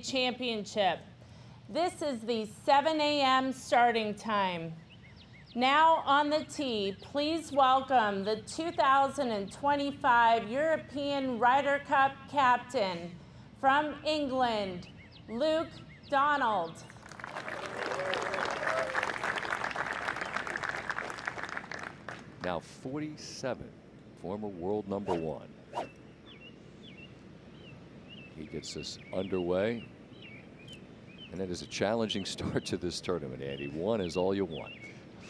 Championship. This is the 7 a.m. starting time. Now on the tee, please welcome the 2025 European Ryder Cup captain from England, Luke Donald. Now 47, former world #1. He gets us underway. And it is a challenging start to this tournament, Andy. One is all you want.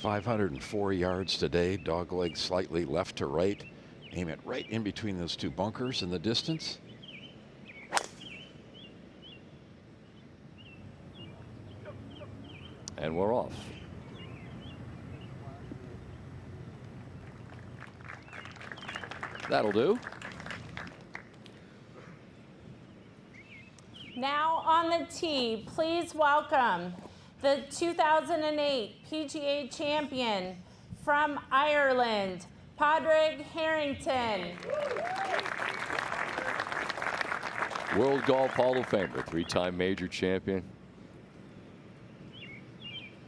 504 yards today, dogleg slightly left to right. Aim it right in between those two bunkers in the distance. And we're off. That'll do. Now on the tee, please welcome the 2008 PGA champion from Ireland, Padraig Harrington. World Golf Hall of Famer, 3-time major champion.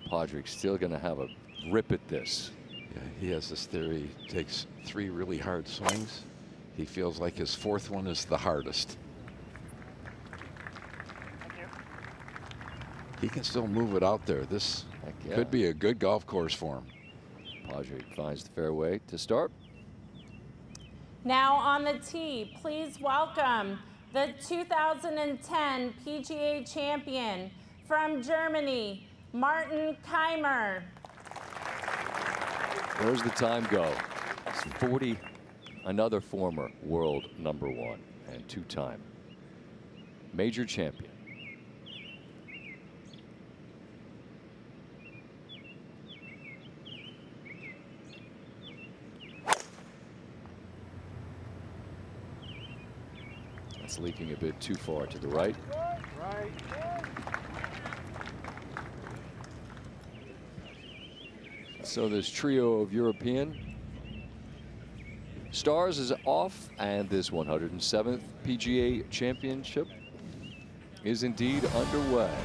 Padraig's still going to have a rip at this. Yeah, he has this theory. He takes 3 really hard swings. He feels like his 4th one is the hardest. He can still move it out there. This could be a good golf course for him. Padraig finds the fairway to start. Now on the tee, please welcome the 2010 PGA champion from Germany, Martin Keimer. Where's the time go? It's 40, another former world #1 and 2-time major champion. That's leaking a bit too far to the right. So this trio of European stars is off, and this 107th PGA Championship is indeed underway.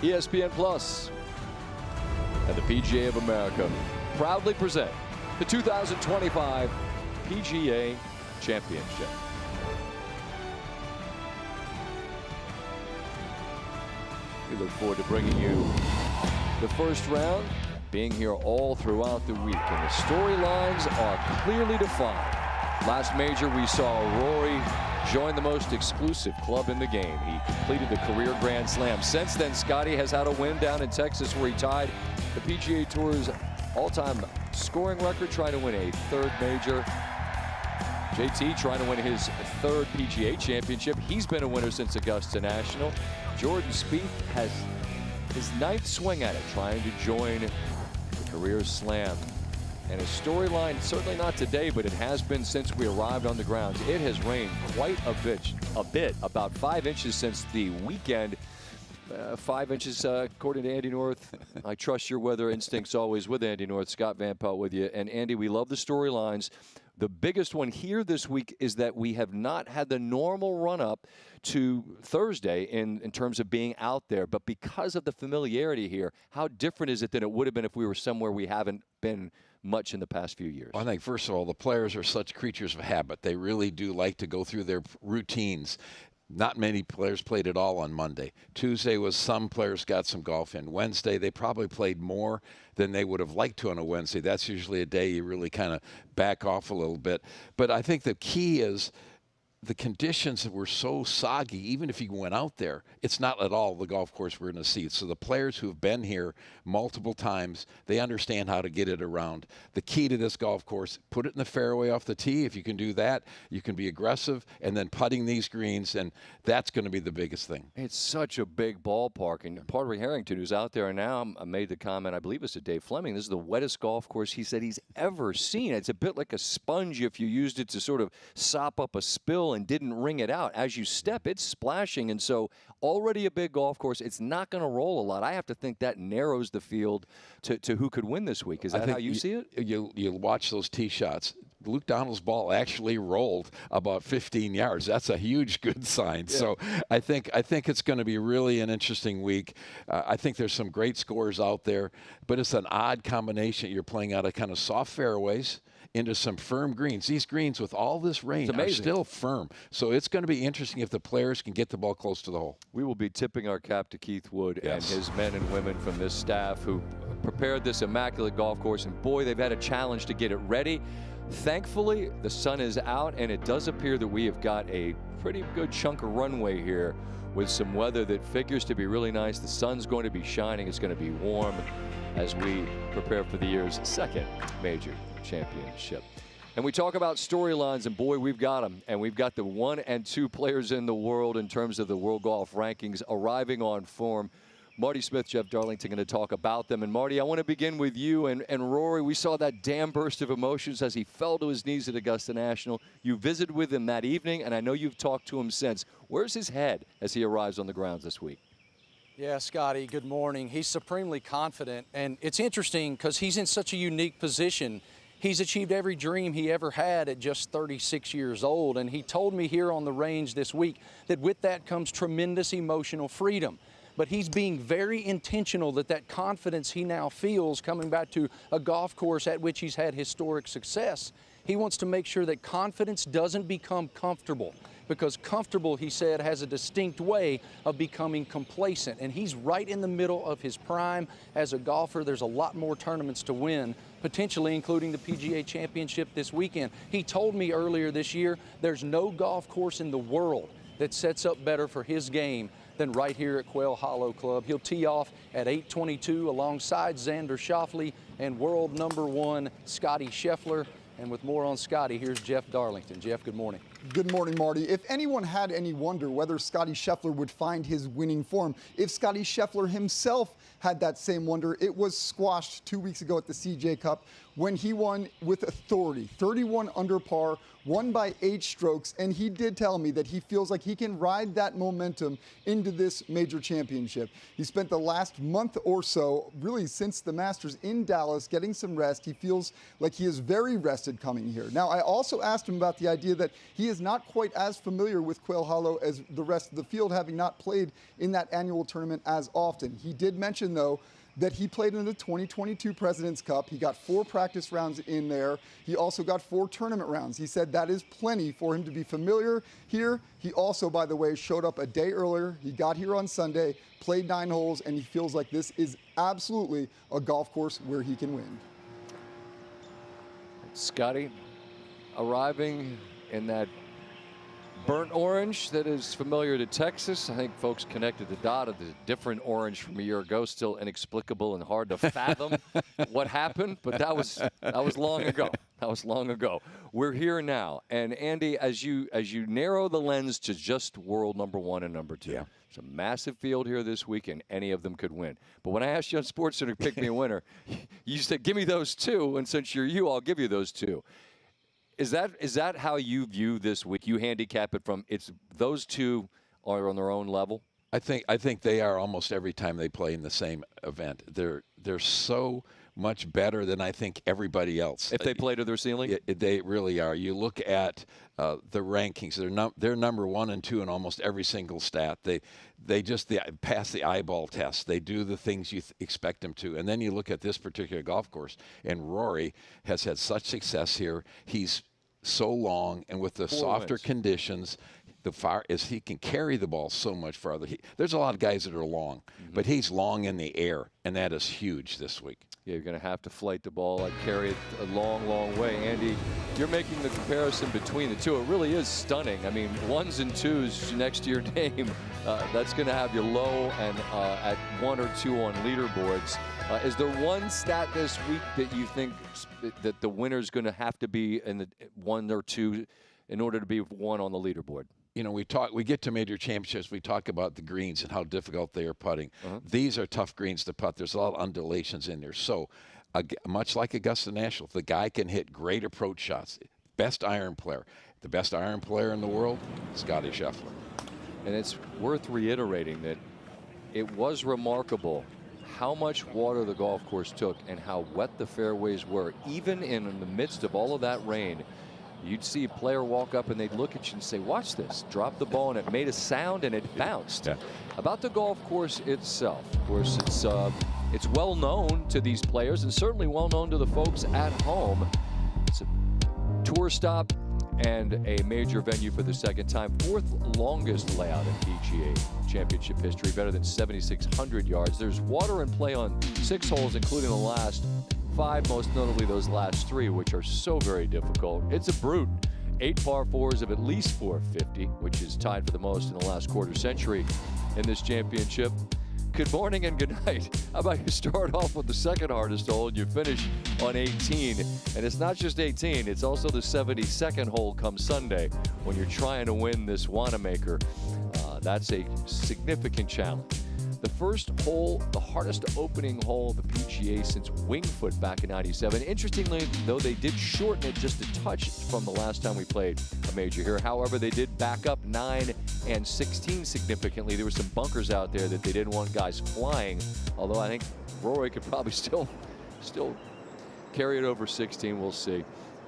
ESPN Plus and the PGA of America proudly present the 2025 PGA Championship. We look forward to bringing you the first round, being here all throughout the week, and the storylines are clearly defined. Last major, we saw Rory join the most exclusive club in the game. He completed the career Grand Slam. Since then, Scotty has had a win down in Texas where he tied the PGA Tour's all-time scoring record, trying to win a 3rd major. JT trying to win his 3rd PGA Championship. He's been a winner since Augusta National. Jordan Spieth has his 9th swing at it, trying to join the career slam. And a storyline, certainly not today, but it has been since we arrived on the grounds. It has rained quite a bit, about 5 inches since the weekend. 5 inches, according to Andy North. I trust your weather instincts always with Andy North. Scott Van Pelt with you. And Andy, we love the storylines. The biggest one here this week is that we have not had the normal run-up to Thursday in terms of being out there. But because of the familiarity here, how different is it than it would have been if we were somewhere we haven't been much in the past few years? Well, I think, first of all, the players are such creatures of habit. They really do like to go through their routines. Not many players played at all on Monday. Tuesday was some players got some golf in. Wednesday, they probably played more than they would have liked to on a Wednesday. That's usually a day you really kind of back off a little bit. But I think the key is the conditions that were so soggy. Even if you went out there, it's not at all the golf course we're going to see. So the players who've been here multiple times, they understand how to get it around. The key to this golf course, put it in the fairway off the tee. If you can do that, you can be aggressive, and then putting these greens, and that's going to be the biggest thing. It's such a big ballpark, and Padraig Harrington, who's out there now, made the comment, I believe it's to Dave Fleming, this is the wettest golf course he said he's ever seen. It's a bit like a sponge if you used it to sort of sop up a spill and didn't wring it out. As you step, it's splashing, and so already a big golf course. It's not going to roll a lot. I have to think that narrows the field to who could win this week. Is that how you see it? You'll watch those tee shots. Luke Donald's ball actually rolled about 15 yards. That's a huge good sign. Yeah. So I think it's going to be really an interesting week. I think there's some great scores out there, but it's an odd combination. You're playing out of kind of soft fairways into some firm greens. These greens with all this rain are still firm. So it's going to be interesting if the players can get the ball close to the hole. We will be tipping our cap to Keith Wood and his men and women from this staff who prepared this immaculate golf course. And boy, they've had a challenge to get it ready. Thankfully, the sun is out, and it does appear that we have got a pretty good chunk of runway here with some weather that figures to be really nice. The sun's going to be shining. It's going to be warm as we prepare for the year's second major championship. And we talk about storylines, and boy, we've got them. And we've got the 1 and 2 players in the world in terms of the World Golf Rankings arriving on form. Marty Smith, Jeff Darlington going to talk about them. And Marty, I want to begin with you and Rory. We saw that dam burst of emotions as he fell to his knees at Augusta National. You visited with him that evening, and I know you've talked to him since. Where's his head as he arrives on the grounds this week? Yeah, Scotty, good morning. He's supremely confident, and it's interesting because he's in such a unique position. He's achieved every dream he ever had at just 36 years old, and he told me here on the range this week that with that comes tremendous emotional freedom. But he's being very intentional that confidence he now feels coming back to a golf course at which he's had historic success. He wants to make sure that confidence doesn't become comfortable, because comfortable, he said, has a distinct way of becoming complacent. And he's right in the middle of his prime as a golfer. There's a lot more tournaments to win, potentially including the PGA Championship this weekend. He told me earlier this year there's no golf course in the world that sets up better for his game than right here at Quail Hollow Club. He'll tee off at 8:22 alongside Xander Schauffele and world #1 Scotty Scheffler. And with more on Scotty, here's Jeff Darlington. Jeff, good morning. Good morning, Marty. If anyone had any wonder whether Scotty Scheffler would find his winning form, if Scotty Scheffler himself had that same wonder, it was squashed 2 weeks ago at the CJ Cup when he won with authority, 31 under par, won by 8 strokes, and he did tell me that he feels like he can ride that momentum into this major championship. He spent the last month or so, really since the Masters in Dallas, getting some rest. He feels like he is very rested coming here. Now, I also asked him about the idea that he is not quite as familiar with Quail Hollow as the rest of the field, having not played in that annual tournament as often. He did mention, though, that he played in the 2022 President's Cup. He got 4 practice rounds in there. He also got 4 tournament rounds. He said that is plenty for him to be familiar here. He also, by the way, showed up a day earlier. He got here on Sunday, played 9 holes, and he feels like this is absolutely a golf course where he can win. Scotty arriving in that burnt orange that is familiar to Texas. I think folks connected the dot of the different orange from a year ago. Still inexplicable and hard to fathom what happened, but that was long ago. That was long ago. We're here now, and Andy, as you narrow the lens to just world #1 and #2. Yeah. It's a massive field here this week, and any of them could win. But when I asked you on SportsCenter to pick me a winner, you said, give me those 2, and since you're you, I'll give you those 2. Is that how you view this week? You handicap it from those 2 are on their own level? I think they are almost every time they play in the same event. They're so much better than I think everybody else. If they play to their ceiling? They really are. You look at the rankings. They're number 1 and 2 in almost every single stat. They just pass the eyeball test. They do the things you expect them to. And then you look at this particular golf course, and Rory has had such success here. He's so long, and with the softer conditions, he can carry the ball so much farther. There's a lot of guys that are long, but he's long in the air, and that is huge this week. Yeah, you're going to have to flight the ball and carry it a long, long way. Andy, you're making the comparison between the 2. It really is stunning. I mean, 1s and 2s next to your name, that's going to have you low and at 1 or 2 on leaderboards. Is there one stat this week that you think that the winner's going to have to be in the 1 or 2 in order to be 1 on the leaderboard? You know, we get to major championships, we talk about the greens and how difficult they are putting. These are tough greens to putt. There's a lot of undulations in there. So, much like Augusta National, the guy can hit great approach shots. Best iron player. The best iron player in the world, Scotty Scheffler. And it's worth reiterating that it was remarkable how much water the golf course took and how wet the fairways were, even in the midst of all of that rain, you'd see a player walk up and they'd look at you and say, watch this, drop the ball, and it made a sound and it bounced. Yeah. About the golf course itself, of course, it's well known to these players and certainly well known to the folks at home. It's a tour stop and a major venue for the second time. 4th longest layout in PGA Championship history, better than 7,600 yards. There's water in play on 6 holes, including the last 5, most notably those last 3, which are so very difficult. It's a brute. 8 par 4s of at least 450, which is tied for the most in the last quarter century in this championship. Good morning and good night. How about you start off with the second hardest hole and you finish on 18? And it's not just 18, it's also the 72nd hole come Sunday when you're trying to win this Wanamaker. That's a significant challenge. The first hole, the hardest opening hole of the PGA since Winged Foot back in '97. Interestingly, though, they did shorten it just a touch from the last time we played a major here. However, they did back up 9 and 16 significantly. There were some bunkers out there that they didn't want guys flying, although I think Rory could probably still carry it over 16. We'll see.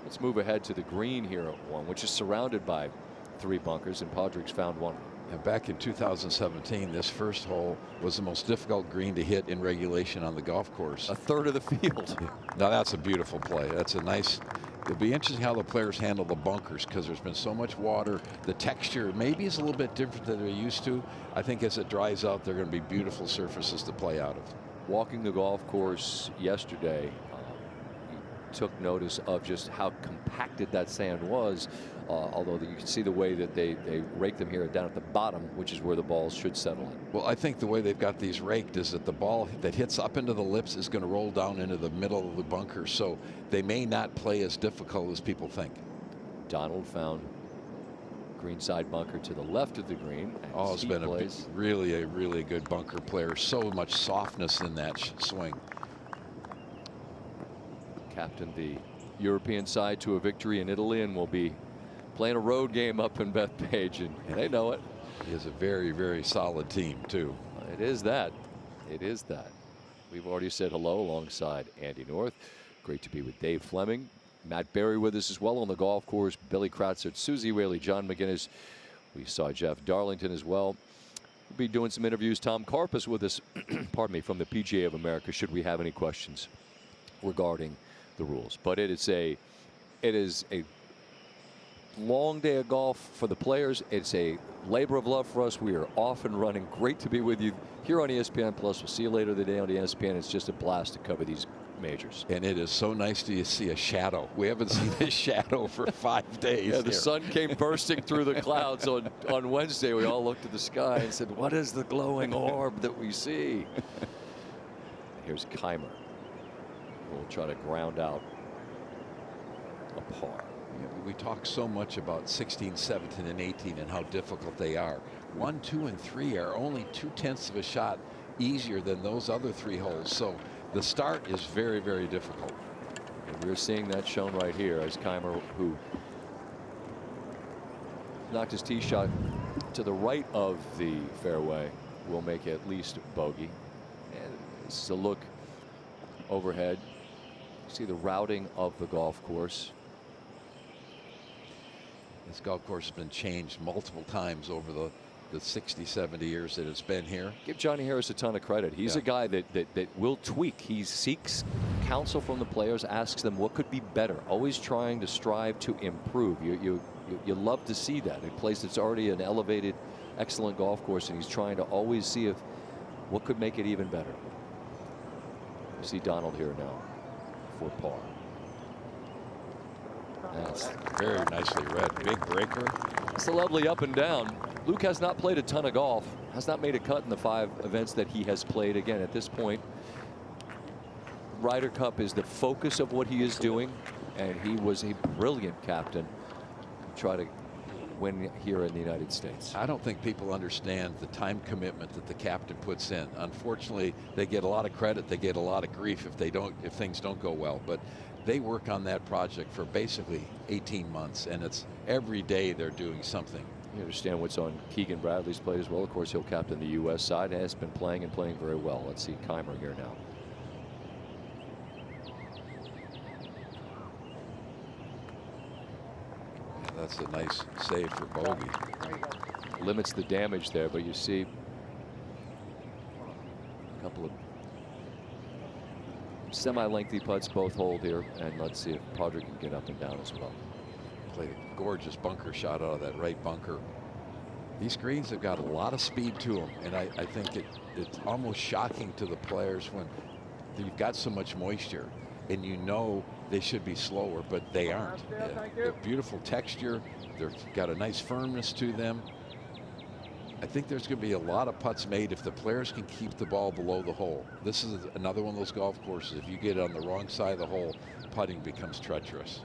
Let's move ahead to the green here at 1, which is surrounded by 3 bunkers, and Padraig's found one. And back in 2017, this first hole was the most difficult green to hit in regulation on the golf course. A third of the field. Now that's a beautiful play. That's a nice. It'll be interesting how the players handle the bunkers because there's been so much water. The texture maybe is a little bit different than they're used to. I think as it dries out, they're going to be beautiful surfaces to play out of. Walking the golf course yesterday, you took notice of just how compacted that sand was. Although you can see the way that they rake them here down at the bottom, which is where the balls should settle in. Well, I think the way they've got these raked is that the ball that hits up into the lips is going to roll down into the middle of the bunker, so they may not play as difficult as people think. Donald found greenside bunker to the left of the green. Oh, it's been a really good bunker player. So much softness in that swing. Captained the European side to a victory in Italy and will be playing a road game up in Bethpage, and they know it. He is a very solid team too. It is that. It is that. We've already said hello alongside Andy North. Great to be with Dave Fleming. Matt Berry with us as well on the golf course. Billy Kratzert, Susie Whaley, John McGinnis. We saw Jeff Darlington as well. We'll be doing some interviews. Tom Karpus with us, pardon me, from the PGA of America, should we have any questions regarding the rules. But it is a long day of golf for the players. It's a labor of love for us. We are off and running. Great to be with you here on ESPN Plus. We'll see you later today on ESPN. It's just a blast to cover these majors. And it is so nice to see a shadow. We haven't seen a shadow for 5 days. Yeah, the sun came bursting through the clouds on Wednesday. We all looked at the sky and said, what is the glowing orb that we see? Here's Keimer. We'll try to ground out a par. We talk so much about 16, 17, and 18 and how difficult they are. 1, 2, and 3 are only 0.2 of a shot easier than those other 3 holes. So the start is very difficult. And we're seeing that shown right here as Keimer, who knocked his tee shot to the right of the fairway, will make at least bogey. And this is a look overhead. See the routing of the golf course. This golf course has been changed multiple times over the 60, 70 years that it's been here. Give Johnny Harris a ton of credit. He's a guy that will tweak. He seeks counsel from the players, asks them what could be better, always trying to strive to improve. You love to see that. A place that's already an elevated, excellent golf course, and he's trying to always see what could make it even better. You see Donald here now for par. That's very nicely read. Big breaker. It's a lovely up and down. Luke has not played a ton of golf, has not made a cut in the 5 events that he has played. Again, at this point, Ryder Cup is the focus of what he is doing, and he was a brilliant captain to try to win here in the United States. I don't think people understand the time commitment that the captain puts in. Unfortunately, they get a lot of credit, they get a lot of grief if things don't go well, but they work on that project for basically 18 months, and it's every day they're doing something. You understand what's on Keegan Bradley's plate as well. Of course, he'll captain the U.S. side and has been playing and playing very well. Let's see Keimer here now. That's a nice save for bogey. Limits the damage there, but you see a couple of semi-lengthy putts both hold here, and let's see if Padre can get up and down as well. Played a gorgeous bunker shot out of that right bunker. These greens have got a lot of speed to them, and I think it's almost shocking to the players when you've got so much moisture and you know they should be slower, but they aren't. They're beautiful texture. They've got a nice firmness to them. I think there's going to be a lot of putts made if the players can keep the ball below the hole. This is another one of those golf courses. If you get on the wrong side of the hole, putting becomes treacherous.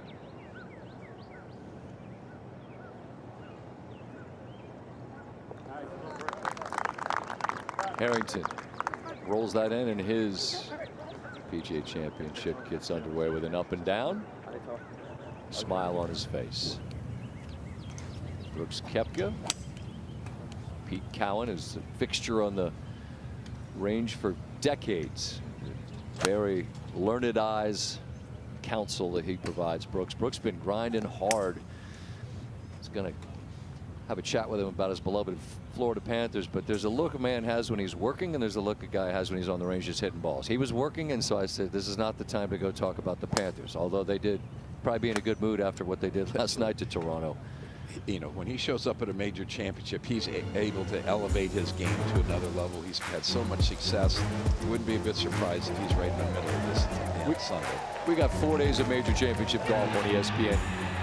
Harrington rolls that in, and his PGA Championship gets underway with an up and down. Smile on his face. Brooks Koepka. Pete Cowan is a fixture on the range for decades. Very learned eyes, counsel that he provides Brooks. Brooks been grinding hard. He's going to have a chat with him about his beloved Florida Panthers, but there's a look a man has when he's working, and there's a look a guy has when he's on the range just hitting balls. He was working, and so I said this is not the time to go talk about the Panthers, although they did probably be in a good mood after what they did last night to Toronto. You know, when he shows up at a major championship, he's able to elevate his game to another level. He's had so much success. You wouldn't be a bit surprised if he's right in the middle of this Sunday. We got 4 days of major championship golf on ESPN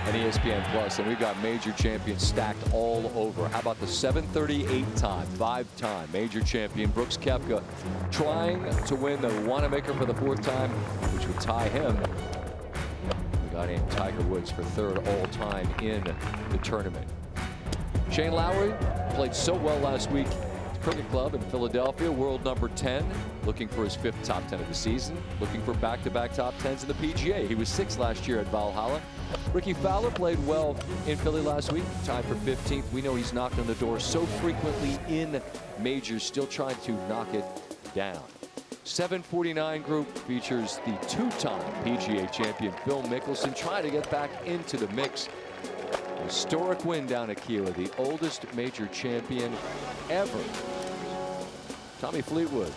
and ESPN Plus, and we've got major champions stacked all over. How about the 7:38 time, 5-time major champion Brooks Koepka trying to win the Wanamaker for the 4th time, which would tie him. Guy named Tiger Woods for 3rd all-time in the tournament. Shane Lowry played so well last week at the Cricket Club in Philadelphia, world number 10, looking for his 5th top 10 of the season, looking for back-to-back top 10s in the PGA. He was 6th last year at Valhalla. Ricky Fowler played well in Philly last week, tied for 15th. We know he's knocking on the door so frequently in majors, still trying to knock it down. 749 group features the 2-time PGA champion Phil Mickelson trying to get back into the mix. Historic win down at Kiawah, the oldest major champion ever. Tommy Fleetwood,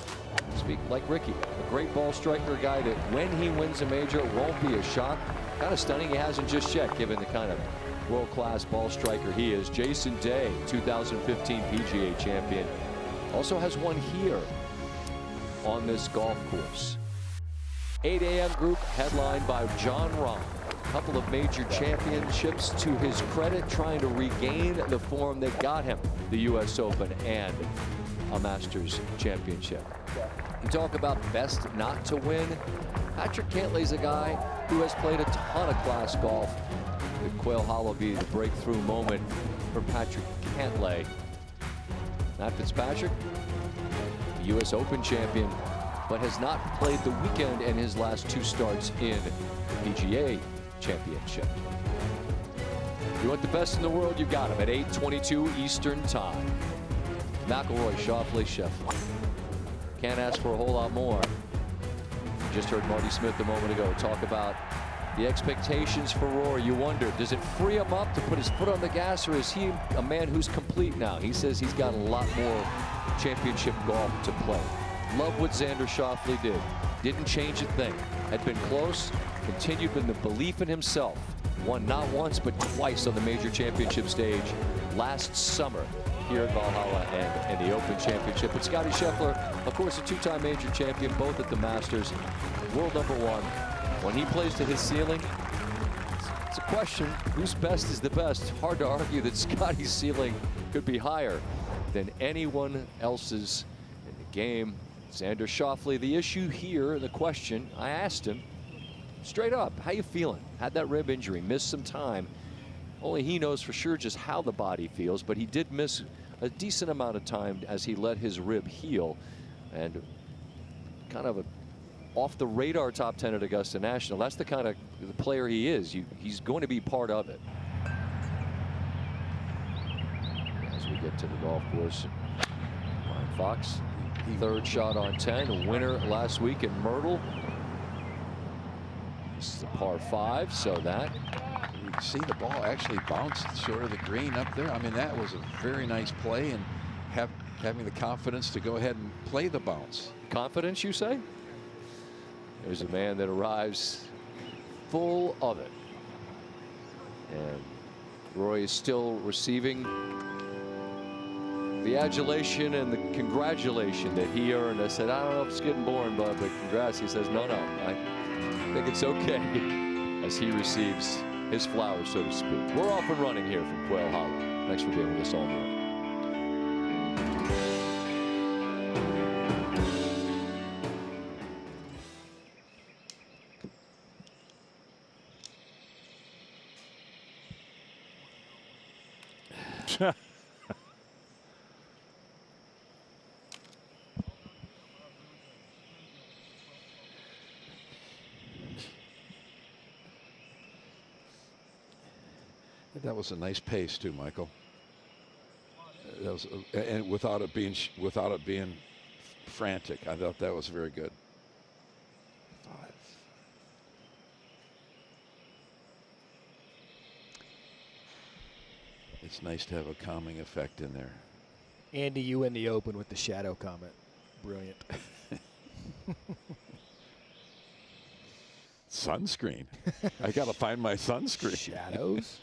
speak like Ricky, a great ball striker, a guy that when he wins a major it won't be a shock. Kind of stunning he hasn't just yet, given the kind of world-class ball striker he is. Jason Day, 2015 PGA champion, also has one here on this golf course. 8 a.m. group headlined by John Rahm. A couple of major championships to his credit, trying to regain the form that got him the U.S. Open and a Masters championship. You talk about best not to win. Patrick Cantlay's a guy who has played a ton of class golf. Could Quail Hollow be the breakthrough moment for Patrick Cantlay? Matt Fitzpatrick, the U.S. Open champion, but has not played the weekend in his last 2 starts in the PGA Championship. You want the best in the world, you got him at 8:22 Eastern Time. McIlroy, Schauffele, Sheffler. Can't ask for a whole lot more. Just heard Marty Smith a moment ago talk about the expectations for Rory. You wonder, does it free him up to put his foot on the gas, or is he a man who's complete now? He says he's got a lot more championship golf to play. Love what Xander Schauffele did. Didn't change a thing. Had been close, continued with the belief in himself. Won not once, but twice on the major championship stage last summer here at Valhalla and in the Open Championship. But Scottie Scheffler, of course, a 2-time major champion, both at the Masters, world number 1. When he plays to his ceiling, it's a question, whose best is the best? Hard to argue that Scottie's ceiling could be higher than anyone else's in the game. Xander Schauffele, the issue here, the question, I asked him straight up, how you feeling? Had that rib injury, missed some time. Only he knows for sure just how the body feels, but he did miss a decent amount of time as he let his rib heal, and kind of a off the radar top 10 at Augusta National. That's the kind of player he is. He's going to be part of it. get to the golf course. Ryan Fox, third shot on 10, a winner last week in Myrtle. This is a par 5, so that. You can see the ball actually bounced short of the green up there. I mean, that was a very nice play, and having the confidence to go ahead and play the bounce. Confidence, you say? There's a man that arrives full of it. And Roy is still receiving the adulation and the congratulation that he earned. I said, I don't know if it's getting boring, bud, but congrats. He says, no, I think it's okay, as he receives his flowers, so to speak. We're off and running here from Quail Hollow. Thanks for being with us all morning. That was a nice pace too, Michael. That was, and without it being frantic. I thought that was very good. 5. It's nice to have a calming effect in there. Andy, you in the open with the shadow comment. Brilliant. Sunscreen. I got to find my sunscreen. Shadows?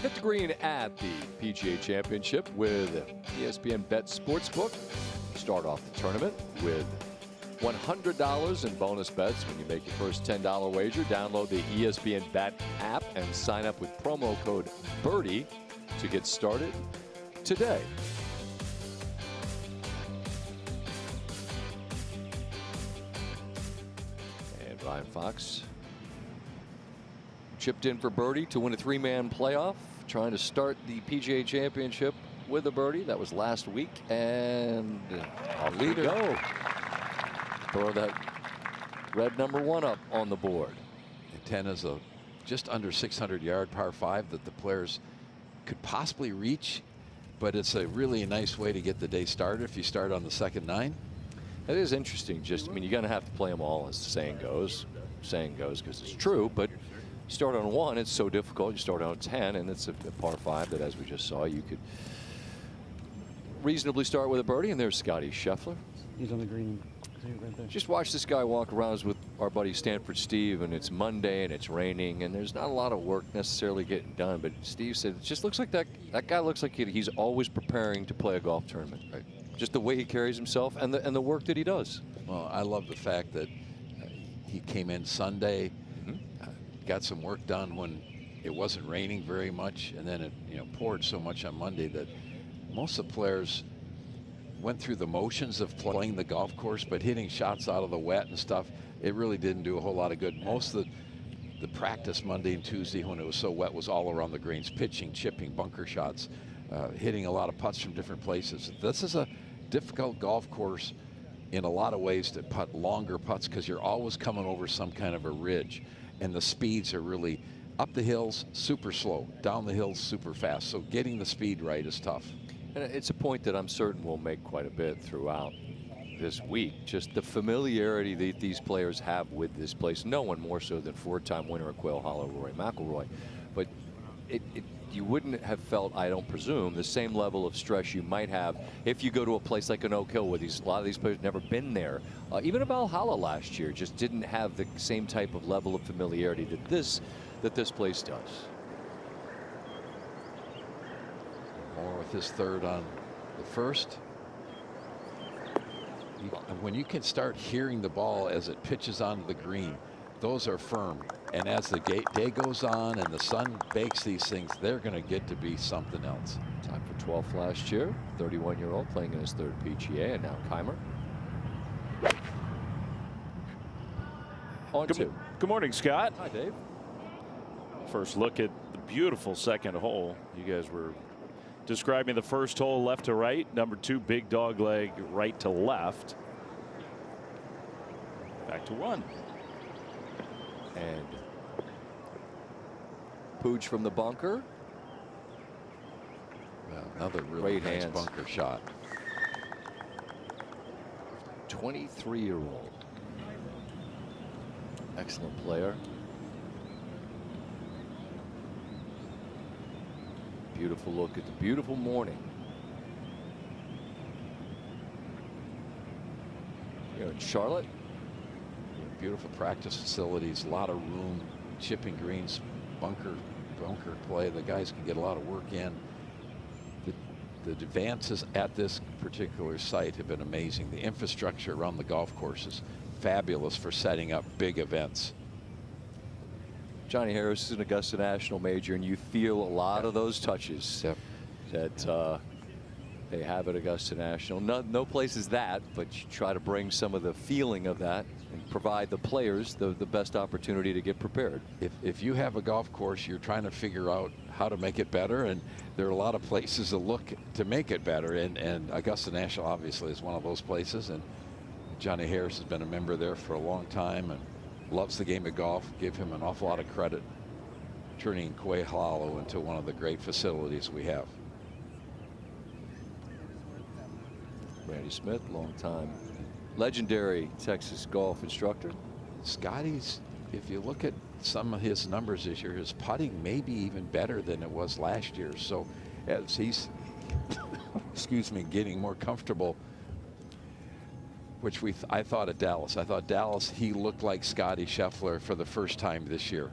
Hit the green at the PGA Championship with ESPN Bet Sportsbook. Start off the tournament with $100 in bonus bets when you make your first $10 wager. Download the ESPN Bet app and sign up with promo code BIRDIE to get started today. And Ryan Fox chipped in for birdie to win a 3-man playoff, trying to start the PGA Championship with a birdie. That was last week, and off we go. Throw that red number 1 up on the board. And 10 is a just under 600-yard par 5 that the players could possibly reach, but it's a really nice way to get the day started if you start on the second 9. It is interesting. Just, I mean, you're going to have to play them all, as the saying goes. Saying goes because it's true, but you start on 1, it's so difficult. You start on 10, and it's a par 5 that, as we just saw, you could reasonably start with a birdie. And there's Scotty Scheffler. He's on the green. Just watch this guy walk around with our buddy Stanford Steve, and it's Monday and it's raining and there's not a lot of work necessarily getting done. But Steve said it just looks like that guy looks like he's always preparing to play a golf tournament. Right? Just the way he carries himself and the work that he does. Well, I love the fact that he came in Sunday, got some work done when it wasn't raining very much, and then it poured so much on Monday that most of the players went through the motions of playing the golf course, but hitting shots out of the wet and stuff, it really didn't do a whole lot of good. Most of the practice Monday and Tuesday when it was so wet was all around the greens, pitching, chipping, bunker shots, hitting a lot of putts from different places. This is a difficult golf course in a lot of ways to putt longer putts because you're always coming over some kind of a ridge, and the speeds are really up the hills super slow, down the hills super fast, so getting the speed right is tough. And it's a point that I'm certain we'll make quite a bit throughout this week. Just the familiarity that these players have with this place. No one more so than four-time winner of Quail Hollow, Rory McIlroy. But you wouldn't have felt, I don't presume, the same level of stress you might have if you go to a place like an Oak Hill where a lot of these players never been there. Even a Valhalla last year just didn't have the same type of level of familiarity that this place does. More with his third on the first. When you can start hearing the ball as it pitches onto the green, those are firm. And as the day goes on and the sun bakes these things, they're going to get to be something else. Time for 12th last year. 31-year-old playing in his third PGA, and now Keimer. On two. Good morning, Scott. Hi, Dave. First look at the beautiful second hole. You guys were describing the first hole left to right. Number 2, big dog leg right to left. Back to 1. And Pooch from the bunker. Well, another really nice bunker shot. 23-year-old. Excellent player. Beautiful look at the beautiful morning. Here in Charlotte. Beautiful practice facilities, a lot of room, chipping greens, bunker play. The guys can get a lot of work in. The advances at this particular site have been amazing. The infrastructure around the golf course is fabulous for setting up big events. Johnny Harris is an Augusta National major, and you feel a lot of those touches that they have at Augusta National. No place is that, but you try to bring some of the feeling of that and provide the players the best opportunity to get prepared. If you have a golf course, you're trying to figure out how to make it better, and there are a lot of places to look to make it better, and Augusta National obviously is one of those places, and Johnny Harris has been a member there for a long time and loves the game of golf. Give him an awful lot of credit turning Quail Hollow into one of the great facilities we have. Randy Smith, longtime legendary Texas golf instructor. Scotty's, if you look at some of his numbers this year, his putting may be even better than it was last year. So as he's, excuse me, getting more comfortable, which I thought at Dallas. I thought Dallas, he looked like Scotty Scheffler for the first time this year.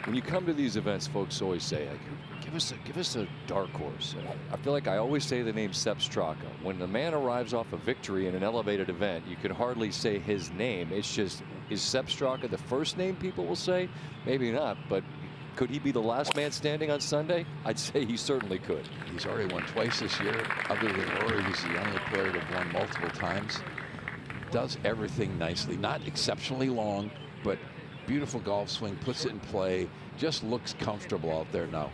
When you come to these events, folks always say, give us a dark horse. I feel like I always say the name Sepp Straka. When the man arrives off a victory in an elevated event, you can hardly say his name. It's just, is Sepp Straka the first name people will say? Maybe not, but could he be the last man standing on Sunday? I'd say he certainly could. He's already won twice this year. Other than Rory, he's the only player to have won multiple times. Does everything nicely. Not exceptionally long, but beautiful golf swing, puts it in play, just looks comfortable out there now.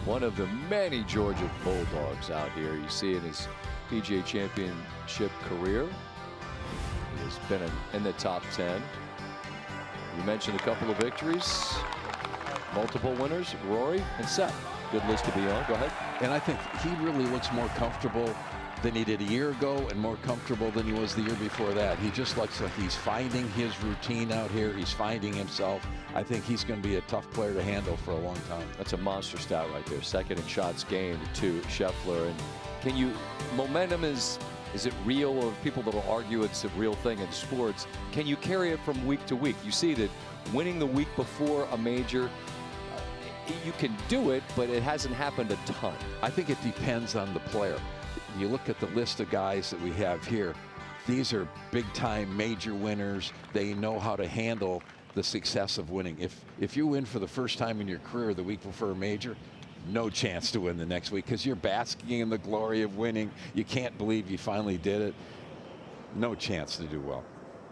One of the many Georgia Bulldogs out here. You see in his PGA Championship career. He has been in the top 10. You mentioned a couple of victories. Multiple winners, Rory and Sepp. Good list to be on. Go ahead. And I think he really looks more comfortable than he did a year ago and more comfortable than he was the year before that. He just looks like he's finding his routine out here. He's finding himself. I think he's going to be a tough player to handle for a long time. That's a monster stat right there. Second in shots gained to Scheffler. And can you, momentum is it real, or people that will argue it's a real thing in sports? Can you carry it from week to week? You see that winning the week before a major, you can do it, but it hasn't happened a ton. I think it depends on the player. You look at the list of guys that we have here. These are big-time major winners. They know how to handle the success of winning. If you win for the first time in your career the week before a major, no chance to win the next week because you're basking in the glory of winning. You can't believe you finally did it. No chance to do well.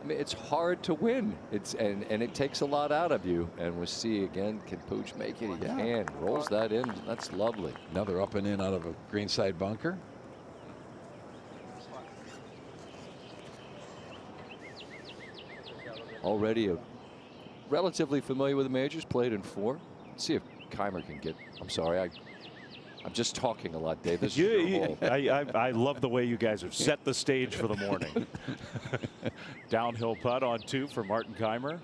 I mean, it's hard to win. And it takes a lot out of you. And we'll see again, can Pooch make it? He can. Rolls that in. That's lovely. Another up and in out of a greenside bunker. Already relatively familiar with the majors, played in 4. Let's see if Keimer can get. I'm sorry, I'm just talking a lot, Dave. This is your hole. I love the way you guys have set the stage for the morning. Downhill putt on 2 for Martin Keimer.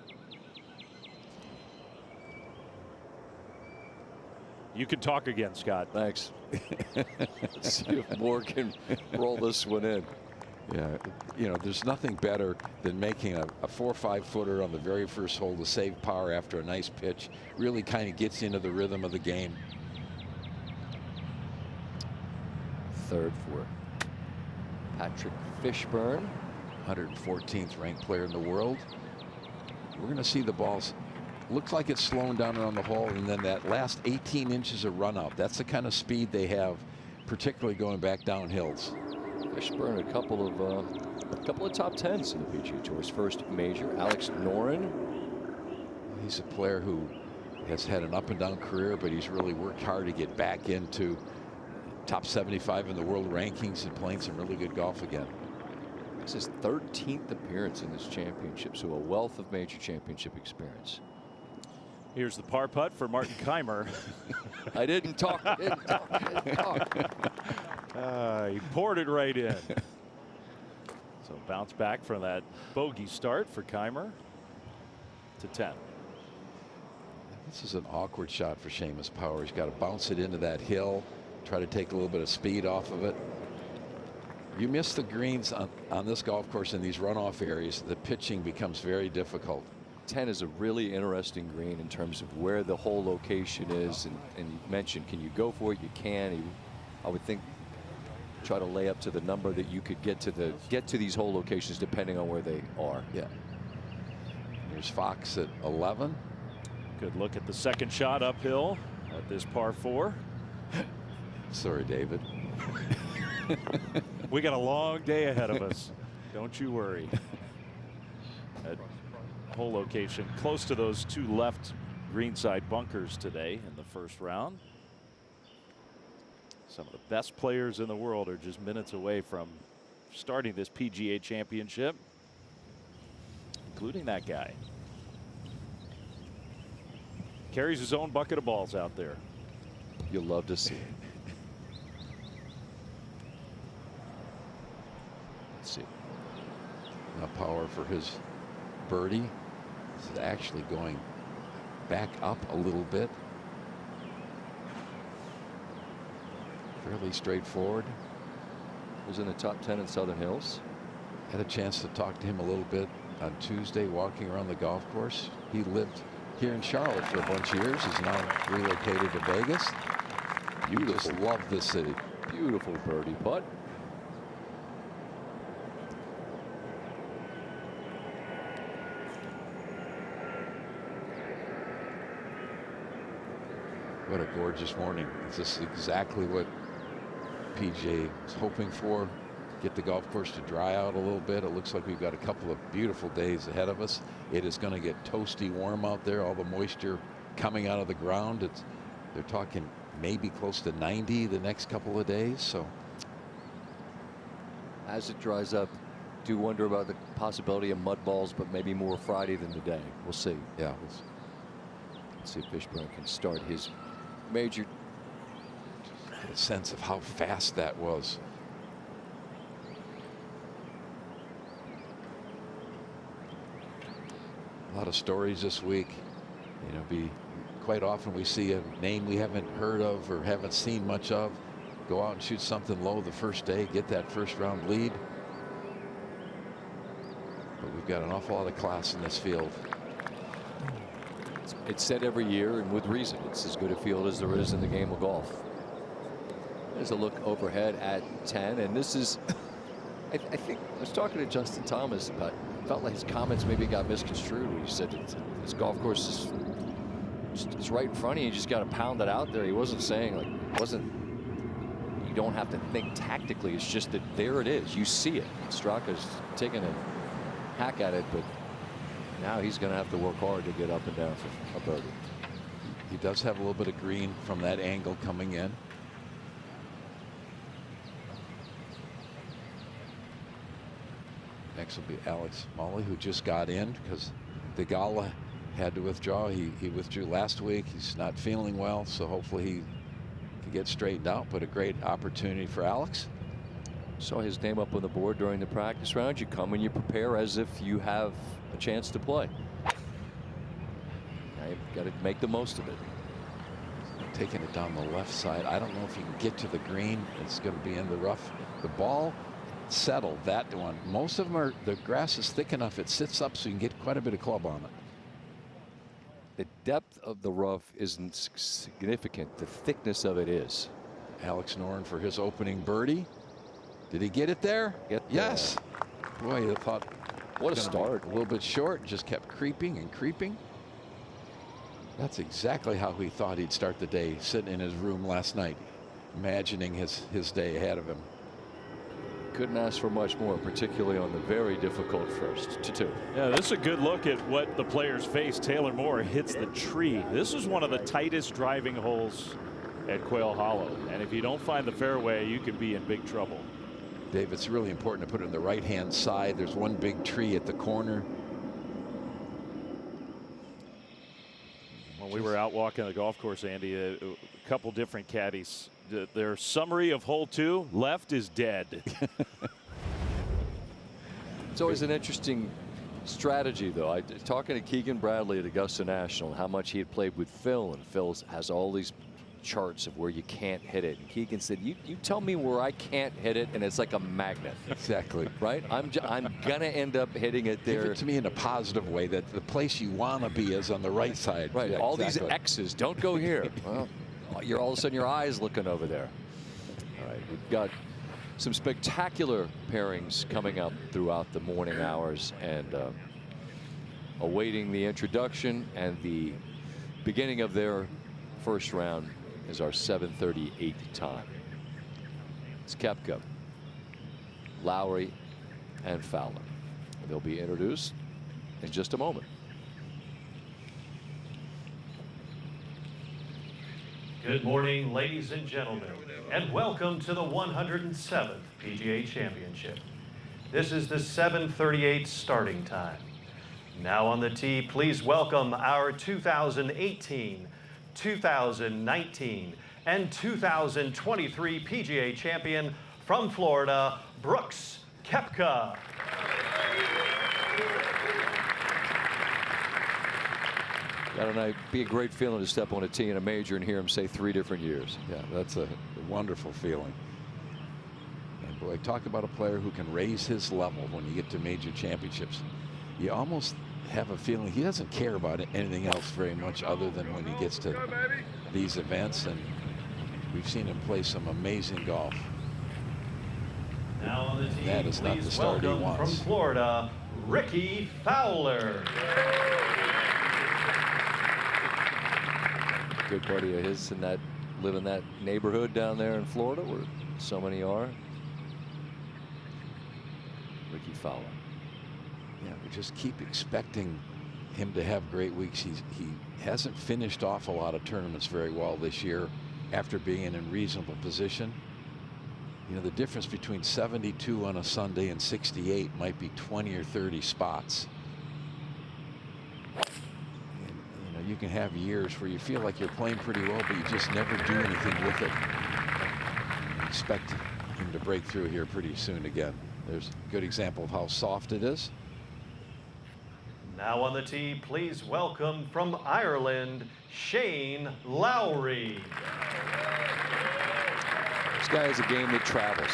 You can talk again, Scott. Thanks. Let's see if Moore can roll this one in. Yeah, you know, there's nothing better than making a 4 or 5 footer on the very first hole to save power after a nice pitch. Really kind of gets into the rhythm of the game. Third for Patrick Fishburne, 114th ranked player in the world. We're going to see the balls. Looks like it's slowing down around the hole, and then that last 18 inches of run out. That's the kind of speed they have, particularly going back down hills. Fishburne, a couple of top 10s in the PGA Tour's first major. Alex Norin. He's a player who has had an up and down career, but he's really worked hard to get back into top 75 in the world rankings and playing some really good golf again. This is his 13th appearance in this championship, so a wealth of major championship experience. Here's the par putt for Martin Keimer. I didn't talk. He poured it right in. So bounce back from that bogey start for Keimer to 10. This is an awkward shot for Seamus Power. He's got to bounce it into that hill, try to take a little bit of speed off of it. You miss the greens on this golf course in these runoff areas, the pitching becomes very difficult. 10 is a really interesting green in terms of where the whole location is, and you mentioned, can you go for it? You can. I would think try to lay up to the number that you could get to these hole locations depending on where they are. Yeah. There's Fox at 11. Good look at the second shot uphill at this par 4. Sorry, David. We got a long day ahead of us. Don't you worry. At hole location close to those 2 left greenside bunkers today in the first round. Some of the best players in the world are just minutes away from starting this PGA Championship, including that guy. Carries his own bucket of balls out there. You'll love to see it. Let's see. Now Power for his birdie. This is actually going back up a little bit. Fairly straightforward. Was in the top 10 in Southern Hills. Had a chance to talk to him a little bit on Tuesday walking around the golf course. He lived here in Charlotte for a bunch of years. He's now relocated to Vegas. You just love this city. Beautiful birdie putt. What a gorgeous morning. This is exactly what PGA is hoping for. Get the golf course to dry out a little bit. It looks like we've got a couple of beautiful days ahead of us. It is going to get toasty warm out there. All the moisture coming out of the ground. They're talking maybe close to 90 the next couple of days. So as it dries up, do wonder about the possibility of mud balls, but maybe more Friday than today. We'll see. Yeah. Let's see if Fishburne can start his major. Get a sense of how fast that was. A lot of stories this week. You know, quite often we see a name we haven't heard of or haven't seen much of. Go out and shoot something low the first day, get that first round lead. But we've got an awful lot of class in this field. It's said every year, and with reason. It's as good a field as there is in the game of golf. There's a look overhead at 10, and this is, I think, I was talking to Justin Thomas about, felt like his comments maybe got misconstrued. He said this golf course is it's right in front of you. You just got to pound it out there. He wasn't saying, like, you don't have to think tactically. It's just that there it is. You see it. Straka's taking a hack at it, but now he's going to have to work hard to get up and down for a birdie. He does have a little bit of green from that angle coming in. Next will be Alex Molly, who just got in because Gala had to withdraw. He withdrew last week. He's not feeling well, so hopefully he can get straightened out. But a great opportunity for Alex. Saw his name up on the board during the practice round. You come and you prepare as if you have a chance to play. Now you've got to make the most of it. Taking it down the left side. I don't know if you can get to the green. It's going to be in the rough. The ball settled, that one. Most of them are, the grass is thick enough it sits up so you can get quite a bit of club on it. The depth of the rough isn't significant. The thickness of it is. Alex Norin for his opening birdie. Did he get it there? Yes. Boy, I thought, what a start. A little bit short, just kept creeping and creeping. That's exactly how he thought he'd start the day, sitting in his room last night, imagining his day ahead of him. Couldn't ask for much more, particularly on the very difficult first to 2. Yeah, this is a good look at what the players face. Taylor Moore hits the tree. This is one of the tightest driving holes at Quail Hollow, and if you don't find the fairway, you could be in big trouble. Dave, it's really important to put it on the right-hand side. There's one big tree at the corner. When we were out walking the golf course, Andy, a couple different caddies. Their summary of hole 2, left is dead. It's always an interesting strategy, though. Talking to Keegan Bradley at Augusta National, how much he had played with Phil, and Phil has all these charts of where you can't hit it. And Keegan said, you tell me where I can't hit it, and it's like a magnet. Exactly. Right? I'm going to end up hitting it there. Give it to me in a positive way, that the place you want to be is on the right side. Right. Yeah, all exactly. these X's, don't go here. Well, you're all of a sudden your eyes looking over there. All right, we've got some spectacular pairings coming up throughout the morning hours, and awaiting the introduction and the beginning of their first round is our 7:38 time. It's Koepka, Lowry, and Fowler. They'll be introduced in just a moment. Good morning, ladies and gentlemen, and welcome to the 107th PGA Championship. This is the 7:38 starting time. Now on the tee, please welcome our 2018, 2019, and 2023 PGA champion from Florida, Brooks Koepka. That'll be a great feeling to step on a tee in a major and hear him say 3 different years. Yeah, that's a wonderful feeling. And boy, talk about a player who can raise his level when you get to major championships. You almost have a feeling he doesn't care about anything else very much other than when he gets to these events, and we've seen him play some amazing golf. Now on the tee, that is not the start he wants. From Florida, Ricky Fowler. Good buddy of his live in that neighborhood down there in Florida where so many are. Ricky Fowler. Yeah, we just keep expecting him to have great weeks. He hasn't finished off a lot of tournaments very well this year after being in a reasonable position. You know, the difference between 72 on a Sunday and 68 might be 20 or 30 spots. And, you know, you can have years where you feel like you're playing pretty well, but you just never do anything with it. Expect him to break through here pretty soon again. There's a good example of how soft it is. Now on the tee, please welcome from Ireland, Shane Lowry. This guy has a game that travels.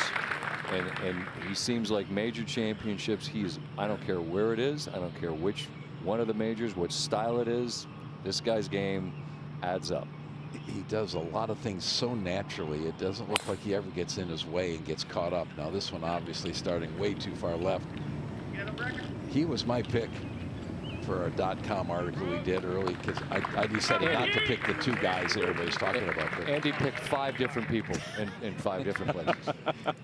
And he seems like major championships. I don't care where it is. I don't care which one of the majors, what style it is. This guy's game adds up. He does a lot of things so naturally. It doesn't look like he ever gets in his way and gets caught up. Now this one obviously starting way too far left. He was my pick for a .com article we did early because I decided not to pick the two guys that everybody's talking about. Andy picked 5 different people in 5 different places.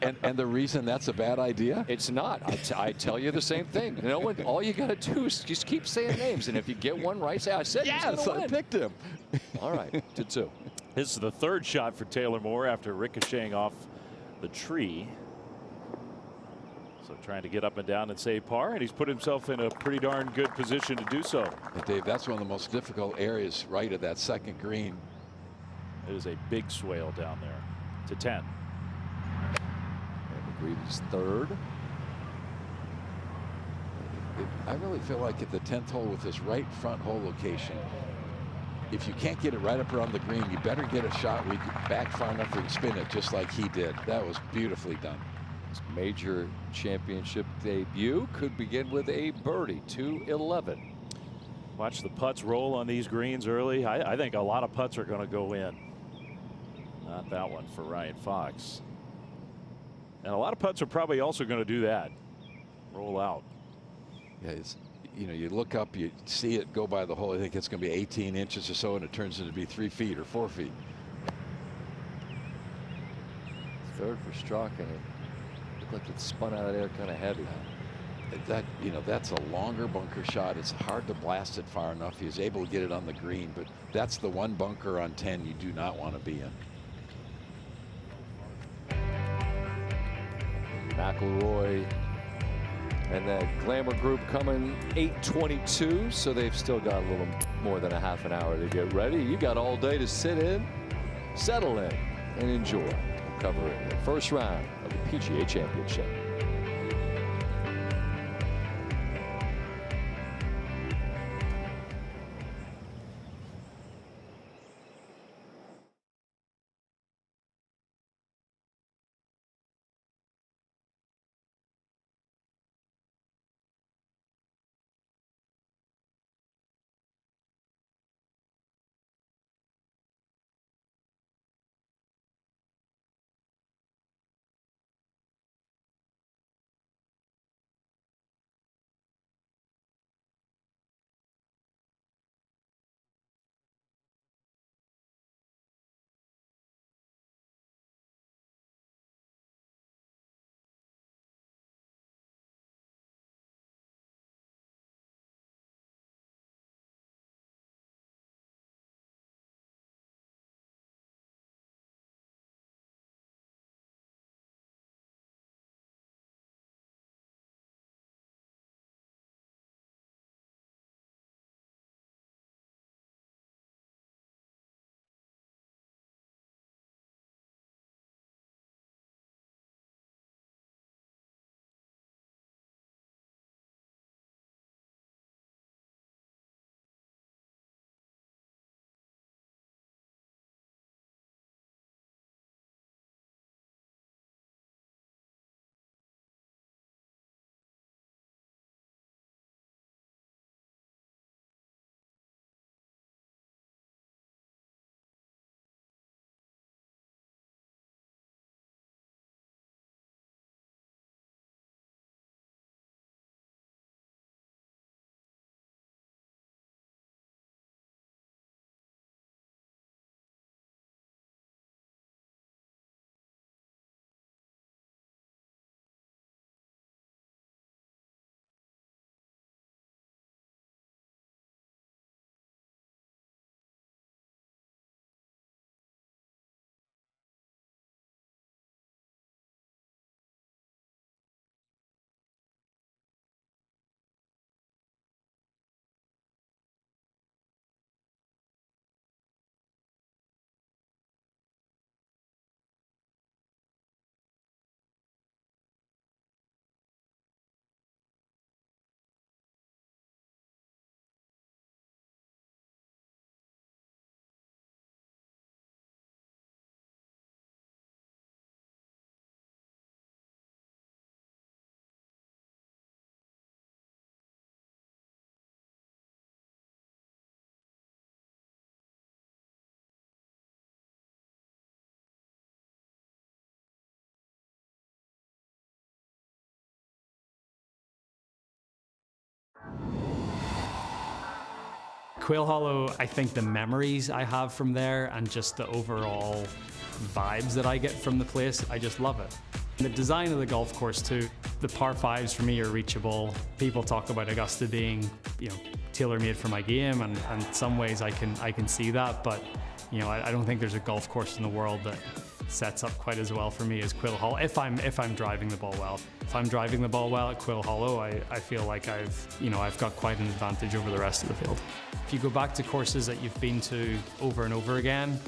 And the reason that's a bad idea? It's not. I tell you the same thing. No one. All you got to do is just keep saying names, and if you get one right, say I said yes, he's gonna win. I picked him. All right, did 2. This is the 3rd shot for Taylor Moore after ricocheting off the tree. So trying to get up and down and save par, and he's put himself in a pretty darn good position to do so. But Dave, that's one of the most difficult areas right of that second green. It is a big swale down there to 10. And McGreevy's 3rd. I really feel like at the 10th hole with this right front hole location, if you can't get it right up around the green, you better get a shot where you get back far enough where you can spin it just like he did. That was beautifully done. His major championship debut could begin with a birdie, 2-11. Watch the putts roll on these greens early. I think a lot of putts are going to go in. Not that one for Ryan Fox. And a lot of putts are probably also going to do that. Roll out. Yeah, you know, you look up, you see it go by the hole. I think it's going to be 18 inches or so, and it turns into be 3 feet or 4 feet. 3rd for Straka. Like it spun out of there kind of heavy. That, you know, that's a longer bunker shot. It's hard to blast it far enough. He was able to get it on the green, but that's the one bunker on 10 you do not want to be in. McIlroy and that Glamour group coming 8:22, so they've still got a little more than a half an hour to get ready. You got all day to sit in, settle in, and enjoy. We'll cover it in the first round of the PGA Championship. Quail Hollow, I think the memories I have from there and just the overall vibes that I get from the place, I just love it. The design of the golf course too, the par fives for me are reachable. People talk about Augusta being, you know, tailor-made for my game, and in some ways I can see that, but you know, I don't think there's a golf course in the world that sets up quite as well for me as Quail Hollow. If I'm driving the ball well. If I'm driving the ball well at Quail Hollow, I feel like I've got quite an advantage over the rest of the field. If you go back to courses that you've been to over and over again,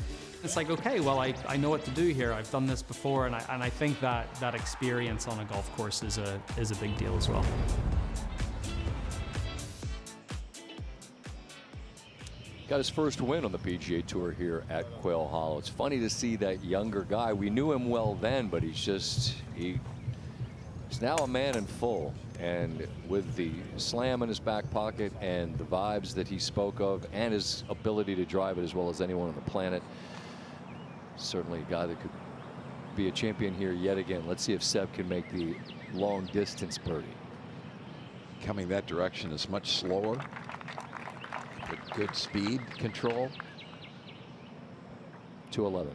it's like, okay, well, I know what to do here. I've done this before, and I think that experience on a golf course is a big deal as well. Got his first win on the PGA Tour here at Quail Hollow. It's funny to see that younger guy. We knew him well then, but he's now a man in full. And with the slam in his back pocket and the vibes that he spoke of and his ability to drive it as well as anyone on the planet, certainly a guy that could be a champion here yet again. Let's see if Seb can make the long distance birdie. Coming that direction is much slower. With good speed control. 211.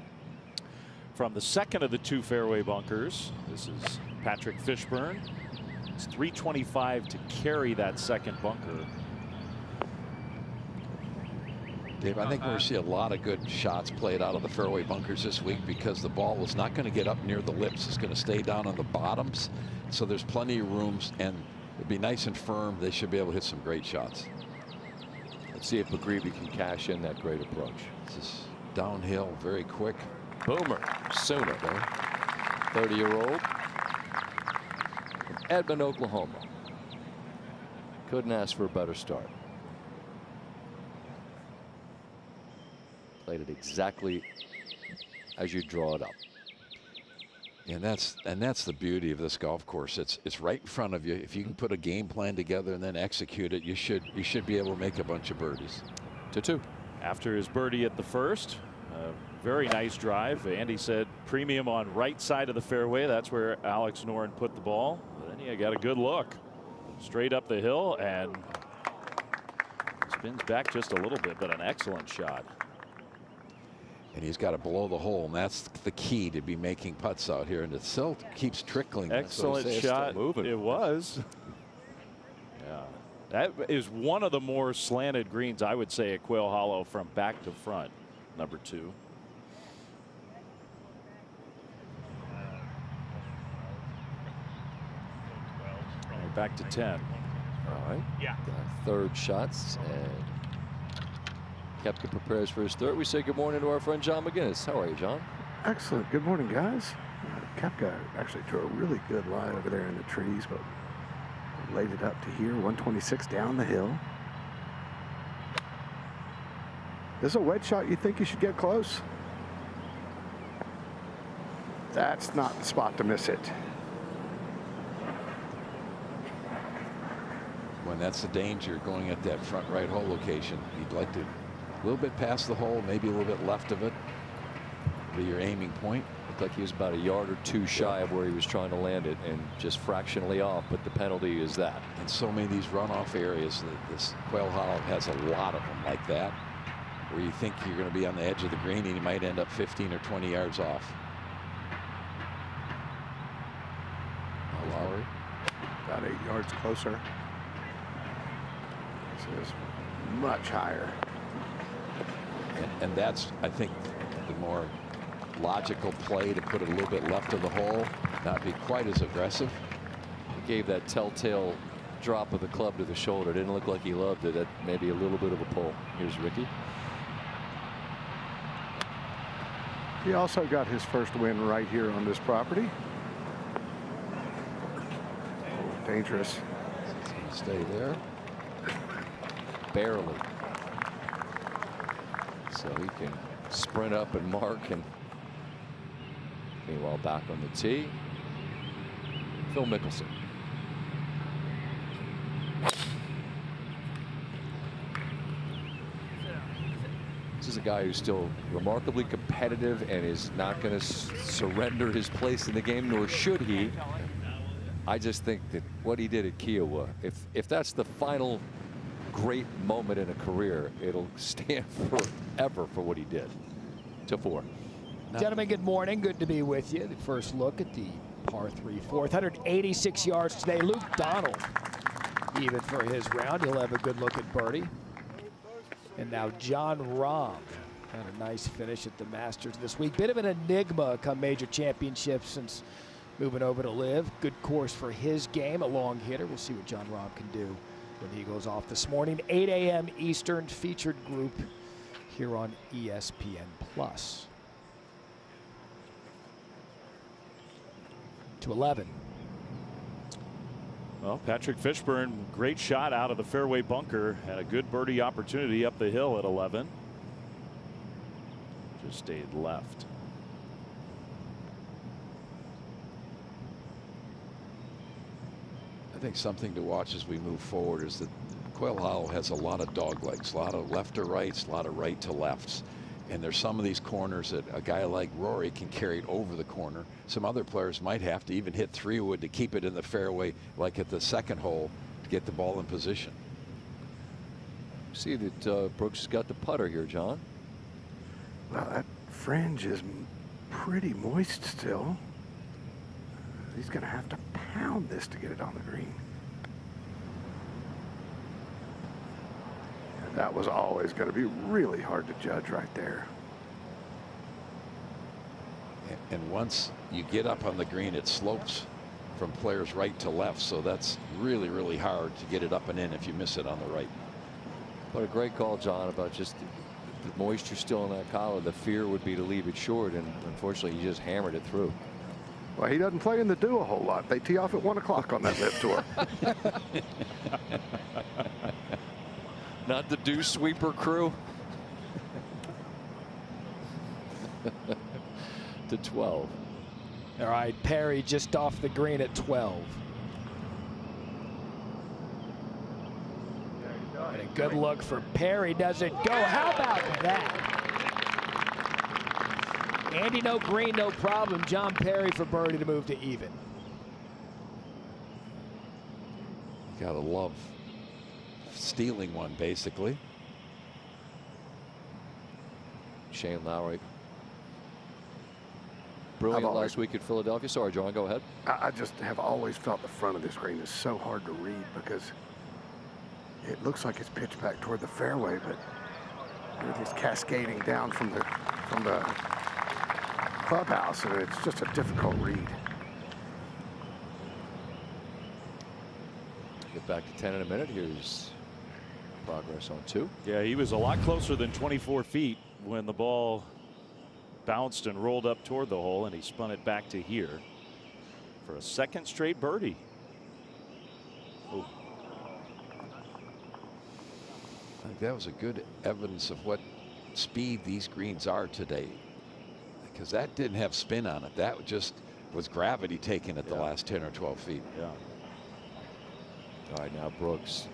From the second of the two fairway bunkers, this is Patrick Fishburne. It's 325 to carry that second bunker. Dave, I think we're going to see a lot of good shots played out of the fairway bunkers this week because the ball is not going to get up near the lips. It's going to stay down on the bottoms. So there's plenty of rooms, and it'll be nice and firm. They should be able to hit some great shots. Let's see if McGreevy can cash in that great approach. This is downhill, very quick. Boomer sooner, 30-year-old from Edmond, Oklahoma. Couldn't ask for a better start. Played it exactly as you draw it up. And that's the beauty of this golf course. It's right in front of you. If you can put a game plan together and then execute it, you should be able to make a bunch of birdies. 2-2. After his birdie at the first, very nice drive. Andy said premium on right side of the fairway. That's where Alex Norin put the ball. But then he got a good look straight up the hill and spins back just a little bit, but an excellent shot. And he's got to below the hole, and that's the key to be making putts out here. And it still keeps trickling. Excellent shot. It was. Yeah, that is one of the more slanted greens, I would say, at Quail Hollow from back to front. Number 2. Right, back to 10. All right. Yeah. Third shots, and Koepka prepares for his third. We say good morning to our friend John McGinnis. How are you, John? Excellent. Good morning, guys. Koepka actually drew a really good line over there in the trees, but laid it up to here. 126 down the hill. This is a wedge shot. You think you should get close? That's not the spot to miss it. When that's the danger going at that front right hole location, you'd like to a little bit past the hole, maybe a little bit left of it, be your aiming point. Looked like he was about a yard or two shy of where he was trying to land it, and just fractionally off, but the penalty is that. And so many of these runoff areas, this Quail Hollow has a lot of them like that, where you think you're going to be on the edge of the green and you might end up 15 or 20 yards off. Lowry, about 8 yards closer. This is much higher. And that's, I think, the more logical play, to put it a little bit left of the hole, not be quite as aggressive. He gave that telltale drop of the club to the shoulder. Didn't look like he loved it. That maybe a little bit of a pull. Here's Ricky. He also got his first win right here on this property. Oh, dangerous. Stay there. Barely. So he can sprint up and mark, and meanwhile back on the tee, Phil Mickelson. This is a guy who's still remarkably competitive and is not going to surrender his place in the game, nor should he. I just think that what he did at Kiowa, if that's the final great moment in a career. It'll stand forever for what he did. To 4. Gentlemen, good morning. Good to be with you. The first look at the par 3 fourth. 186 yards today. Luke Donald, even for his round. He'll have a good look at birdie. And now John Rahm had a nice finish at the Masters this week. Bit of an enigma come major championships since moving over to Live. Good course for his game, a long hitter. We'll see what John Rahm can do when he goes off this morning. 8 a.m. Eastern, featured group here on ESPN+. To 11. Well, Patrick Fishburne, great shot out of the fairway bunker. Had a good birdie opportunity up the hill at 11. Just stayed left. I think something to watch as we move forward is that Quail Hollow has a lot of dog legs, a lot of left to rights, a lot of right to lefts. And there's some of these corners that a guy like Rory can carry it over the corner. Some other players might have to even hit 3-wood to keep it in the fairway, like at the second hole, to get the ball in position. See that Brooks has got the putter here, John. Well, that fringe is pretty moist still. He's going to have to pound this to get it on the green. That was always going to be really hard to judge right there. And once you get up on the green, it slopes from players right to left. So that's really, really hard to get it up and in if you miss it on the right. But a great call, John, about just the moisture still in that collar. The fear would be to leave it short, and unfortunately, he just hammered it through. Well, he doesn't play in the dew a whole lot. They tee off at 1 o'clock on that live tour. Not the dew sweeper crew. To 12. All right, Perry just off the green at 12. And a good look for Perry. Does it go? How about that? Andy, no green, no problem. John Perry for birdie to move to even. You gotta love stealing one, basically. Shane Lowry. Brilliant last week at Philadelphia. Sorry, John, go ahead. I just have always felt the front of this green is so hard to read because it looks like it's pitched back toward the fairway, but everything's cascading down from the clubhouse, and it's just a difficult read. Get back to 10 in a minute. Here's progress on 2. Yeah, he was a lot closer than 24 feet when the ball bounced and rolled up toward the hole, and he spun it back to here for a second straight birdie. Ooh. I think that was a good evidence of what speed these greens are today, because that didn't have spin on it. That just was gravity taking it the last 10 or 12 feet. Yeah. All right, now Brooks.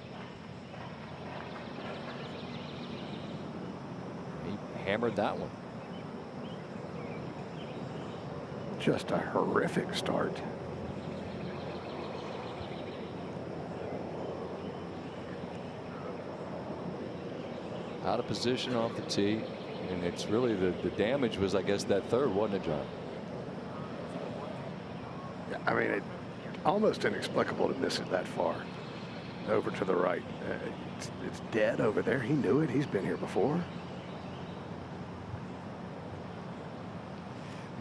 He hammered that one. Just a horrific start. Out of position off the tee, and it's really the damage was, I guess, that third, wasn't it, John? Yeah, I mean, it's almost inexplicable to miss it that far over to the right. It's dead over there. He knew it. He's been here before.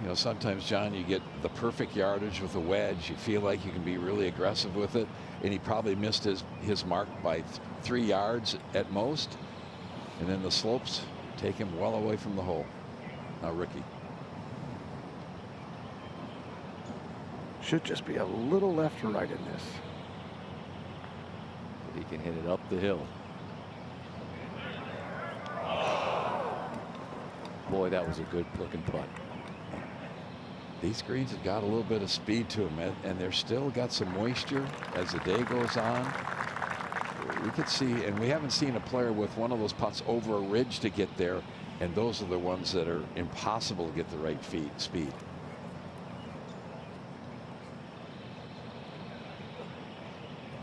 You know, sometimes, John, you get the perfect yardage with a wedge. You feel like you can be really aggressive with it, and he probably missed his mark by 3 yards at most. And then the slopes take him well away from the hole. Now Ricky. Should just be a little left or right in this. He can hit it up the hill. Boy, that was a good looking putt. These greens have got a little bit of speed to them, and they're still got some moisture as the day goes on. We could see, and we haven't seen a player with one of those putts over a ridge to get there, and those are the ones that are impossible to get the right speed.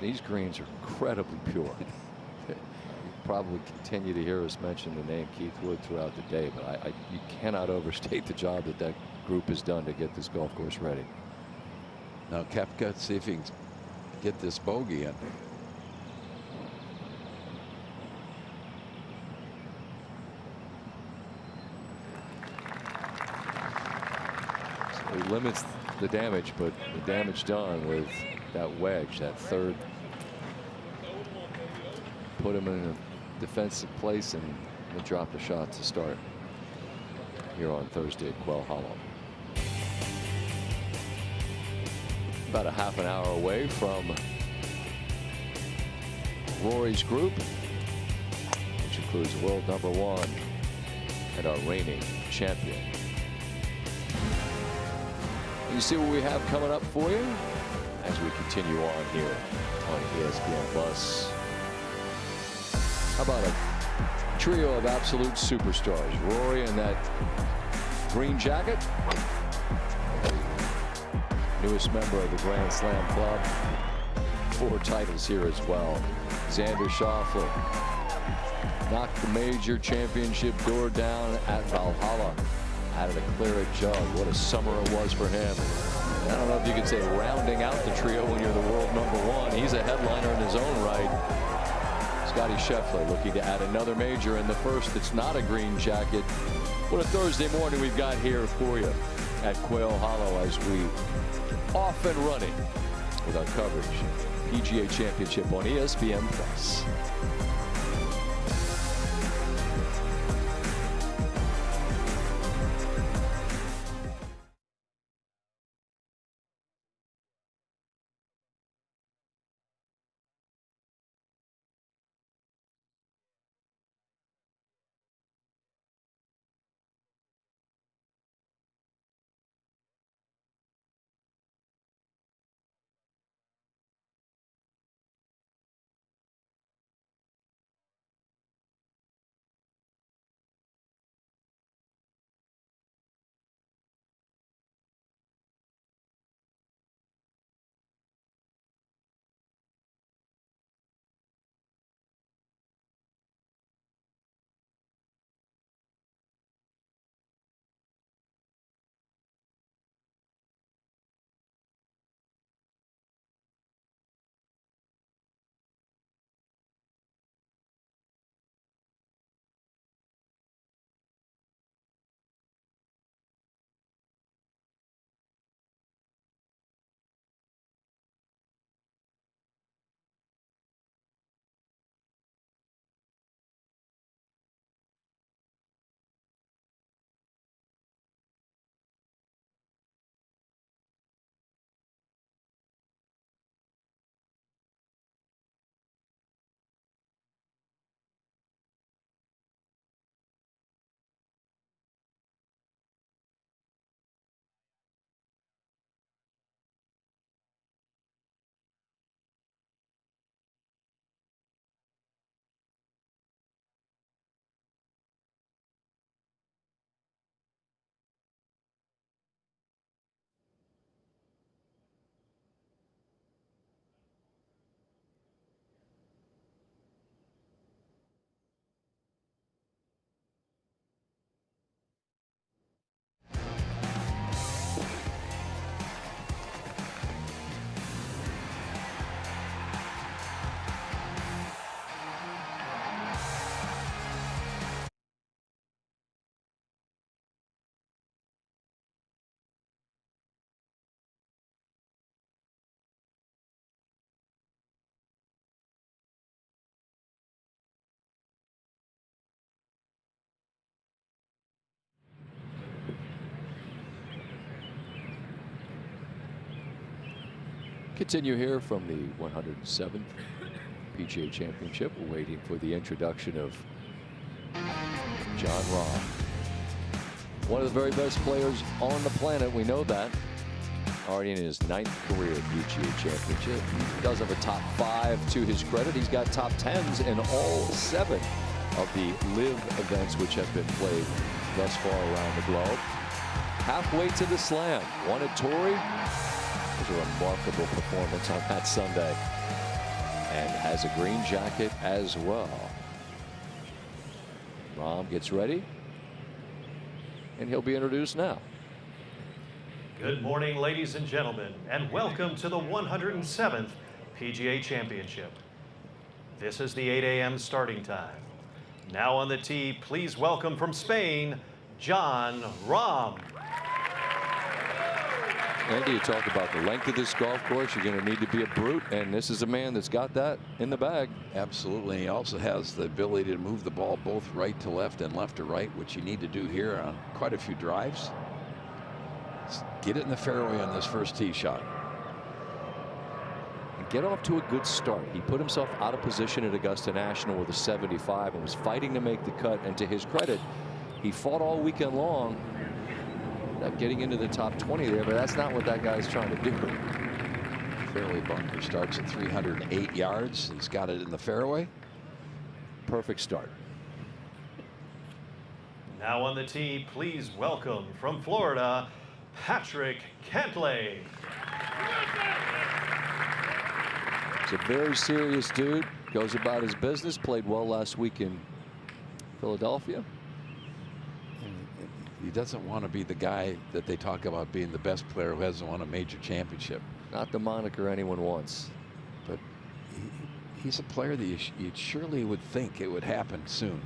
These greens are incredibly pure. probably continue to hear us mention the name Keith Wood throughout the day, but you cannot overstate the job that group has done to get this golf course ready. Now Koepka, see if he can get this bogey in. So he limits the damage, but the damage done with that wedge, that third, put him in a defensive place, and he'll drop the shot to start here on Thursday at Quail Hollow. About a half an hour away from Rory's group, which includes world #1 and our reigning champion. You see what we have coming up for you as we continue on here on ESPN Plus. How about a trio of absolute superstars? Rory in that green jacket, newest member of the Grand Slam Club, 4 titles here as well. Xander Schauffele knocked the major championship door down at Valhalla. Added a claret jug. What a summer it was for him. I don't know if you could say rounding out the trio when you're the world #1. He's a headliner in his own right. Scotty Scheffler looking to add another major in the first that's not a green jacket. What a Thursday morning we've got here for you at Quail Hollow as we off and running with our coverage. PGA Championship on ESPN Plus. Continue here from the 107th PGA Championship. We're waiting for the introduction of John Rahm. One of the very best players on the planet, we know that. Already in his 9th career PGA Championship. He does have a top 5 to his credit. He's got top 10s in all 7 of the live events which have been played thus far around the globe. Halfway to the Slam. Won at Torrey. It was a remarkable performance on that Sunday. And has a green jacket as well. Rahm gets ready, and he'll be introduced now. Good morning, ladies and gentlemen, and welcome to the 107th PGA Championship. This is the 8 a.m. starting time. Now on the tee, please welcome from Spain, Jon Rahm. Andy, you talk about the length of this golf course. You're going to need to be a brute, and this is a man that's got that in the bag. Absolutely. He also has the ability to move the ball both right to left and left to right, which you need to do here on quite a few drives. Let's get it in the fairway on this first tee shot. And get off to a good start. He put himself out of position at Augusta National with a 75 and was fighting to make the cut. And to his credit, he fought all weekend long. Up getting into the top 20 there, but that's not what that guy's trying to do. Fairway bunker starts at 308 yards. He's got it in the fairway. Perfect start. Now on the tee, please welcome from Florida, Patrick Cantlay. He's a very serious dude. Goes about his business. Played well last week in Philadelphia. He doesn't want to be the guy that they talk about being the best player who hasn't won a major championship. Not the moniker anyone wants. But he's a player that you surely would think it would happen soon.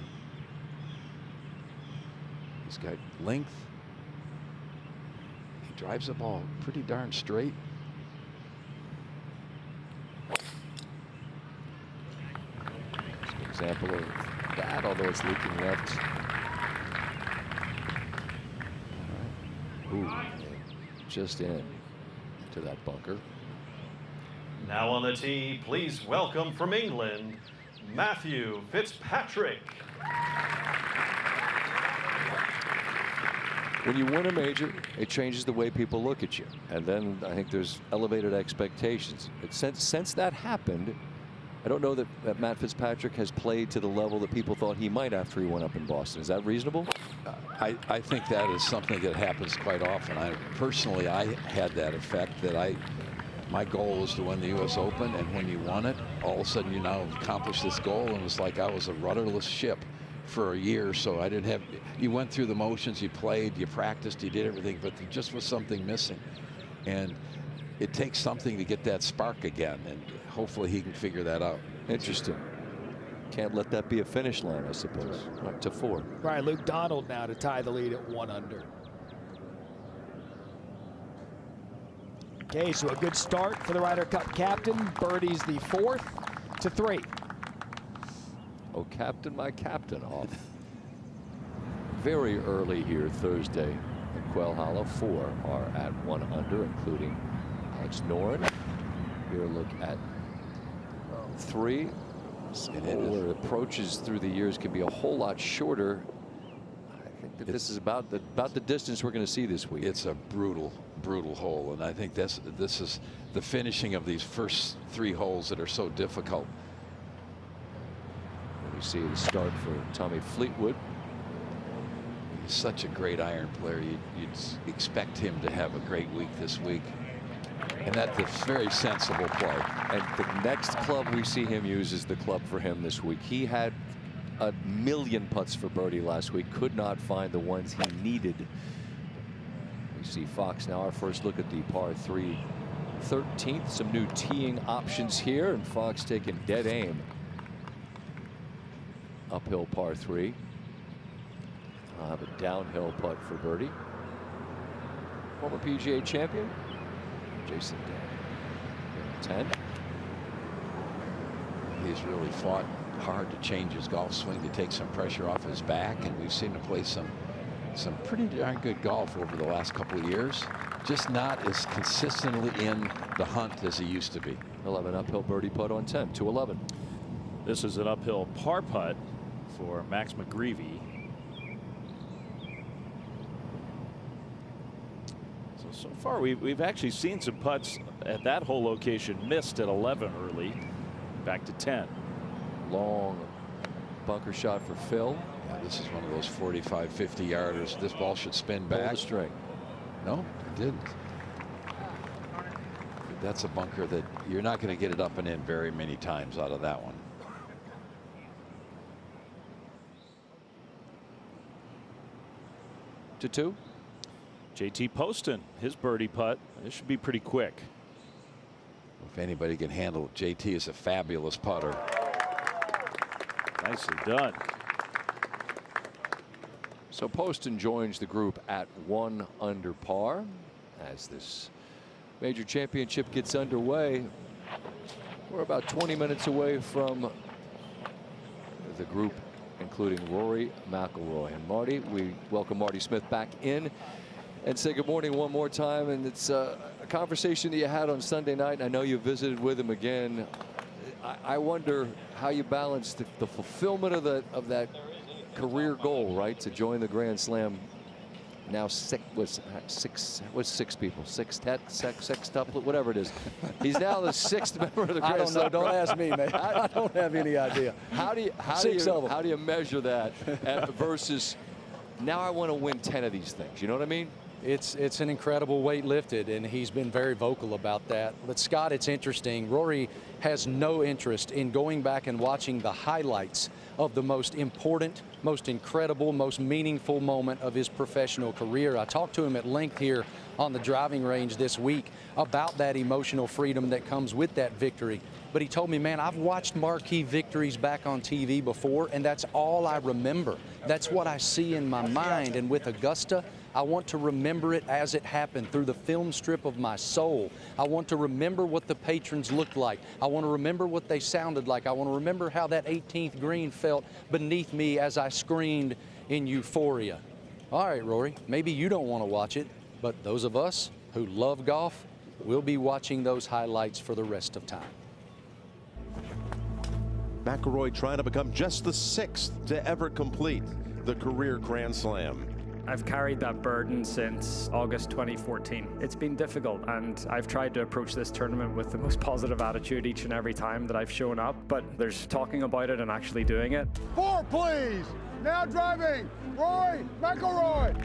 He's got length. He drives the ball pretty darn straight. It's an example of that, although it's leaking left. Ooh, just in to that bunker. Now on the tee, please welcome from England, Matthew Fitzpatrick. When you win a major, it changes the way people look at you. And then I think there's elevated expectations. Since that happened, I don't know that Matt Fitzpatrick has played to the level that people thought he might after he went up in Boston. Is that reasonable? I think that is something that happens quite often. Personally, I had that effect that my goal was to win the U.S. Open, and when you won it, all of a sudden you now accomplished this goal, and it was like I was a rudderless ship for a year. So I didn't have. You went through the motions, you played, you practiced, you did everything, but there just was something missing, and it takes something to get that spark again, and hopefully he can figure that out. Interesting. Can't let that be a finish line, I suppose. Right to 4. Right, Luke Donald now to tie the lead at 1 under. Okay, so a good start for the Ryder Cup captain. Birdie's the 4th to 3. Oh, captain, my captain off. Very early here Thursday at Quail Hollow. 4 are at 1 under, including Alex Norin. Here a look at 3. Where approaches through the years can be a whole lot shorter. I think that this is about the distance we're going to see this week. It's a brutal hole, and I think this is the finishing of these first 3 holes that are so difficult. And we see the start for Tommy Fleetwood. He's such a great iron player. You'd expect him to have a great week this week. And that's a very sensible play. And the next club we see him use is the club for him this week. He had a million putts for birdie last week. Could not find the ones he needed. We see Fox now. Our first look at the par 3 13th. Some new teeing options here, and Fox taking dead aim. Uphill par 3. I'll have a downhill putt for birdie. Former PGA champion Jason Day. 10. He's really fought hard to change his golf swing to take some pressure off his back, and we've seen him play some pretty darn good golf over the last couple of years. Just not as consistently in the hunt as he used to be. 11 uphill birdie putt on 10. 211. This is an uphill par putt for Max McGreevy. So far we've actually seen some putts at that whole location missed at 11 early. Back to 10. Long bunker shot for Phil. Yeah, this is one of those 45, 50 yarders. This ball should spin back. Pull the string. No, it didn't. That's a bunker that you're not going to get it up and in very many times out of that one. to 2. JT Poston, his birdie putt. This should be pretty quick. If anybody can handle it, JT is a fabulous putter. Nicely done. So Poston joins the group at 1 under par as this major championship gets underway. We're about 20 minutes away from the group, including Rory McIlroy. And Marty, we welcome Marty Smith back in and say good morning one more time. And it's a conversation that you had on Sunday night. And I know you visited with him again. I wonder how you balance the fulfillment of that career goal, right, to join the Grand Slam. Now six people, sextuplet, whatever it is. He's now the 6th member of the Grand Slam. I don't know. Don't ask me, man. I don't have any idea. How do you measure that versus now I want to win 10 of these things? You know what I mean? It's an incredible weight lifted, and he's been very vocal about that. But Scott, it's interesting. Rory has no interest in going back and watching the highlights of the most important, most incredible, most meaningful moment of his professional career. I talked to him at length here on the driving range this week about that emotional freedom that comes with that victory. But he told me, man, I've watched marquee victories back on TV before, and that's all I remember. That's what I see in my mind. And with Augusta, I want to remember it as it happened through the film strip of my soul. I want to remember what the patrons looked like. I want to remember what they sounded like. I want to remember how that 18th green felt beneath me as I screamed in euphoria. All right, Rory, maybe you don't want to watch it, but those of us who love golf will be watching those highlights for the rest of time. McIlroy trying to become just the 6th to ever complete the career Grand Slam. I've carried that burden since August 2014. It's been difficult, and I've tried to approach this tournament with the most positive attitude each and every time that I've shown up, but there's talking about it and actually doing it. 4, please. Now driving, Rory McIlroy.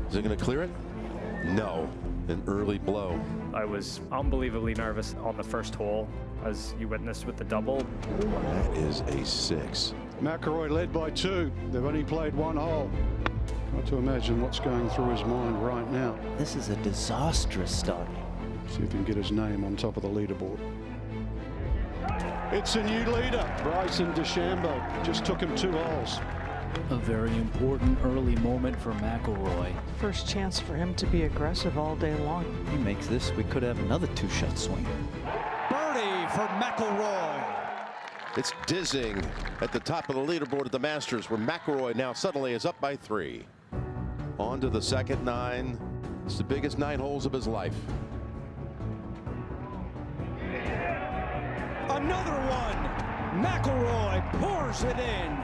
Is it going to clear it? No. An early blow. I was unbelievably nervous on the first hole, as you witnessed with the double. That is a 6. McIlroy led by 2. They've only played 1 hole. Not to imagine what's going through his mind right now. This is a disastrous start. See if he can get his name on top of the leaderboard. It's a new leader. Bryson DeChambeau just took him 2 holes. A very important early moment for McIlroy. First chance for him to be aggressive all day long. He makes this, we could have another 2-shot swing. Birdie for McIlroy. It's dizzying at the top of the leaderboard at the Masters, where McIlroy now suddenly is up by 3. On to the second 9. It's the biggest 9 holes of his life. Another one. McIlroy pours it in.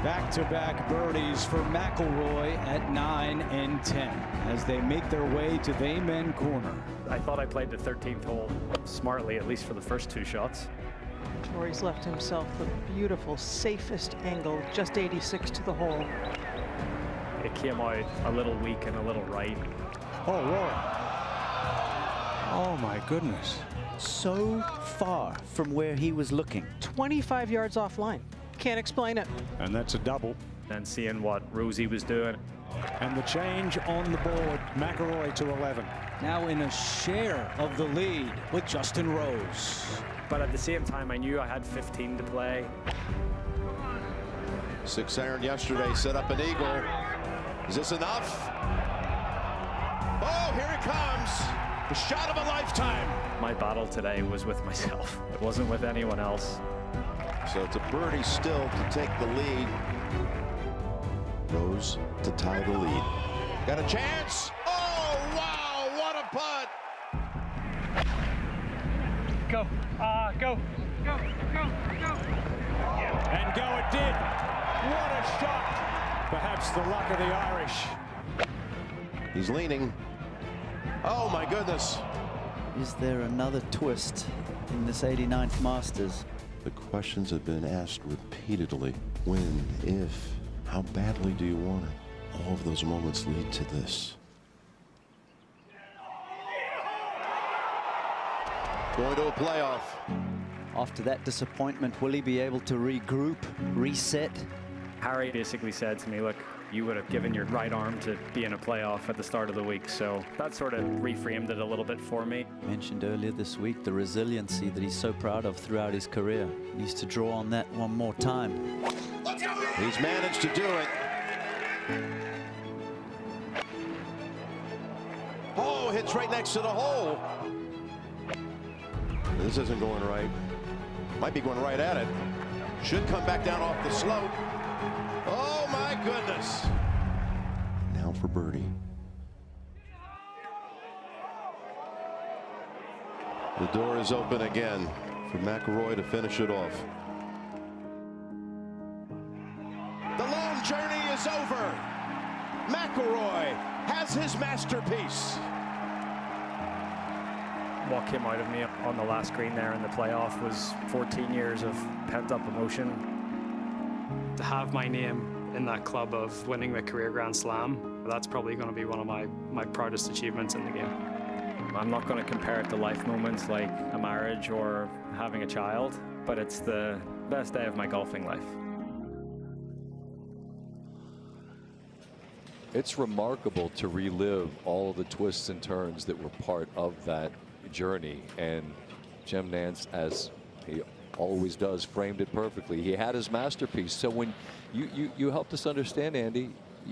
Back-to-back birdies for McIlroy at 9 and 10 as they make their way to the Amen corner. I thought I played the 13th hole smartly, at least for the first 2 shots. Rory's left himself the beautiful, safest angle, just 86 to the hole. It came out a little weak and a little right. Oh, Rory. Oh, my goodness. So far from where he was looking. 25 yards offline. Can't explain it. And that's a double. And seeing what Rosie was doing. And the change on the board, McIlroy to 11. Now in a share of the lead with Justin Rose. But at the same time, I knew I had 15 to play. 6 iron yesterday, set up an eagle. Is this enough? Oh, here it comes. The shot of a lifetime. My battle today was with myself. It wasn't with anyone else. So it's a birdie still to take the lead. Rose to tie the lead. Got a chance. Oh, wow, what a putt. Go, go, go, go, go. And go it did. What a shot. Perhaps the luck of the Irish. He's leaning. Oh, my goodness. Is there another twist in this 89th Masters? The questions have been asked repeatedly. When, if, how badly do you want it? All of those moments lead to this. Going to a playoff. After that disappointment, will he be able to regroup, reset, Harry basically said to me, look, you would have given your right arm to be in a playoff at the start of the week. So that sort of reframed it a little bit for me. Mentioned earlier this week the resiliency that he's so proud of throughout his career. He needs to draw on that one more time. He's managed to do it. Oh, hits right next to the hole. This isn't going right. Might be going right at it. Should come back down off the slope. Oh my goodness. Now for birdie. The door is open again for McIlroy to finish it off. The long journey is over. McIlroy has his masterpiece. What came out of me on the last green there in the playoff was 14 years of pent-up emotion. To have my name in that club of winning my career Grand Slam, that's probably going to be one of my proudest achievements in the game. I'm not going to compare it to life moments like a marriage or having a child, but it's the best day of my golfing life. It's remarkable to relive all of the twists and turns that were part of that journey, and Jim Nantz, as he always does, framed it perfectly. He had his masterpiece. So when you helped us understand, Andy,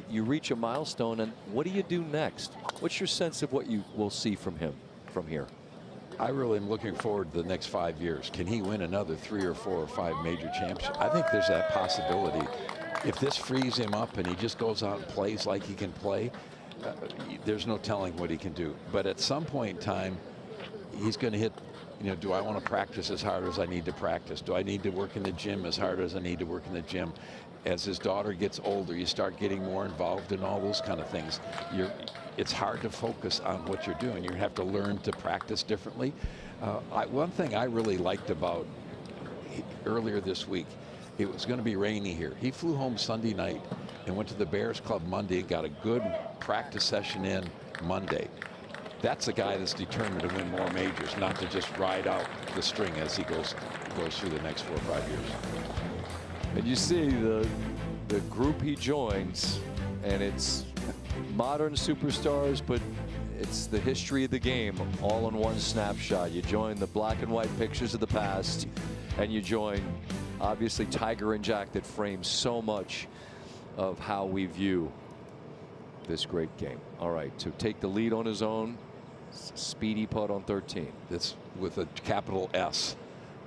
you reach a milestone, and what do you do next? What's your sense of what you will see from him from here? I really am looking forward to the next 5 years. Can he win another 3 or 4 or 5 major championships? I think there's that possibility. If this frees him up and he just goes out and plays like he can play, there's no telling what he can do. But at some point in time, he's going to hit, you know, do I want to practice as hard as I need to practice? Do I need to work in the gym as hard as I need to work in the gym? As his daughter gets older, you start getting more involved in all those kind of things. It's hard to focus on what you're doing. You have to learn to practice differently. One thing I really liked about earlier this week, it was going to be rainy here. He flew home Sunday night and went to the Bears Club Monday and got a good practice session in Monday. That's a guy that's determined to win more majors, not to just ride out the string as he goes through the next 4 or 5 years. And you see the group he joins, and it's modern superstars, but it's the history of the game all in one snapshot. You join the black and white pictures of the past, and you join obviously Tiger and Jack that frame so much of how we view this great game. All right, to take the lead on his own, speedy putt on 13. It's with a capital S.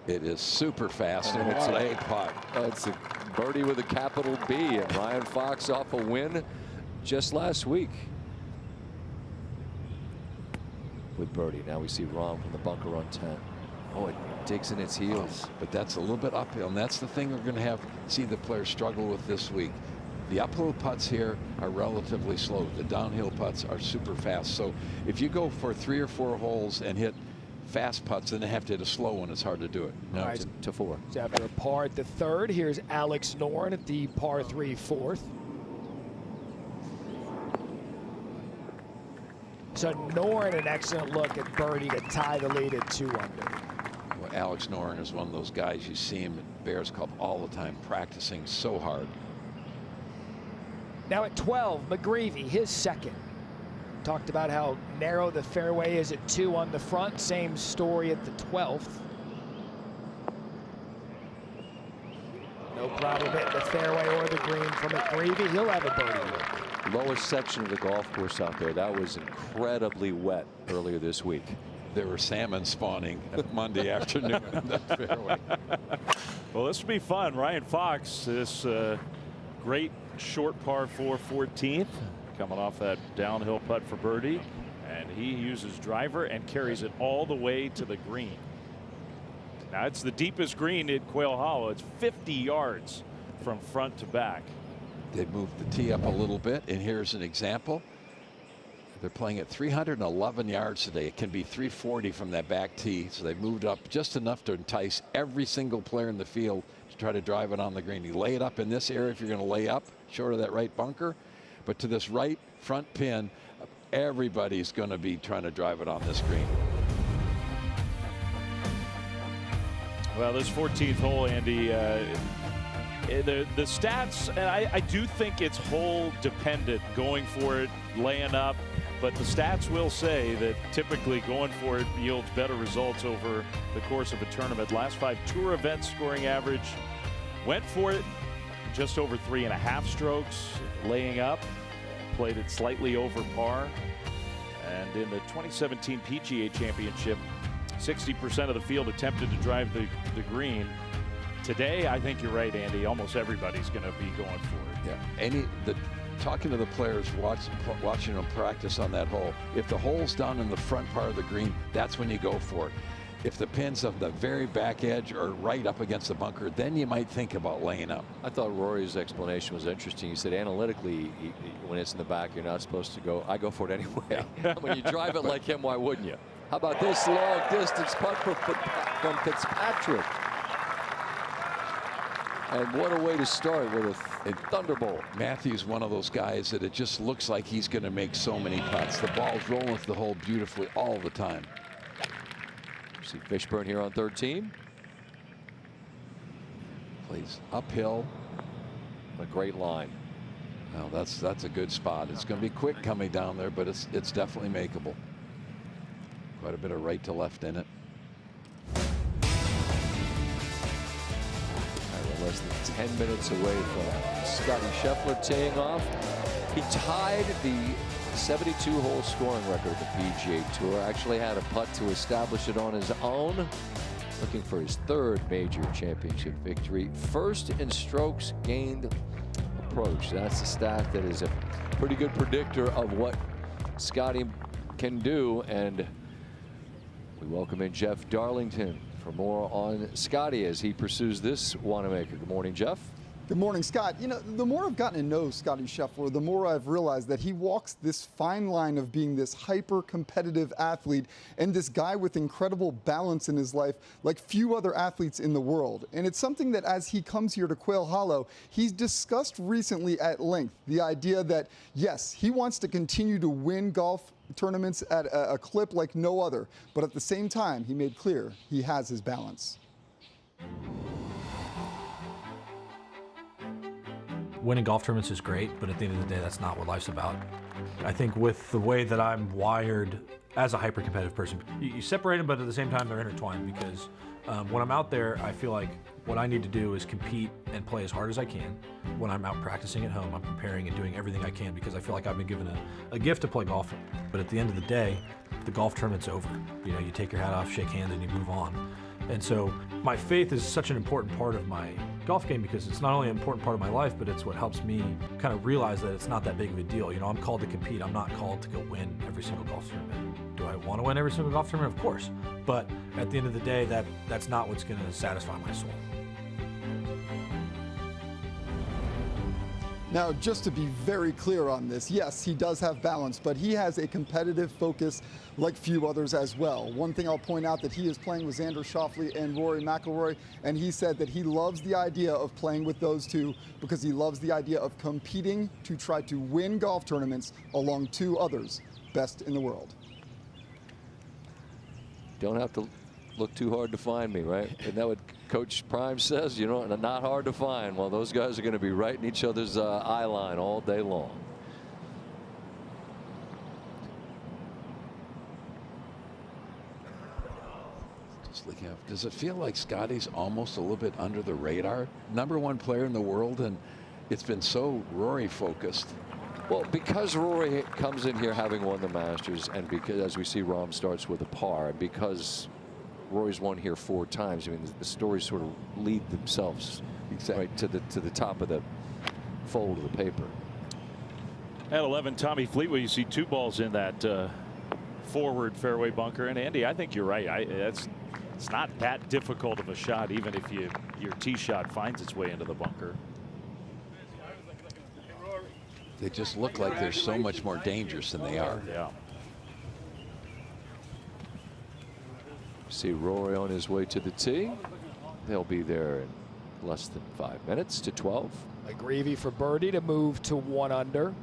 It is super fast, and it's a putt. It's a birdie with a capital B, and Ryan Fox off a win just last week with birdie. Now we see Rahm from the bunker on 10. Oh, it digs in its heels. But that's a little bit uphill, and that's the thing we're going to see the players struggle with this week. The uphill putts here are relatively slow. The downhill putts are super fast. So if you go for 3 or 4 holes and hit fast putts, then they have to hit a slow one. It's hard to do it. No, right. to 4. So after a par at the 3rd, here's Alex Norin at the par 3 4th. So Norin, an excellent look at birdie to tie the lead at 2 under. Well, Alex Norin is one of those guys, you see him at Bears Club all the time, practicing so hard. Now at 12, McGreevy, his 2nd. Talked about how narrow the fairway is at 2 on the front. Same story at the 12th. No problem hitting the fairway or the green from McGreevy. He'll have a birdie look. Lowest section of the golf course out there. That was incredibly wet earlier this week. There were salmon spawning Monday afternoon in that fairway. Well, this will be fun. Ryan Fox, this great short par 4 14th, coming off that downhill putt for birdie, and he uses driver and carries it all the way to the green. Now it's the deepest green at Quail Hollow. It's 50 yards from front to back. They moved the tee up a little bit, and here's an example. They're playing at 311 yards today. It can be 340 from that back tee, so they moved up just enough to entice every single player in the field to try to drive it on the green. You lay it up in this area if you're going to lay up short of that right bunker, but to this right front pin, everybody's going to be trying to drive it on this green. Well, this 14th hole, Andy, The stats, and I do think it's hole dependent, going for it, laying up, but the stats will say that typically going for it yields better results over the course of a tournament. Last 5 tour events scoring average, went for it just over 3.5 strokes, laying up, played it slightly over par. And in the 2017 PGA Championship, 60% of the field attempted to drive the green. Today, I think you're right, Andy. Almost everybody's going to be going for it. Yeah. Talking to the players, watching them practice on that hole. If the hole's down in the front part of the green, that's when you go for it. If the pin's on the very back edge or right up against the bunker, then you might think about laying up. I thought Rory's explanation was interesting. He said analytically, when it's in the back, you're not supposed to go. I go for it anyway. When you drive it like him, why wouldn't you? How about this long distance putt from Fitzpatrick? And what a way to start with a thunderbolt. Matthew's one of those guys that it just looks like he's going to make so many putts. The ball's rolling with the hole beautifully all the time. See Fishburne here on 13. Plays uphill. A great line. Well, that's a good spot. It's going to be quick coming down there, but it's definitely makeable. Quite a bit of right to left in it. We're less than 10 minutes away from Scotty Scheffler teeing off. He tied the 72-hole scoring record of the PGA Tour. Actually had a putt to establish it on his own. Looking for his 3rd major championship victory. First in strokes gained approach. That's a stat that is a pretty good predictor of what Scotty can do. And we welcome in Jeff Darlington for more on Scotty as he pursues this Wanamaker. Good morning, Jeff. Good morning, Scott. You know, the more I've gotten to know Scotty Scheffler, the more I've realized that he walks this fine line of being this hyper-competitive athlete and this guy with incredible balance in his life like few other athletes in the world. And it's something that as he comes here to Quail Hollow, he's discussed recently at length. The idea that, yes, he wants to continue to win golf tournaments at a clip like no other, but at the same time, he made clear he has his balance. Winning golf tournaments is great, but at the end of the day, that's not what life's about. I think with the way that I'm wired as a hyper-competitive person, you separate them, but at the same time, they're intertwined because when I'm out there, I feel like what I need to do is compete and play as hard as I can. When I'm out practicing at home, I'm preparing and doing everything I can because I feel like I've been given a gift to play golf. But at the end of the day, the golf tournament's over. You know, you take your hat off, shake hands, and you move on. And so my faith is such an important part of my golf game because it's not only an important part of my life, but it's what helps me kind of realize that it's not that big of a deal. You know, I'm called to compete. I'm not called to go win every single golf tournament. Do I want to win every single golf tournament? Of course. But at the end of the day, that's not what's going to satisfy my soul. Now, just to be very clear on this, yes, he does have balance, but he has a competitive focus like few others as well. One thing I'll point out that he is playing with Xander Schauffele and Rory McIlroy, and he said that he loves the idea of playing with those two because he loves the idea of competing to try to win golf tournaments along 2 others, best in the world. Don't have to look too hard to find me, right? Isn't that what Coach Prime says? You know, not hard to find. Well, those guys are going to be right in each other's eye line all day long. Just looking up, does it feel like Scotty's almost a little bit under the radar? #1 player in the world, and it's been so Rory focused. Well, because Rory comes in here having won the Masters, and because, as we see, Rahm starts with a par, and because Rory's won here 4 times. I mean, the stories sort of lead themselves right to the top of the fold of the paper. At 11, Tommy Fleetwood, you see 2 balls in that forward fairway bunker. And Andy, I think you're right. It's not that difficult of a shot, even if your tee shot finds its way into the bunker. They just look like they're so much more dangerous than they are. Yeah. See Rory on his way to the tee. They'll be there in less than 5 minutes to 12. McGreevy for birdie to move to 1 under.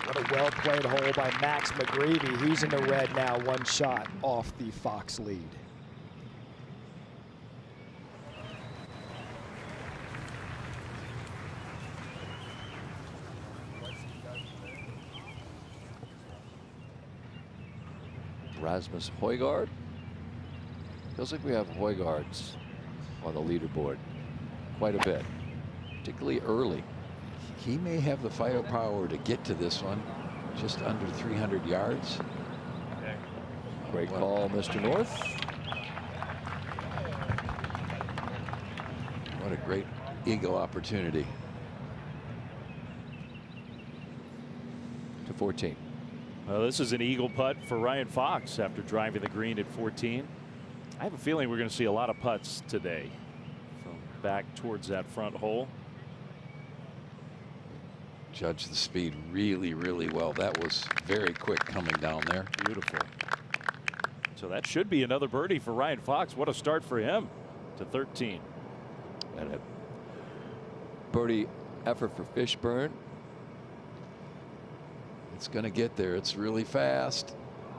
What a well-played hole by Max McGreevy. He's in the red now, 1 shot off the Fox lead. Rasmus Højgaard. Feels like we have Højgaards on the leaderboard quite a bit, particularly early. He may have the firepower to get to this one, just under 300 yards. Great call, Mr. North. What a great eagle opportunity. To 14. Well, this is an eagle putt for Ryan Fox after driving the green at 14. I have a feeling we're going to see a lot of putts today from back towards that front hole. Judge the speed really, really well. That was very quick coming down there. Beautiful. So that should be another birdie for Ryan Fox. What a start for him to 13. And a birdie effort for Fishburne. It's going to get there. It's really fast.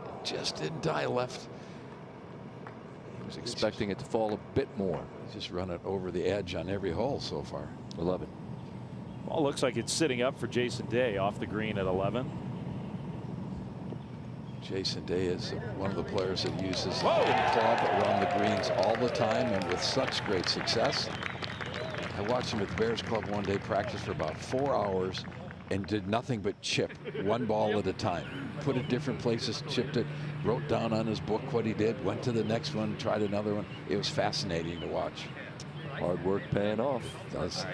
It just didn't die left. He was expecting it to fall a bit more. He's just run it over the edge on every hole so far. 11. Ball looks like it's sitting up for Jason Day off the green at 11. Jason Day is one of the players that uses the club around the greens all the time and with such great success. I watched him at the Bears Club one day practice for about 4 hours and did nothing but chip one ball at a time. Put it different places, chipped it, wrote down on his book what he did, went to the next one, tried another one. It was fascinating to watch. Hard work paying off. Does.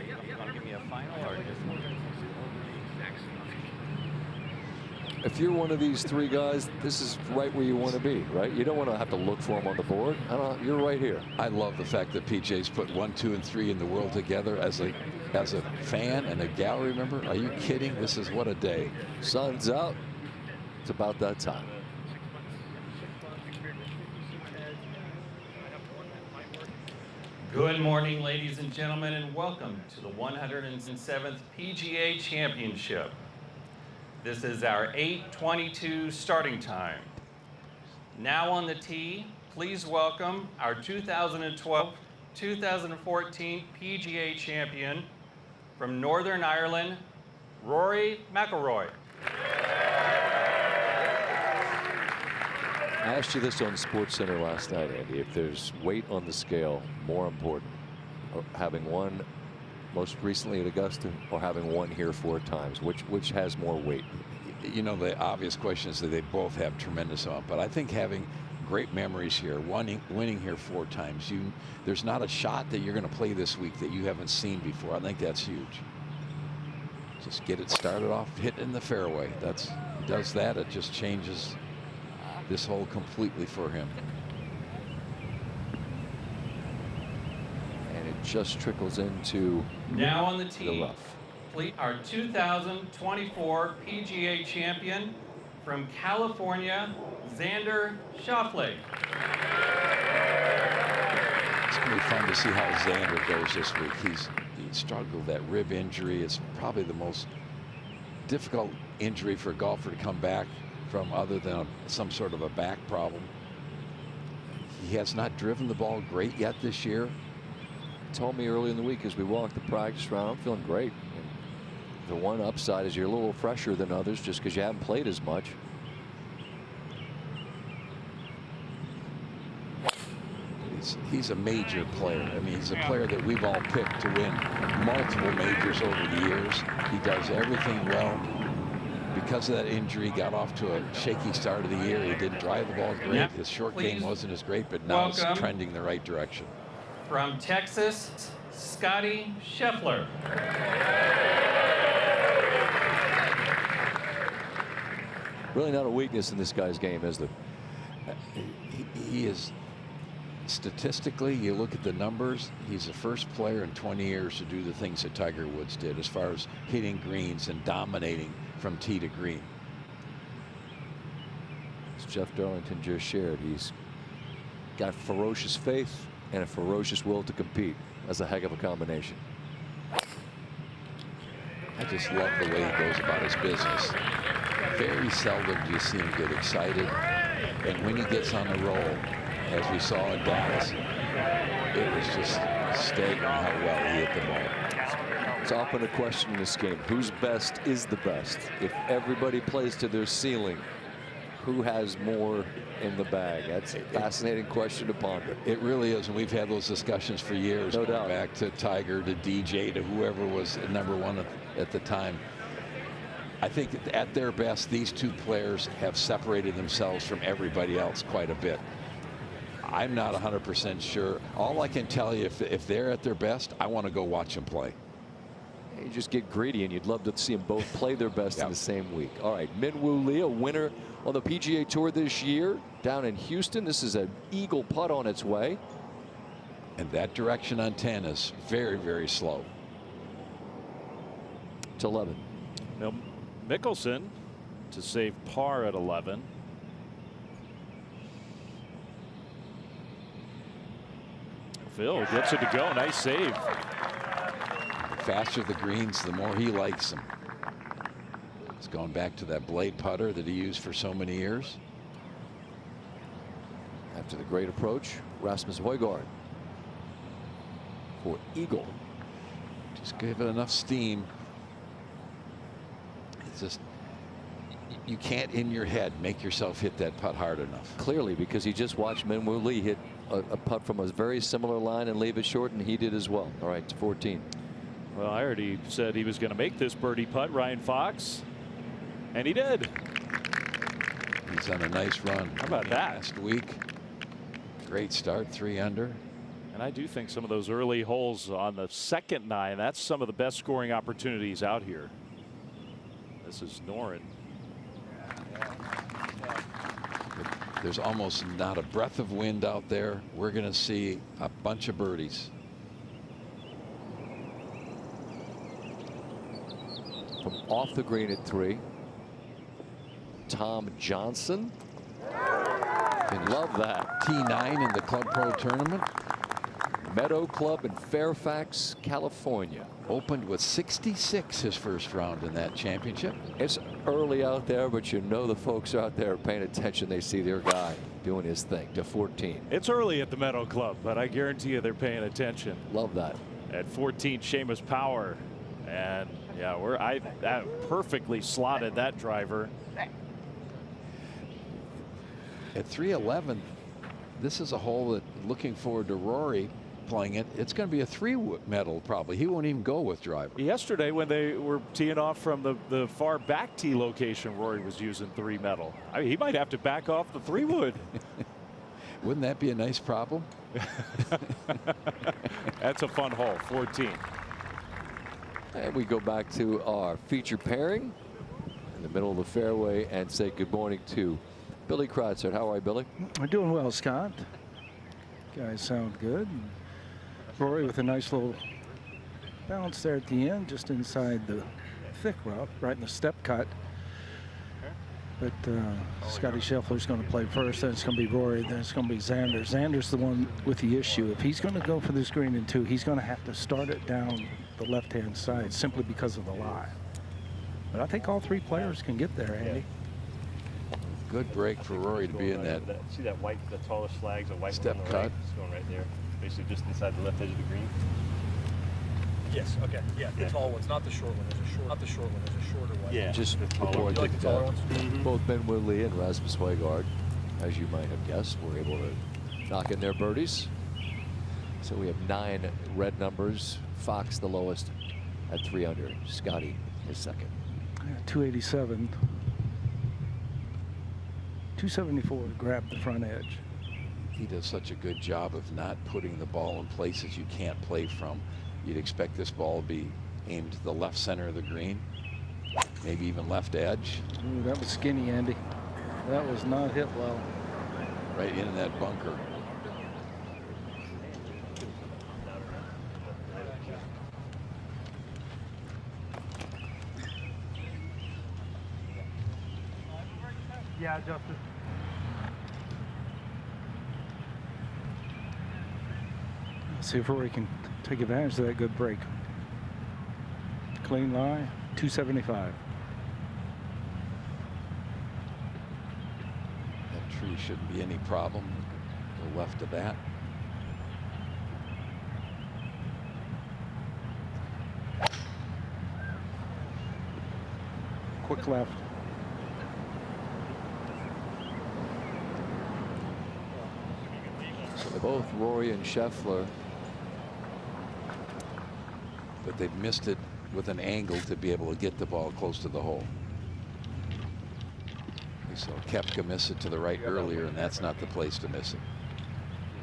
If you're one of these three guys, this is right where you want to be, right? You don't want to have to look for them on the board. You're right here. I love the fact that PJ's put 1, 2, and 3 in the world together as a fan and a gallery member. Are you kidding? This is what a day. Sun's out. It's about that time. Good morning, ladies and gentlemen, and welcome to the 107th PGA Championship. This is our 8:22 starting time. Now on the tee, please welcome our 2012-2014 PGA champion from Northern Ireland, Rory McIlroy. I asked you this on SportsCenter last night, Andy. If there's weight on the scale more important, having won most recently at Augusta or having won here 4 times, which has more weight? You know, the obvious question is that they both have tremendous amount, but I think having great memories here, winning here 4 times, there's not a shot that you're going to play this week that you haven't seen before. I think that's huge. Just get it started off, hit in the fairway. He does that, it just changes this hole completely for him. And it just trickles into now on the tee, the rough. Our 2024 PGA champion from California, Xander Schauffele. It's going to be fun to see how Xander goes this week. He struggled with that rib injury. It's probably the most difficult injury for a golfer to come back from, other than some sort of a back problem. He has not driven the ball great yet this year. He told me early in the week as we walked the practice round, I'm feeling great. And the one upside is you're a little fresher than others just because you haven't played as much. He's a major player. I mean, he's a player that we've all picked to win multiple majors over the years. He does everything well. Because of that injury, got off to a shaky start of the year. He didn't drive the ball great. His short game wasn't as great, but now it's trending the right direction. From Texas, Scotty Scheffler. Really not a weakness in this guy's game, is there? He is, statistically, you look at the numbers, he's the first player in 20 years to do the things that Tiger Woods did as far as hitting greens and dominating from tee to green. As Jeff Darlington just shared, he's got ferocious faith and a ferocious will to compete. That's a heck of a combination. I just love the way he goes about his business. Very seldom do you see him get excited. And when he gets on the roll, as we saw in Dallas, it was just staggering how well he hit the ball. It's often a question in this game. Whose best is the best? If everybody plays to their ceiling, who has more in the bag? That's a fascinating question to ponder. It really is, and we've had those discussions for years. No doubt. Back to Tiger, to DJ, to whoever was #1 at the time. I think that at their best, these two players have separated themselves from everybody else quite a bit. I'm not 100% sure. All I can tell you, if they're at their best, I want to go watch them play. You just get greedy, and you'd love to see them both play their best in the same week. All right, Min Woo Lee, a winner on the PGA Tour this year down in Houston. This is an eagle putt on its way. And that direction on 10 is very, very slow. It's 11. Now, Mickelson to save par at 11. Phil gets it to go. Nice save. The faster the greens, the more he likes them. It's going back to that blade putter that he used for so many years. After the great approach, Rasmus Højgaard for eagle. Just give it enough steam. It's just, you can't in your head make yourself hit that putt hard enough. Clearly, because he just watched Min Woo Lee hit a putt from a very similar line and leave it short, and he did as well. All right, it's 14. Well, I already said he was going to make this birdie putt, Ryan Fox, and he did. He's on a nice run. How about that? Last week. Great start, 3 under. And I do think some of those early holes on the second 9, that's some of the best scoring opportunities out here. This is Norin. There's almost not a breath of wind out there. We're going to see a bunch of birdies. From off the green at 3, Tom Johnson. Love that. T9 in the Club Pro Tournament. Meadow Club in Fairfax, California. Opened with 66 his first round in that championship. It's early out there, but you know the folks out there are paying attention. They see their guy doing his thing to 14. It's early at the Meadow Club, but I guarantee you they're paying attention. Love that. At 14, Seamus Power. And yeah, I perfectly slotted that driver. At 311, this is a hole that, looking forward to Rory playing it, it's going to be a 3 metal probably. He won't even go with driver. Yesterday when they were teeing off from the far back tee location, Rory was using 3 metal. I mean, he might have to back off the 3 wood. Wouldn't that be a nice problem? That's a fun hole, 14. And we go back to our feature pairing in the middle of the fairway and say good morning to Billy Cratchit. How are you, Billy? We're doing well, Scott. Guys sound good. Rory with a nice little bounce there at the end, just inside the thick rough, right in the step cut. But Scotty Scheffler's going to play first, then it's going to be Rory, then it's going to be Xander. Xander's the one with the issue. If he's going to go for this green in 2, he's going to have to start it down the left-hand side simply because of the lie. But I think all 3 players can get there, Andy. Good break for Rory to be in that. See that white, the tallest flag's a white step one on the cut. right. It's going right there, basically just inside the left edge of the green. Yes. Okay. Yeah. The tall one's not the short one. There's a short. Not the short one. There's a shorter one. Yeah. Just the taller before one. I You like take the taller that, ones? Mm-hmm. both Ben Woodley and Rasmus Højgaard, as you might have guessed, were able to knock in their birdies. So we have 9 red numbers. Fox the lowest at 3 under. Scotty is second. 287. 274 to grab the front edge. He does such a good job of not putting the ball in places you can't play from. You'd expect this ball to be aimed to the left center of the green, maybe even left edge. Ooh, that was skinny, Andy. That was not hit well. Right in that bunker. Yeah, Justin. Let's see if Rory can take advantage of that good break. Clean lie, 275. That tree shouldn't be any problem. Go left of that. Quick left. Both Rory and Sheffler. But they've missed it with an angle to be able to get the ball close to the hole. We saw Koepka miss it to the right earlier, and that's not the place to miss it.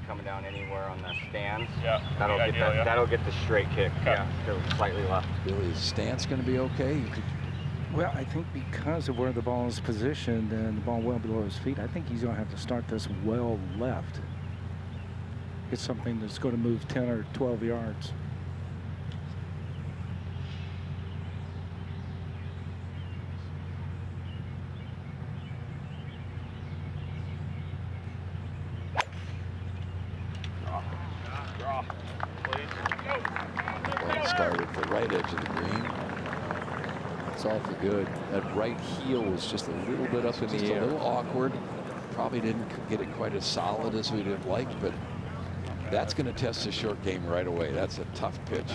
Coming down anywhere on the stance. Yeah. That'll get the straight kick. Okay. Yeah. Go slightly left. Billy, is stance going to be okay? Well, I think because of where the ball is positioned and the ball well below his feet, I think he's going to have to start this well left. It's something that's going to move 10 or 12 yards. Well, started at the right edge of the green. It's awfully good. That right heel was just a little bit up in the air. A little awkward. Probably didn't get it quite as solid as we'd have liked, but that's going to test his short game right away. That's a tough pitch.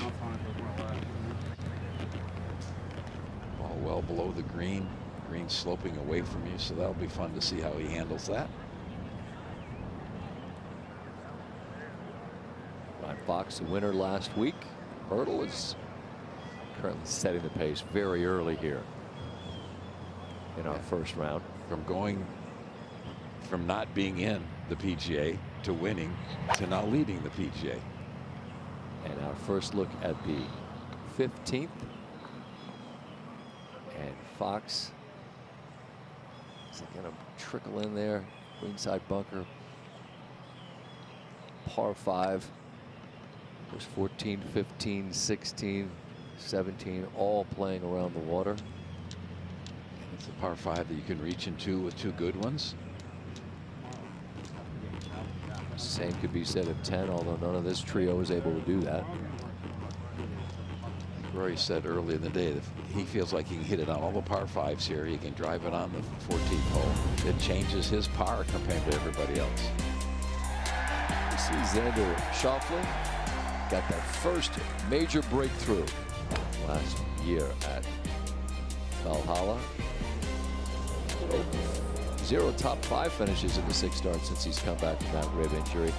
Ball well below the green. Green sloping away from you, so that'll be fun to see how he handles that. Ryan Fox, the winner last week. Hurdle is currently setting the pace very early here in our first round. From not being in the PGA to winning to now leading the PGA. And our first look at the 15th. And Fox is going to trickle in there. Greenside bunker. Par 5. There's 14, 15, 16, 17, all playing around the water. It's a par 5 that you can reach into with two good ones. Same could be said of 10, although none of this trio is able to do that. Rory said earlier in the day that he feels like he can hit it on all the par 5s here. He can drive it on the 14th hole. It changes his par compared to everybody else. You see Xander Schauffele got that first major breakthrough last year at Valhalla. 0 top 5 finishes in the 6 starts since he's come back from that rib injury.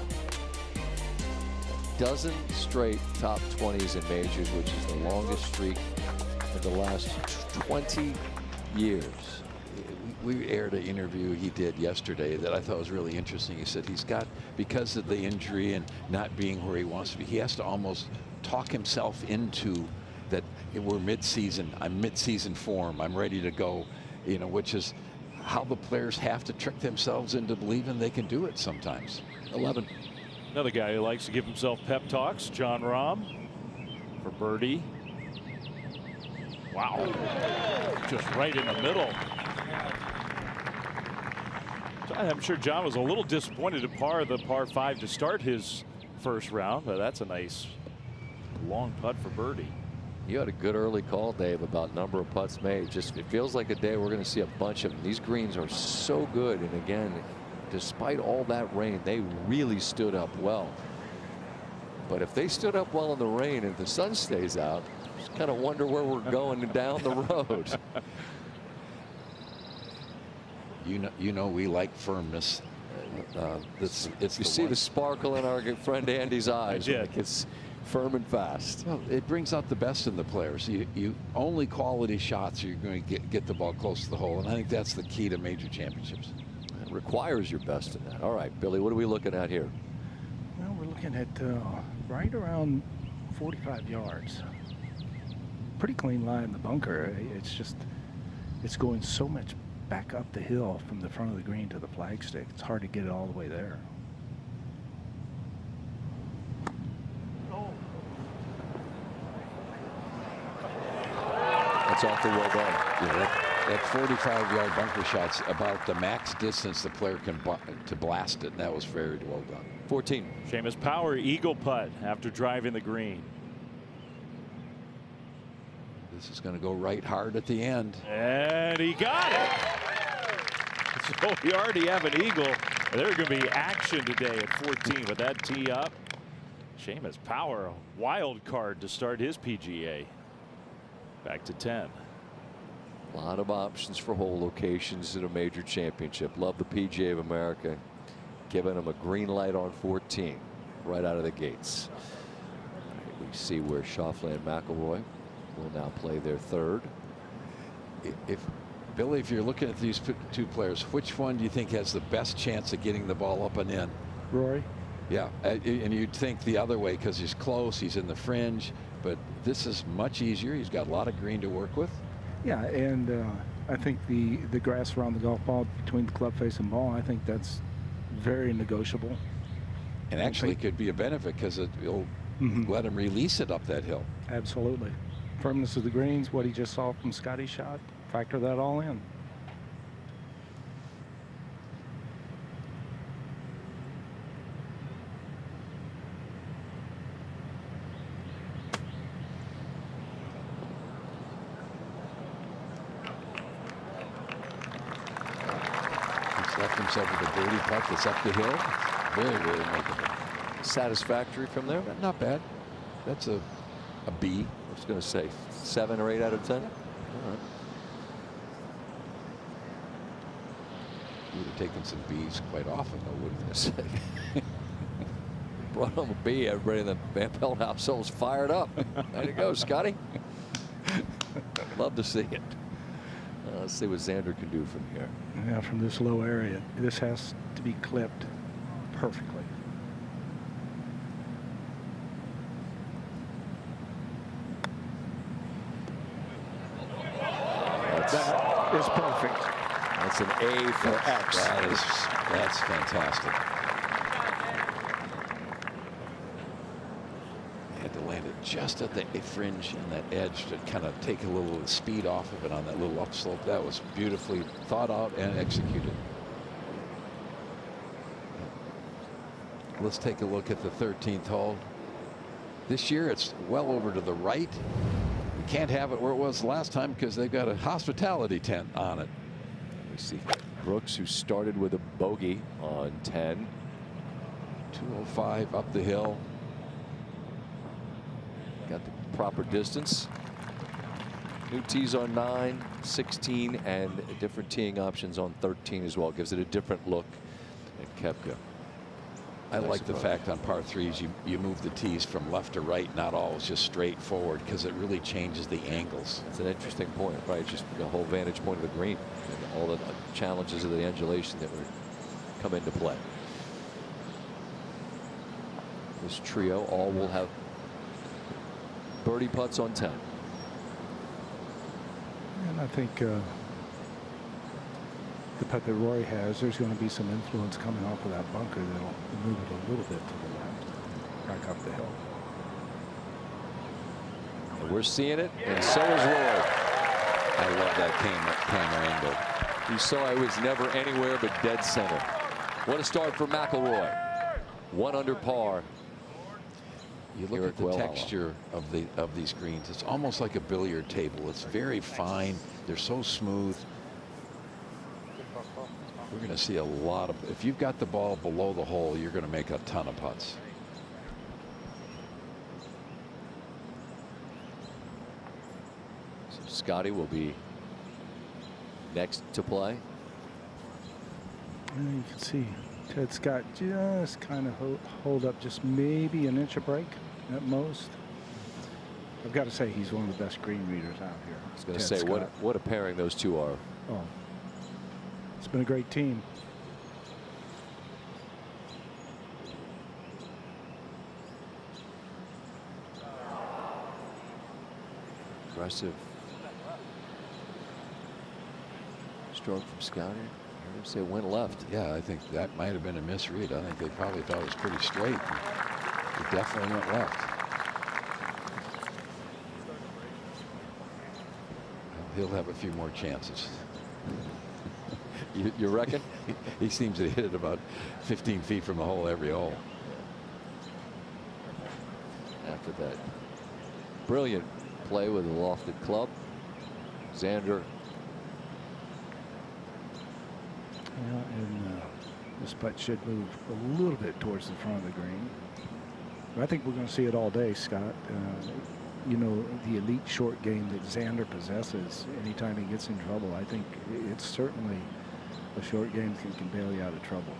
Dozen straight top 20s in majors, which is the longest streak in the last 20 years. We aired an interview he did yesterday that I thought was really interesting. He said he's got, because of the injury and not being where he wants to be, he has to almost talk himself into that we're mid-season. I'm mid-season form. I'm ready to go, you know, which is how the players have to trick themselves into believing they can do it sometimes. 11. Another guy who likes to give himself pep talks, Jon Rahm for birdie. Wow. Just right in the middle. I'm sure John was a little disappointed to par the par 5 to start his first round, but that's a nice long putt for birdie. You had a good early call, Dave, about number of putts made. Just it feels like a day we're going to see a bunch of them. These greens are so good, and again, despite all that rain, they really stood up well. But if they stood up well in the rain and the sun stays out, just kind of wonder where we're going down the road. You know we like firmness. You see the sparkle in our friend Andy's eyes. Like it's firm and fast. Well, it brings out the best in the players. You only quality shots you're going to get the ball close to the hole, and I think that's the key to major championships. It requires your best in that. All right, Billy, what are we looking at here? Well, we're looking at right around 45 yards. Pretty clean line in the bunker. It's just, it's going so much back up the hill from the front of the green to the flagstick. It's hard to get it all the way there. That's awfully well done. Yeah, that 45-yard bunker shot's about the max distance the player can to blast it, and that was very well done. 14. Seamus Power eagle putt after driving the green. This is going to go right hard at the end. And he got it. So we already have an eagle. There's going to be action today at 14 with that tee up. Seamus Power, a wild card to start his PGA. Back to 10. A lot of options for hole locations in a major championship. Love the PGA of America. giving him a green light on 14 right out of the gates. We see where Schauffele and McIlroy will now play their third. Billy, if you're looking at these two players, which one do you think has the best chance of getting the ball up and in? Rory. Yeah, and you'd think the other way because he's close, he's in the fringe, but this is much easier. He's got a lot of green to work with. Yeah, and I think the grass around the golf ball between the club face and ball, I think that's very negotiable. And actually it could be a benefit because it'll let him release it up that hill. Absolutely. Firmness of the greens, what he just saw from Scotty's shot, factor that all in. He's left himself with a birdie putt that's up the hill. Very, very makeable. Satisfactory from there? Not bad. That's a B. I was going to say 7 or 8 out of 10. All right. You would have taken some B's quite often, though, wouldn't you say? Brought home a B. Everybody in the Van Pelt household's fired up. There you go, Scotty. Love to see it. Let's see what Xander can do from here. Yeah, from this low area. This has to be clipped perfectly. That is perfect. That's an A for X. That's fantastic. Had to land it just at the fringe and that edge to kind of take a little of the speed off of it on that little upslope. That was beautifully thought out and executed. Let's take a look at the 13th hole. This year it's well over to the right. We can't have it where it was last time because they've got a hospitality tent on it. We see Brooks, who started with a bogey on 10. 205 up the hill. Got the proper distance. New tees on 9, 16, and different teeing options on 13 as well. Gives it a different look at Koepka. I like the fact on par 3s you move the tees from left to right, not always just straight forward, because it really changes the angles. It's an interesting point, right? Just the whole vantage point of the green and all the challenges of the undulation that would come into play. This trio all will have birdie putts on 10. And I think the putt that Rory has, there's going to be some influence coming off of that bunker that'll move it a little bit to the left, back up the hill. And we're seeing it, and so is Rory. I love that camera angle. You saw it was never anywhere but dead center. What a start for McIlroy. 1 under par. You look at the texture of these greens. It's almost like a billiard table. It's very fine. They're so smooth. We're going to see a lot of. If you've got the ball below the hole, you're going to make a ton of putts. So Scotty will be next to play. And you can see Ted Scott just kind of hold up just maybe an inch of break at most. I've got to say he's one of the best green readers out here. I was going to say what a pairing those two are. Oh, it's been a great team. Aggressive stroke from Scotty. Say went left. Yeah, I think that might have been a misread. I think they probably thought it was pretty straight. It definitely went left. He'll have a few more chances. You reckon? He seems to hit it about 15 feet from the hole every hole. After that brilliant play with a lofted club, Xander. Yeah, and this putt should move a little bit towards the front of the green. But I think we're going to see it all day, Scott. You know, the elite short game that Xander possesses anytime he gets in trouble, I think it's certainly a short game that can bail you out of trouble.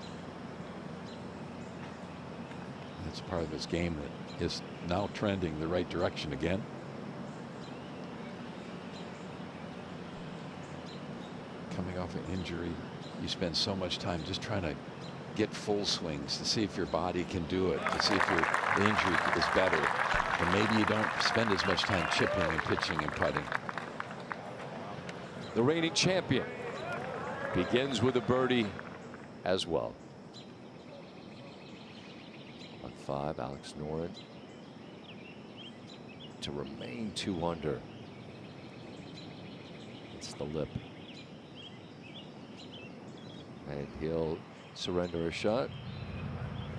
It's part of his game that is now trending the right direction again. Coming off an injury, you spend so much time just trying to get full swings to see if your body can do it, to see if your injury is better. And maybe you don't spend as much time chipping and pitching and putting. The reigning champion begins with a birdie as well. On 5, Alex Norin to remain 2 under. It's the lip. And he'll surrender a shot.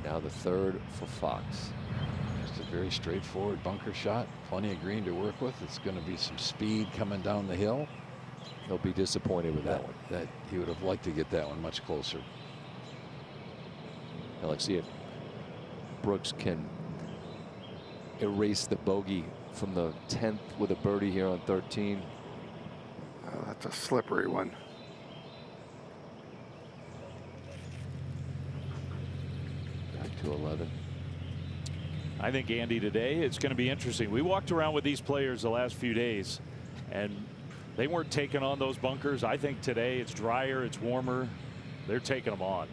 Now the 3rd for Fox. Just a very straightforward bunker shot. Plenty of green to work with. It's going to be some speed coming down the hill. He'll be disappointed with that one. That he would have liked to get that one much closer. Now let's see if Brooks can erase the bogey from the 10th with a birdie here on 13. That's a slippery one. Back to 11. I think, Andy, today it's going to be interesting. We walked around with these players the last few days, and they weren't taking on those bunkers. I think today it's drier, it's warmer. They're taking them on.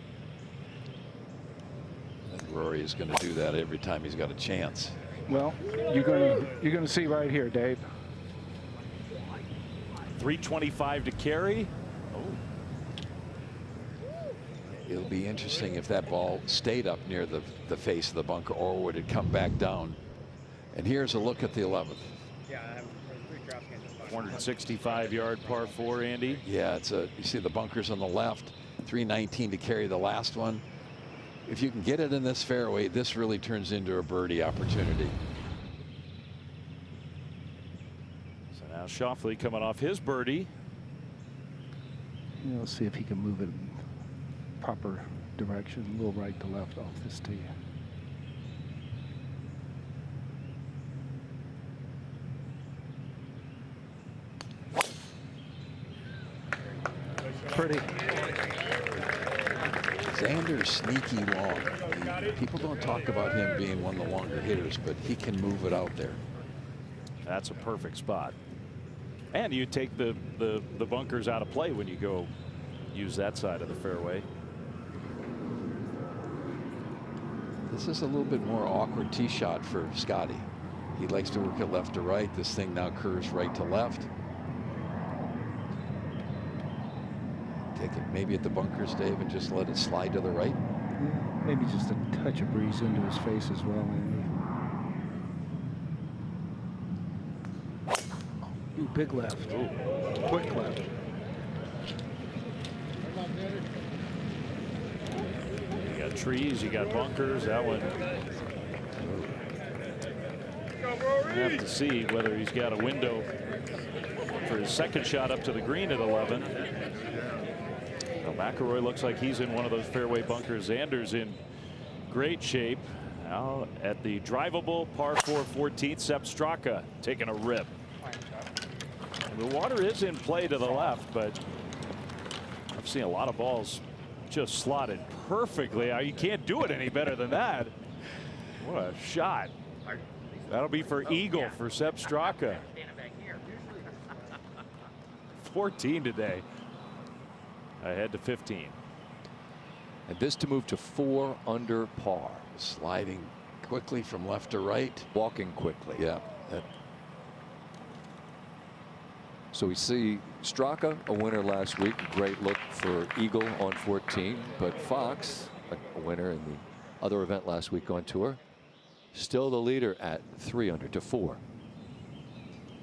Rory is going to do that every time he's got a chance. Well, you're gonna see right here, Dave. 325 to carry. It'll be interesting if that ball stayed up near the face of the bunker, or would it come back down. And here's a look at the 11th. 465-yard par 4, Andy. Yeah, you see the bunkers on the left. 319 to carry the last one. If you can get it in this fairway, this really turns into a birdie opportunity. So now Schauffele coming off his birdie. Let's see if he can move it in proper direction, a little right to left off this tee. Pretty. Xander's sneaky long. People don't talk about him being one of the longer hitters, but he can move it out there. That's a perfect spot. And you take the bunkers out of play when you go use that side of the fairway. This is a little bit more awkward tee shot for Scotty. He likes to work it left to right. This thing now curves right to left. Take it maybe at the bunkers, Dave, and just let it slide to the right. Yeah, maybe just a touch of breeze into his face as well, Andy. Ooh, big left. Ooh, quick left. You got trees, you got bunkers. That one. We have to see whether he's got a window for his second shot up to the green at 11. Now McIlroy looks like he's in one of those fairway bunkers. Xander's in great shape. Now at the drivable par 4 14th, Sepp Straka taking a rip. The water is in play to the left, but I've seen a lot of balls just slotted perfectly. You can't do it any better than that. What a shot. That'll be for eagle for Sepp Straka. 14 today. Ahead to 15. And this to move to 4 under par. Sliding quickly from left to right. Walking quickly. Yeah. So we see Straka, a winner last week. Great look for eagle on 14. But Fox, a winner in the other event last week on tour, still the leader at 3 under to 4.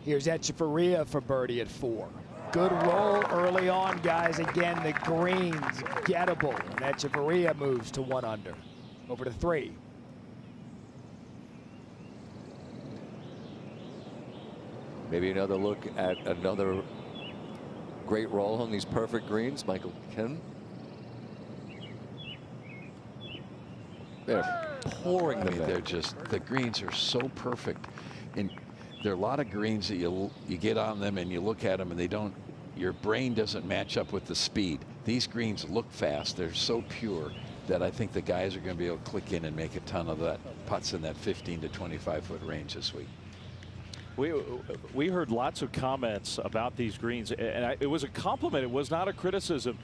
Here's Echeverria for birdie at 4. Good roll early on, guys. Again, the greens gettable. And Echeverria moves to 1 under. Over to 3. Maybe another look at another great roll on these perfect greens. Michael Ken. They're pouring them in. They're just, the greens are so perfect. And there are a lot of greens that you get on them and you look at them and they don't, your brain doesn't match up with the speed. These greens look fast. They're so pure. that I think the guys are going to be able to click in and make a ton of that putts in that 15 to 25 foot range this week. We heard lots of comments about these greens, and it was a compliment. It was not a criticism.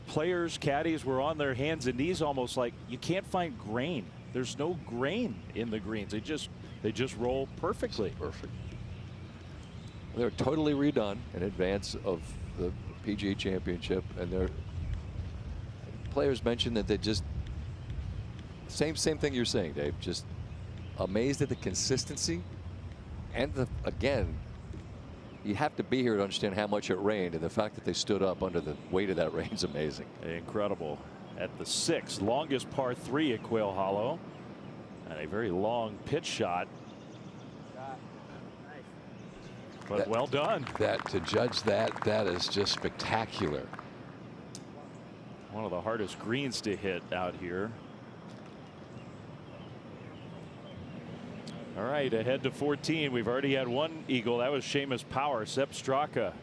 Players, caddies were on their hands and knees, almost like you can't find grain. There's no grain in the greens. They just roll perfectly. Perfect. They're totally redone in advance of the PGA Championship, and their players mentioned that they just same thing you're saying, Dave. Just amazed at the consistency, and again, you have to be here to understand how much it rained, and the fact that they stood up under the weight of that rain is amazing. Incredible. At the 6th, longest par 3 at Quail Hollow, and a very long pitch shot. But well done. To judge that is just spectacular. One of the hardest greens to hit out here. All right, ahead to 14. We've already had one eagle. That was Seamus Power, Sepp Straka.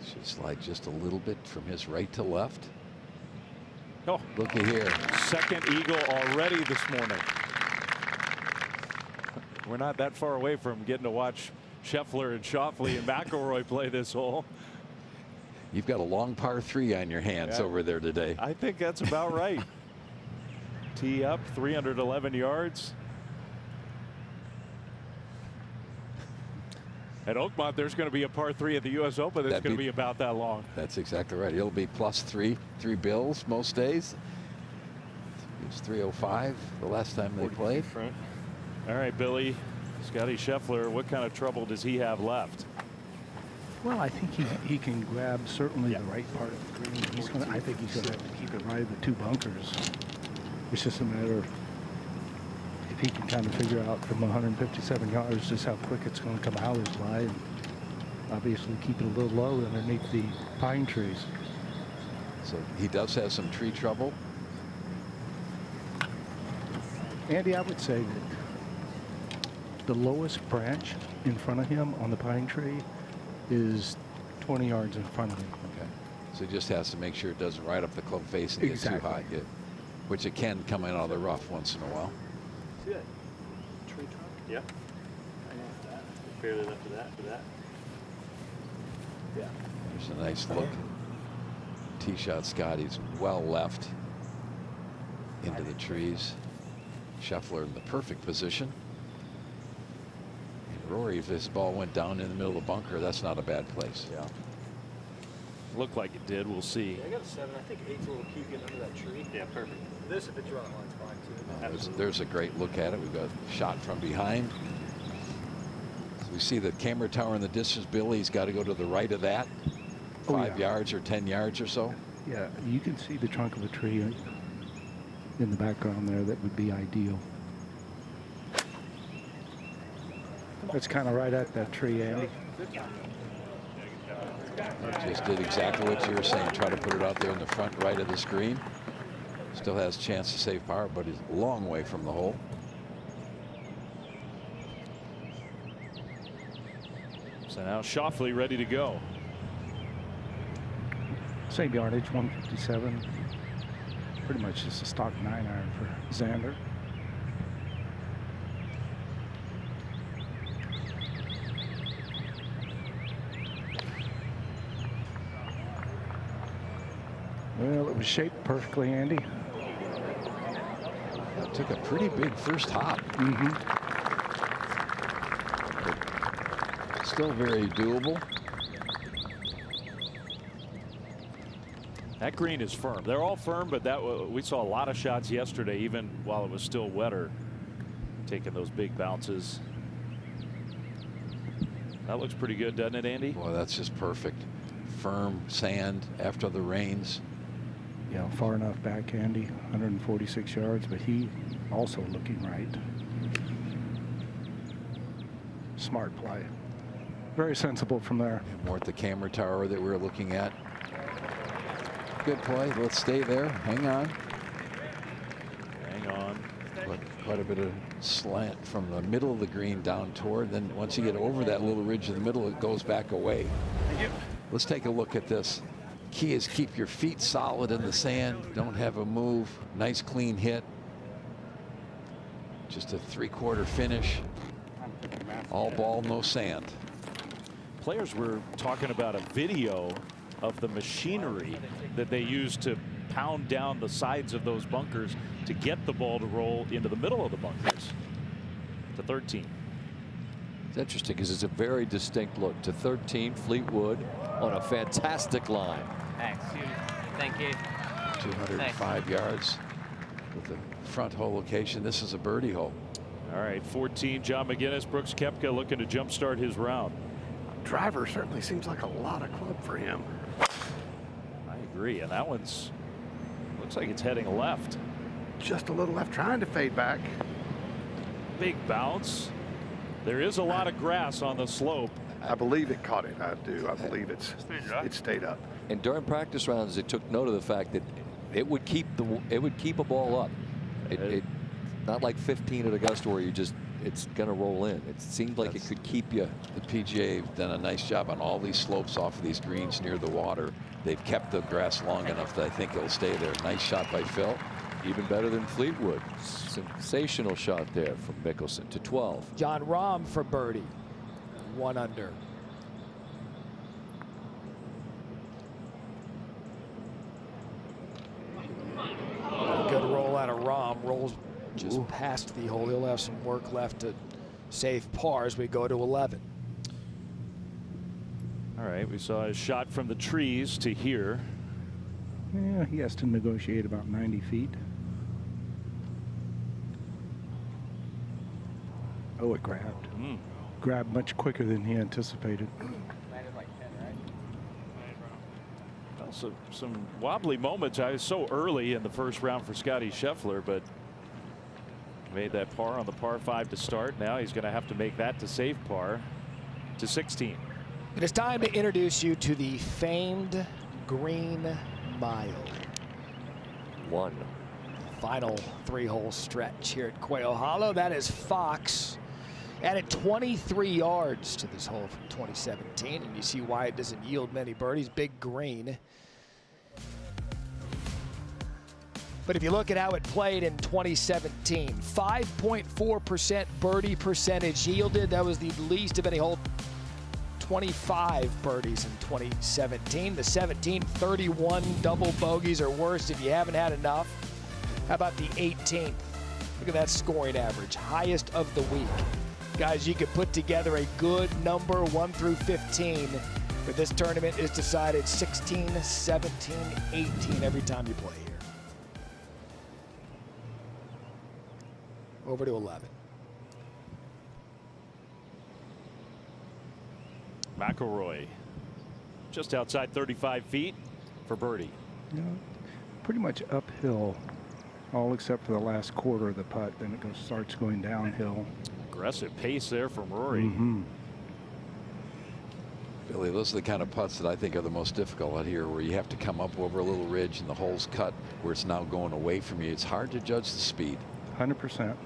Should slide just a little bit from his right to left. Oh, looky here. Second eagle already this morning. We're not that far away from getting to watch Scheffler and Schauffele and McIlroy play this hole. You've got a long par 3 on your hands over there today. I think that's about right. Tee up, 311 yards. At Oakmont, there's going to be a par 3 at the U.S. Open that's going to be about that long. That's exactly right. It'll be plus three bills most days. It's 305 the last time they played. Front. All right, Billy, Scotty Scheffler, what kind of trouble does he have left? Well, I think he can grab certainly the right part of the green. I think he's going to have to keep it right of the 2 bunkers. It's just a matter of if he can kind of figure out from 157 yards just how quick it's going to come out his lie, and obviously keep it a little low underneath the pine trees. So he does have some tree trouble. Andy, I would say that the lowest branch in front of him on the pine tree is 20 yards in front of him. Okay. So he just has to make sure it doesn't ride up the club face and get too high, which it can come in out of the rough once in a while. See that tree trunk? Yeah. I know that. Fairly left to that. Yeah. There's a nice look. Tee shot Scotty's well left into the trees. Scheffler in the perfect position. And Rory, if this ball went down in the middle of the bunker, that's not a bad place. Yeah. Looked like it did. We'll see. Yeah, I got a 7. I think 8's a little cute getting under that tree. Yeah, perfect. This, if it's right on line's fine too. There's a great look at it. We've got a shot from behind. So we see the camera tower in the distance. Billy's got to go to the right of that. 5 yards or 10 yards or so. Yeah, you can see the trunk of a tree in the background there. That would be ideal. That's kind of right at that tree, Andy. Just did exactly what you were saying. Try to put it out there in the front right of the screen. Still has a chance to save power, but he's a long way from the hole. So now Schauffele ready to go. Same yardage, 157. Pretty much just a stock 9-iron for Xander. Well, it was shaped perfectly, Andy. That took a pretty big first hop. Still very doable. That green is firm. They're all firm, but we saw a lot of shots yesterday, even while it was still wetter, taking those big bounces. That looks pretty good, doesn't it, Andy? Boy, that's just perfect. Firm sand after the rains. Yeah, far enough back, Andy, 146 yards, but he also looking right. Smart play. Very sensible from there. More at the camera tower that we're looking at. Good play. Let's stay there. Hang on. Hang on. Quite a bit of slant from the middle of the green down toward. Then once you get over that little ridge in the middle, it goes back away. Let's take a look at this. Key is keep your feet solid in the sand. Don't have a move. Nice clean hit. Just a 3/4 finish. All ball, no sand. Players were talking about a video of the machinery that they use to pound down the sides of those bunkers to get the ball to roll into the middle of the bunkers. To 13. It's interesting because it's a very distinct look. To 13, Fleetwood on a fantastic line. Thanks. Thank you. 205 yards with the front hole location. This is a birdie hole. All right, 14, John McGinnis, Brooks Koepka looking to jumpstart his round. Driver certainly seems like a lot of club for him. I agree, and that one's looks like it's heading left. Just a little left, trying to fade back. Big bounce. There is a lot of grass on the slope. I believe it caught it. I do. I believe it stayed up. And during practice rounds, it took note of the fact that it would keep a ball up. It not like 15 at Augusta where it's going to roll in. It seemed like it could keep you. The PGA have done a nice job on all these slopes off of these greens near the water. They've kept the grass long enough that I think it'll stay there. Nice shot by Phil. Even better than Fleetwood. Sensational shot there from Mickelson to 12. John Rahm for birdie. 1 under. Good roll out of Rahm. Rolls just past the hole. He'll have some work left to save par as we go to 11. All right, we saw a shot from the trees to here. Yeah, he has to negotiate about 90 feet. Oh, it grabbed. Grabbed much quicker than he anticipated. Also, some wobbly moments. I was so early in the first round for Scotty Scheffler, but made that par on the par 5 to start. Now he's going to have to make that to save par to 16. It is time to introduce you to the famed Green Mile. 1. Final 3-hole stretch here at Quail Hollow. That is Fox. Added 23 yards to this hole from 2017, and you see why it doesn't yield many birdies. Big green. But if you look at how it played in 2017, 5.4% birdie percentage yielded. That was the least of any hole. 25 birdies in 2017. The 17, 31 double bogeys or worse if you haven't had enough. How about the 18th? Look at that scoring average, highest of the week. Guys, you could put together a good number 1 through 15, but this tournament is decided 16, 17, 18 every time you play here. Over to 11. McIlroy just outside 35 feet for birdie. You know, pretty much uphill, all except for the last quarter of the putt. Then it starts going downhill. Aggressive pace there from Rory. Billy, those are the kind of putts that I think are the most difficult out here, where you have to come up over a little ridge and the hole's cut where it's now going away from you. It's hard to judge the speed. 100%.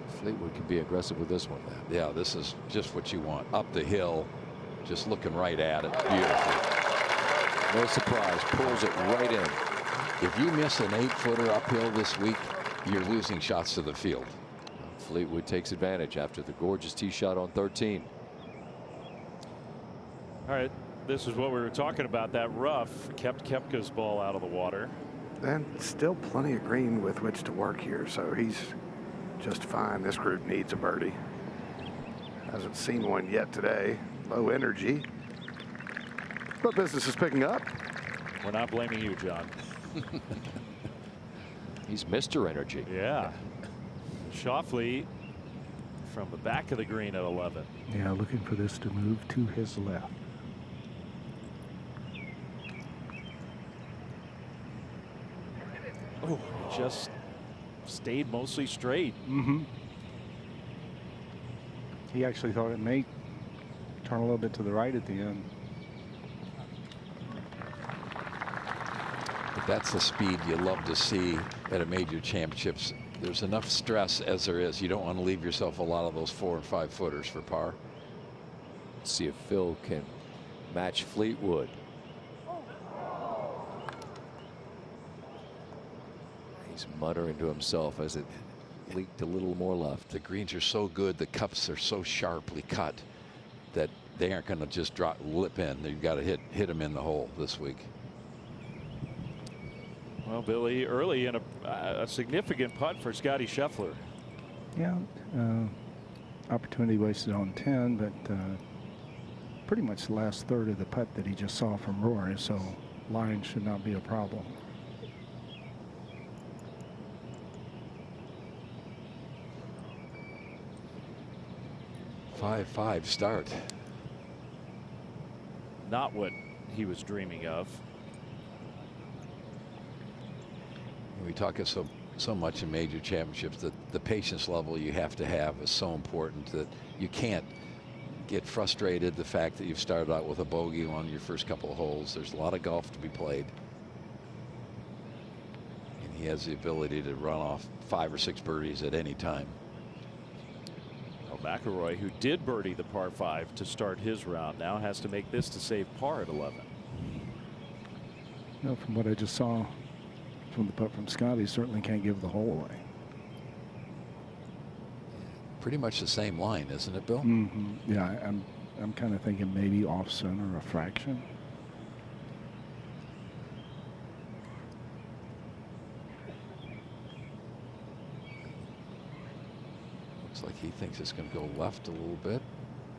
Fleetwood can be aggressive with this one. Yeah, this is just what you want. Up the hill, just looking right at it. Beautiful. No surprise, pulls it right in. If you miss an 8-footer uphill this week, you're losing shots to the field. Fleetwood takes advantage after the gorgeous tee shot on 13. All right, this is what we were talking about. That rough kept Koepka's ball out of the water. And still plenty of green with which to work here, so he's just fine. This group needs a birdie. Hasn't seen one yet today. Low energy, but business is picking up. We're not blaming you, John. He's Mr. Energy. Yeah. Schauffele from the back of the green at 11. Yeah, looking for this to move to his left. Oh, just stayed mostly straight. He actually thought it may turn a little bit to the right at the end. But that's the speed you love to see at a major championships. There's enough stress as there is. You don't want to leave yourself a lot of those 4- and 5-footers for par. Let's see if Phil can match Fleetwood. He's muttering to himself as it leaked a little more left. The greens are so good, the cups are so sharply cut that they aren't going to just lip in. You've got to hit them in the hole this week. Well, Billy, early in a significant putt for Scotty Scheffler. Yeah, opportunity wasted on 10, but pretty much the last third of the putt that he just saw from Rory, so line should not be a problem. Five start. Not what he was dreaming of. We talk so much in major championships that the patience level you have to have is so important that you can't get frustrated the fact that you've started out with a bogey on your first couple of holes. There's a lot of golf to be played. And he has the ability to run off 5 or 6 birdies at any time. Well, McIlroy, who did birdie the par 5 to start his round, now has to make this to save par at 11. No, from what I just saw from the putt from Scotty, certainly can't give the hole away. Pretty much the same line, isn't it, Bill? Mm-hmm. Yeah, I'm kind of thinking maybe off center a fraction. Looks like he thinks it's going to go left a little bit.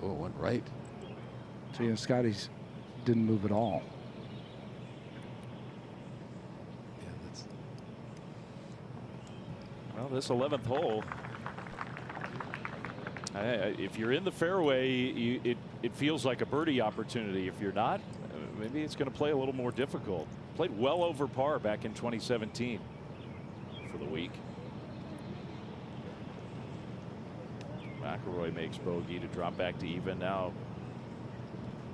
Oh, it went right. So yeah, Scotty's didn't move at all. Well, this 11th hole, if you're in the fairway, it feels like a birdie opportunity. If you're not, maybe it's going to play a little more difficult. Played well over par back in 2017 for the week. McIlroy makes bogey to drop back to even. Now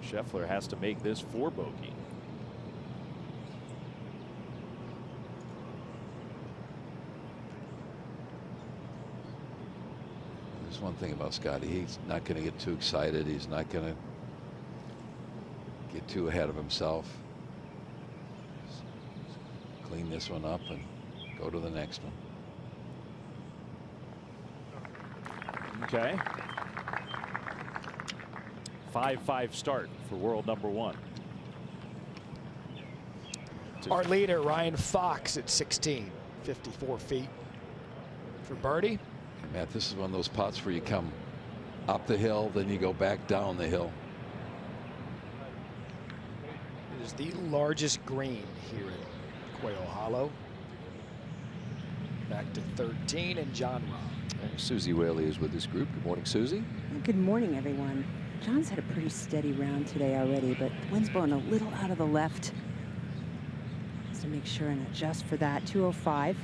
Scheffler has to make this 4 bogey. One thing about Scotty, he's not going to get too excited. He's not going to get too ahead of himself. Just clean this one up and go to the next one. Okay. 5-5 start for world number 1. Our leader, Ryan Fox, at 16, 54 feet for birdie. Matt, this is one of those putts where you come up the hill, then you go back down the hill. It is the largest green here at Quail Hollow. Back to 13 and John Rahm. Susie Whaley is with this group. Good morning, Susie. Good morning, everyone. John's had a pretty steady round today already, but the wind's blowing a little out of the left. Has to make sure and adjust for that. 205.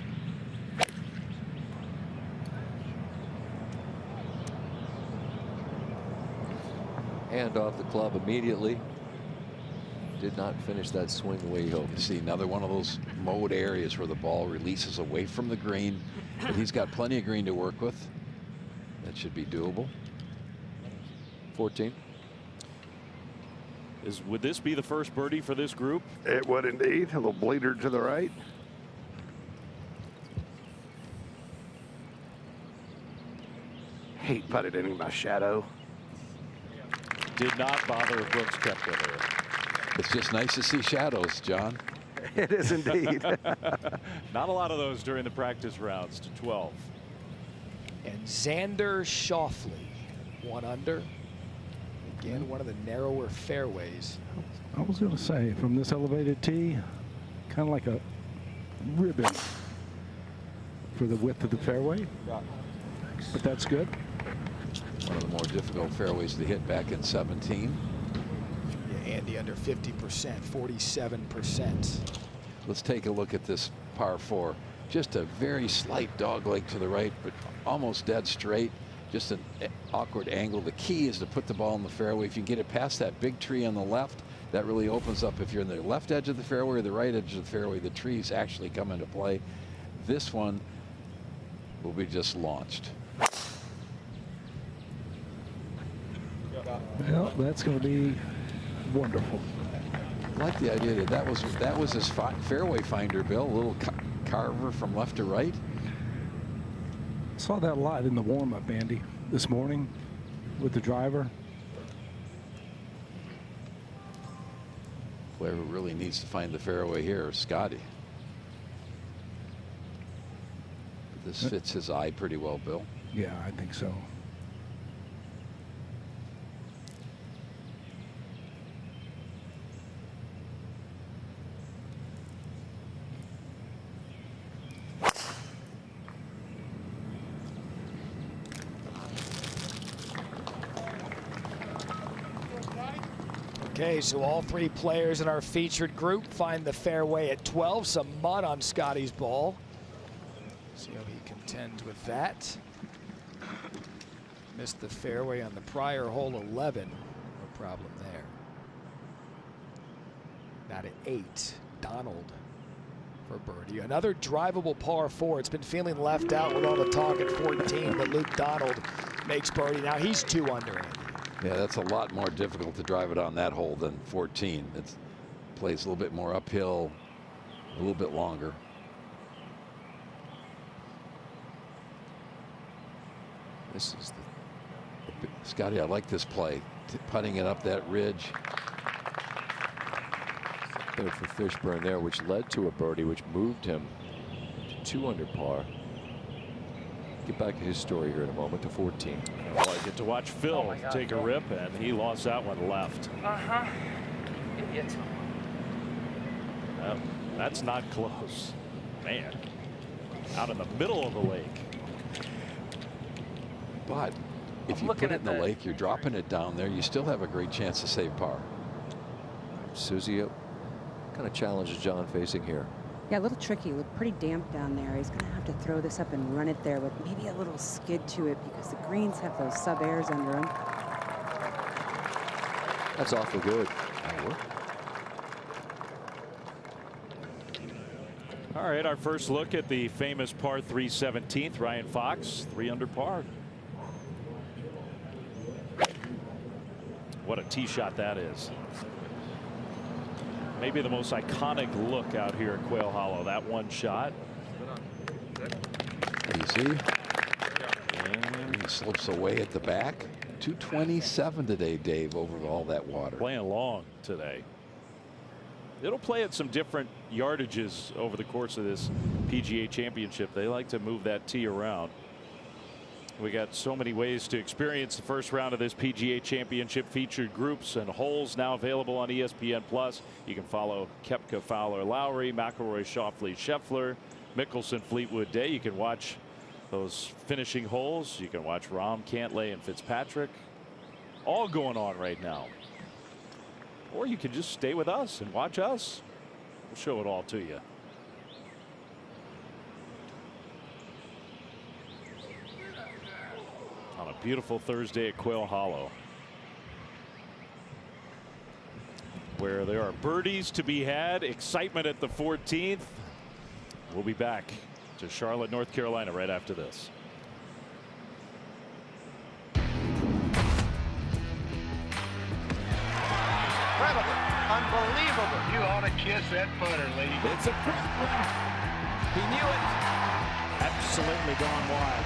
Hand off the club immediately. Did not finish that swing the way he hoped. You see another one of those mode areas where the ball releases away from the green, but he's got plenty of green to work with. That should be doable. 14. Would this be the first birdie for this group? It would indeed. A little bleeder to the right. Hate putted in my shadow. Did not bother if Brooks kept it there. It's just nice to see shadows, John. It is indeed. Not a lot of those during the practice rounds to 12. And Xander Schauffele, 1 under. Again, one of the narrower fairways. I was going to say, from this elevated tee, kind of like a ribbon for the width of the fairway. But that's good. One of the more difficult fairways to hit back in 17. Yeah, Andy under 50%, 47%. Let's take a look at this par 4. Just a very slight dogleg to the right, but almost dead straight. Just an awkward angle. The key is to put the ball in the fairway. If you can get it past that big tree on the left, that really opens up. If you're in the left edge of the fairway or the right edge of the fairway, the trees actually come into play. This one will be just launched. Well, that's going to be wonderful. I like the idea that that was his fairway finder, Bill. A little carver from left to right. Saw that a lot in the warm-up, Andy, this morning with the driver. Player who really needs to find the fairway here is Scotty. This fits his eye pretty well, Bill. Yeah, I think so. Okay, so all three players in our featured group find the fairway at 12. Some mud on Scotty's ball. See how he contends with that. Missed the fairway on the prior hole 11. No problem there. Not at 8. Donald for birdie. Another drivable par 4. It's been feeling left out with all the talk at 14, but Luke Donald makes birdie. Now he's 2 under, Andy. Yeah, that's a lot more difficult to drive it on that hole than 14. It plays a little bit more uphill, a little bit longer. This is the Scotty, I like this play. Putting it up that ridge. Good for Fishburne there, which led to a birdie, which moved him to 2 under par. Get back to his story here in a moment, to 14. Well, I get to watch Phil take a rip, and he lost that one left. Idiot. That's not close. Man, out in the middle of the lake. But if you put it in the lake, you're dropping it down there, you still have a great chance to save par. Susie, what kind of challenge is John facing here? Yeah, a little tricky. Looked pretty damp down there. He's going to have to throw this up and run it there with maybe a little skid to it because the greens have those sub-airs under them. That's awfully good. All right, our first look at the famous par 3 17th. Ryan Fox, 3 under par. What a tee shot that is. Maybe the most iconic look out here at Quail Hollow. That one shot. You see? And he slips away at the back. 227 today, Dave, over all that water. Playing long today. It'll play at some different yardages over the course of this PGA Championship. They like to move that tee around. We got so many ways to experience the first round of this PGA Championship. Featured groups and holes now available on ESPN+. You can follow Koepka, Fowler, Lowry, McIlroy, Schauffele, Sheffler, Mickelson, Fleetwood Day. You can watch those finishing holes. You can watch Rahm, Cantlay, and Fitzpatrick. All going on right now. Or you can just stay with us and watch us. We'll show it all to you. On a beautiful Thursday at Quail Hollow, where there are birdies to be had, excitement at the 14th. We'll be back to Charlotte, North Carolina right after this. Incredible. Unbelievable. You ought to kiss that putter, Lee. It's a great one. He knew it. Absolutely gone wide.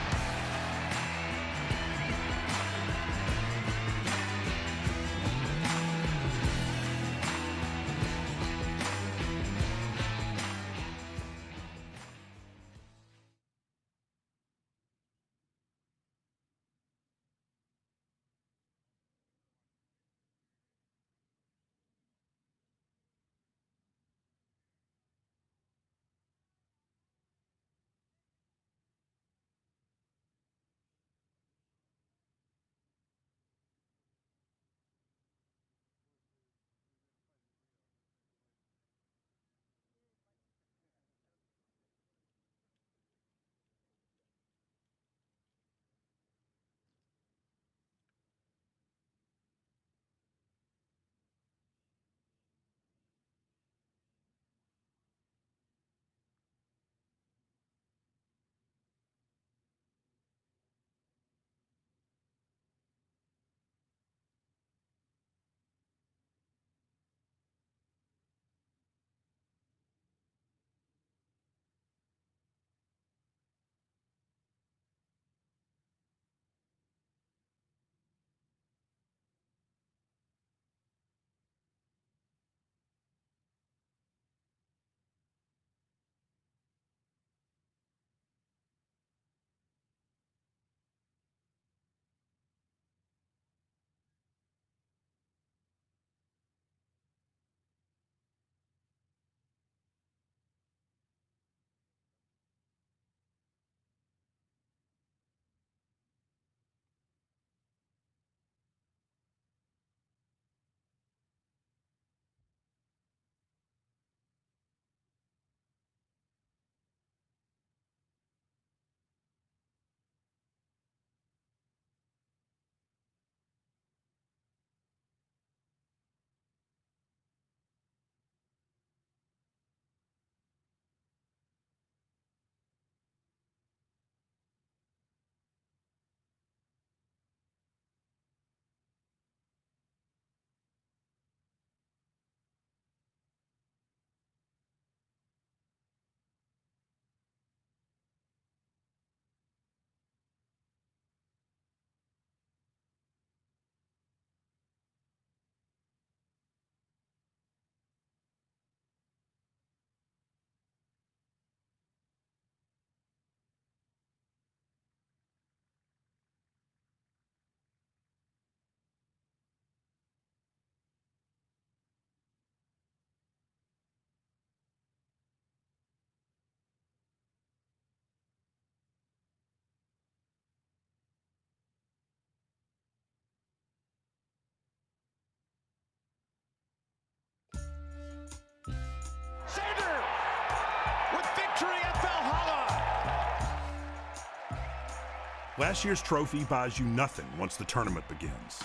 Last year's trophy buys you nothing once the tournament begins.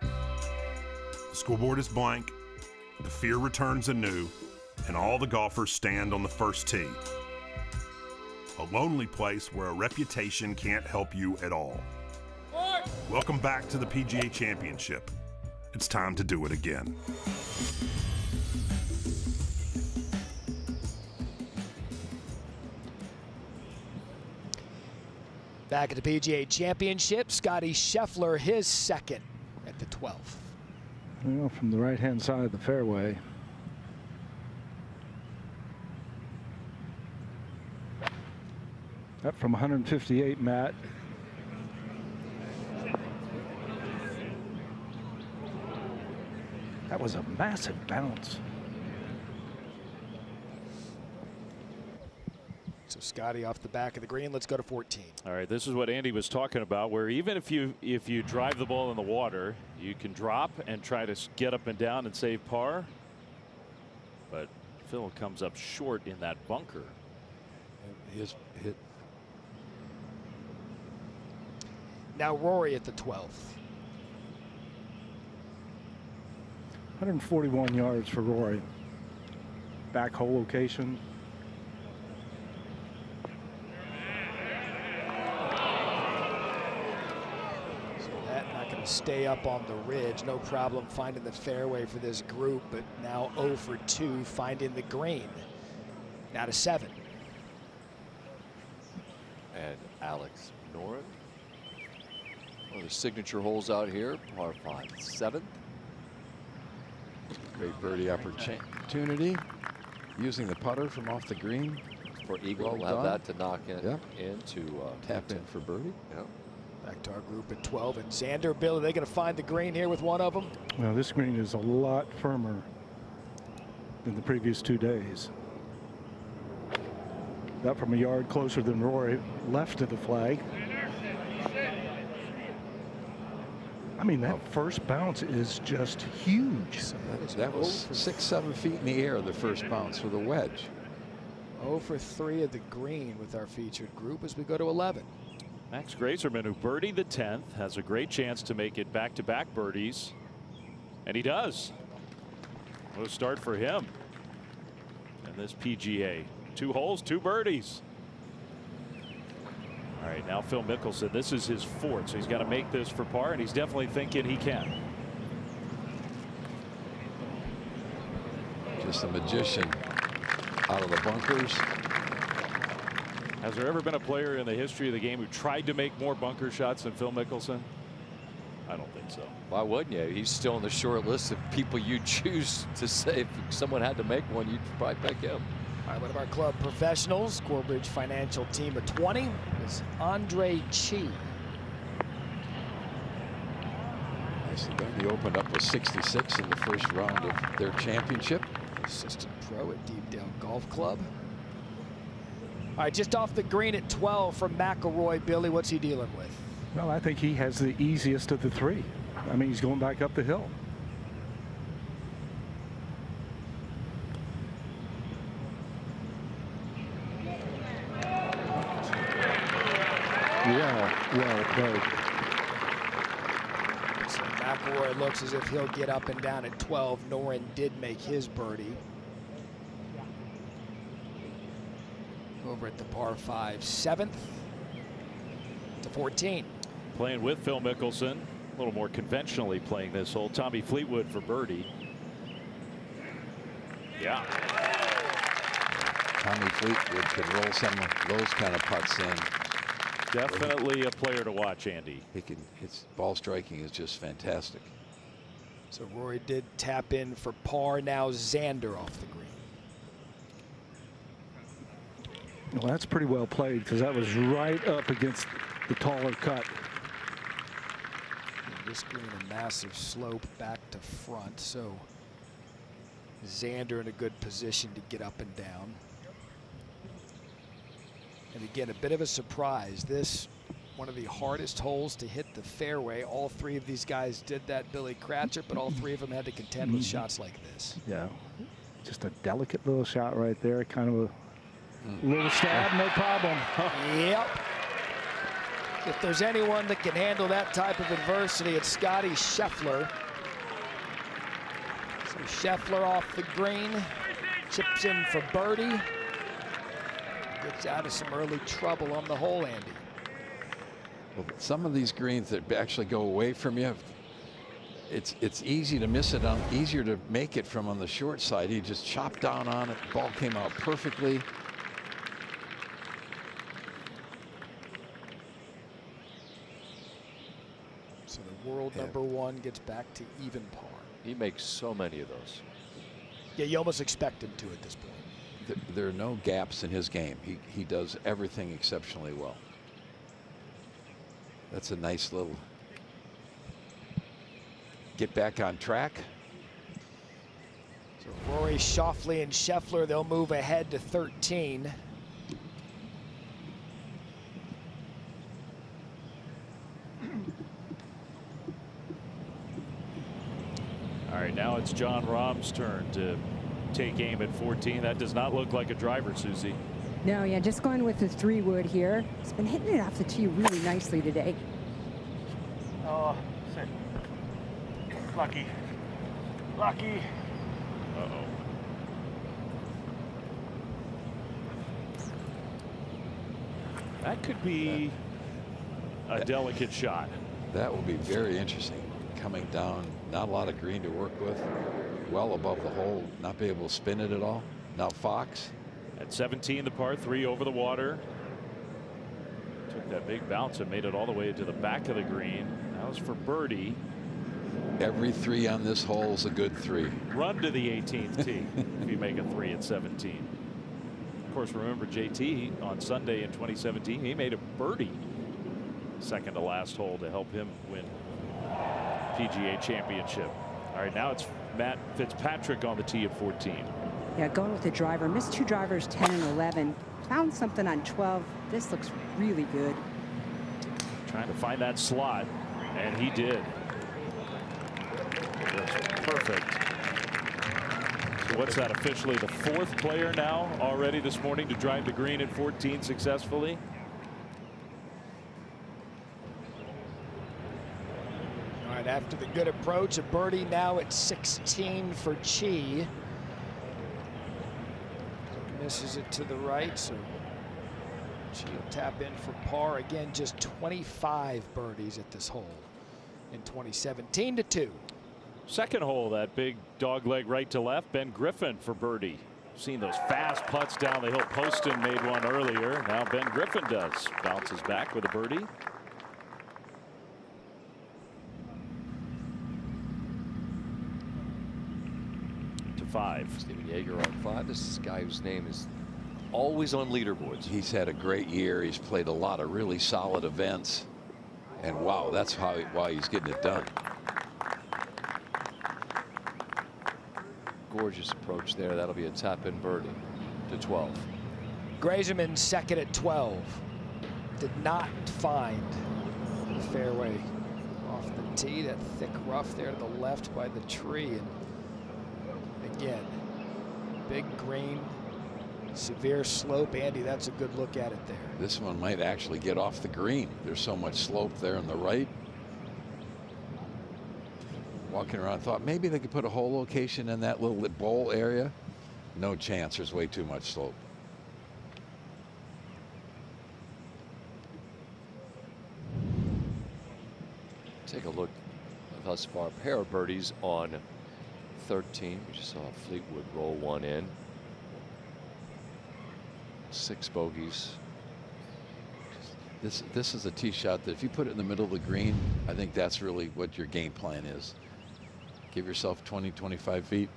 The scoreboard is blank, the fear returns anew, and all the golfers stand on the first tee. A lonely place where a reputation can't help you at all. Welcome back to the PGA Championship. It's time to do it again. Back at the PGA Championship, Scotty Scheffler, his second at the 12th. Well, from the right-hand side of the fairway. Up from 158, Matt. That was a massive bounce. So Scotty off the back of the green. Let's go to 14. All right, this is what Andy was talking about, where even if you drive the ball in the water, you can drop and try to get up and down and save par. But Phil comes up short in that bunker. His hit. Now Rory at the 12th. 141 yards for Rory. Back hole location. Stay up on the ridge. No problem finding the fairway for this group, but now 0 for 2 finding the green. Now to 7. And Alex Norin. One of the signature holes out here, par 5, 7th. Great birdie opportunity. Using the putter from off the green. For eagle, we'll have that to knock in, into tap in for birdie. Yep. Back to our group at 12. And Xander, Bill, are they going to find the green here with one of them? Well, this green is a lot firmer than the previous 2 days. That from a yard closer than Rory, left of the flag. I mean, that first bounce is just huge. That was 6-7 feet in the air, the first bounce with a wedge. 0 for 3 of the green with our featured group as we go to 11. Max Graserman, who birdied the 10th, has a great chance to make it back-to-back birdies. And he does. What a start for him in this PGA. 2 holes, 2 birdies. All right, now Phil Mickelson. This is his 4th, so he's got to make this for par, and he's definitely thinking he can. Just a magician out of the bunkers. Has there ever been a player in the history of the game who tried to make more bunker shots than Phil Mickelson? I don't think so. Why wouldn't you? He's still on the short list of people you'd choose to say if someone had to make one, you'd probably pick him. All right, one of our club professionals, Corebridge Financial Team of 20, is Andre Chi. Nicely done. He opened up with 66 in the first round of their championship. Assistant pro at Deepdale Golf Club. All right, just off the green at 12 from McIlroy. Billy, what's he dealing with? Well, I think he has the easiest of the 3. I mean, he's going back up the hill. Yeah, well played. So McIlroy looks as if he'll get up and down at 12. Norin did make his birdie. Over at the par 5, 7th to 14. Playing with Phil Mickelson, a little more conventionally playing this hole. Tommy Fleetwood for birdie. Yeah. Tommy Fleetwood could roll some of those kind of putts in. Definitely a player to watch, Andy. He can. His ball striking is just fantastic. So Rory did tap in for par. Now Xander off the green. Well, that's pretty well played because that was right up against the taller cut. This green, a massive slope back to front, so Xander in a good position to get up and down. And again, a bit of a surprise. This one of the hardest holes to hit the fairway. All 3 of these guys did that. Billy Cratchit, but all 3 of them had to contend with shots like this. Yeah, just a delicate little shot right there. Kind of a little stab, no problem. Yep. If there's anyone that can handle that type of adversity, it's Scotty Scheffler. So Scheffler off the green, chips in for birdie. Gets out of some early trouble on the hole, Andy. Well, some of these greens that actually go away from you, it's easy to miss it on, easier to make it from on the short side. He just chopped down on it. Ball came out perfectly. So the world number one gets back to even par. He makes so many of those. Yeah, you almost expect him to at this point. There are no gaps in his game. He does everything exceptionally well. That's a nice little get back on track. So Rory, Schauffele, and Scheffler, they'll move ahead to 13. All right, now it's John Rahm's turn to take aim at 14. That does not look like a driver, Susie. No, yeah, just going with the 3-wood here. He's been hitting it off the tee really nicely today. Oh, sick. Lucky. Lucky. Uh-oh. That could be a delicate shot. That will be very interesting. Coming down, not a lot of green to work with. Well above the hole, not be able to spin it at all. Now Fox. At 17, the par 3 over the water. Took that big bounce and made it all the way to the back of the green. That was for birdie. Every 3 on this hole is a good 3. Run to the 18th tee if you make a 3 at 17. Of course, remember JT on Sunday in 2017, he made a birdie second to last hole to help him win PGA Championship. All right, now it's Matt Fitzpatrick on the tee at 14. Yeah, going with the driver. Missed 2 drivers, 10 and 11. Found something on 12. This looks really good. Trying to find that slot, and he did. That's perfect. So what's that, officially the 4th player now already this morning to drive the green at 14 successfully? All right, after the good approach, a birdie now at 16 for Chi. Misses it to the right, so Chi will tap in for par. Again, just 25 birdies at this hole in 2017 to 2. Second hole, that big dog leg right to left. Ben Griffin for birdie. Seen those fast putts down the hill. Poston made one earlier. Now Ben Griffin does. Bounces back with a birdie. To 5. Stephen Yeager on 5. This is a guy whose name is always on leaderboards. He's had a great year. He's played a lot of really solid events. And wow, that's why he's getting it done. Gorgeous approach there. That'll be a tap-in birdie to 12. Grazeman second at 12. Did not find the fairway off the tee. That thick rough there to the left by the tree. And again, big green, severe slope. Andy, that's a good look at it there. This one might actually get off the green. There's so much slope there on the right. Walking around, thought maybe they could put a hole location in that little bowl area. No chance. There's way too much slope. Take a look thus far. A pair of birdies on 13. We just saw Fleetwood roll one in. 6 bogeys. This is a tee shot that if you put it in the middle of the green, I think that's really what your game plan is. Give yourself 20, 25 feet.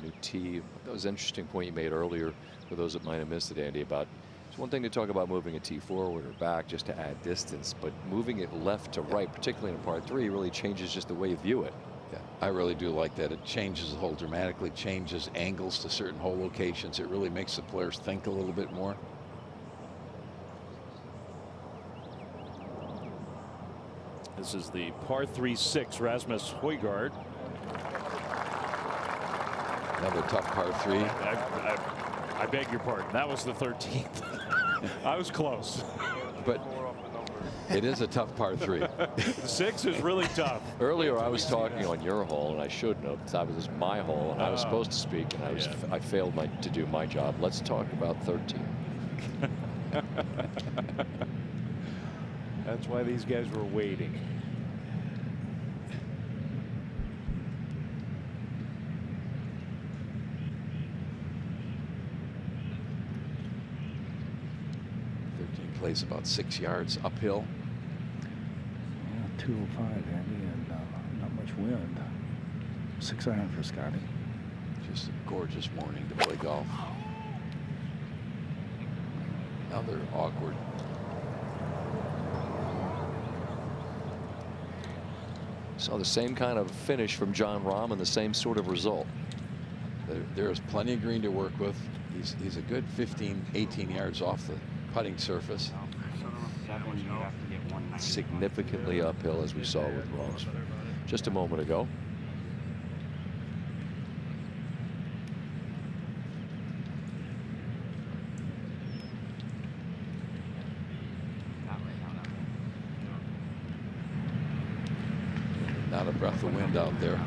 New tee. That was an interesting point you made earlier for those that might have missed it, Andy, about it's one thing to talk about moving a tee forward or back just to add distance, but moving it left to right, particularly in a par 3, really changes just the way you view it. Yeah, I really do like that. It changes the hole dramatically, changes angles to certain hole locations. It really makes the players think a little bit more. This is the par 3-6, Rasmus Højgaard. Another tough par 3. I beg your pardon. That was the 13th. I was close. But it is a tough par 3. The 6 is really tough. Earlier I was talking on your hole, and I shouldn't have. This was my hole, and I was supposed to speak, and I failed to do my job. Let's talk about 13. That's why these guys were waiting. Plays about 6 yards uphill. Yeah, 205, Andy, and not much wind. 6 iron for Scotty. Just a gorgeous morning to play golf. Another awkward. Saw the same kind of finish from Jon Rahm and the same sort of result. There's plenty of green to work with. He's a good 15, 18 yards off the putting surface. Significantly uphill, as we saw with Ross just a moment ago. Not a breath of wind out there.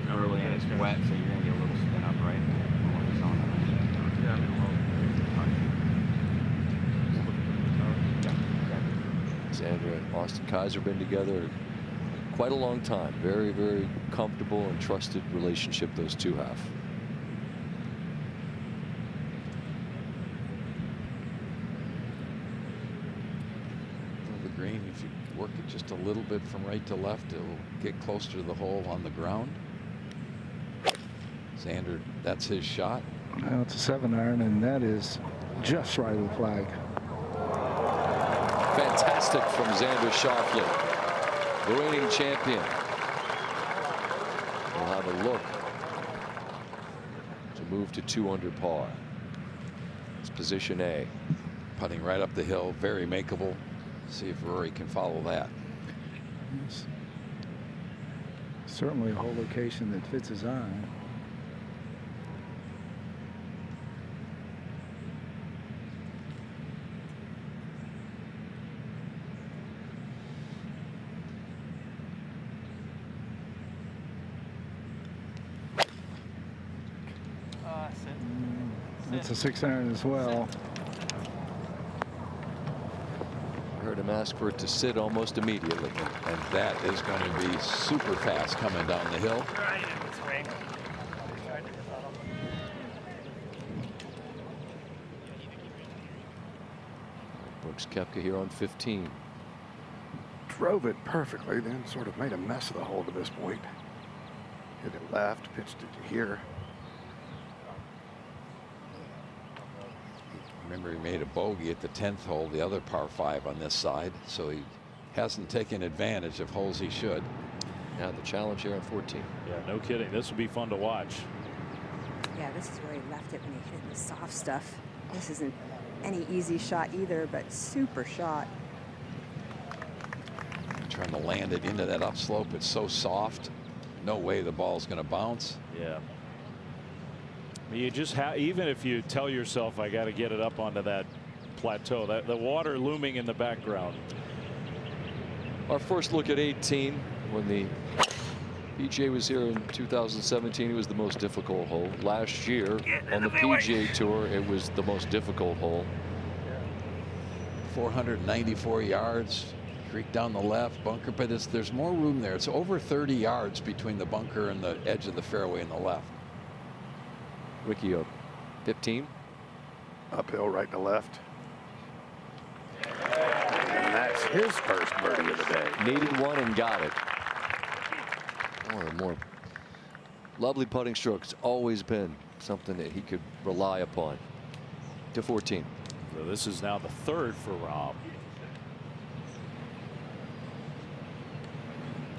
Early and it's wet, so you're going to get a little spin up, right? Xander and Austin Kaiser been together quite a long time. Very, very comfortable and trusted relationship those two have. The green, if you work it just a little bit from right to left, it will get closer to the hole on the ground. Xander, that's his shot. Now it's a 7 iron, and that is just right of the flag. Fantastic from Xander Schauffele, the reigning champion. We'll have a look to move to 2 under par. It's position A. Putting right up the hill, very makeable. See if Rory can follow that. Yes. Certainly a hole location that fits his eye. It's a 6 iron as well. Heard him ask for it to sit almost immediately. And that is going to be super fast coming down the hill. Brooks Koepka here on 15. Drove it perfectly, then sort of made a mess of the hole to this point. Hit it left, pitched it to here. Remember, he made a bogey at the 10th hole, the other par 5 on this side, so he hasn't taken advantage of holes he should. Now the challenge here on 14. Yeah, no kidding. This will be fun to watch. Yeah, this is where he left it when he hit the soft stuff. This isn't any easy shot either, but super shot. Trying to land it into that upslope. It's so soft. No way the ball's going to bounce. Yeah. You just have, even if you tell yourself, I got to get it up onto that plateau, that the water looming in the background. Our first look at 18. When the PGA was here in 2017, it was the most difficult hole. Last year on the PGA Tour, it was the most difficult hole. 494 yards, creek down the left, bunker, but there's more room there. It's over 30 yards between the bunker and the edge of the fairway and the left. Ricky, 15. Uphill right to left. And that's his first birdie of the day. Needed one and got it. One of the more lovely putting strokes. Always been something that he could rely upon. To 14. So this is now the 3rd for Rob.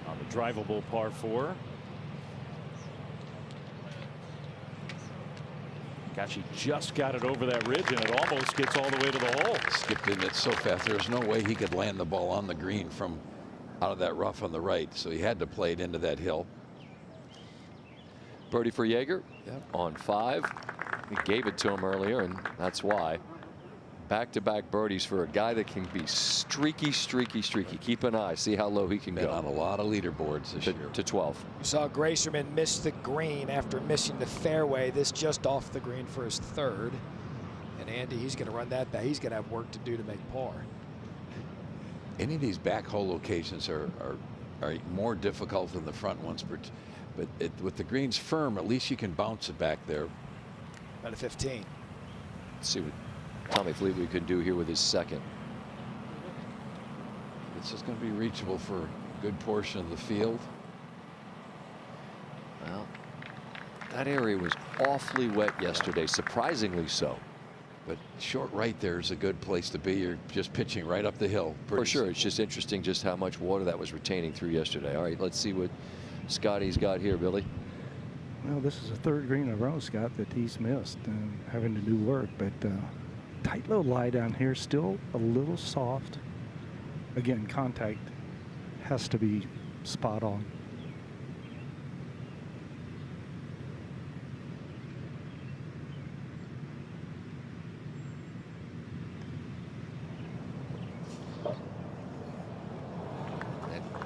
On the drivable par 4. Gosh, he just got it over that ridge, and it almost gets all the way to the hole. Skipped in it so fast. There's no way he could land the ball on the green from out of that rough on the right. So he had to play it into that hill. Birdie for Jaeger on 5. He gave it to him earlier, and that's why. Back-to-back birdies for a guy that can be streaky. Keep an eye. See how low he can go. On a lot of leaderboards this year. To 12. You saw Gracerman miss the green after missing the fairway. This just off the green for his 3rd. And Andy, he's going to run that back. He's going to have work to do to make par. Any of these back hole locations are more difficult than the front ones, but with the greens firm, at least you can bounce it back there. Out of 15. Let's see what Tommy Fleetwood can do here with his 2nd. This is going to be reachable for a good portion of the field. Well, that area was awfully wet yesterday, surprisingly so. But short right there is a good place to be. You're just pitching right up the hill. For sure. It's just interesting just how much water that was retaining through yesterday. All right, let's see what Scotty's got here, Billy. Well, this is the 3rd green in a row, Scott, that he's missed, having to do work. But tight little lie down here, still a little soft. Again, contact has to be spot on.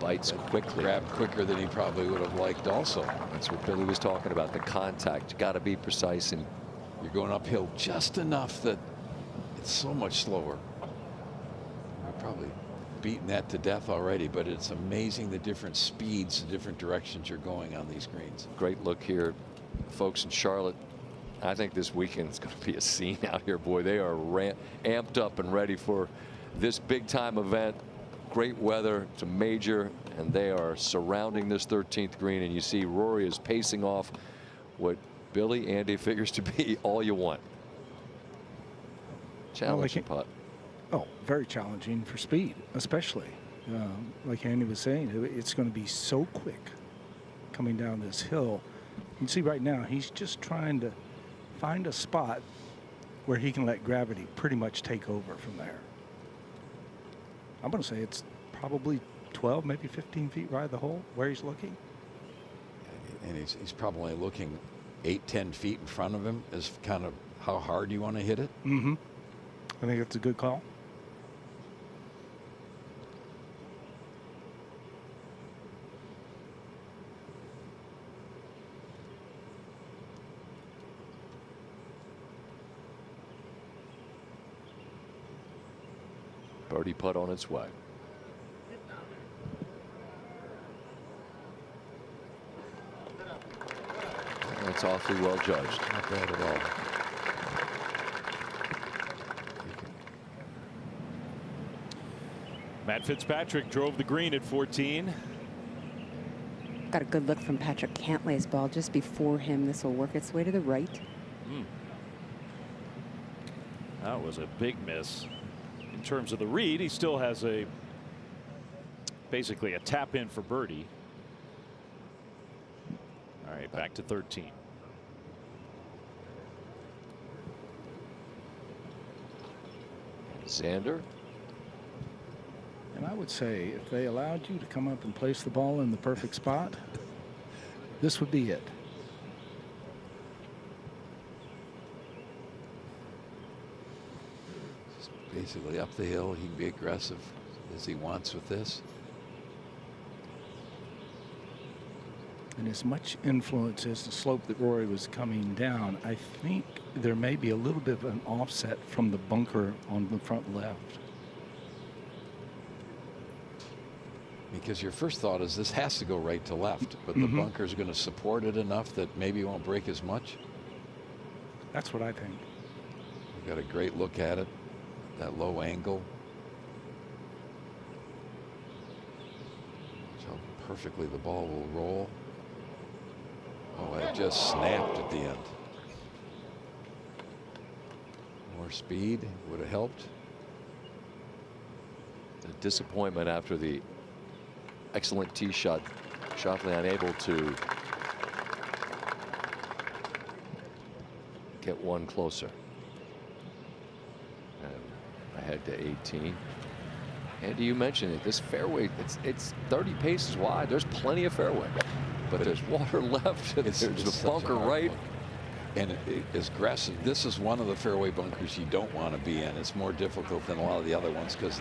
Bites quickly. Grab quicker than he probably would have liked also. That's what Billy was talking about, the contact. You got to be precise, and you're going uphill just enough that it's so much slower. We're probably beaten that to death already, but it's amazing the different speeds, the different directions you're going on these greens. Great look here, folks in Charlotte. I think this weekend is going to be a scene out here, boy. They are amped up and ready for this big time event. Great weather. It's a major, and they are surrounding this 13th green, and you see Rory is pacing off what Billy Andy figures to be all you want. Challenging putt. Oh, very challenging for speed, especially. Like Andy was saying, it's going to be so quick coming down this hill. You can see right now he's just trying to find a spot where he can let gravity pretty much take over from there. I'm going to say it's probably 12, maybe 15 feet right of the hole where he's looking. And he's probably looking 8-10 feet in front of him is kind of how hard you want to hit it. Mm-hmm. I think that's a good call. Birdie putt on its way. That's awfully well judged. Not bad at all. Matt Fitzpatrick drove the green at 14. Got a good look from Patrick Cantlay's ball just before him. This will work its way to the right. That was a big miss. In terms of the read, he still has basically a tap in for birdie. All right, back to 13. Xander. And I would say if they allowed you to come up and place the ball in the perfect spot, this would be it. Basically up the hill, he can be aggressive as he wants with this. And as much influence as the slope that Rory was coming down, I think there may be a little bit of an offset from the bunker on the front left. Because your first thought is this has to go right to left, but the bunker is going to support it enough that maybe it won't break as much. That's what I think. We've got a great look at it. That low angle. Watch how perfectly the ball will roll. Oh, it just snapped at the end. More speed would have helped. A disappointment after the excellent tee shot. Schauffele unable to get one closer. Ahead to 18. Andy, you mentioned it. This fairway, it's 30 paces wide. There's plenty of fairway. but there's water left. There's the bunker right. And it is aggressive. This is one of the fairway bunkers you don't want to be in. It's more difficult than a lot of the other ones because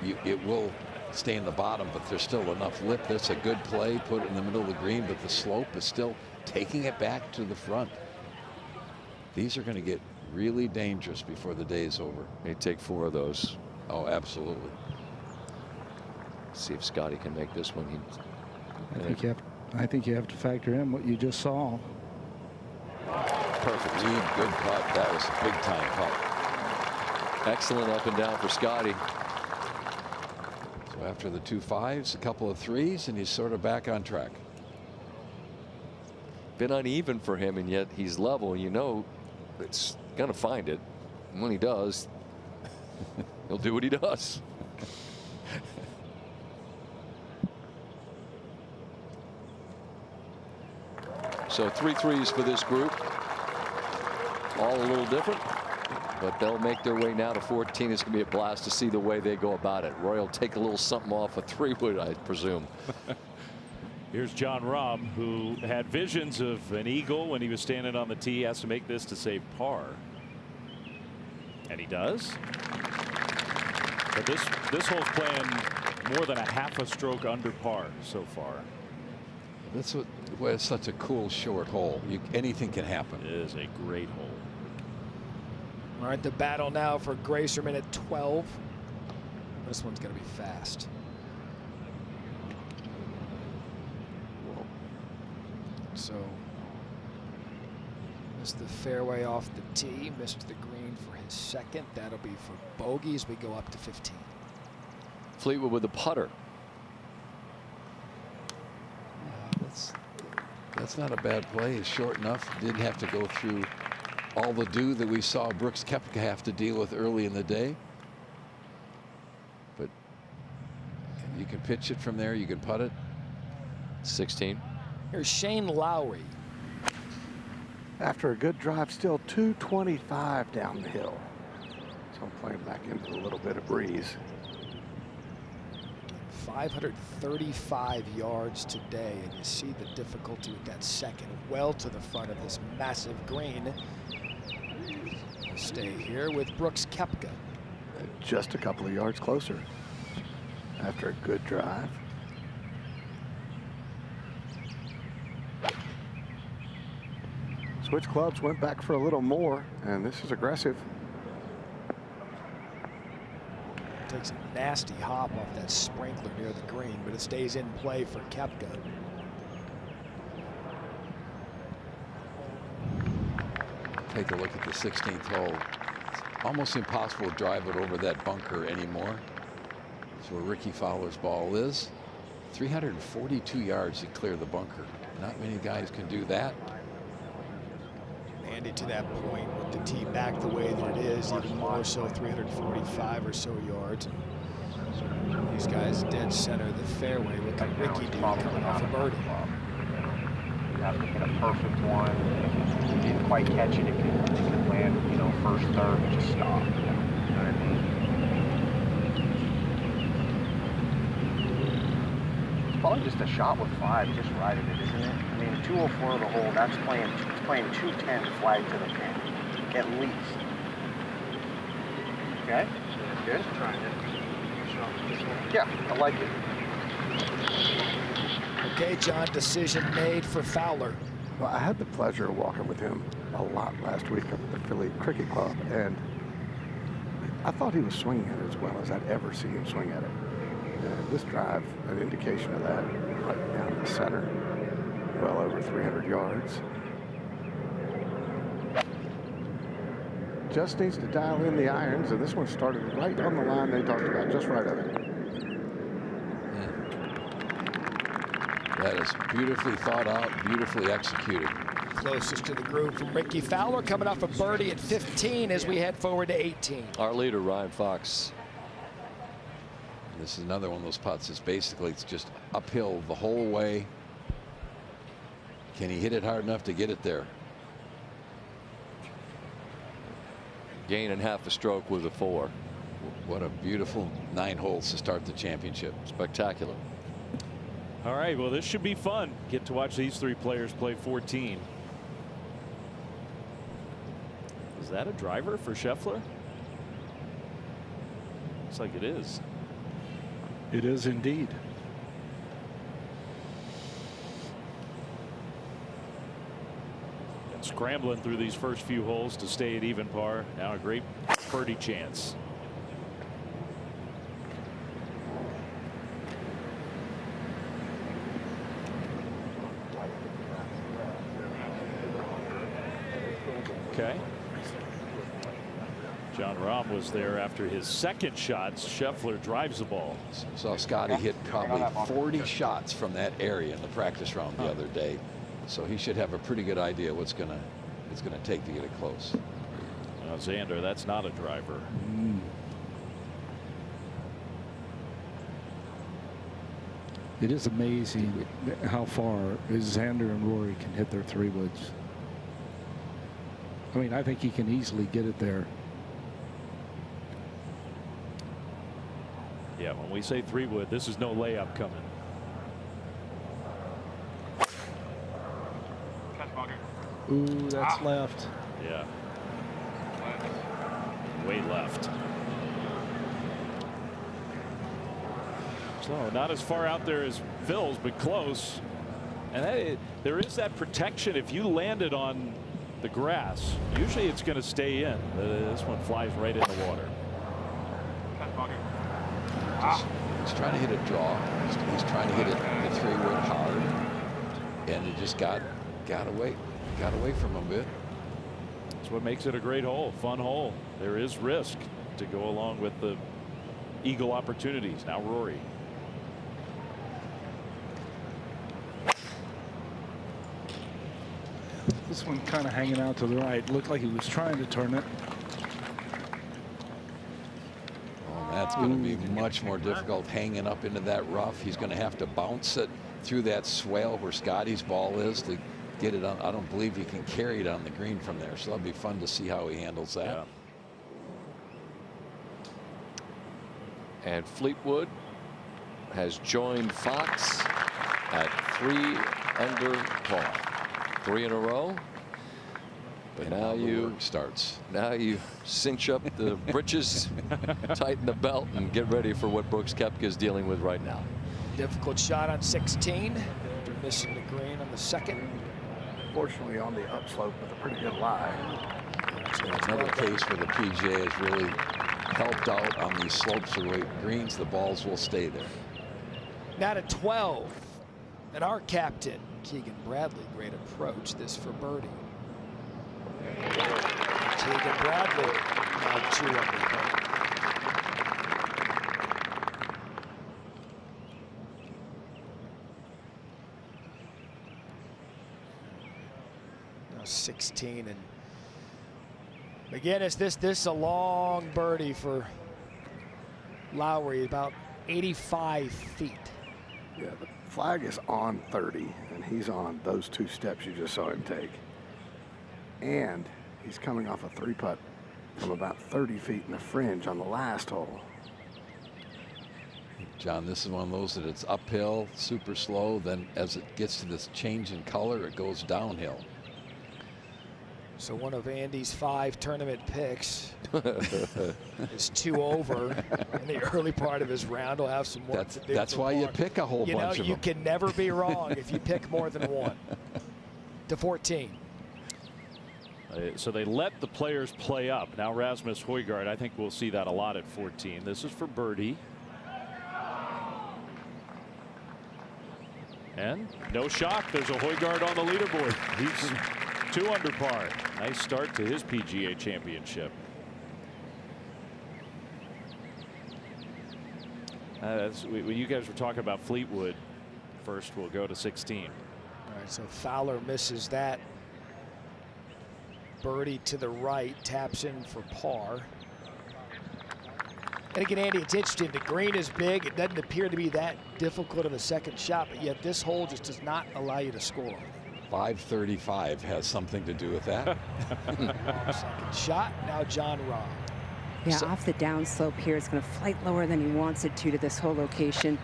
it will stay in the bottom, but there's still enough lip. That's a good play, put it in the middle of the green, but the slope is still taking it back to the front. These are going to get really dangerous before the day is over. They take 4 of those. Oh, absolutely. See if Scotty can make this one. I think you have to factor in what you just saw. Perfect lead, good putt. That was a big time putt. Excellent up and down for Scotty. So after the 2 5s, a couple of 3s, and he's sort of back on track. Been uneven for him, and yet he's level. You know, it's gonna find it. And when he does, he'll do what he does. So 3 3s for this group. All a little different, but they'll make their way now to 14. It's going to be a blast to see the way they go about it. Roy will take a little something off a 3-wood, I presume. Here's John Rahm, who had visions of an eagle when he was standing on the tee. He has to make this to save par. And he does. But this hole's playing more than a half a stroke under par so far. That's what it's such a cool short hole. Anything can happen. It is a great hole. All right, the battle now for Gracerman at 12. This one's going to be fast. So missed the fairway off the tee, missed the green for his second. That'll be for bogey as we go up to 15. Fleetwood with the putter. That's not a bad play. It's short enough. Didn't have to go through all the dew that we saw Brooks Koepka have to deal with early in the day. But you can pitch it from there. You can putt it. 16. Here's Shane Lowry. After a good drive, still 225 down the hill. So I'm playing back into a little bit of breeze. 535 yards today, and you see the difficulty with that second, well to the front of this massive green. We'll stay here with Brooks Koepka. Just a couple of yards closer after a good drive. Switch clubs, went back for a little more, and this is aggressive. Takes a nasty hop off that sprinkler near the green, but it stays in play for Koepka. Take a look at the 16th hole. It's almost impossible to drive it over that bunker anymore. That's where Ricky Fowler's ball is. 342 yards to clear the bunker. Not many guys can do that. Andy, to that point, with the tee back the way that it is, even more so, 345 or so yards. These guys dead center of the fairway. Look at Ricky D coming off a birdie. You have to hit a perfect one. If you didn't quite catch it, it could land, you know, first, third, and just stop. You know what I mean? It's probably just a shot with 5, just right at it, isn't it? I mean, 204 of the hole, that's playing 210 flag to the pin, at least. Okay, good. Yeah, I like it. Okay, John, decision made for Fowler. Well, I had the pleasure of walking with him a lot last week up at the Philly Cricket Club, and I thought he was swinging it as well as I'd ever see him swing at it. And this drive, an indication of that, right down the center, well over 300 yards. Just needs to dial in the irons, and this one started right on the line they talked about, just right of it. That is beautifully thought out, beautifully executed. Closest to the groove from Ricky Fowler, coming off a birdie at 15 as we head forward to 18. Our leader, Ryan Fox. This is another one of those putts. It's just uphill the whole way. Can he hit it hard enough to get it there? Gaining half a stroke with a 4. What a beautiful 9 holes to start the championship. Spectacular. All right, well, this should be fun. Get to watch these three players play 14. Is that a driver for Scheffler? Looks like it is. It is indeed. And scrambling through these first few holes to stay at even par. Now a great birdie chance. Okay. John Rahm was there after his second shot. Scheffler drives the ball. Saw Scotty hit probably 40 shots from that area in the practice round the other day, so he should have a pretty good idea what's gonna take to get it close. Now Xander, that's not a driver. It is amazing how far Xander and Rory can hit their 3-woods. I mean, I think he can easily get it there. Yeah, when we say 3-wood, this is no layup coming. Ooh, that's left. Yeah. Way left. So not as far out there as Phil's, but close. And there is that protection. If you land it on the grass, usually it's going to stay in. This one flies right in the water. He's trying to hit a draw. He's trying to hit it the 3-wood hard, and it just got away from him a bit. That's what makes it a great hole, fun hole. There is risk to go along with the eagle opportunities. Now Rory. This one kind of hanging out to the right. Looked like he was trying to turn it. That's going to be much more difficult hanging up into that rough. He's going to have to bounce it through that swale where Scotty's ball is to get it on. I don't believe he can carry it on the green from there. So that'll be fun to see how he handles that. Yeah. And Fleetwood has joined Fox at 3 under par. 3 in a row. But now you cinch up the britches, tighten the belt, and get ready for what Brooks Koepka is dealing with right now. Difficult shot on 16 after missing the green on the second. Fortunately on the upslope with a pretty good lie. Another case where the PGA has really helped out on these slopes of the greens. The balls will stay there. Now to 12. And our captain, Keegan Bradley, great approach. This for birdie. Keegan Bradley now 2 under par. Now 16, and McGinnis, this is a long birdie for Lowry, about 85 feet. Yeah, the flag is on 30, and he's on those 2 steps you just saw him take. And he's coming off a 3-putt from about 30 feet in the fringe on the last hole. John, this is one of those that it's uphill, super slow. Then as it gets to this change in color, it goes downhill. So one of Andy's 5 tournament picks is 2 over in the early part of his round. He'll have some more to do. That's why you pick a whole bunch of them. You can never be wrong if you pick more than 1. To 14. So they let the players play up. Now Rasmus Højgaard, I think we'll see that a lot at 14. This is for birdie. And no shock, there's a Højgaard on the leaderboard. He's 2 under par. Nice start to his PGA Championship. When you guys were talking about Fleetwood, first we'll go to 16. All right, so Fowler misses that. Birdie to the right, taps in for par. And again, Andy, it's interesting. The green is big. It doesn't appear to be that difficult of a second shot, but yet this hole just does not allow you to score. 535 has something to do with that. Second shot. Now John Rahm. Yeah, off the downslope here. It's going to flight lower than he wants it to this whole location.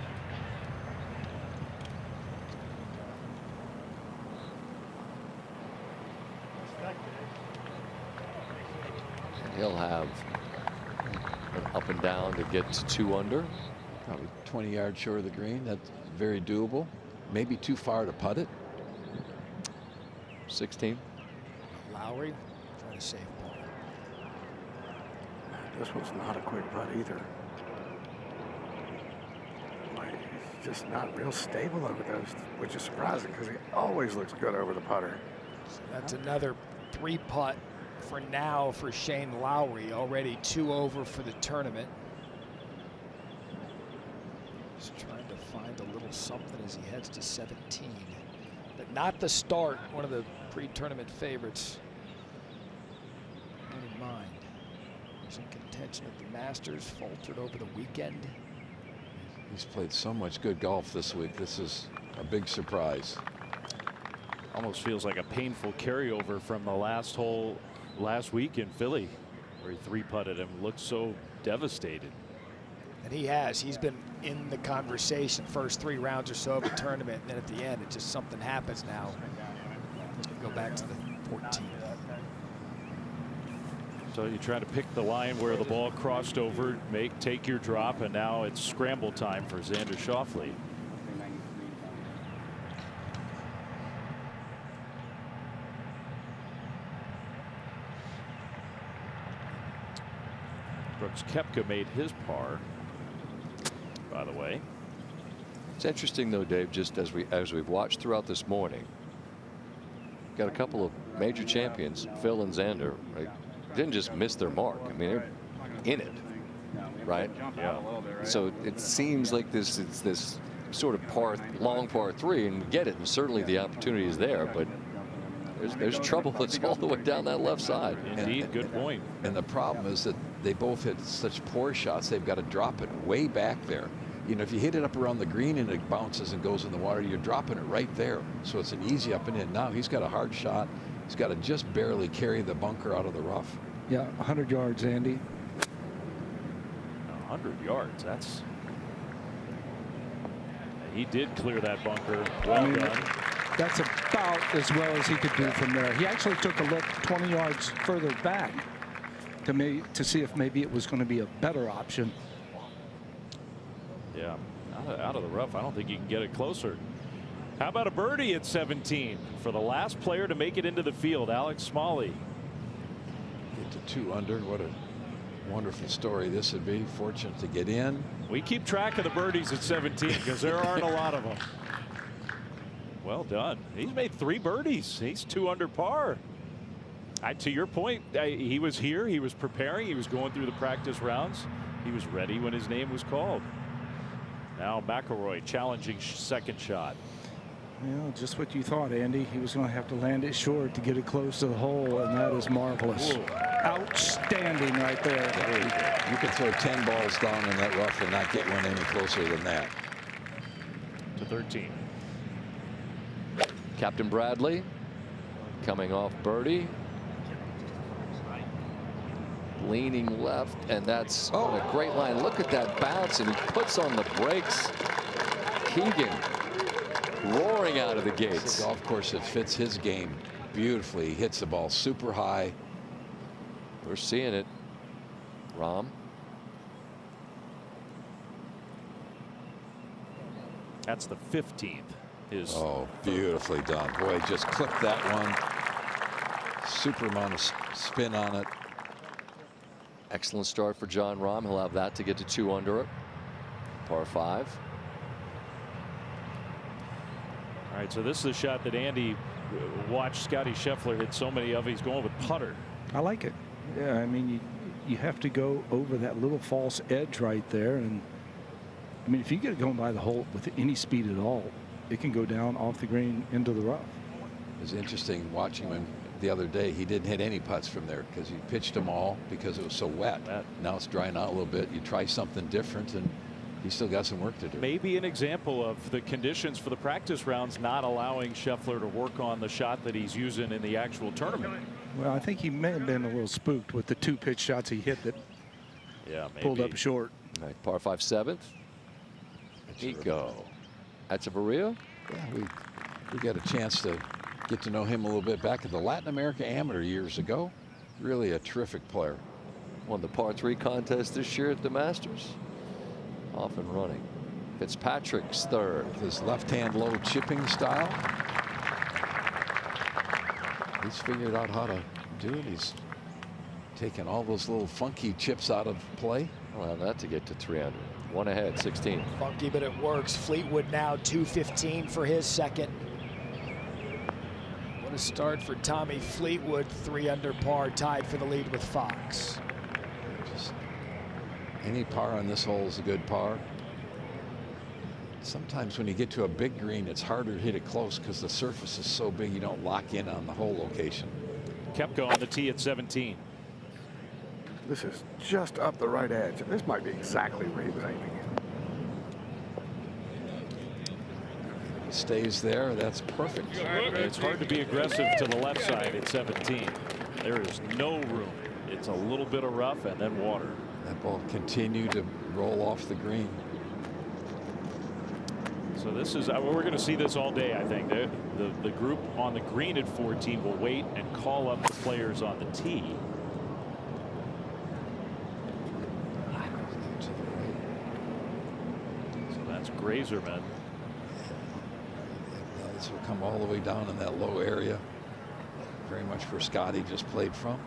He'll have an up and down to get to 2 under. Probably 20 yards short of the green. That's very doable. Maybe too far to putt it. 16. Lowry trying to save ball. This one's not a quick putt either. He's just not real stable over those, which is surprising because he always looks good over the putter. So that's another 3-putt for now for Shane Lowry. Already 2 over for the tournament. Just trying to find a little something as he heads to 17. But not the start, one of the pre-tournament favorites. Not in mind. He's in contention at the Masters, faltered over the weekend. He's played so much good golf this week. This is a big surprise. Almost feels like a painful carryover from the last hole last week in Philly, where he 3-putted him. Looked so devastated. And he has. He's been in the conversation first 3 rounds or so of the tournament, and then at the end, it just something happens now. Go back to the 14th. So you try to pick the line where the ball crossed over, take your drop, and now it's scramble time for Xander Schauffele. Brooks Koepka made his par, by the way. It's interesting though, Dave, just as we've watched throughout this morning, got a couple of major champions, Phil and Xander, right? Didn't just miss their mark. I mean, they're in it, right? Yeah. So it seems like this sort of long par 3, and we get it, and certainly the opportunity is there, but there's trouble that's all the way down that left side. Indeed, good point. And the problem is that they both hit such poor shots. They've got to drop it way back there. You know, if you hit it up around the green and it bounces and goes in the water, you're dropping it right there. So it's an easy up and in. Now he's got a hard shot. He's got to just barely carry the bunker out of the rough. Yeah, 100 yards, Andy. 100 yards. That's. He did clear that bunker. Well done. That's about as well as he could do from there. He actually took a look 20 yards further back to see if maybe it was going to be a better option. Yeah, out of the rough. I don't think you can get it closer. How about a birdie at 17 for the last player to make it into the field, Alex Smalley. Get to 2 under. What a wonderful story this would be. Fortunate to get in. We keep track of the birdies at 17 because there aren't a lot of them. Well done. He's made 3 birdies. He's 2 under par. To your point, he was here. He was preparing. He was going through the practice rounds. He was ready when his name was called. Now McIlroy challenging second shot. Well, just what you thought, Andy. He was going to have to land it short to get it close to the hole, and that is marvelous. Whoa. Outstanding right there. You can throw 10 balls down in that rough and not get one any closer than that. To 13. Captain Bradley coming off birdie. Leaning left, and that's on a great line. Look at that bounce, and he puts on the brakes. Keegan roaring out of the gates. It's a golf course that fits his game beautifully. He hits the ball super high. We're seeing it. Rahm. That's the 15th. Oh, beautifully done. Boy, just clipped that one. Super amount of spin on it. Excellent start for Jon Rahm. He'll have that to get to 2 under it. Par 5. All right, so this is a shot that Andy watched Scotty Scheffler hit so many of. He's going with putter. I like it. Yeah, I mean, you have to go over that little false edge right there. And, I mean, if you get it going by the hole with any speed at all, it can go down off the green into the rough. It was interesting watching him the other day. He didn't hit any putts from there because he pitched them all because it was so wet. Now it's drying out a little bit. You try something different, and he's still got some work to do. Maybe an example of the conditions for the practice rounds not allowing Scheffler to work on the shot that he's using in the actual tournament. Well, I think he may have been a little spooked with the 2 pitch shots he hit that pulled up short. All right, par 5, 7th. Nico. Echeverria. Yeah, we got a chance to get to know him a little bit back at the Latin America Amateur years ago. Really a terrific player. Won the par 3 contest this year at the Masters. Off and running. Fitzpatrick's third. His left-hand low chipping style. He's figured out how to do it. He's taking all those little funky chips out of play. Allow that to get to 300. One ahead, 16. Funky, but it works. Fleetwood now 215 for his second. What a start for Tommy Fleetwood. 3 under par, tied for the lead with Fox. Just any par on this hole is a good par. Sometimes when you get to a big green, it's harder to hit it close because the surface is so big you don't lock in on the hole location. Koepka on the tee at 17. This is just up the right edge. This might be exactly where he was aiming. Stays there. That's perfect. It's hard to be aggressive to the left side at 17. There is no room. It's a little bit of rough and then water. That ball continued to roll off the green. So this is we're going to see this all day. I think the group on the green at 14 will wait and call up the players on the tee. So that's Grazerman. This will come all the way down in that low area. Very much where Scotty just played from.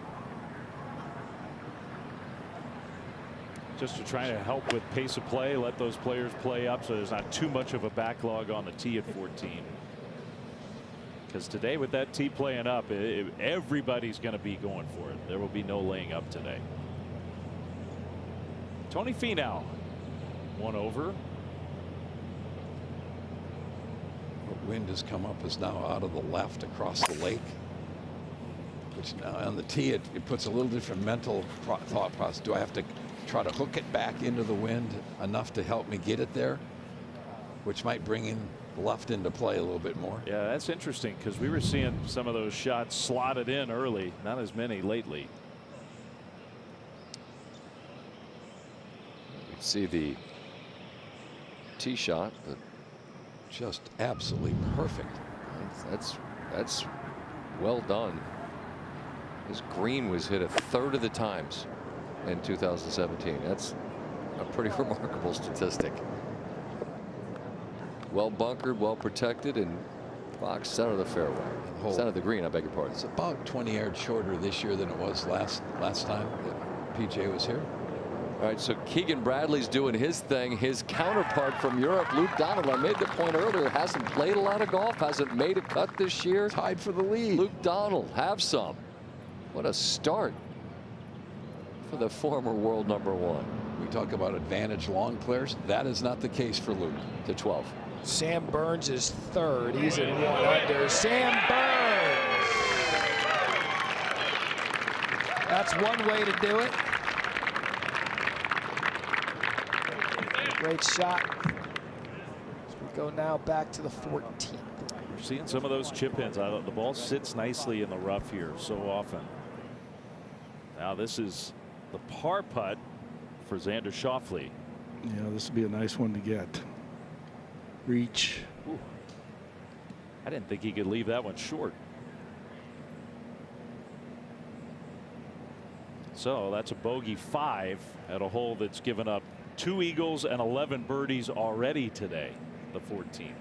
Just to try to help with pace of play, let those players play up so there's not too much of a backlog on the tee at 14. Because today with that tee playing up, everybody's going to be going for it. There will be no laying up today. Tony Finau, 1 over. The wind has come up, is now out of the left across the lake. Which now on the tee, it puts a little different mental thought process. Do I have to try to hook it back into the wind enough to help me get it there, which might bring in left into play a little bit more? Yeah, that's interesting because we were seeing some of those shots slotted in early, not as many lately. You see the tee shot, but just absolutely perfect. That's well done. His green was hit 1/3 of the times in 2017. That's a pretty remarkable statistic. Well bunkered, well protected, and Fox center of the fairway. Center of the green, I beg your pardon. It's about 20 yards shorter this year than it was last time that PJ was here. All right, so Keegan Bradley's doing his thing. His counterpart from Europe, Luke Donald, I made the point earlier, hasn't played a lot of golf, hasn't made a cut this year. Tied for the lead. Luke Donald, have some. What a start for the former world #1. We talk about advantage long players. That is not the case for Luke. To 12. Sam Burns is third. He's at 1 under. Sam Burns. That's one way to do it. Great shot. As we go now back to the 14th. We're seeing some of those chip ins. The ball sits nicely in the rough here so often. Now this is the par putt for Xander Schauffele. Yeah, this would be a nice one to get. Reach. Ooh. I didn't think he could leave that one short. So that's a bogey 5 at a hole that's given up 2 eagles and 11 birdies already today, the 14th.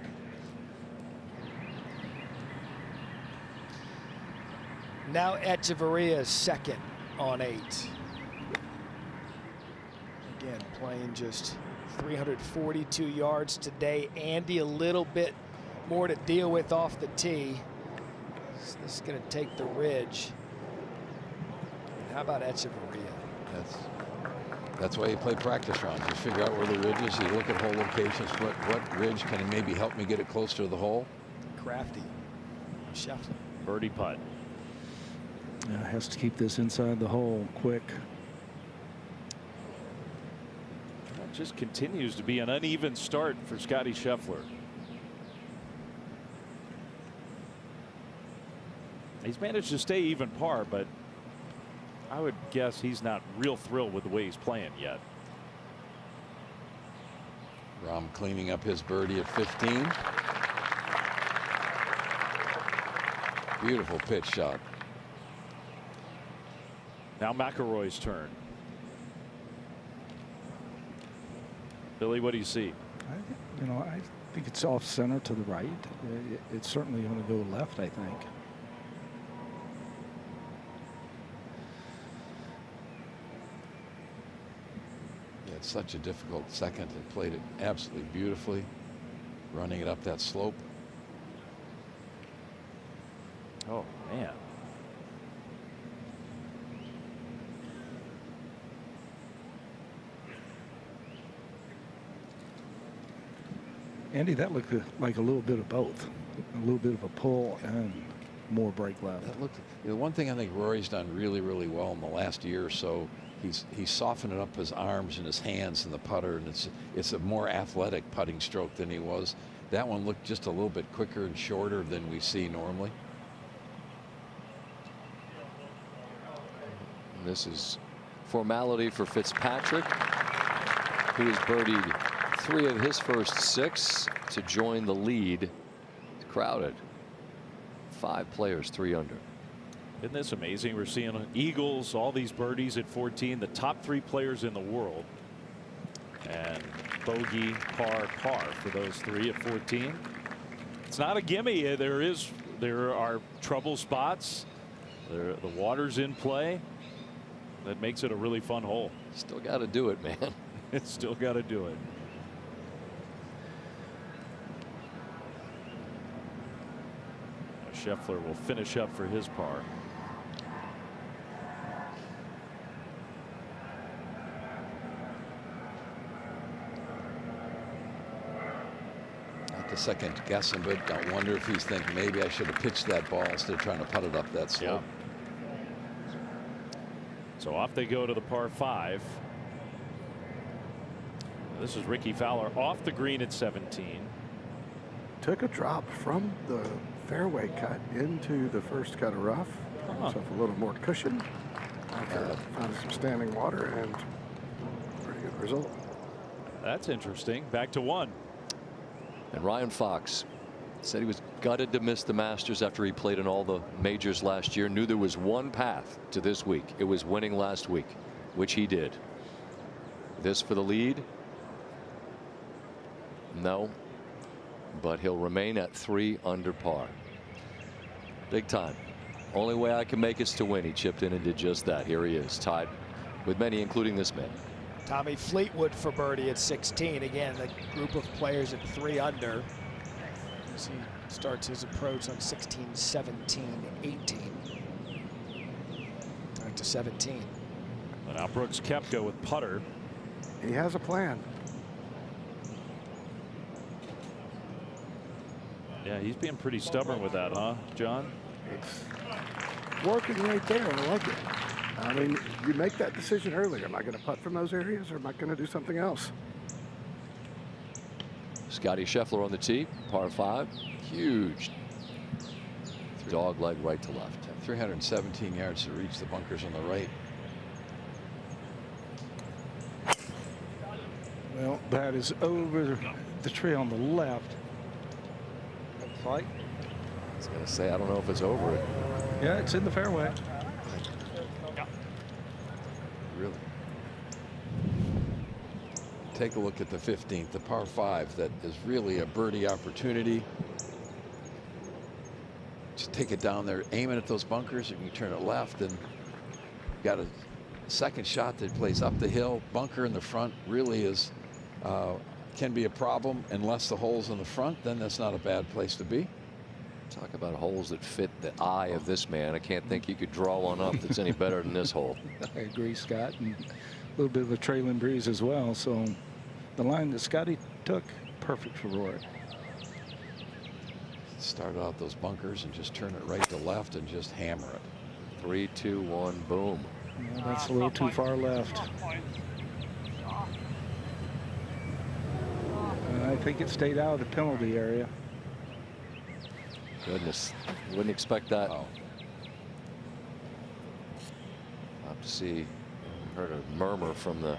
Now Echeverria second on 8. Again, playing just 342 yards today. Andy a little bit more to deal with off the tee. So this is going to take the ridge. And how about Echeverria? That's why you play practice rounds. You figure out where the ridge is. You look at hole locations. What ridge can maybe help me get it closer to the hole? Crafty. Sheffler. Birdie putt. Yeah, has to keep this inside the hole quick. It just continues to be an uneven start for Scotty Scheffler. He's managed to stay even par, but I would guess he's not real thrilled with the way he's playing yet. Rahm cleaning up his birdie at 15. Beautiful pitch shot. Now McIlroy's turn. Billy, what do you see? I think it's off center to the right. It's certainly going to go left, I think. Yeah, it's such a difficult second and played it absolutely beautifully, running it up that slope. Oh, man. Andy, that looked like a little bit of both. A little bit of a pull and more break left. The one thing I think Rory's done really, really well in the last year or so, he's softened up his arms and his hands in the putter, and it's a more athletic putting stroke than he was. That one looked just a little bit quicker and shorter than we see normally. And this is formality for Fitzpatrick, who has birdied 3 of his first 6 to join the lead. It's crowded. 5 players 3 under. Isn't this amazing? We're seeing eagles, all these birdies at 14, the top 3 players in the world, and bogey, par, par for those 3 at 14. It's not a gimme. There are trouble spots. The water's in play. That makes it a really fun hole. Still got to do it, man. It's still got to do it. Scheffler will finish up for his par. Not to second guess him, but I wonder if he's thinking maybe I should have pitched that ball instead of trying to putt it up that slope. Yeah. So off they go to the par 5. This is Ricky Fowler off the green at 17. Took a drop from the fairway cut into the first cut of rough. Himself a little more cushion after found some standing water, and pretty good result. That's interesting. Back to 1. And Ryan Fox said he was gutted to miss the Masters after he played in all the majors last year. Knew there was one path to this week. It was winning last week, which he did. This for the lead? No. But he'll remain at 3 under par. Big time. Only way I can make is to win. He chipped in and did just that. Here he is, tied with many, including this man. Tommy Fleetwood for birdie at 16. Again, the group of players at 3 under. As he starts his approach on 16, 17, 18. Back to 17. And now Brooks Koepka with putter. He has a plan. Yeah, he's being pretty stubborn with that, huh, John? It's working right there. I like it. I mean, you make that decision early. Am I going to putt from those areas, or am I going to do something else? Scotty Scheffler on the tee, par 5. Huge dog leg right to left. 317 yards to reach the bunkers on the right. Well, that is over the tree on the left. Looks like. I was going to say, I don't know if it's over it. Yeah, it's in the fairway. Really. Take a look at the 15th, the par 5, that is really a birdie opportunity. Just take it down there, aim it at those bunkers, and you turn it left, and got a second shot that plays up the hill. Bunker in the front really is can be a problem unless the hole's in the front. Then that's not a bad place to be. Talk about holes that fit the eye of this man. I can't think you could draw one up that's any better than this hole. I agree, Scott. And a little bit of a trailing breeze as well. So the line that Scotty took, perfect for Rory. Start out those bunkers and just turn it right to left and just hammer it. 3, 2, 1, boom. Yeah, that's a little too far left. And I think it stayed out of the penalty area. Goodness, wouldn't expect that. Have to see. Heard a murmur from the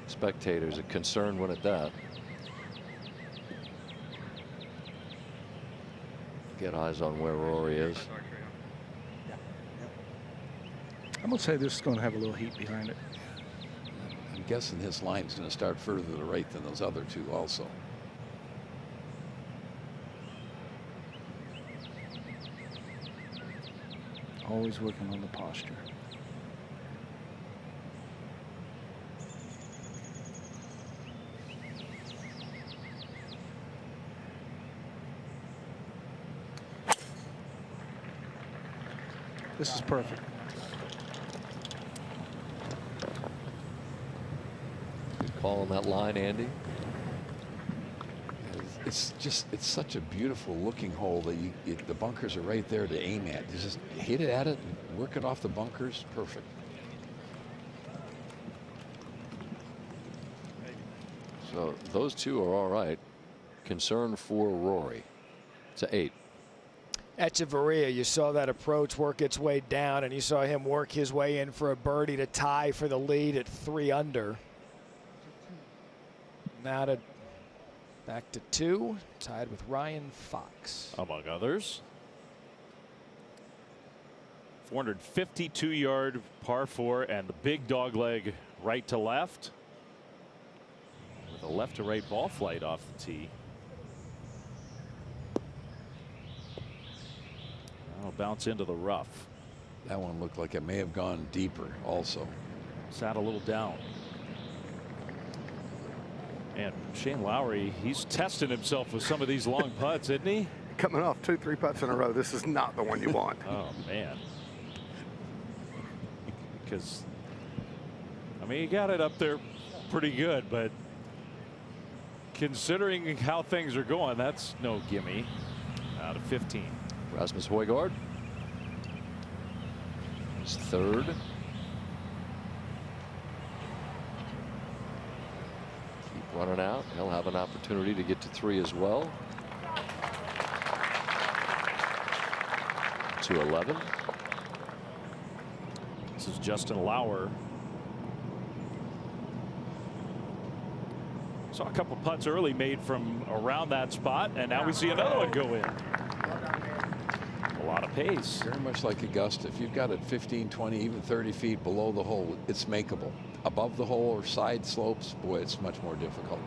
spectators, a concerned one at that. Get eyes on where Rory is. I'm going to say this is going to have a little heat behind it. I'm guessing his line is going to start further to the right than those other two also. Always working on the posture. This is perfect. Good call on that line, Andy. It's such a beautiful looking hole that the bunkers are right there to aim at. You just hit it at it, work it off the bunkers, perfect. So those two are all right. Concern for Rory. It's an 8. Echeverria, you saw that approach work its way down, and you saw him work his way in for a birdie to tie for the lead at 3 under. Now to back to 2, tied with Ryan Fox. Among others. 452-yard par 4 and the big dog leg right to left. With a left to right ball flight off the tee. That'll bounce into the rough. That one looked like it may have gone deeper also. Sat a little down. And Shane Lowry, he's testing himself with some of these long putts, isn't he? Coming off 2-3 putts in a row, this is not the one you want. Oh, man. Because, I mean, he got it up there pretty good, but considering how things are going, that's no gimme. Out of 15. Rasmus Højgaard. His 3rd. Keep running out. He'll have an opportunity to get to 3 as well. To 11. This is Justin Lauer. Saw a couple putts early made from around that spot, and now we see another one go in. A lot of pace. Very much like Augusta. If you've got it 15, 20, even 30 feet below the hole, it's makeable. Above the hole or side slopes, boy, it's much more difficult.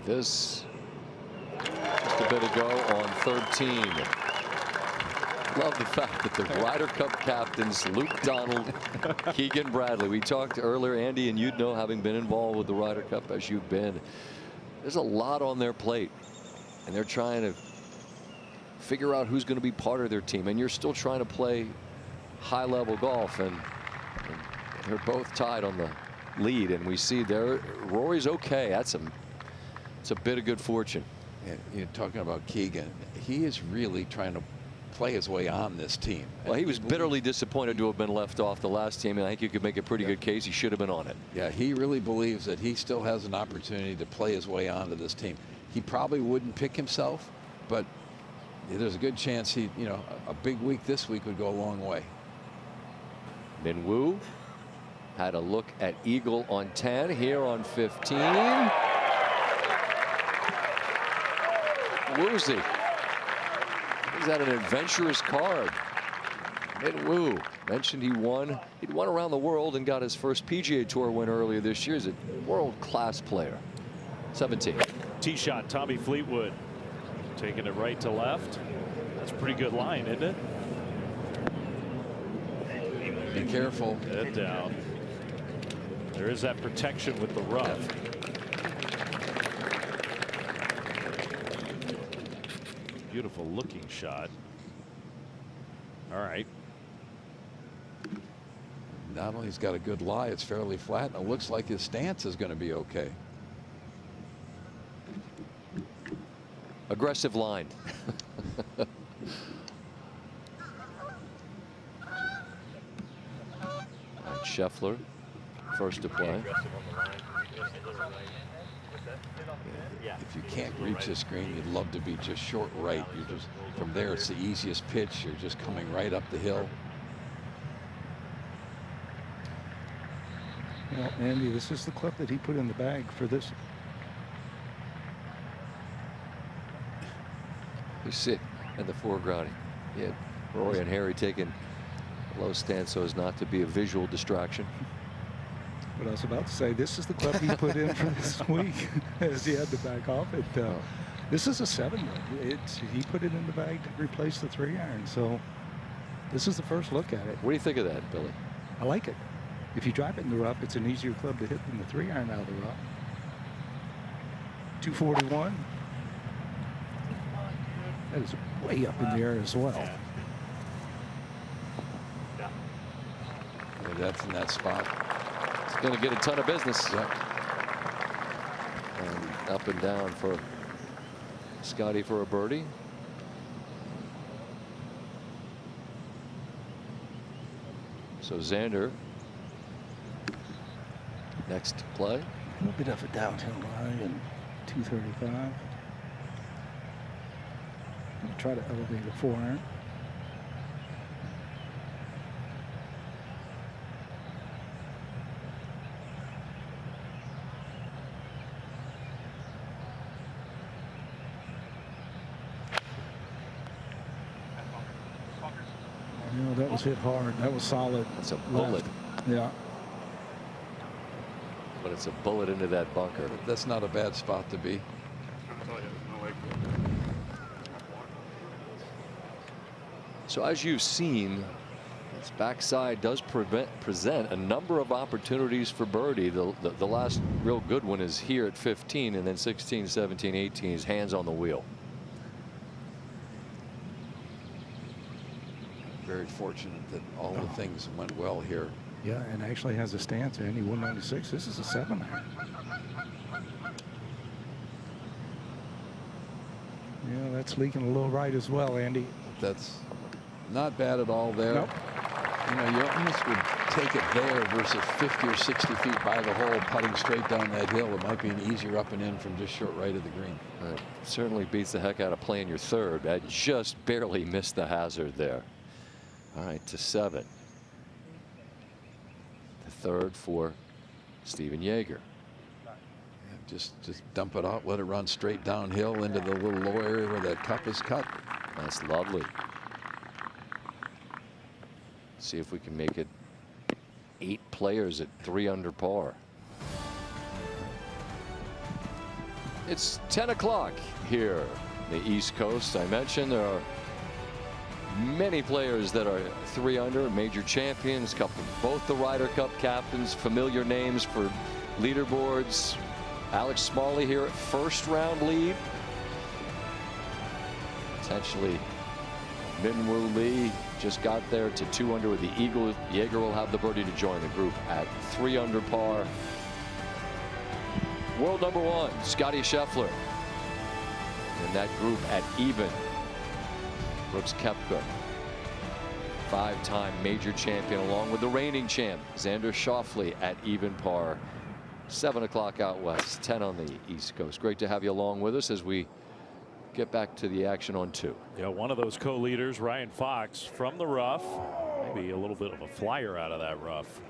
This just a bit ago on 13. Love the fact that the Ryder Cup captains, Luke Donald, Keegan Bradley. We talked earlier, Andy, and you'd know, having been involved with the Ryder Cup as you've been, there's a lot on their plate, and they're trying to figure out who's going to be part of their team. And you're still trying to play high-level golf, and they're both tied on the lead. And we see there, Rory's okay. It's a bit of good fortune. And you're talking about Keegan. He is really trying to play his way on this team. Well, he was bitterly disappointed to have been left off the last team, and I think you could make a pretty good case he should have been on it. Yeah, he really believes that he still has an opportunity to play his way onto this team. He probably wouldn't pick himself, but there's a good chance he, you know, a big week this week would go a long way. Min Woo had a look at eagle on 10, here on 15. Woozy. He's had an adventurous card. Min Woo mentioned he'd won around the world and got his first PGA Tour win earlier this year. He's a world-class player. 17. Tee shot, Tommy Fleetwood taking it right to left. That's a pretty good line, isn't it? Be careful. Head down. There is that protection with the rough. Beautiful looking shot. All right. Not only he's got a good lie, it's fairly flat, and it looks like his stance is going to be okay. Aggressive line. Scheffler, first to play. If you can't reach this green, you'd love to be just short right. You're just, from there, it's the easiest pitch. You're just coming right up the hill. Well, Andy, this is the clip that he put in the bag for this. We sit in the foreground. He had Rory and Harry taking Low stance so as not to be a visual distraction. But I was about to say, this is the club he put in for this week, as he had to back off it. This is a 7 wood. He put it in the bag to replace the 3-iron. So this is the first look at it. What do you think of that, Billy? I like it. If you drive it in the rough, it's an easier club to hit than the 3-iron out of the rough. 241. That is way up in the air as well. That's in that spot. It's going to get a ton of business. Yep. And up and down for Scotty for a birdie. So Xander next to play. A little bit of a downhill lie and 235. I'm gonna try to elevate a 4-iron. Yeah, that was hit hard. That was solid. That's a bullet. Yeah. But it's a bullet into that bunker. That's not a bad spot to be. So as you've seen, this backside does present a number of opportunities for birdie. The last real good one is here at 15, and then 16, 17, 18 is hands on the wheel. Very fortunate that all the things went well here. Yeah, and actually has a stance, Andy. 196. This is a 7-iron. Yeah, that's leaking a little right as well, Andy. That's not bad at all there. Nope. You know, you almost would take it there versus 50 or 60 feet by the hole, putting straight down that hill. It might be an easier up and in from just short right of the green. Certainly beats the heck out of playing your third. I just barely missed the hazard there. All right, to 7. The third for Stephen Jaeger. Yeah, just dump it out, let it run straight downhill into the little low area where that cup is cut. That's lovely. See if we can make it 8 players at 3 under par. It's 10 o'clock here on the East Coast. I mentioned there are many players that are 3 under, major champions, both the Ryder Cup captains, familiar names for leaderboards. Alex Smalley here at first round lead. Potentially Minwoo Lee just got there to 2 under with the eagle. Jaeger will have the birdie to join the group at 3 under par. World number 1, Scotty Scheffler. In that group at even. Brooks Koepka, 5-time major champion, along with the reigning champ Xander Schauffele at even par. 7 o'clock out west, 10 on the East Coast. Great to have you along with us as we get back to the action on 2. Yeah, one of those co-leaders, Ryan Fox, from the rough. Maybe a little bit of a flyer out of that rough.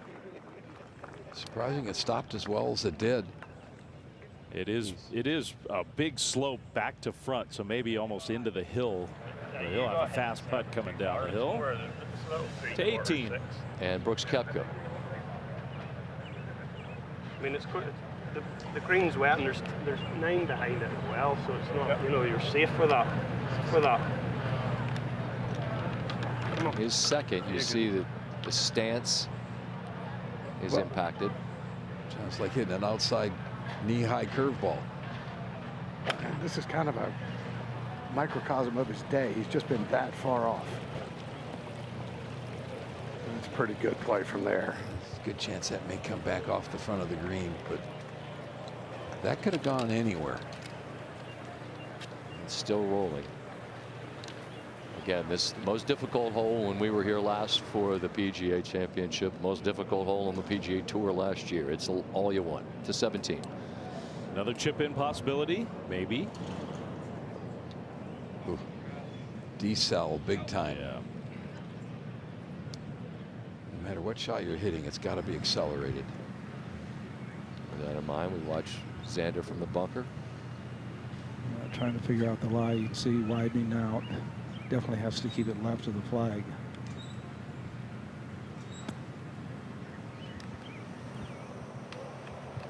Surprising it stopped as well as it did. It is a big slope back to front, so maybe almost into the hill. He'll have a fast putt coming down the hill to 18. And Brooks Koepka. I mean, it's quite, the green's wet and there's 9 behind it as well, so it's not, you know, you're safe for that. His second, you see that the stance is impacted. Sounds like hitting an outside knee-high curveball. This is kind of a microcosm of his day. He's just been that far off. And it's a pretty good play from there. There's a good chance that may come back off the front of the green, but that could have gone anywhere. It's still rolling. Again, this most difficult hole when we were here last for the PGA Championship, most difficult hole on the PGA Tour last year. It's all you want. To 17. Another chip in possibility, maybe. Ooh. Decel big time. Yeah. No matter what shot you're hitting, it's got to be accelerated. With that in mind, we watch Xander from the bunker. Trying to figure out the lie. You can see widening out. Definitely has to keep it left of the flag.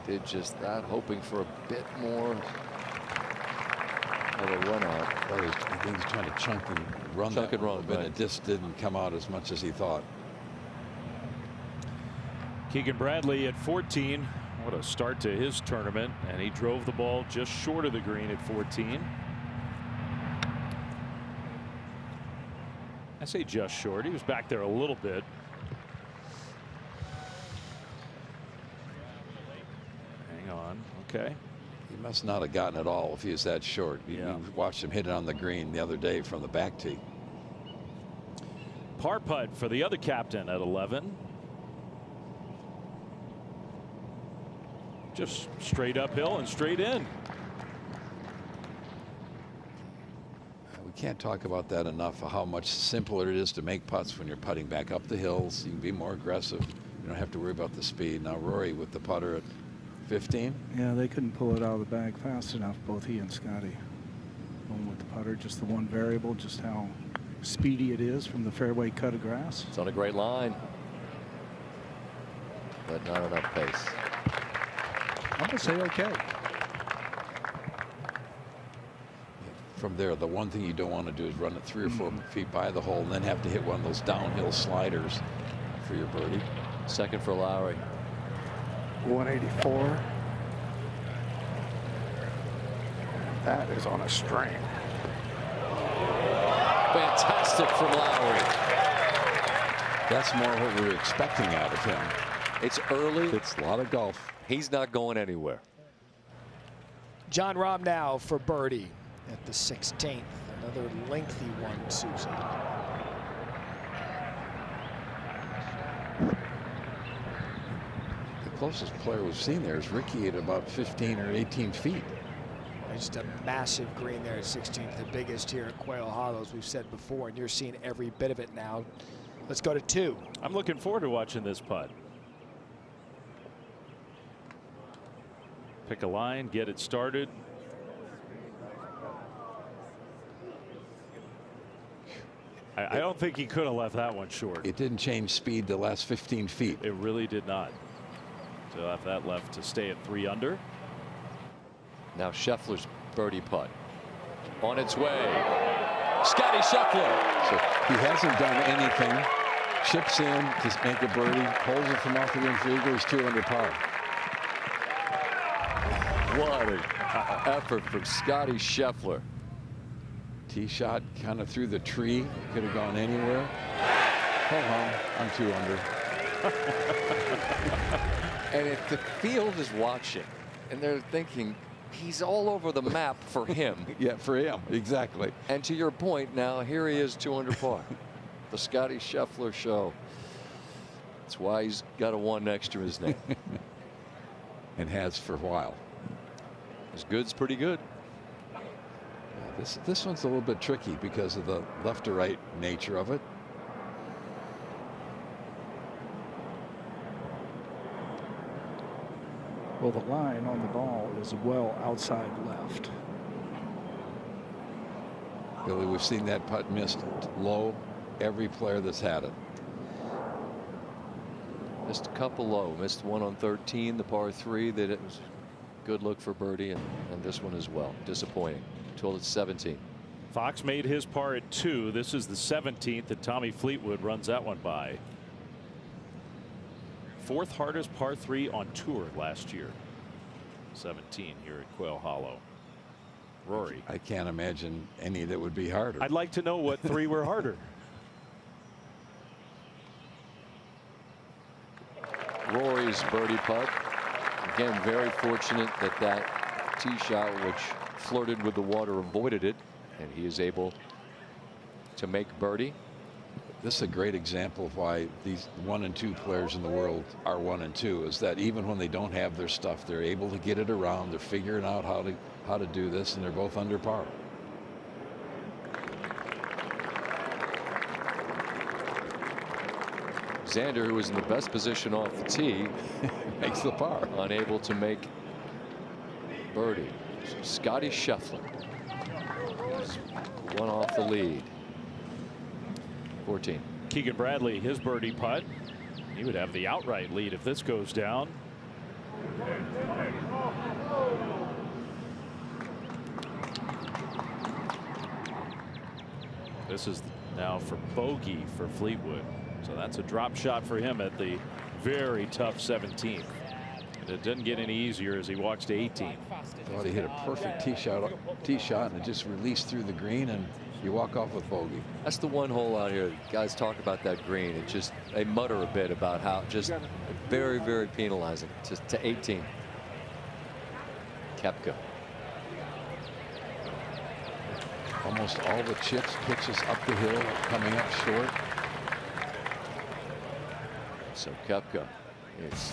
did just that, hoping for a bit more of a run out. I think he's trying to chunk and run Chunk that and run, but right. it just didn't come out as much as he thought. Keegan Bradley at 14. What a start to his tournament, and he drove the ball just short of the green at 14. I say just short. He was back there a little bit. Hang on. Okay. He must not have gotten it all if he was that short. You watched him hit it on the green the other day from the back tee. Par putt for the other captain at 11. Just straight uphill and straight in. We can't talk about that enough, how much simpler it is to make putts when you're putting back up the hills. You can be more aggressive. You don't have to worry about the speed. Now Rory with the putter at 15. Yeah, they couldn't pull it out of the bag fast enough, both he and Scotty. One with the putter, just the one variable, just how speedy it is from the fairway cut of grass. It's on a great line, but not enough pace. I'm going to say okay. From there, the one thing you don't want to do is run it 3 or 4 feet by the hole and then have to hit one of those downhill sliders for your birdie. Second for Lowry. 184. That is on a string. Fantastic from Lowry. That's more what we were expecting out of him. It's early. It's a lot of golf. He's not going anywhere. John Rahm now for birdie at the 16th. Another lengthy one, Susan. The closest player we've seen there is Ricky at about 15 or 18 feet. Just a massive green there at 16th, the biggest here at Quail Hollow, as we've said before, and you're seeing every bit of it now. Let's go to 2. I'm looking forward to watching this putt. Pick a line, get it started. I don't think he could have left that one short. It didn't change speed the last 15 feet. It really did not. So if that left to stay at 3 under. Now Scheffler's birdie putt on its way. Scotty Scheffler. So he hasn't done anything. Chips in to make a birdie, holds it from off the green for eagle. He's 2 under par. What an effort from Scotty Scheffler. Tee shot kind of through the tree. Could have gone anywhere. Hold on, I'm 2 under. And if the field is watching and they're thinking he's all over the map for him. Yeah, for him, exactly. And to your point, now here he is 2 under par. The Scotty Scheffler show. That's why he's got a 1 next to his name. And has for a while. His good's pretty good. This one's a little bit tricky because of the left to right nature of it. Well, the line on the ball is well outside left. Billy, we've seen that putt missed low. Every player that's had it. Missed a couple low. Missed one on 13, the par 3. That it was a good look for birdie, and this one as well. Disappointing. Until it's 17. Fox made his par at 2. This is the 17th that Tommy Fleetwood runs that one by. 4th hardest par 3 on tour last year. 17 here at Quail Hollow. Rory. I can't imagine any that would be harder. I'd like to know what 3 were harder. Rory's birdie putt. Again, very fortunate that that tee shot, which flirted with the water, avoided it, and he is able to make birdie. This is a great example of why these 1 and 2 players in the world are 1 and 2, is that even when they don't have their stuff, they're able to get it around. They're figuring out how to do this, and they're both under par. Xander, who was in the best position off the tee, makes the par. Unable to make birdie. So Scotty Scheffler is 1 off the lead. 14. Keegan Bradley, his birdie putt. He would have the outright lead if this goes down. this is now for bogey for Fleetwood. So that's a drop shot for him at the very tough 17th. And it didn't get any easier as he walks to 18. Thought he hit a perfect tee shot and it just released through the green, and you walk off with bogey. That's the one hole out here. Guys talk about that green. It just, they mutter a bit about how just very, very penalizing to 18. Koepka. Almost all the chips, pitches up the hill, coming up short. So Koepka, it's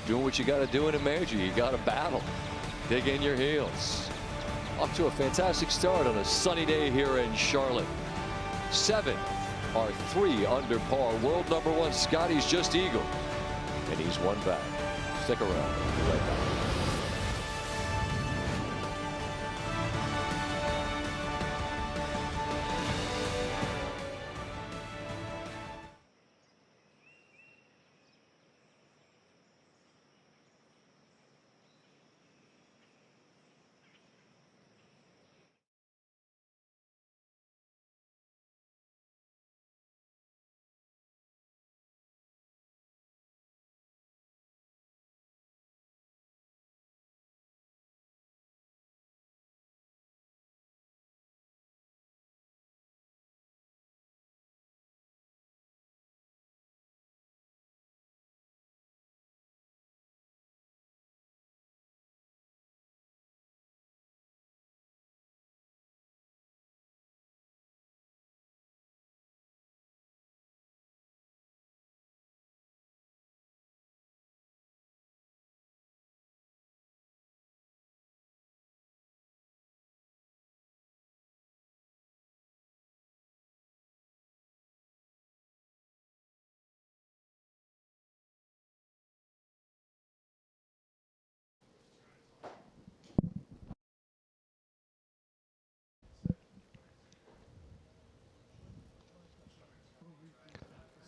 doing what you got to do in a major. You got to battle, dig in your heels. Off to a fantastic start on a sunny day here in Charlotte. 7 are 3 under par. World #1 Scotty's just eagled, and he's one back. Stick around. We'll be right back.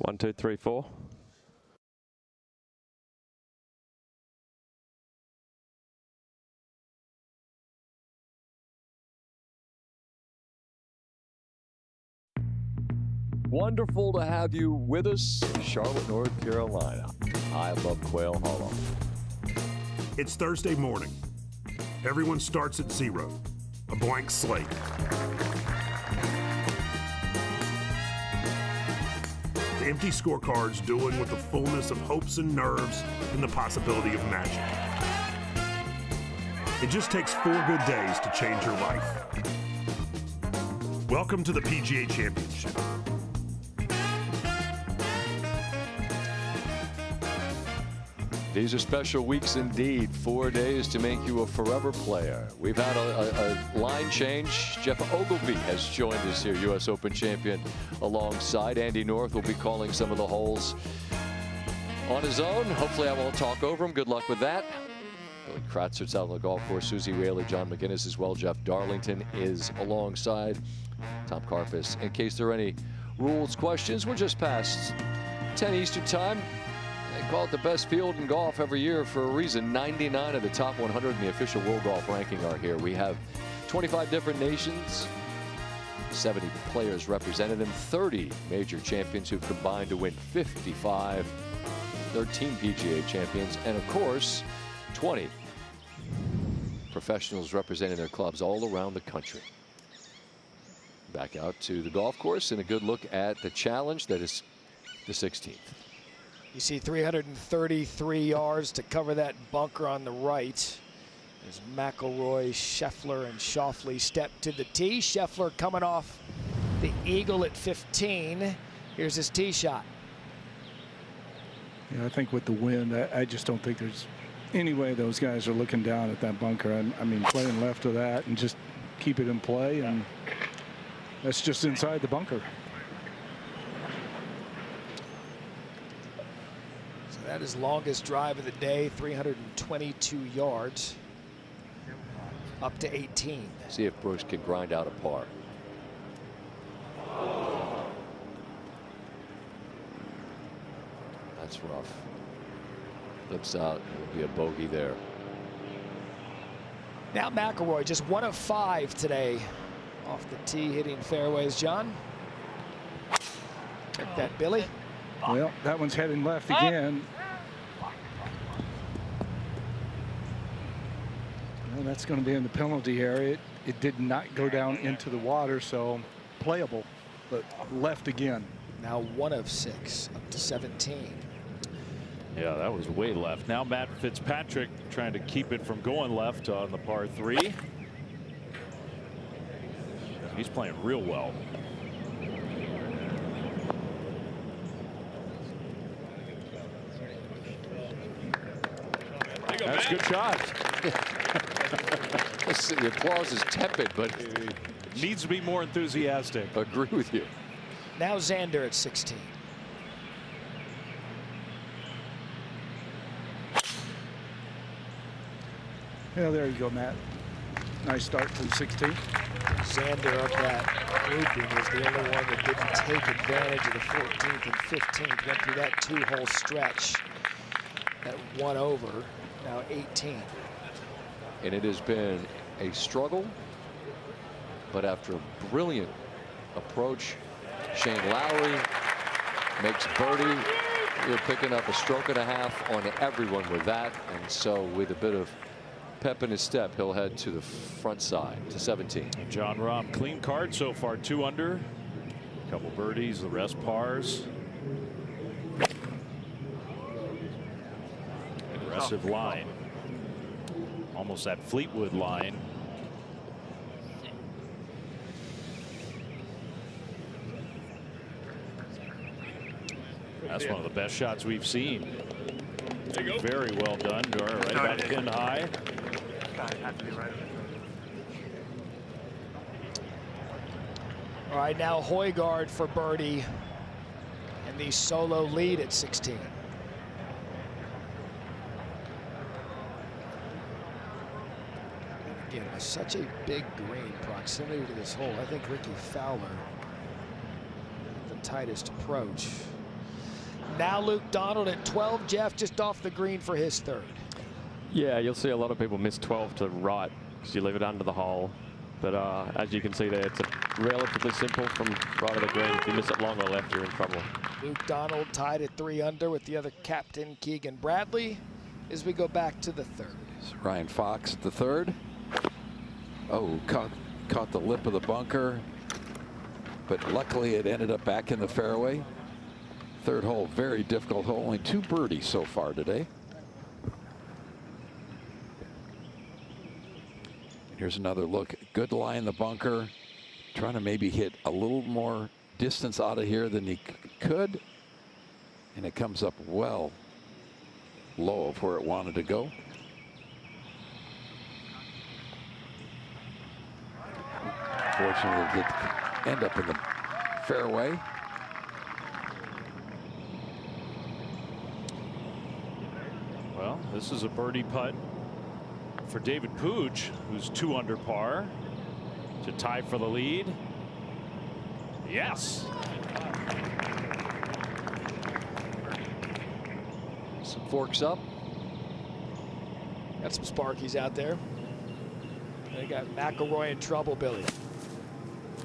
One, two, three, four. Wonderful to have you with us in Charlotte, North Carolina. I love Quail Hollow. It's Thursday morning. Everyone starts at 0, a blank slate. The empty scorecards dueling with the fullness of hopes and nerves and the possibility of magic. It just takes 4 good days to change your life. Welcome to the PGA Championship. These are special weeks indeed. 4 days to make you a forever player. We've had a line change. Jeff Ogilvy has joined us here, U.S. Open champion, alongside Andy North. Will be calling some of the holes on his own. Hopefully I won't talk over him. Good luck with that. Billy Kratzer's out on the golf course. Susie Raley, John McGinnis as well. Jeff Darlington is alongside. Tom Karpus. In case there are any rules questions, we're just past 10 Eastern time. They call it the best field in golf every year for a reason. 99 of the top 100 in the official World Golf Ranking are here. We have 25 different nations, 70 players represented, and 30 major champions who've combined to win 55, 13 PGA champions, and of course, 20 professionals representing their clubs all around the country. Back out to the golf course and a good look at the challenge that is the 16th. You see 333 yards to cover that bunker on the right. As McIlroy, Scheffler, and Schauffele step to the tee. Scheffler coming off the eagle at 15. Here's his tee shot. Yeah, I think with the wind, I just don't think there's any way those guys are looking down at that bunker. I mean, playing left of that and just keep it in play, and that's just inside the bunker. That is longest drive of the day, 322 yards, up to 18. See if Brooks can grind out a par. That's rough. Flips out, will be a bogey there. Now McIlroy, just 1 of 5 today off the tee, hitting fairways. John? Check that, Billy. Well, that one's heading left again. Well, that's going to be in the penalty area. It did not go down into the water, so playable, but left again. Now 1 of 6, up to 17. Yeah, that was way left. Now Matt Fitzpatrick trying to keep it from going left on the par 3. He's playing real well. That's a good shot. The applause is tepid, but needs to be more enthusiastic. Agree with you. Now Xander at 16. Yeah, there you go, Matt. Nice start from 16. Xander of that grouping was the only one that didn't take advantage of the 14th and 15th. Went through that 2-hole stretch at 1 over, now 18. And it has been a struggle, but after a brilliant approach, Shane Lowry makes birdie. You're picking up a stroke and a half on everyone with that, and so with a bit of pep in his step, he'll head to the front side to 17. John Rahm, clean card so far, 2 under. A couple birdies, the rest pars. Aggressive line. Almost that Fleetwood line. That's one of the best shots we've seen. Very well done. Right about pin high. All right, now Højgaard for birdie and the solo lead at 16. And again, with such a big green proximity to this hole, I think Ricky Fowler the tightest approach. Now Luke Donald at 12. Jeff just off the green for his 3rd. Yeah, you'll see a lot of people miss 12 to the right because you leave it under the hole. But as you can see there, it's a relatively simple from right of the green. If you miss it long or left, you're in trouble. Luke Donald tied at 3 under with the other captain, Keegan Bradley, as we go back to the 3rd. So Ryan Fox at the 3rd. Oh, caught the lip of the bunker, but luckily it ended up back in the fairway. 3rd hole, very difficult hole. Only 2 birdies so far today. Here's another look. Good lie in the bunker. Trying to maybe hit a little more distance out of here than he could. And it comes up well low of where it wanted to go. Fortunately, it did end up in the fairway. Well, this is a birdie putt for David Pooch, who's 2 under par to tie for the lead. Yes. Some forks up. Got some Sparkies out there. They got McIlroy in trouble, Billy.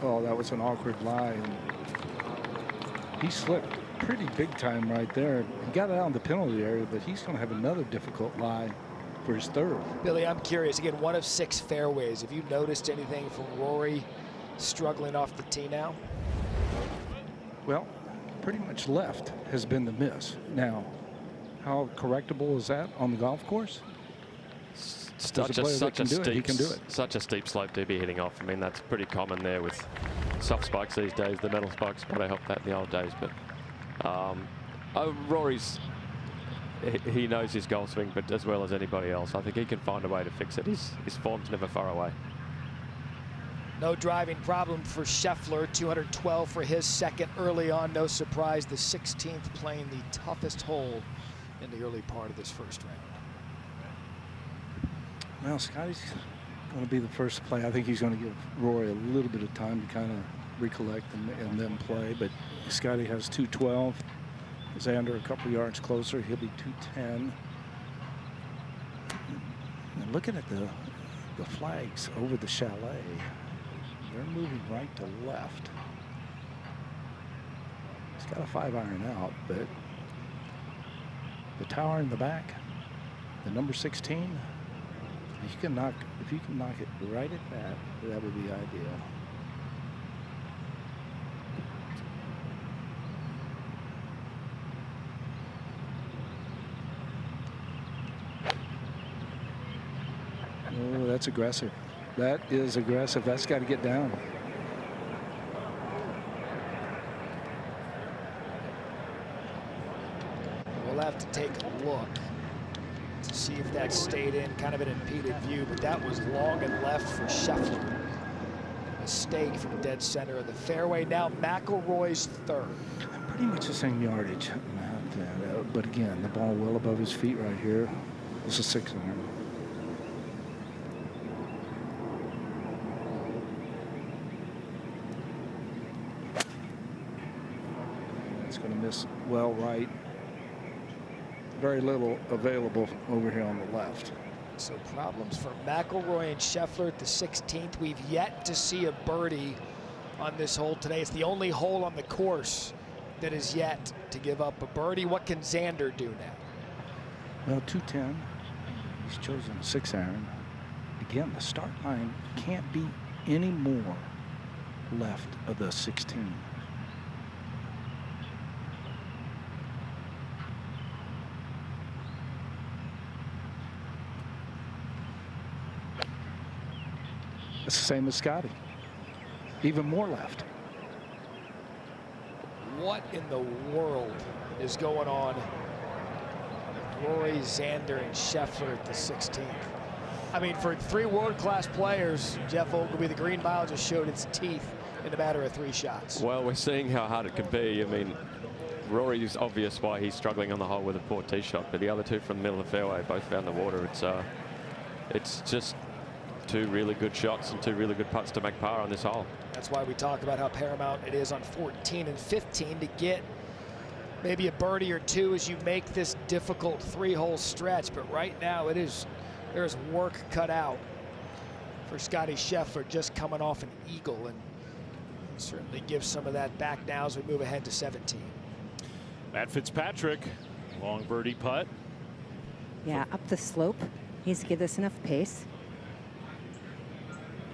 Oh, that was an awkward lie. And he slipped pretty big time right there. He got it out in the penalty area, but he's going to have another difficult lie for his 3rd. Billy, I'm curious. Again, 1 of 6 fairways. Have you noticed anything from Rory struggling off the tee now? Well, pretty much left has been the miss. Now, how correctable is that on the golf course? Such a steep slope to be hitting off. I mean, that's pretty common there with soft spikes these days. The metal spikes might have helped that in the old days, but Rory's, he knows his golf swing, but as well as anybody else, I think he can find a way to fix it. His form's never far away. No driving problem for Sheffler. 212 for his 2nd early on. No surprise, the 16th playing the toughest hole in the early part of this 1st round. Well, Scotty's going to be the first to play. I think he's going to give Rory a little bit of time to kind of recollect and then play. But Scotty has 212. Xander a couple yards closer. He'll be 210. And looking at the flags over the chalet, they're moving right to left. He's got a 5-iron out, but the tower in the back, the number 16, if you can knock it right at that would be ideal. Oh, that's aggressive. That is aggressive. That's got to get down. We'll have to take a look to see if that stayed in, kind of an impeded view, but that was long and left for Sheffler. Mistake from dead center of the fairway. Now McIlroy's third. Pretty much the same yardage. But again, the ball well above his feet right here. It's a 6-iron. It's going to miss well right. Very little available over here on the left. So problems for McIlroy and Scheffler at the 16th. We've yet to see a birdie on this hole today. It's the only hole on the course that is yet to give up a birdie. What can Xander do now? Well, 210. He's chosen a 6-iron. Again, the start line can't be any more left of the 16. It's the same as Scotty. Even more left. What in the world is going on? Rory, Xander, and Scheffler at the 16th. I mean, for 3 world-class players, Jeff Ogilvy, the green mile just showed its teeth in a matter of 3 shots. Well, we're seeing how hard it can be. I mean, Rory is obvious why he's struggling on the hole with a poor tee shot, but the other two from the middle of the fairway both found the water. It's just 2 really good shots and 2 really good putts to make par on this hole. That's why we talk about how paramount it is on 14 and 15 to get maybe a birdie or 2 as you make this difficult 3-hole stretch. But right now there's work cut out for Scotty Scheffler, just coming off an eagle, and certainly gives some of that back now as we move ahead to 17. Matt Fitzpatrick, long birdie putt. Yeah, up the slope. He's to give this enough pace.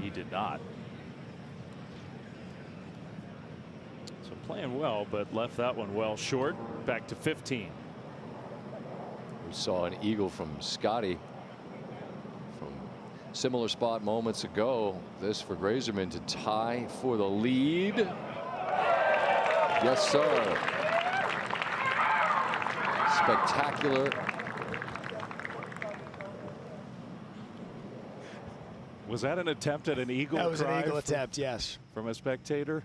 He did not. So playing well, but left that one well short. Back to 15. We saw an eagle from Scotty from similar spot moments ago. This for Grazerman to tie for the lead. Yes, sir. Spectacular. Was that an attempt at an eagle? That was an eagle attempt, yes. From a spectator?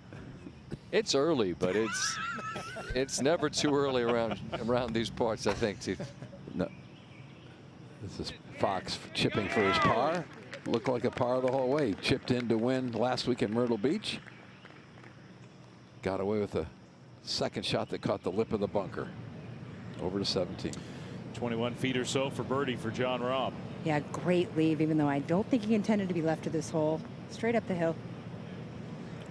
It's early, but it's never too early around these parts, I think. No. This is Fox chipping for his par. Looked like a par the whole way. Chipped in to win last week at Myrtle Beach. Got away with a second shot that caught the lip of the bunker. Over to 17. 21 feet or so for birdie for John Rahm. Yeah, great leave, even though I don't think he intended to be left to this hole. Straight up the hill.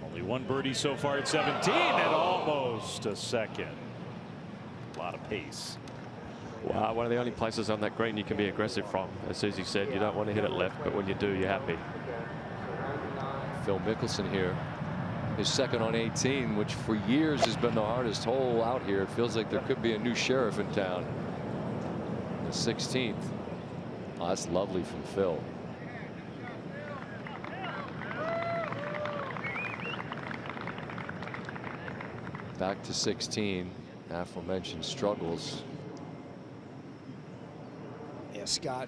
Only 1 birdie so far at 17 and almost a second. A lot of pace. Wow, one of the only places on that green you can be aggressive from. As Susie said, you don't want to hit it left, but when you do, you're happy. Phil Mickelson here. His second on 18, which for years has been the hardest hole out here. It feels like there could be a new sheriff in town. The 16th. Oh, that's lovely from Phil. Back to 16. Aforementioned struggles. Yeah, Scott,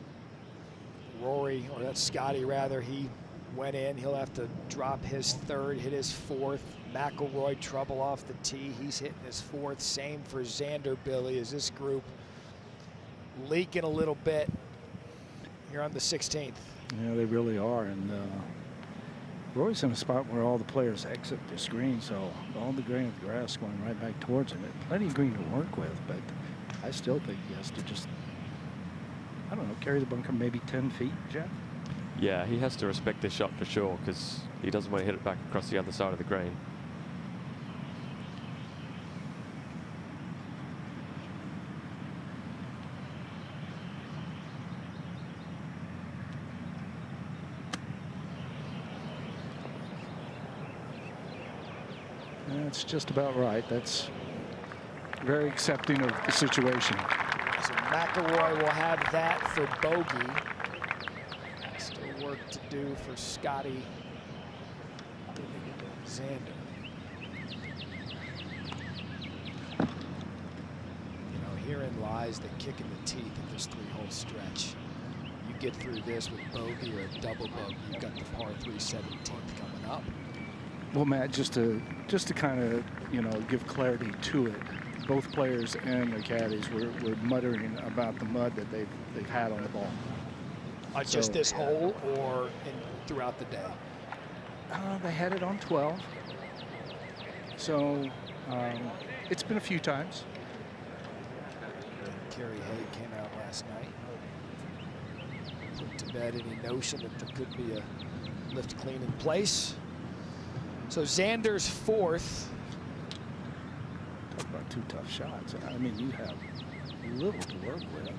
Rory, or that's Scotty rather, he went in. He'll have to drop his 3rd, hit his 4th. McIlroy trouble off the tee. He's hitting his 4th. Same for Xander, Billy, as this group leaking a little bit here on the 16th. Yeah, they really are. And Roy's in a spot where all the players exit this green, so all the grain of grass going right back towards him. Plenty of green to work with, but I still think he has to just, I don't know, carry the bunker maybe 10 feet, Jeff? Yeah, he has to respect this shot for sure, because he doesn't want to hit it back across the other side of the green. That's just about right. That's very accepting of the situation. So McIlroy will have that for bogey. Still work to do for Scotty Xander. You know, herein lies the kick in the teeth of this 3-hole stretch. You get through this with bogey or a double bogey, you've got the par 3 17th coming up. Well, Matt, just to kind of, you know, give clarity to it, both players and their caddies were muttering about the mud that they've had on the ball. On just this hole or throughout the day? They had it on 12. So it's been a few times. Kerry Hay came out last night. Put to bed any notion that there could be a lift clean in place. So Xander's 4th. Talk about 2 tough shots. I mean, you have little to work with.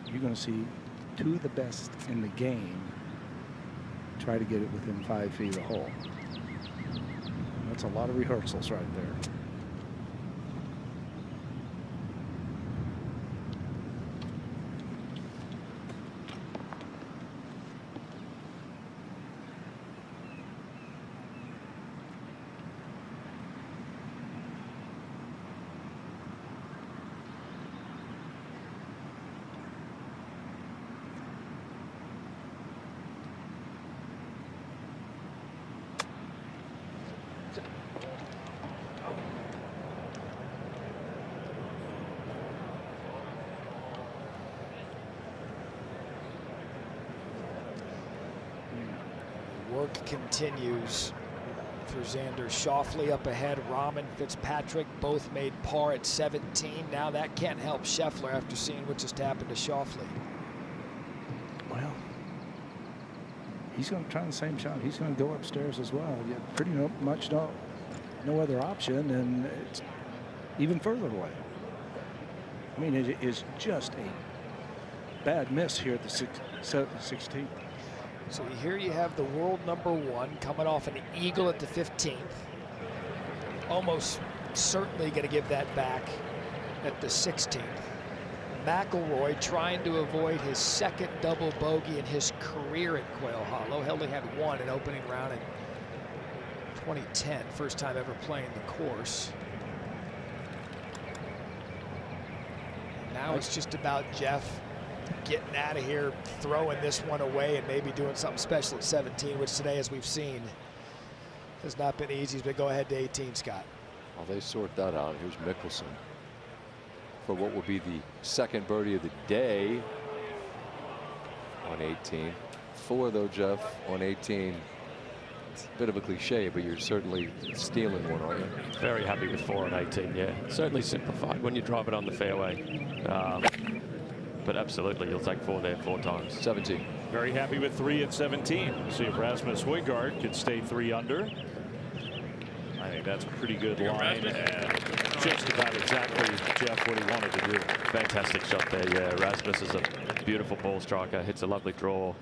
You're going to see 2 of the best in the game try to get it within 5 feet of the hole. That's a lot of rehearsals right there. Work continues for Xander Schauffele up ahead. Rahm and Fitzpatrick both made par at 17. Now that can't help Sheffler after seeing what just happened to Schauffele. Well, he's going to try the same shot. He's going to go upstairs as well. You have pretty much no other option, and it's even further away. I mean, it is just a bad miss here at the 16th. So here you have the world #1 coming off an eagle at the 15th. Almost certainly going to give that back at the 16th. McIlroy trying to avoid his 2nd double bogey in his career at Quail Hollow. He only had 1 in opening round in 2010, first time ever playing the course. Now it's just about Jeff getting out of here, throwing this one away, and maybe doing something special at 17, which today, as we've seen, has not been easy. But go ahead to 18, Scott. While they sort that out, here's Mickelson for what will be the 2nd birdie of the day on 18. 4 though, Jeff, on 18. It's a bit of a cliche, but you're certainly stealing one, aren't you? Very happy with 4 on 18, yeah. Certainly simplified when you drive it on the fairway. But absolutely, you'll take 4 there 4 times. 17. Very happy with 3 at 17. See if Rasmus Højgaard could stay 3 under. I think that's a pretty good line, and just about exactly, Jeff, what he wanted to do. Fantastic shot there, yeah. Rasmus is a beautiful ball striker, hits a lovely draw.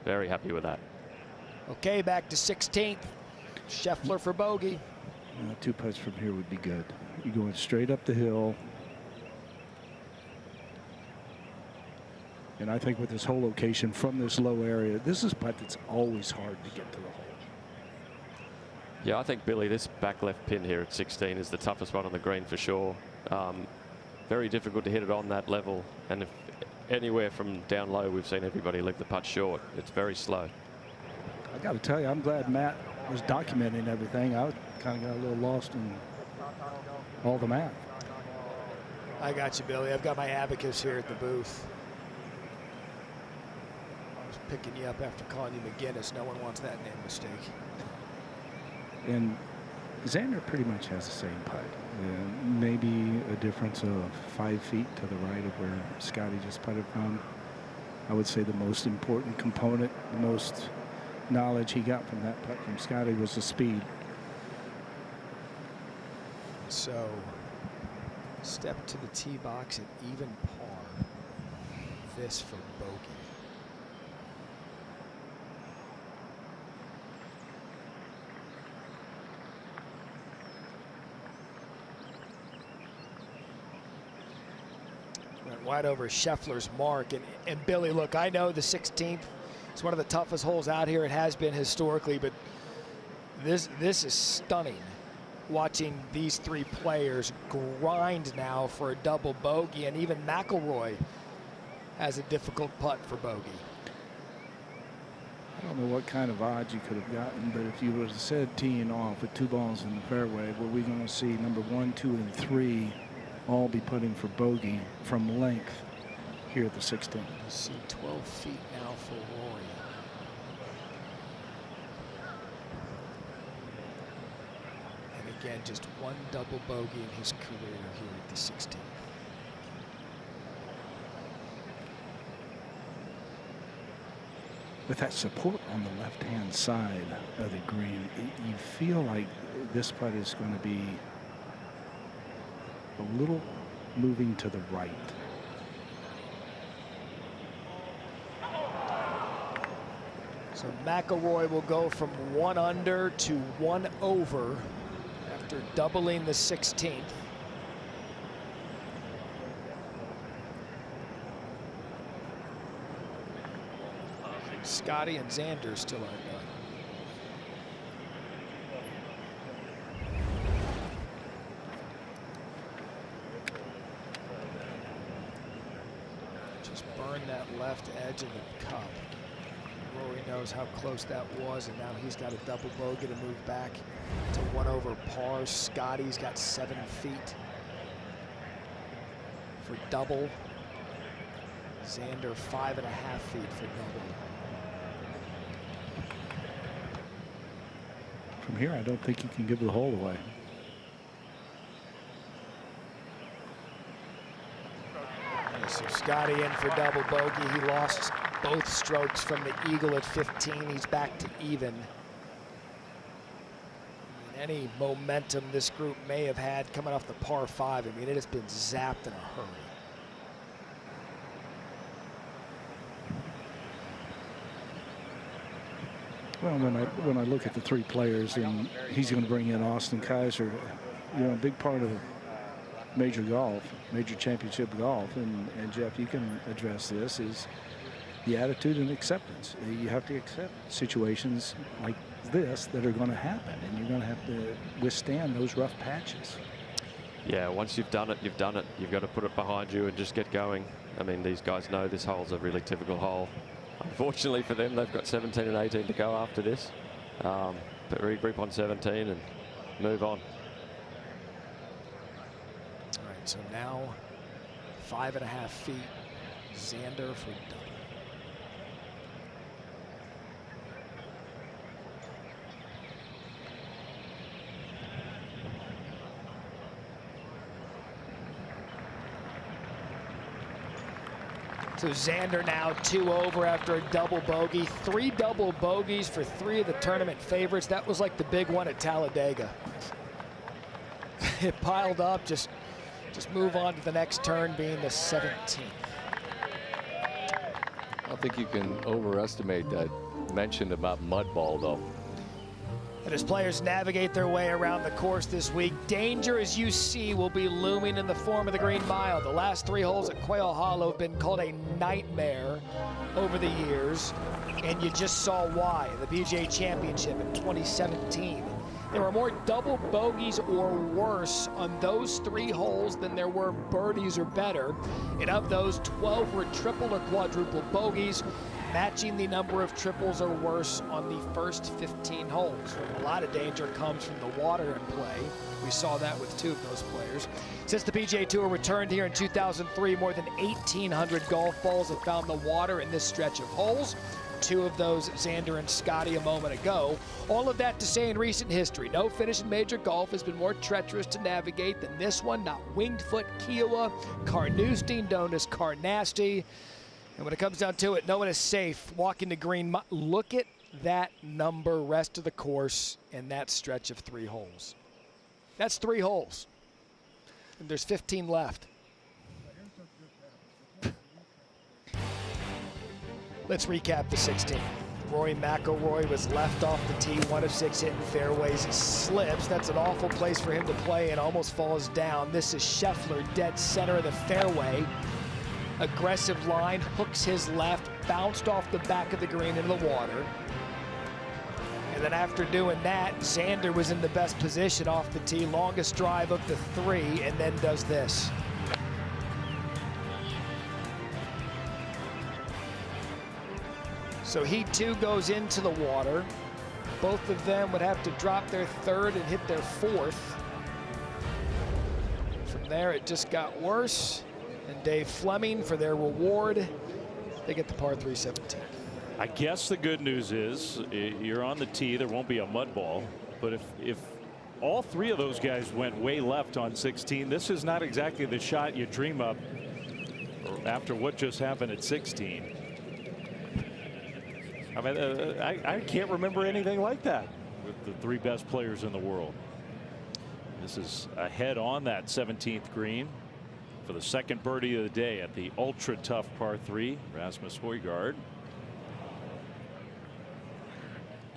Very happy with that. Okay, back to 16th. Scheffler for bogey. 2 putts from here would be good. You're going straight up the hill. And I think with this whole location from this low area, this is a putt that's always hard to get to the hole. Yeah, I think, Billy, this back left pin here at 16 is the toughest one on the green for sure. Very difficult to hit it on that level. And if anywhere from down low, we've seen everybody leave the putt short. It's very slow. I got to tell you, I'm glad Matt was documenting everything. I kind of got a little lost in all the math. I got you, Billy. I've got my abacus here at the booth. Picking you up after calling you McGinnis. No one wants that name mistake. And Xander pretty much has the same putt. Maybe a difference of 5 feet to the right of where Scotty just putted from. I would say the most important component, the most knowledge he got from that putt from Scotty was the speed. So step to the tee box at even par. This for bogey. wide over Scheffler's mark. And Billy, look, I know the 16th is one of the toughest holes out here. It has been historically, but this is stunning. Watching these three players grind now for a double bogey, and even McIlroy has a difficult putt for bogey. I don't know what kind of odds you could have gotten, but if you would have said teeing off with 2 balls in the fairway, were we going to see number 1, 2, and 3 all be putting for bogey from length here at the 16th? You see 12 feet now for Rory. And again, just 1 double bogey in his career here at the 16th. With that support on the left-hand side of the green, you feel like this putt is going to be a little moving to the right. So McIlroy will go from 1 under to 1 over after doubling the 16th. Scotty and Xander still aren't done. Just burn that left edge of the cup. Rory knows how close that was, and now he's got a double bogey to move back to 1 over par. Scotty's got 7 feet for double. Xander 5.5 feet for double. From here, I don't think you can give the hole away. So Scotty in for double bogey. He lost both strokes from the eagle at 15. He's back to even. Any momentum this group may have had coming off the par 5, I mean, it has been zapped in a hurry. Well, when I look at the 3 players, and he's going to bring in Austin Kaiser, you know, a big part of major golf, major championship golf, and Jeff, you can address this, is the attitude and acceptance. You have to accept situations like this that are going to happen, and you're going to have to withstand those rough patches. Yeah, once you've done it, you've done it. You've got to put it behind you and just get going. I mean, these guys know this hole's a really typical hole. Unfortunately for them, they've got 17 and 18 to go after this. But regroup on 17 and move on. All right, so now 5.5 feet. Xander for double. So Xander now 2 over after a double bogey. 3 double bogeys for 3 of the tournament favorites. That was like the big one at Talladega. It piled up. Just move on to the next turn, being the 17th. I don't think you can overestimate that mention about mud ball, though. And as players navigate their way around the course this week, danger, as you see, will be looming in the form of the Green Mile. The last 3 holes at Quail Hollow have been called a nightmare over the years, and you just saw why. The PGA Championship in 2017. There were more double bogeys or worse on those 3 holes than there were birdies or better. And of those, 12 were triple or quadruple bogeys, matching the number of triples or worse on the first 15 holes. A lot of danger comes from the water in play. We saw that with 2 of those players. Since the PGA Tour returned here in 2003, more than 1,800 golf balls have found the water in this stretch of holes. 2 of those, Xander and Scotty, a moment ago. All of that to say, in recent history, no finish in major golf has been more treacherous to navigate than this one. Not Winged Foot, Kiowa, Carnoustie, known as Carnasty. And when it comes down to it, no one is safe walking the green. Look at that number rest of the course in that stretch of 3 holes. That's 3 holes. And there's 15 left. Let's recap the 16th. Rory McIlroy was left off the tee, 1 of 6 hitting fairways, slips. That's an awful place for him to play and almost falls down. This is Sheffler, dead center of the fairway. aggressive line, hooks his left, bounced off the back of the green into the water. And then after doing that, Xander was in the best position off the tee, longest drive of the 3, and then does this. So he too goes into the water. Both of them would have to drop their 3rd and hit their 4th. From there, it just got worse. And Dave Fleming, for their reward, they get the par 3 17. I guess the good news is you're on the tee. There won't be a mud ball. But if all 3 of those guys went way left on 16, this is not exactly the shot you dream up after what just happened at 16. I mean, I can't remember anything like that with the 3 best players in the world. This is ahead on that 17th green for the 2nd birdie of the day at the ultra tough par 3. Rasmus Højgaard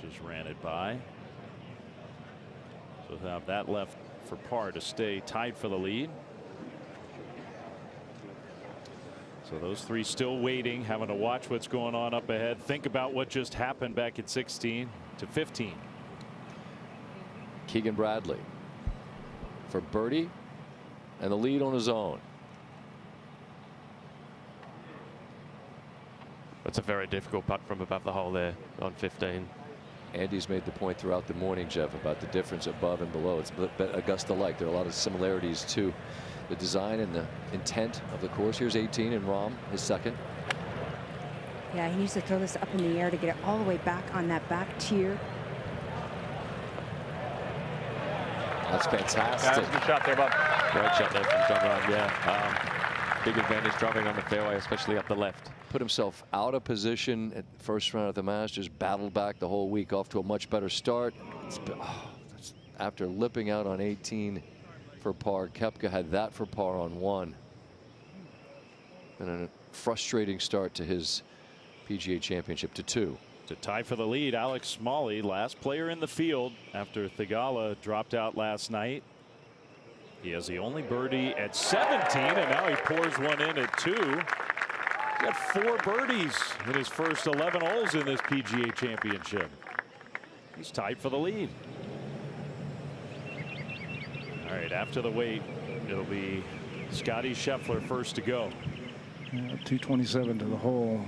just ran it by. So he'll have that left for par to stay tied for the lead. So those 3 still waiting, having to watch what's going on up ahead. Think about what just happened back at 16 to 15. Keegan Bradley for birdie and the lead on his own. That's a very difficult putt from above the hole there on 15. Andy's made the point throughout the morning, Jeff, about the difference above and below. It's Augusta-like. There are a lot of similarities to the design and the intent of the course. Here's 18 and Rahm, his 2nd. Yeah, he needs to throw this up in the air to get it all the way back on that back tier. That's fantastic. That's a good shot there, Bob. Great shot there from John Rahm, yeah. Big advantage driving on the fairway, especially up the left. Put himself out of position at the first round of the Masters, battled back the whole week, off to a much better start. After lipping out on 18 for par, Koepka had that for par on 1. And a frustrating start to his PGA Championship to 2. To tie for the lead, Alex Smalley, last player in the field after Thigala dropped out last night. He has the only birdie at 17, and now he pours one in at 2. He got 4 birdies in his first 11 holes in this PGA Championship. He's tied for the lead. All right, after the wait, it'll be Scotty Scheffler first to go. 227 to the hole.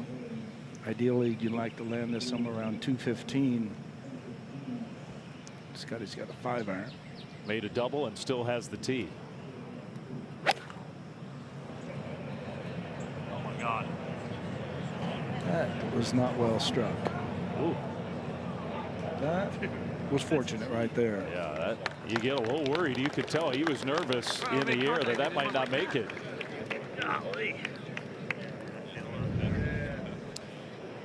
Ideally, you'd like to land this somewhere around 215. Scotty's got a 5-iron. Made a double and still has the tee. Oh my God. That was not well struck. Ooh. That was fortunate right there. Yeah, that you get a little worried. You could tell he was nervous in the air that might not make it.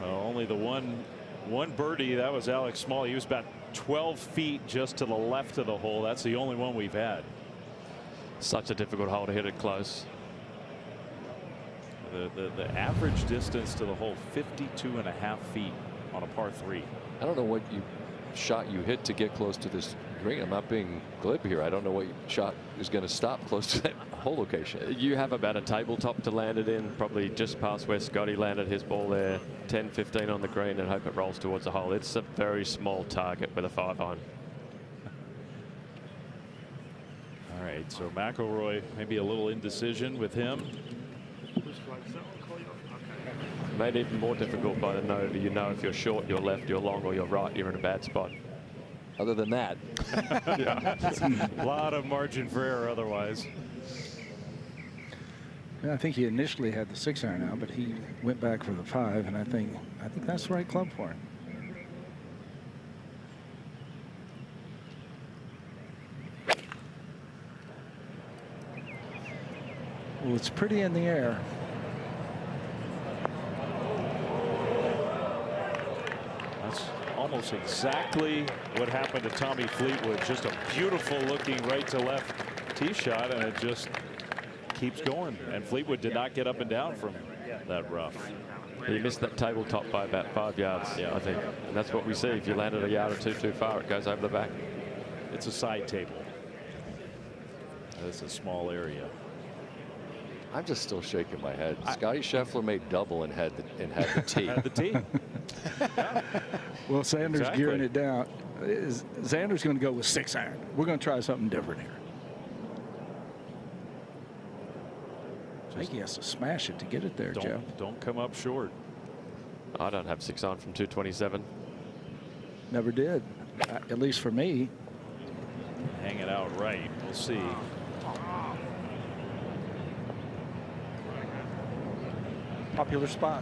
Only the one birdie. That was Alex Smalley. He was about 12 feet just to the left of the hole. That's the only one we've had. Such a difficult hole to hit it close. The average distance to the hole, 52.5 feet on a par 3. I don't know what shot you hit to get close to this green. I'm not being glib here. I don't know what shot is going to stop close to that hole location. You have about a tabletop to land it in, probably just past where Scotty landed his ball there. 10, 15 on the green, and hope it rolls towards the hole. It's a very small target with a 5-iron. All right, so McIlroy, maybe a little indecision with him. Made even more difficult by the know that you know if you're short, you're left, you're long, or you're right, you're in a bad spot. Other than that, yeah, a lot of margin for error otherwise. Yeah, I think he initially had the 6-iron out, but he went back for the 5, and I think that's the right club for him. Well, it's pretty in the air. That's almost exactly what happened to Tommy Fleetwood. Just a beautiful looking right to left tee shot, and it just keeps going. And Fleetwood did not get up and down from that rough. He missed that tabletop by about 5 yards, I think. And that's what we see. If you land it a yard or two too far, it goes over the back. It's a side table. It's a small area. I'm just still shaking my head. Scotty Scheffler made double and had the tee. Had the tee. Well, Xander's Exactly. gearing it down. Xander's going to go with 6-iron. We're going to try something different here. I think he has to smash it to get it there, Joe. Don't come up short. I don't have 6 on from 227. Never did, at least for me. Hang it out right. We'll see. Popular spot.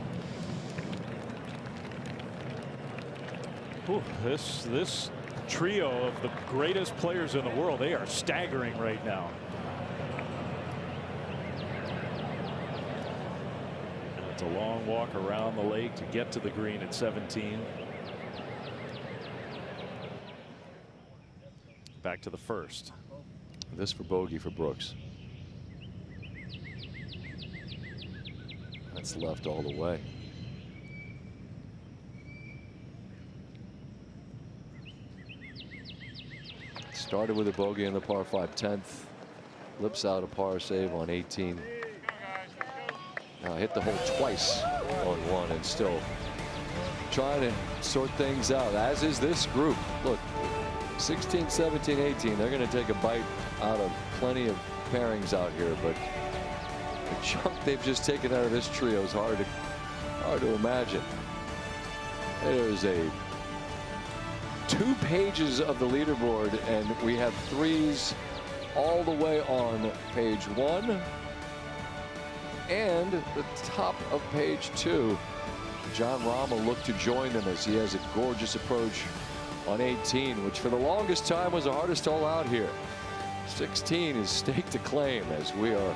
Ooh, this trio of the greatest players in the world, they are staggering right now. And it's a long walk around the lake to get to the green at 17. Back to the first. This for bogey for Brooks. That's left all the way. Started with a bogey in the par 5 10th. Lips out a par save on 18. Now hit the hole twice on 1 and still trying to sort things out, as is this group. Look, 16, 17, 18, they're going to take a bite out of plenty of pairings out here, but the chunk they've just taken out of this trio is hard to imagine. There's 2 pages of the leaderboard, and we have 3s all the way on page 1 and the top of page 2. John Rahm will look to join them as he has a gorgeous approach on 18, which for the longest time was the hardest hole out here. 16 is stake to claim as we are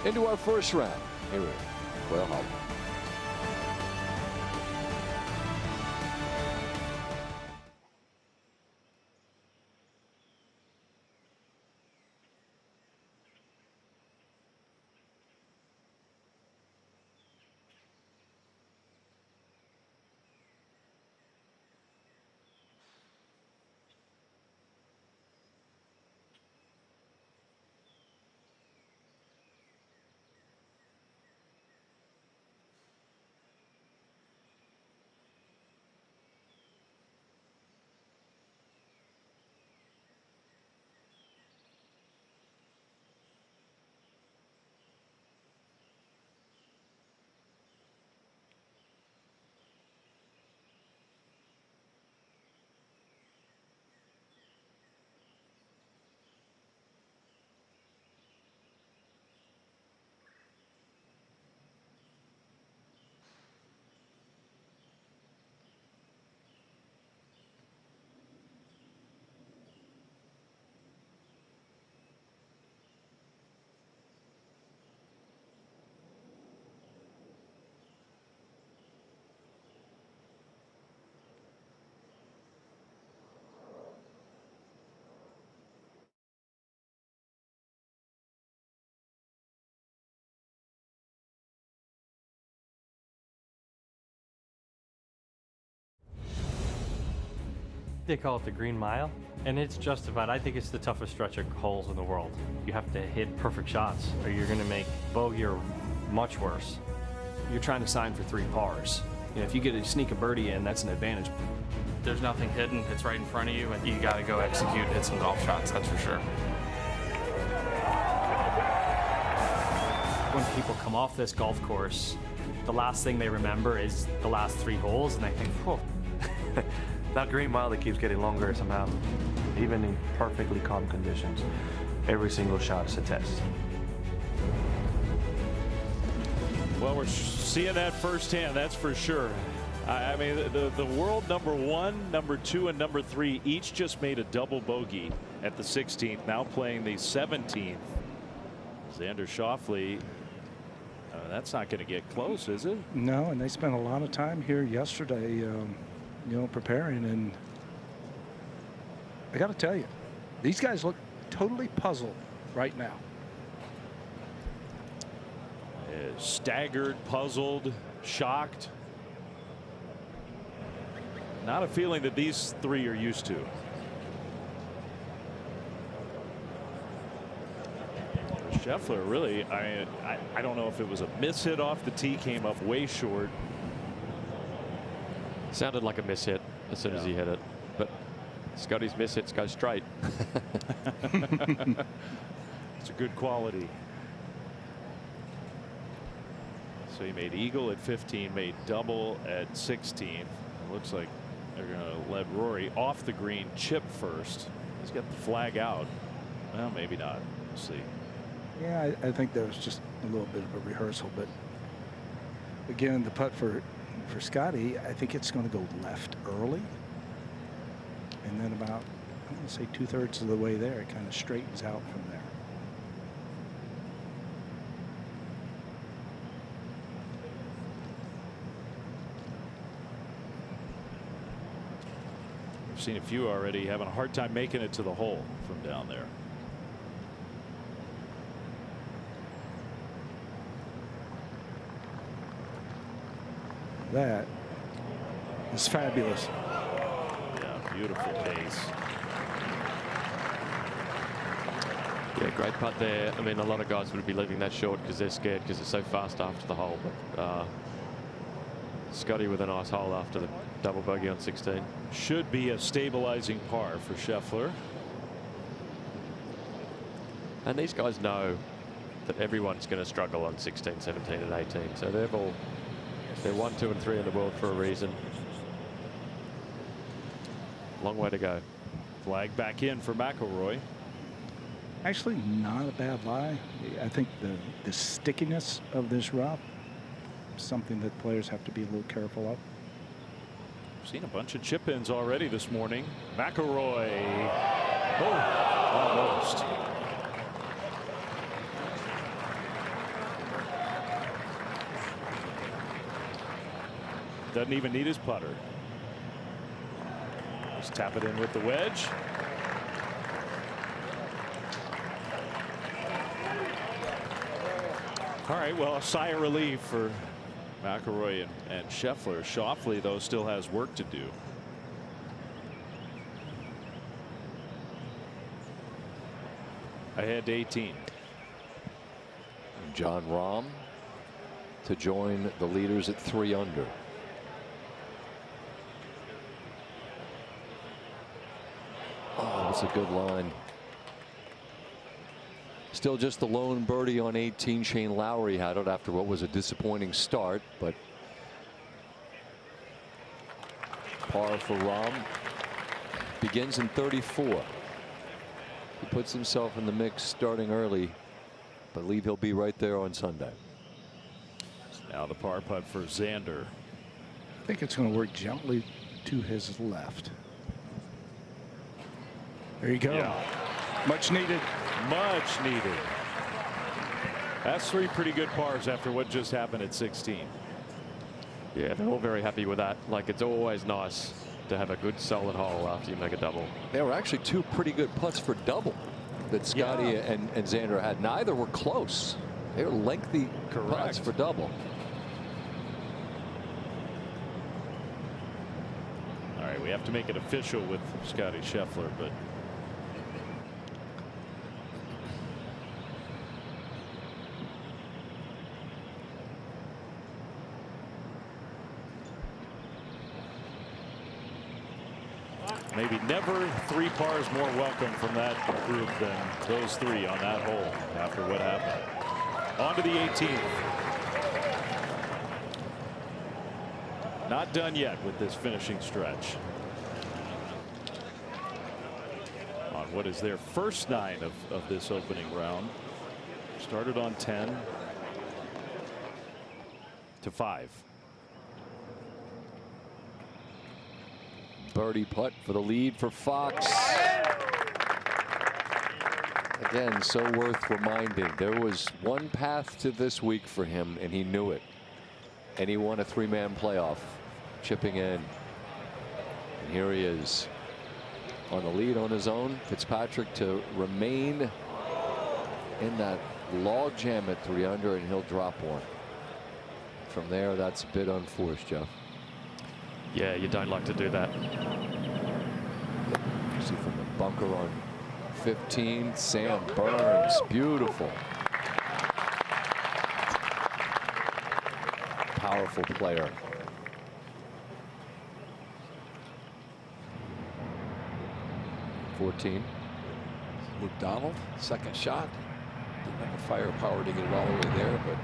into our first round here at Quail Hollow. They call it the Green Mile, and it's justified. I think it's the toughest stretch of holes in the world. You have to hit perfect shots, or you're going to make bogey or much worse. You're trying to sign for 3 pars. You know, if you get to sneak a birdie in, that's an advantage. There's nothing hidden. It's right in front of you, and you got to go execute, hit some golf shots, that's for sure. When people come off this golf course, the last thing they remember is the last 3 holes, and they think, whoa. That Green Mile that keeps getting longer somehow, even in perfectly calm conditions. Every single shot is a test. Well, we're seeing that firsthand, that's for sure. I mean, the world #1, #2, and #3 each just made a double bogey at the 16th, now playing the 17th. Xander Schauffele, that's not going to get close, is it? No, and they spent a lot of time here yesterday, you know, preparing, and I got to tell you, these guys look totally puzzled right now. Staggered, puzzled, shocked. Not a feeling that these 3 are used to. Scheffler really, I don't know if it was a miss hit off the tee, came up way short. Sounded like a miss hit as soon as he hit it, but Scotty's miss hits go straight. It's a good quality. So he made eagle at 15, made double at 16. It looks like they're going to let Rory off the green, chip first. He's got the flag out. Well, maybe not. We'll see. Yeah, I think that was just a little bit of a rehearsal, but again, the putt for Scotty, I think it's going to go left early, and then about, I'm going to say 2/3 of the way there, it kind of straightens out from there. I've seen a few already having a hard time making it to the hole from down there. That is fabulous. Yeah, beautiful pace. Yeah, great putt there. I mean, a lot of guys would be leaving that short because they're scared because it's so fast after the hole. But Scotty with a nice hole after the double bogey on 16. Should be a stabilizing par for Scheffler. And these guys know that everyone's going to struggle on 16, 17, and 18. So they're 1, 2, and 3 in the world for a reason. Long way to go. Flag back in for McIlroy. Actually, not a bad lie. I think the stickiness of this rough is something that players have to be a little careful of. Seen a bunch of chip ins already this morning. McIlroy. Oh, almost. Doesn't even need his putter. Just tap it in with the wedge. All right, well, a sigh of relief for McIlroy and Scheffler. Schauffele, though, still has work to do. Ahead to 18. John Rahm to join the leaders at 3 under. Oh, that's a good line. Still just the lone birdie on 18. Shane Lowry had it after what was a disappointing start, but par for Rahm. Begins in 34. He puts himself in the mix starting early. Believe he'll be right there on Sunday. Now the par putt for Xander. I think it's going to work gently to his left. There you go. Yeah. Much needed. Much needed. That's 3 pretty good pars after what just happened at 16. Yeah, they're all very happy with that. Like, it's always nice to have a good solid hole after you make a double. There were actually 2 pretty good putts for double that Scotty and Xander had. Neither were close. They were lengthy putts for double. All right, we have to make it official with Scotty Scheffler, but maybe never 3 pars more welcome from that group than those 3 on that hole after what happened. On to the 18th. Not done yet with this finishing stretch. On what is their first 9 of this opening round. Started on 10 to 5. Birdie putt for the lead for Fox. Again, so worth reminding. There was one path to this week for him, and he knew it. And he won a 3-man playoff, chipping in. And here he is on the lead on his own. Fitzpatrick to remain in that log jam at 3 under, and he'll drop one. From there, that's a bit unforced, Jeff. Yeah, you don't like to do that. See from the bunker on 15, Sam Burns, beautiful. powerful player. .14. Luke Donald, second shot. Didn't have the firepower to get it all the way there, but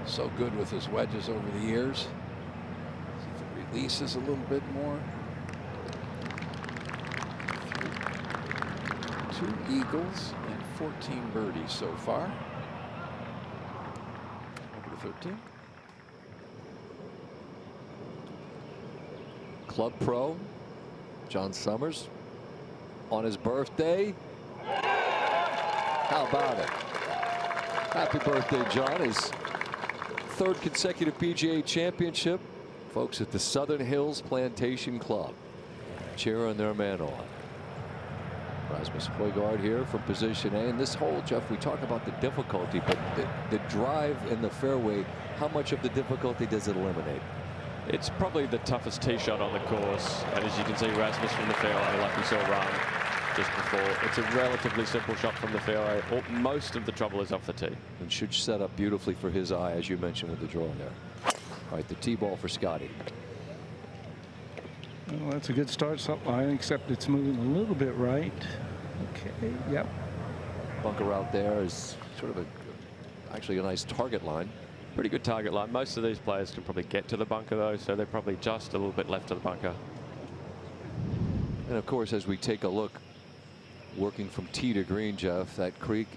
so good with his wedges over the years. See if it releases a little bit more. 2 eagles and 14 birdies so far. Over to 13. Club pro John Summers on his birthday. How about it? Happy birthday, John. His 3rd consecutive PGA Championship. Folks at the Southern Hills Plantation Club cheering their man on. Rasmus Højgaard here from position A. And this hole, Jeff, we talk about the difficulty, but the drive in the fairway, how much of the difficulty does it eliminate? It's probably the toughest tee shot on the course. And as you can see, Rasmus from the fairway, like we saw run just before, it's a relatively simple shot from the fairway. Most of the trouble is off the tee. And should set up beautifully for his eye, as you mentioned with the draw there. All right, the tee ball for Scotty. Well, that's a good start, line, except it's moving a little bit right. Okay, yep. Bunker out there is sort of actually a nice target line. Pretty good target line. Most of these players can probably get to the bunker, though, so they're probably just a little bit left of the bunker. And of course, as we take a look, working from tee to green, Jeff, that creek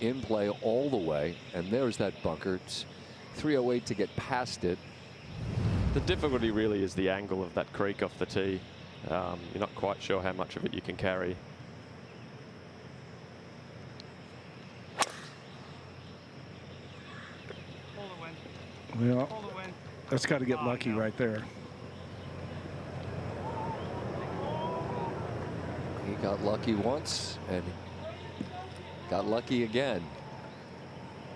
in play all the way, and there's that bunker. It's 308 to get past it. The difficulty really is the angle of that creek off the tee. You're not quite sure how much of it you can carry. Well, that's got to get lucky right there. He got lucky once and got lucky again.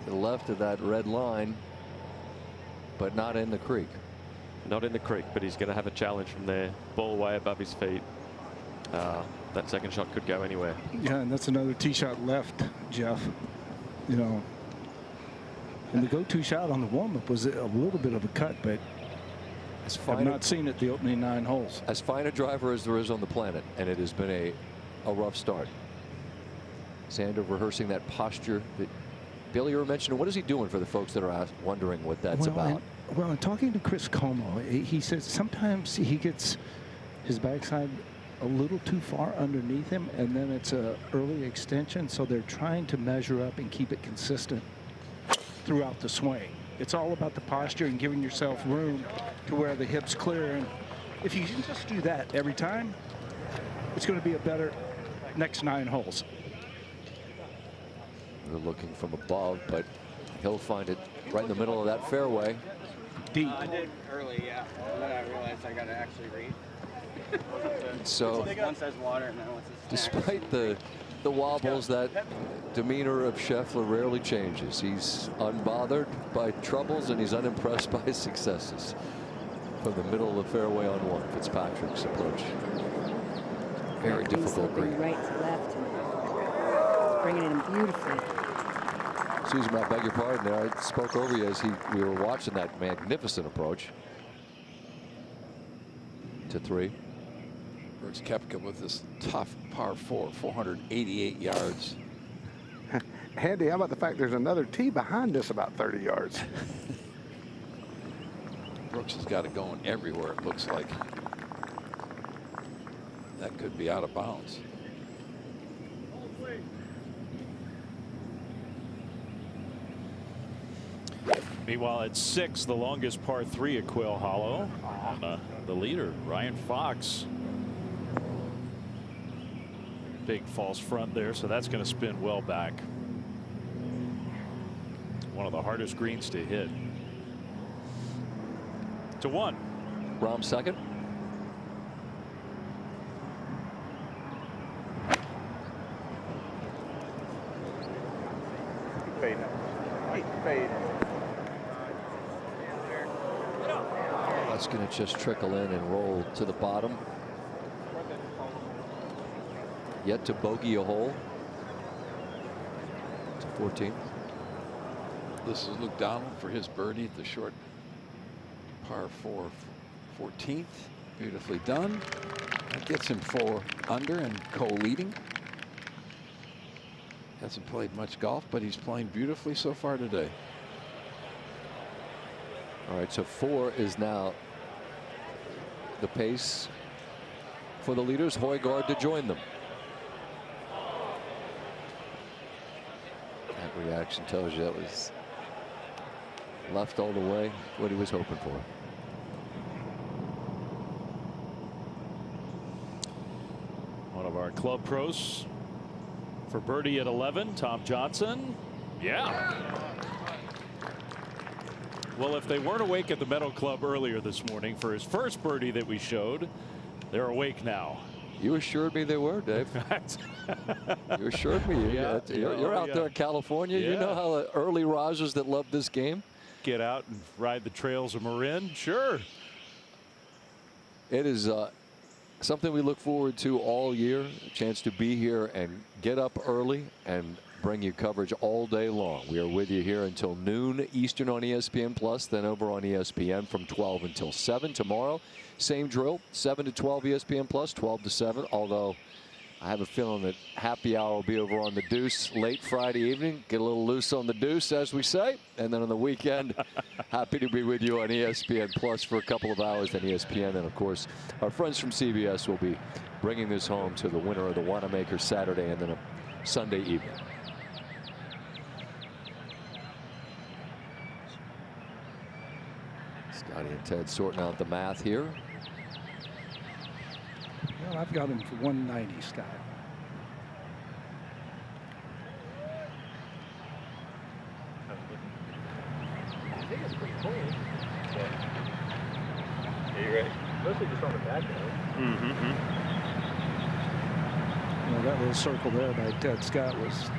To the left of that red line, but not in the creek. Not in the creek, but he's going to have a challenge from there. Ball way above his feet. That second shot could go anywhere. Yeah, and that's another tee shot left, Jeff. You know, and the go-to shot on the warm-up was a little bit of a cut, but I've not seen it the opening 9 holes. As fine a driver as there is on the planet, and it has been a rough start. Xander rehearsing that posture that Billy, you were mentioning. What is he doing for the folks that are wondering what that's about? Well, in talking to Chris Como, he says sometimes he gets his backside a little too far underneath him, and then it's a early extension, so they're trying to measure up and keep it consistent throughout the swing. It's all about the posture and giving yourself room to where the hips clear. And if you can just do that every time, it's going to be a better next 9 holes. They're looking from above, but he'll find it right in the middle of that fairway. Deep. I did early, yeah. And then I realized I got to actually read. So one says water and then one says snacks. despite the wobbles, that demeanor of Sheffler rarely changes. He's unbothered by troubles and he's unimpressed by his successes. From the middle of the fairway on one, Fitzpatrick's approach. Very difficult green. Right to left, and bringing it in beautifully. Susan, I beg your pardon there. I spoke over you as we were watching that magnificent approach. To 3. Brooks Koepka with this tough par 4, 488 yards. Handy, how about the fact there's another tee behind us about 30 yards? Brooks has got it going everywhere, it looks like. That could be out of bounds. Meanwhile, at 6, the longest par 3 at Quail Hollow. The leader, Ryan Fox. Big false front there, so that's going to spin well back. One of the hardest greens to hit. To 1. Rahm second. That's going to just trickle in and roll to the bottom. Yet to bogey a hole. To 14. This is Luke Donald for his birdie, the short Par 4, 14th. Beautifully done. That gets him 4 under and co-leading. Hasn't played much golf, but he's playing beautifully so far today. All right, so 4 is now the pace for the leaders. Højgaard to join them. That reaction tells you that was left all the way, what he was hoping for. One of our club pros for birdie at 11, Tom Johnson. Yeah. Well, if they weren't awake at the Meadow Club earlier this morning for his first birdie that we showed, they're awake now. You assured me they were, Dave. You assured me. Yeah, You're out there in California. Yeah. You know how the early risers that love this game. Get out and ride the trails of Marin. Sure. It is something we look forward to all year. A chance to be here and get up early and bring you coverage all day long. We are with you here until noon Eastern on ESPN Plus, then over on ESPN from 12 until 7 tomorrow. Same drill, 7 to 12 ESPN Plus, 12 to 7. Although I have a feeling that happy hour will be over on the Deuce late Friday evening. Get a little loose on the Deuce, as we say. And then on the weekend, happy to be with you on ESPN Plus for a couple of hours, then ESPN. And, of course, our friends from CBS will be bringing this home to the winner of the Wanamaker Saturday and then a Sunday evening. Scotty and Ted sorting out the math here. Well, I've got him for 190, Scott. I think it's pretty clean. Yeah. You ready? Mostly just on the back though. You know, that little circle there by Ted Scott was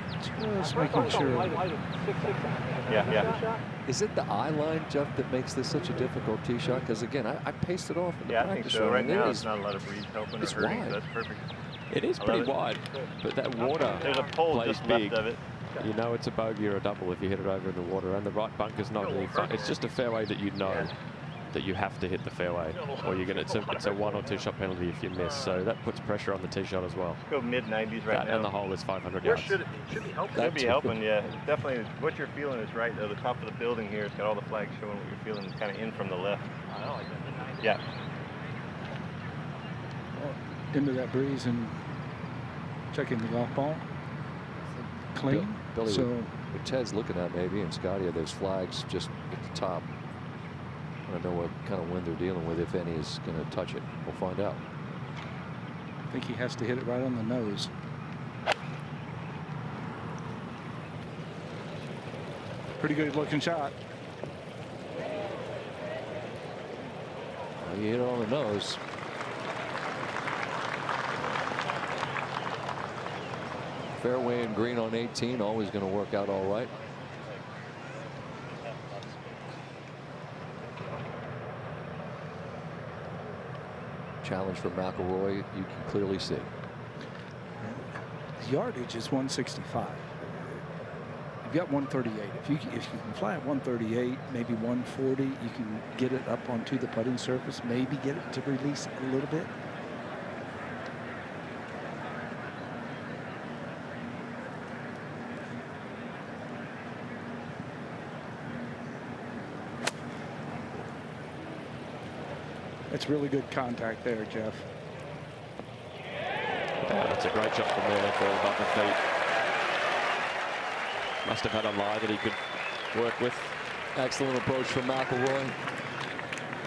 just making sure. Yeah. Is it the eye line, Jeff, that makes this such a difficult tee shot? Because again, I paced it off in the Yeah, I think practice so. room, Right and now, it it's is- not a lot of breeze helping it's or hurting. wide. So that's perfect. It is pretty wide, but that water There's a pole plays just big. left of it. You know it's a bogey or a double if you hit it over in the water, and the right bunker's not really fun. It's just a fairway that you know that you have to hit the fairway, or you're gonna. It's a 1 or 2 shot penalty if you miss. So that puts pressure on the tee shot as well. Go mid-90s right That now. and the hole is 500 Where yards. should it be? Should be helping. Should be helping, yeah. Definitely, what you're feeling is right, though. The top of the building here, it's got all the flags showing what you're feeling kind of in from the left. I know, like that. Yeah. Into that breeze and checking the golf ball. Clean. Billy, So what Ted's looking at maybe, and Scotty, are those flags just at the top. I don't know what kind of wind they're dealing with, if any is going to touch it. We'll find out. I think he has to hit it right on the nose. Pretty good looking shot. Well, you hit it on the nose. Fairway and green on 18, always going to work out all right. Challenge for McIlroy, you can clearly see. His yardage is 165. You've got 138. If you can fly at 138, maybe 140, you can get it up onto the putting surface, maybe get it to release a little bit. It's really good contact there, Jeff. That's a great shot from there for above the feet. Must have had a lie that he could work with. Excellent approach from McIlroy.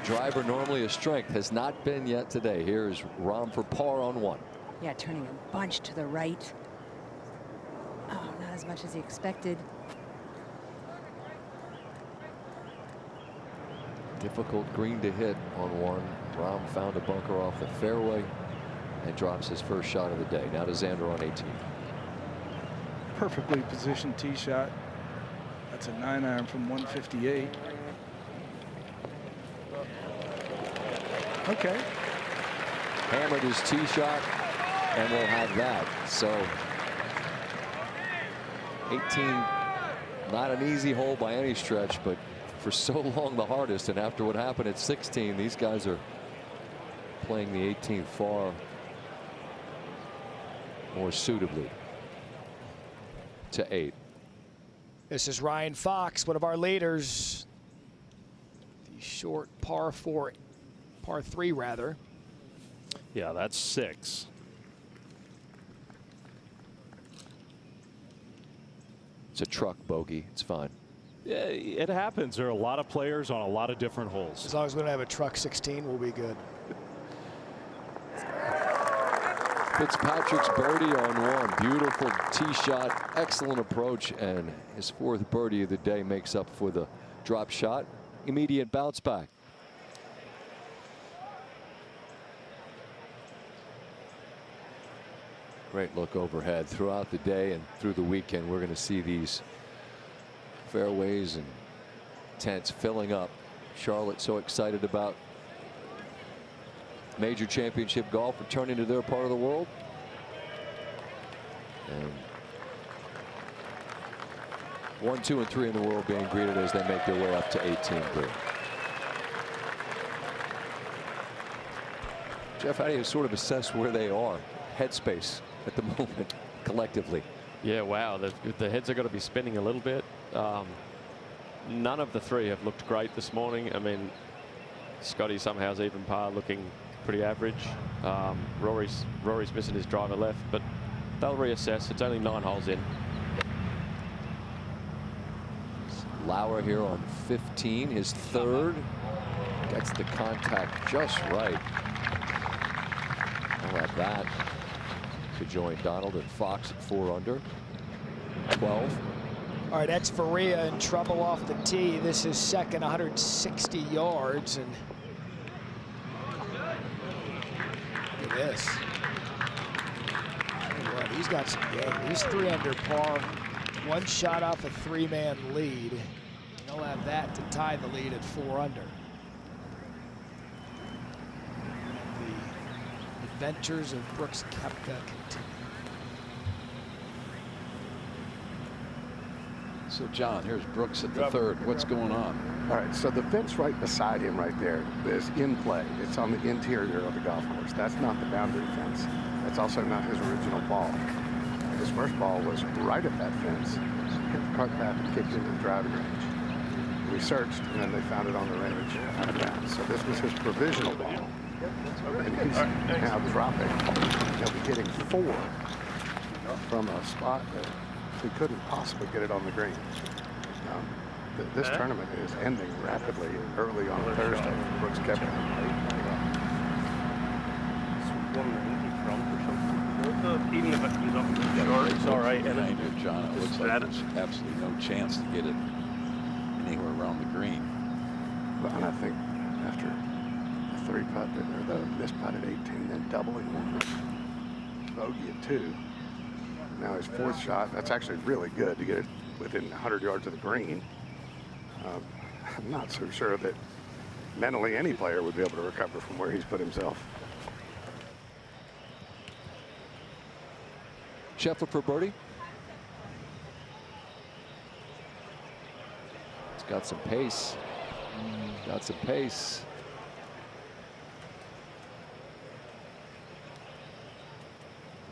Driver normally a strength, has not been yet today. Here's Rahm for par on 1. Yeah, turning a bunch to the right. Oh, not as much as he expected. Difficult green to hit on 1. Rahm found a bunker off the fairway and drops his first shot of the day. Now to Xander on 18. Perfectly positioned tee shot. That's a 9-iron from 158. Okay. Hammered his tee shot, and we'll have that. So 18, not an easy hole by any stretch, but for so long the hardest, and after what happened at 16, these guys are playing the 18th far more suitably. To 8. This is Ryan Fox, one of our leaders. The short par 3 rather. Yeah, that's 6. It's a truck bogey. It's fine. Yeah, it happens. There are a lot of players on a lot of different holes. As long as we don't have a truck 16, we'll be good. Fitzpatrick's birdie on 1. Beautiful tee shot, excellent approach, and his 4th birdie of the day makes up for the drop shot. Immediate bounce back. Great look overhead throughout the day and through the weekend. We're going to see these fairways and tents filling up. Charlotte so excited about major championship golf returning to their part of the world. And 1, 2, and 3 in the world being greeted as they make their way up to 18 green. Jeff, how do you sort of assess where they are, headspace at the moment, collectively? Yeah, wow, the heads are going to be spinning a little bit. None of the 3 have looked great this morning. I mean, Scotty somehow's even par, looking pretty average. Rory's missing his driver left, but they'll reassess. It's only 9 holes in. Lowry here on 15, his 3rd. Gets the contact just right. I'll have that to join Donald and Fox at 4 under. 12. All right, that's Faria in trouble off the tee. This is second, 160 yards, and look at this. What, he's got some game. He's 3 under par, 1 shot off a 3-man lead. He'll have that to tie the lead at 4 under. The adventures of Brooks Koepka continue. So, John, here's Brooks at the 3rd. What's going on? All right, so the fence right beside him right there is in play. It's on the interior of the golf course. That's not the boundary fence. That's also not his original ball. His first ball was right at that fence, hit the cart path and kicked into the driving range. We searched, and then they found it on the range out of bounds. So this was his provisional ball. And he's now dropping. He'll be hitting 4 from a spot that he couldn't possibly get it on the green. This tournament is ending rapidly early on Thursday for Brooks Koepka. Even if it comes up, it's all right. And I do, John. It looks like there's absolutely no chance to get it anywhere around the green. Well, and I think after the 3 putt or the missed putt at 18, then doubling one, bogey at 2. Now his 4th shot, that's actually really good to get it within 100 yards of the green. I'm not so sure that mentally any player would be able to recover from where he's put himself. Sheffler for birdie. It's got some pace. Got some pace.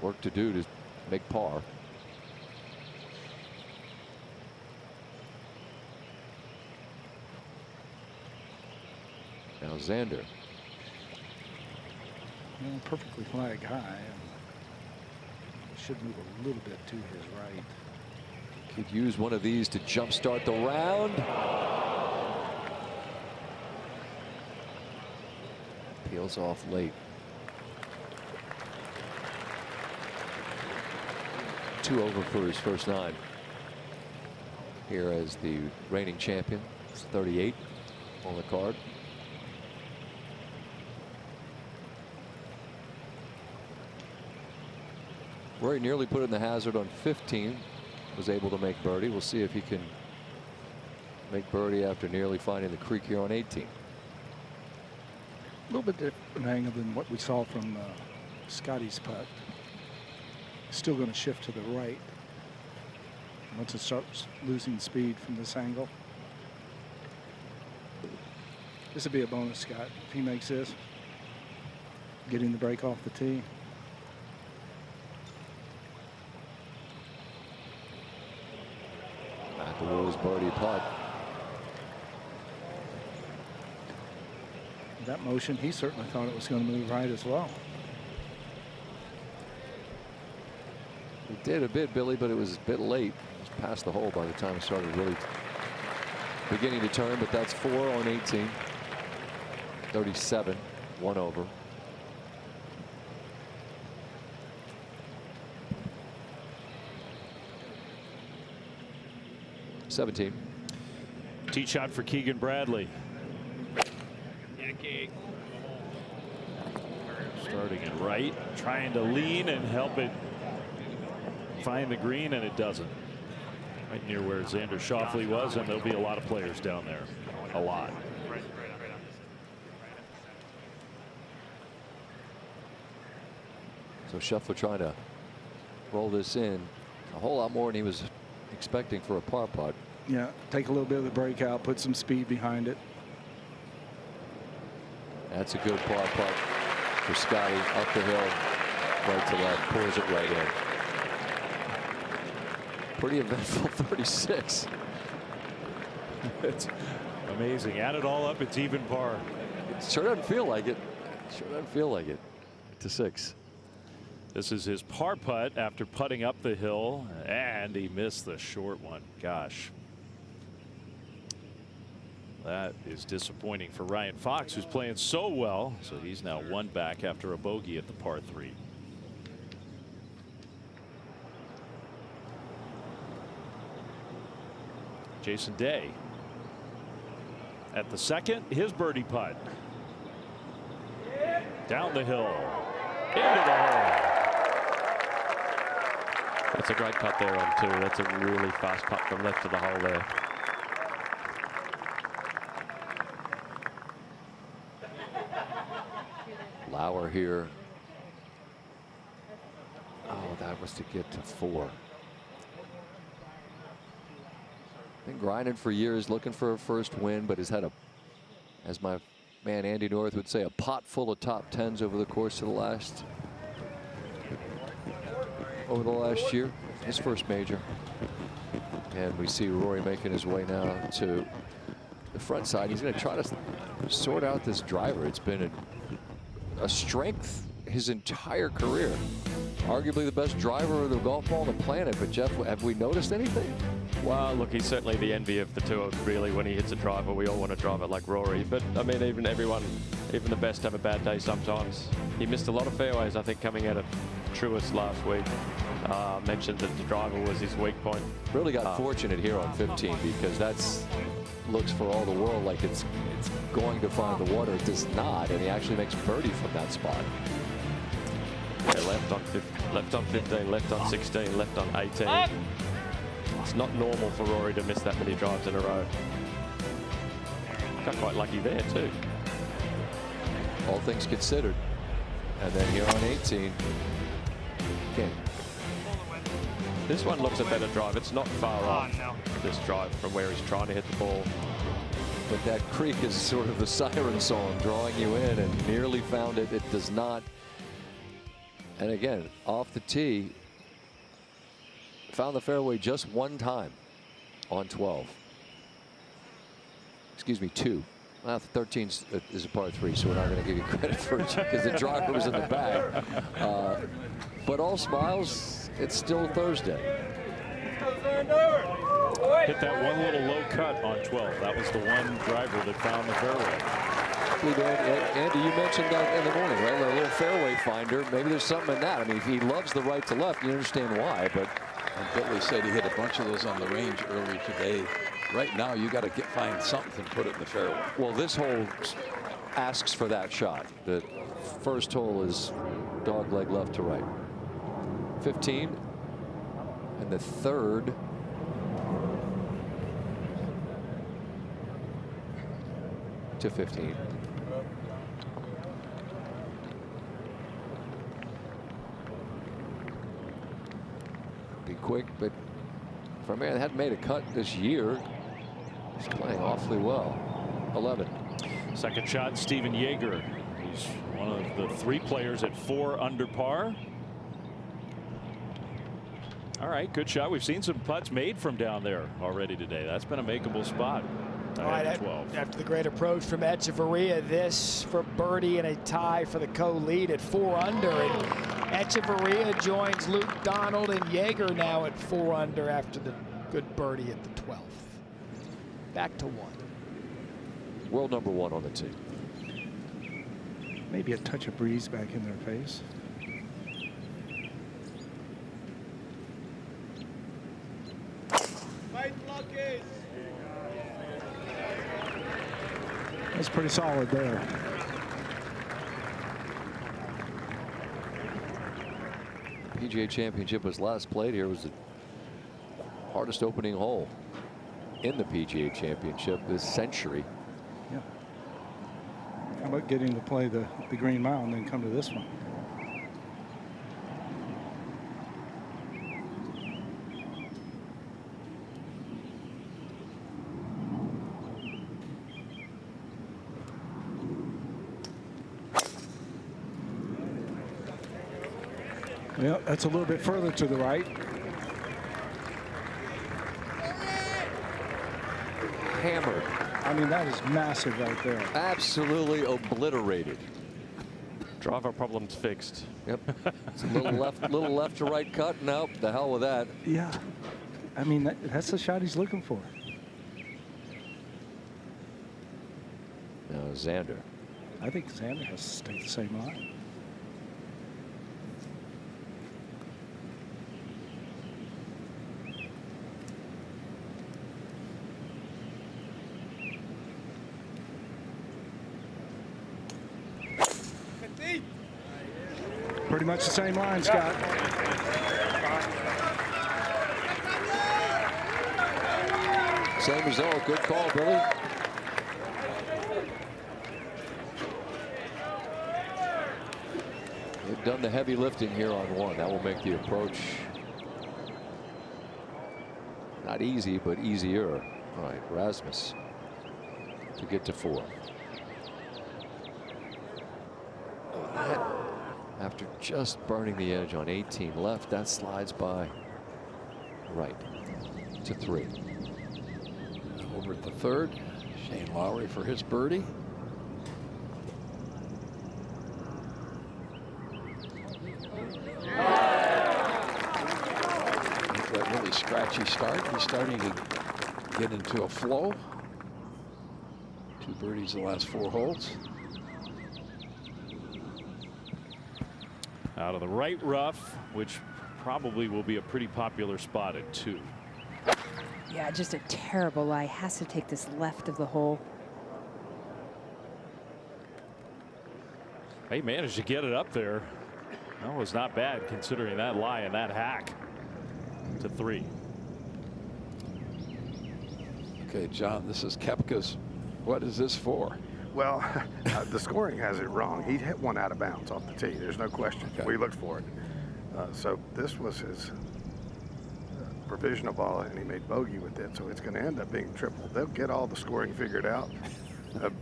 Work to do to make par. Now Xander. Well, perfectly flag high. Should move a little bit to his right. Could use one of these to jumpstart the round. Peels off late. 2 over for his first 9. Here as the reigning champion. It's 38 on the card. Rory nearly put in the hazard on 15. Was able to make birdie. We'll see if he can make birdie after nearly finding the creek here on 18. A little bit different angle than what we saw from Scotty's putt. Still going to shift to the right once it starts losing speed from this angle. This would be a bonus, Scott, if he makes this. Getting the break off the tee. McIlroy's birdie putt. That motion, he certainly thought it was going to move right as well. It did a bit, Billy, but it was a bit late. It was past the hole by the time it started really beginning to turn, but that's 4 on 18. 37, 1 over. $17. Tee shot for Keegan Bradley. Starting it right, trying to lean and help it find the green, and it doesn't. Right near where Xander Schauffele was, and there'll be a lot of players down there. A lot. So Sheffler trying to roll this in a whole lot more than he was expecting for a par putt. Yeah, take a little bit of the breakout, put some speed behind it. That's a good par putt for Scotty. Up the hill, right to left, pours it right in. Pretty eventful 36. It's amazing. Add it all up, it's even par. It sure doesn't feel like it. Sure doesn't feel like it. To 6. This is his par putt after putting up the hill, and he missed the short one. Gosh. That is disappointing for Ryan Fox, who's playing so well. So he's now 1 back after a bogey at the par 3. Jason Day at the second, his birdie putt. Down the hill, into the hole. That's a great putt there on 2. That's a really fast putt from left to the hole there. Lowry here. Oh, that was to get to 4. Been grinding for years, looking for a first win, but has had a, as my man Andy North would say, a pot full of top 10s over the course of the last year. His first major. And we see Rory making his way now to the front side. He's going to try to sort out this driver. It's been a strength his entire career. Arguably the best driver of the golf ball on the planet. But Jeff, have we noticed anything? Well, look, he's certainly the envy of the tour, really. When he hits a driver, we all want to drive it like Rory. But I mean, even the best have a bad day sometimes. He missed a lot of fairways, I think, coming out of Truist last week. Mentioned that the driver was his weak point. Really got fortunate here on 15, because that's looks for all the world like it's going to find the water. It does not, and he actually makes birdie from that spot. Yeah, left on 15, left on 16, left on 18. It's not normal for Rory to miss that many drives in a row. Got quite lucky there too. All things considered. And then here on 18. Okay. This one looks a better drive. It's not far off this drive from where he's trying to hit the ball. But that creek is sort of the siren song drawing you in, and nearly found it. It does not. And again, off the tee, found the fairway just 1 time on 12. Excuse me, 2. Well, 13 is a par 3, so we're not going to give you credit for it because the driver was in the bag. But all smiles, it's still Thursday. Hit that one little low cut on 12. That was the one driver that found the fairway. Andy, you mentioned that in the morning, right? A little fairway finder. Maybe there's something in that. I mean, if he loves the right to left, you understand why. But Billy said he hit a bunch of those on the range earlier today. Right now, you got to find something to put it in the fairway. Well, this hole asks for that shot. The first hole is dog leg left to right. 15, and the third. To 15. Be quick, but for a man that hadn't made a cut this year, he's playing awfully well. 11. Second shot, Steven Jaeger. He's one of the 3 players at 4 under par. All right, good shot. We've seen some putts made from down there already today. That's been a makeable spot. All right, 12. After the great approach from Echeverria, this for birdie and a tie for the co-lead at 4 under. And Echeverria joins Luke Donald and Jaeger now at 4 under after the good birdie at the 12th. Back to 1. World number 1 on the tee. Maybe a touch of breeze back in their face. That's pretty solid there. PGA Championship was last played here. Was the hardest opening hole in the PGA Championship this century. Yeah. How about getting to play the Green Mile and then come to this one? Yeah, that's a little bit further to the right. Hammered. I mean, that is massive right there. Absolutely obliterated. Driver problems fixed. Yep. It's a little left to right cut. Nope, the hell with that. Yeah. I mean, that's the shot he's looking for. Now Xander. I think Xander has to stay the same line. Pretty much the same line, Scott. Same result. Good call, Billy. They've done the heavy lifting here on 1. That will make the approach not easy, but easier. All right, Rasmus to get to 4. After just burning the edge on 18 left, that slides by right to 3. Over at the 3rd, Shane Lowry for his birdie. After that really scratchy start, he's starting to get into a flow. 2 birdies the last 4 holes. Out of the right rough, which probably will be a pretty popular spot at 2. Yeah, just a terrible lie. Has to take this left of the hole. He managed to get it up there. That was not bad considering that lie and that hack to 3. Okay, John, this is Koepka's. What is this for? Well, the scoring has it wrong. He hit one out of bounds off the tee. There's no question. Okay. We looked for it. So this was his provisional ball, and he made bogey with it. So it's going to end up being triple. They'll get all the scoring figured out,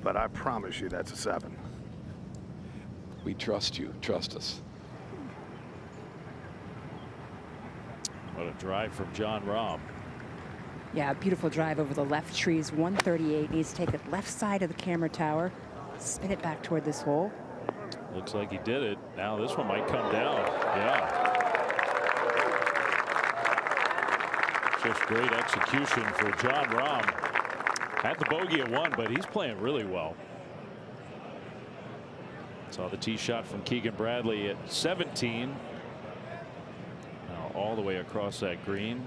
but I promise you that's a 7. We trust you. Trust us. What a drive from John Rahm. Yeah, beautiful drive over the left trees. 138. Needs to take it left side of the camera tower. Spin it back toward this hole. Looks like he did it. Now this one might come down. Yeah. Just great execution for John Rahm. Had the bogey at 1, but he's playing really well. Saw the tee shot from Keegan Bradley at 17. Now all the way across that green.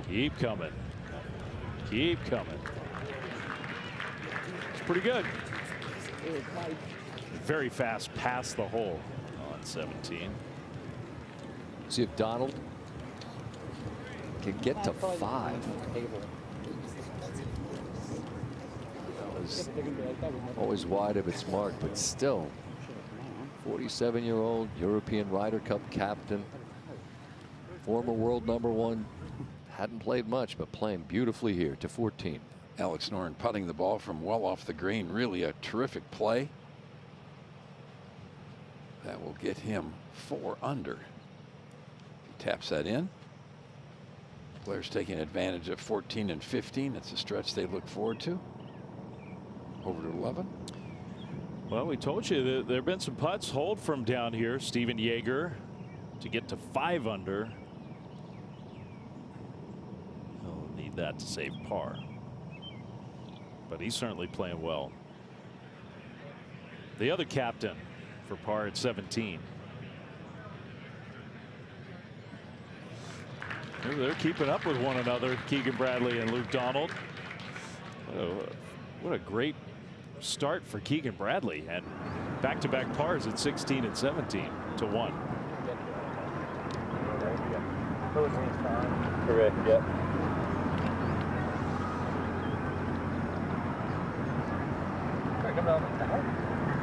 Keep coming. Keep coming. It's pretty good. Very fast past the hole on 17. See if Donald can get to 5. That was always wide of its mark, but still 47-year-old European Ryder Cup captain, former world #1. Hadn't played much, but playing beautifully here to 14. Alex Norin putting the ball from well off the green. Really a terrific play. That will get him 4 under. He taps that in. Players taking advantage of 14 and 15. It's a stretch they look forward to. Over to 11. Well, we told you that there have been some putts hold from down here. Steven Jaeger to get to 5 under. He'll need that to save par. But he's certainly playing well. The other captain for par at 17. They're keeping up with one another, Keegan Bradley and Luke Donald. What a great start for Keegan Bradley, and back-to-back pars at 16 and 17 to 1. Correct, yep.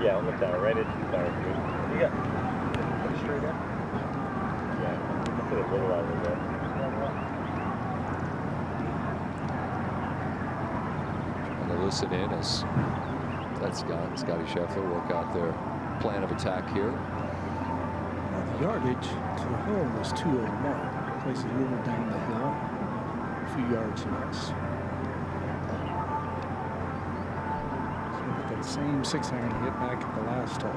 Yeah, on the tower, right at the tower. You got it straight up? Yeah, I put a little out of there. And to listen in as Scotty Scheffler work out their plan of attack here. Now the yardage to the hole is 201. Places a little down the hill, a few yards less. That same 6-iron to get back at the last hole.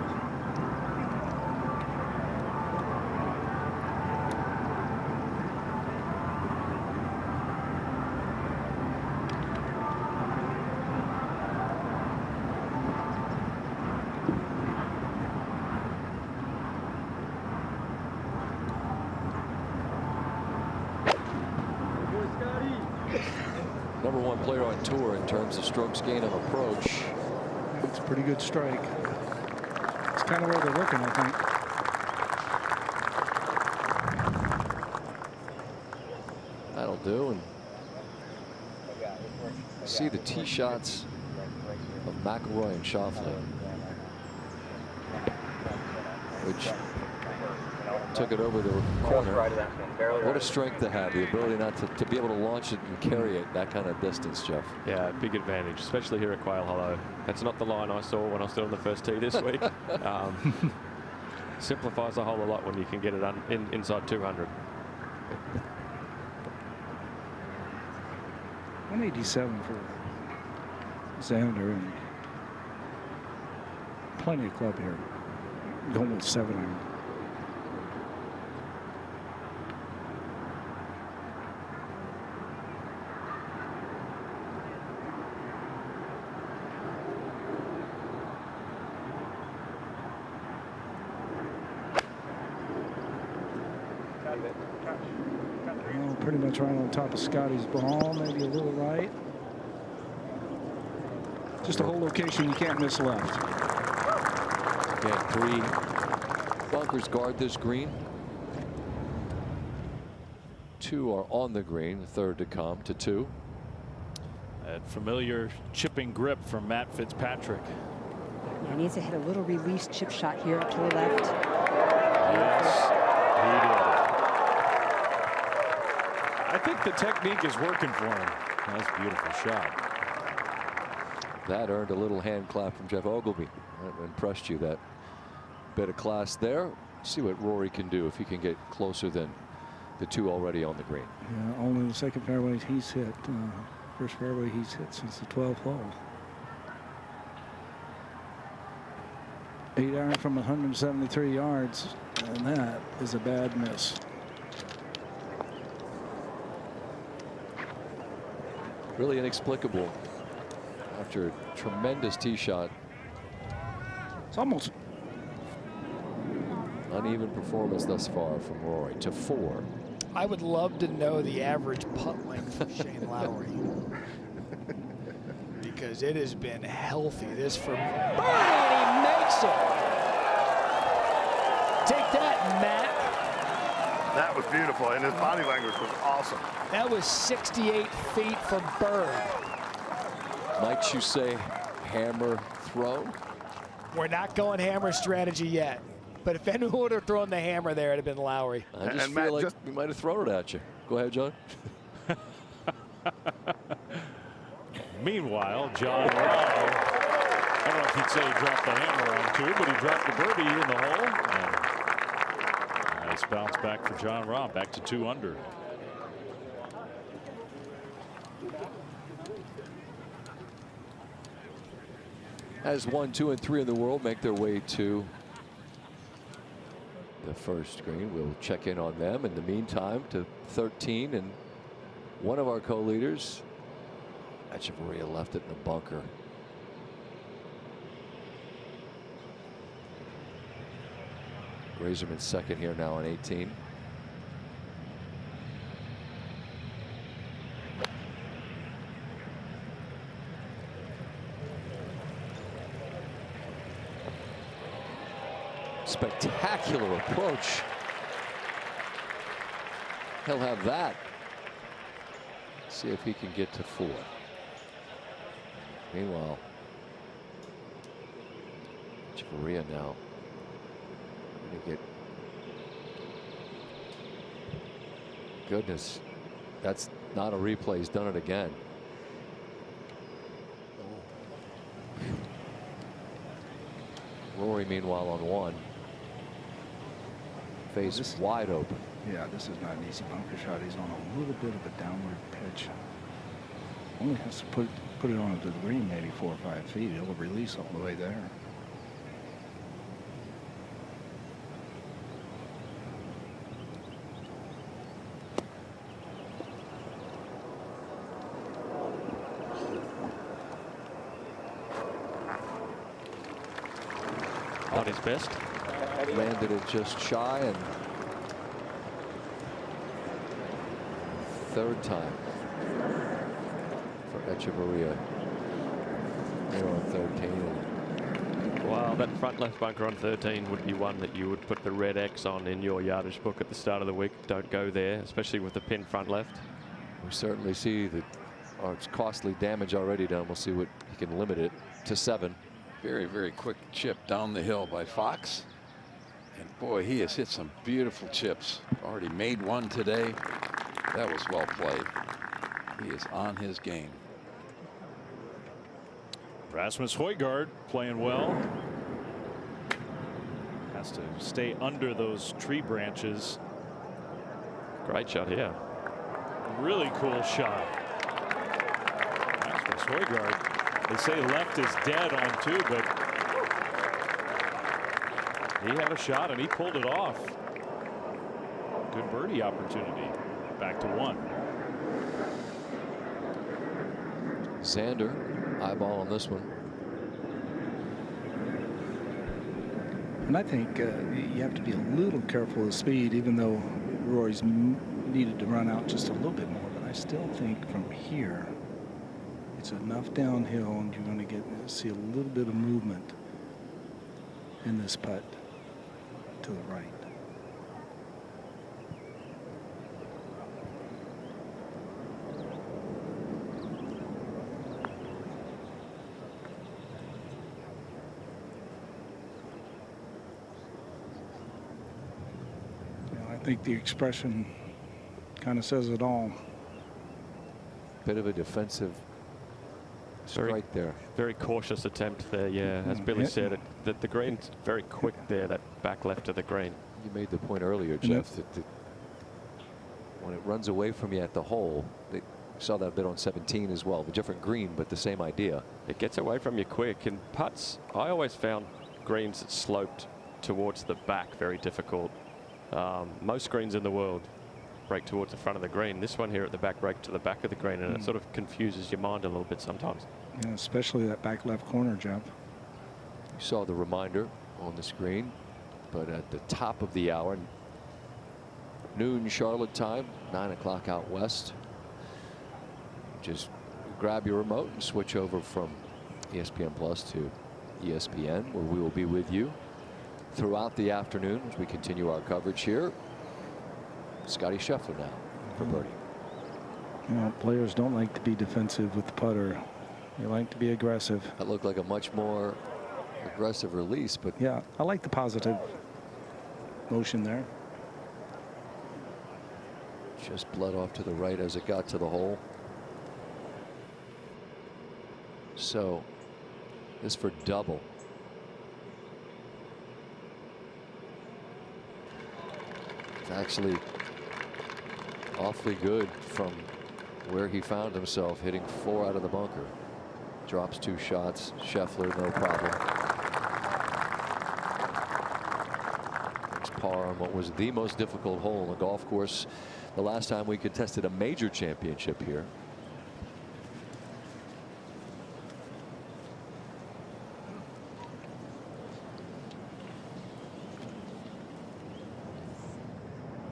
Number 1 player on tour in terms of strokes gained on approach. It's a pretty good strike. It's kind of where they're looking, I think. That'll do. And see the tee shots of McIlroy and Schauffele, which took it over the corner. What a strength to have, the ability not to be able to launch it and carry it that kind of distance, Jeff. Yeah, big advantage, especially here at Quail Hollow. That's not the line I saw when I stood on the first tee this week. Simplifies a whole lot when you can get it inside 200. 187 for Xander, and plenty of club here. Going with 7-iron. Pretty much right on top of Scotty's ball, maybe a little right. Just a whole location you can't miss left. Again, 3 bunkers guard this green. 2 are on the green, the third to come to 2. That familiar chipping grip from Matt Fitzpatrick. Yeah, needs to hit a little release chip shot here up to the left. Yes, he did. I think the technique is working for him. That's a beautiful shot. That earned a little hand clap from Jeff Ogilvy. That impressed you, that bit of class there. See what Rory can do if he can get closer than the 2 already on the green. Yeah, only the second fairway he's hit. First fairway he's hit since the 12th hole. 8-iron from 173 yards, and that is a bad miss. Really inexplicable after a tremendous tee shot. It's almost uneven performance thus far from Rory to 4. I would love to know the average putt length for Shane Lowry, because it has been healthy. This for birdie, and he makes it. Take that, Matt. That was beautiful, and his body language was awesome. That was 68 feet for bird. Might you say hammer throw? We're not going hammer strategy yet. But if anyone would have thrown the hammer there, it'd have been Lowry. I just feel like we might have thrown it at you. Go ahead, John. Meanwhile, John Rahm, I don't know if he'd say he dropped the hammer on 2, but he dropped the birdie in the hole. And nice bounce back for John Rahm, back to 2 under. As 1, 2, and 3 in the world make their way to the first green, we'll check in on them. In the meantime, to 13, and one of our co-leaders, Echeverria, left it in the bunker. Razorman second here now on 18. Spectacular approach. He'll have that. See if he can get to 4. Meanwhile, Echeverria now going to get. Goodness, that's not a replay. He's done it again. Rory, meanwhile, on 1. Face wide open. Yeah, this is not an easy bunker shot. He's on a little bit of a downward pitch. Only has to put it onto the green maybe 4 or 5 feet. It'll release all the way there. Not his best. Landed it just shy, and third time for Echeverria here on 13. Wow, that front left bunker on 13 would be one that you would put the red X on in your yardage book at the start of the week. Don't go there, especially with the pin front left. We certainly see that it's costly damage already done. We'll see what he can limit it to 7. Very, very quick chip down the hill by Fox. And boy, he has hit some beautiful chips. Already made one today. That was well played. He is on his game. Rasmus Højgaard playing well. Has to stay under those tree branches. Great shot here. Really cool shot. Rasmus Højgaard. They say left is dead on 2, but he had a shot and he pulled it off. Good birdie opportunity. Back to 1. Xander, eyeball on this one. And I think you have to be a little careful of speed, even though Rory's needed to run out just a little bit more. But I still think from here, it's enough downhill, and you're going to see a little bit of movement in this putt to the right. I think the expression kind of says it all. Bit of a defensive strike there. Very cautious attempt there, yeah. As Billy said, that the green's very quick there, that back left of the green. You made the point earlier, Jeff, that when it runs away from you at the hole, they saw that bit on 17 as well. The different green, but the same idea. It gets away from you quick. And putts, I always found greens that sloped towards the back very difficult. Most greens in the world break towards the front of the green. This one here at the back break to the back of the green, and it sort of confuses your mind a little bit sometimes. Yeah, especially that back left corner, Jeff. You saw the reminder on the screen, but at the top of the hour, noon Charlotte time, 9 o'clock out west. Just grab your remote and switch over from ESPN Plus to ESPN, where we will be with you throughout the afternoon as we continue our coverage here. Scotty Scheffler now for birdie. You know, players don't like to be defensive with the putter. They like to be aggressive. That looked like a much more aggressive release, but yeah, I like the positive motion there. Just bled off to the right as it got to the hole. So this for double. It's actually awfully good from where he found himself, hitting 4 out of the bunker. Drops 2 shots. Scheffler, no problem. Makes par on what was the most difficult hole on the golf course the last time we contested a major championship here.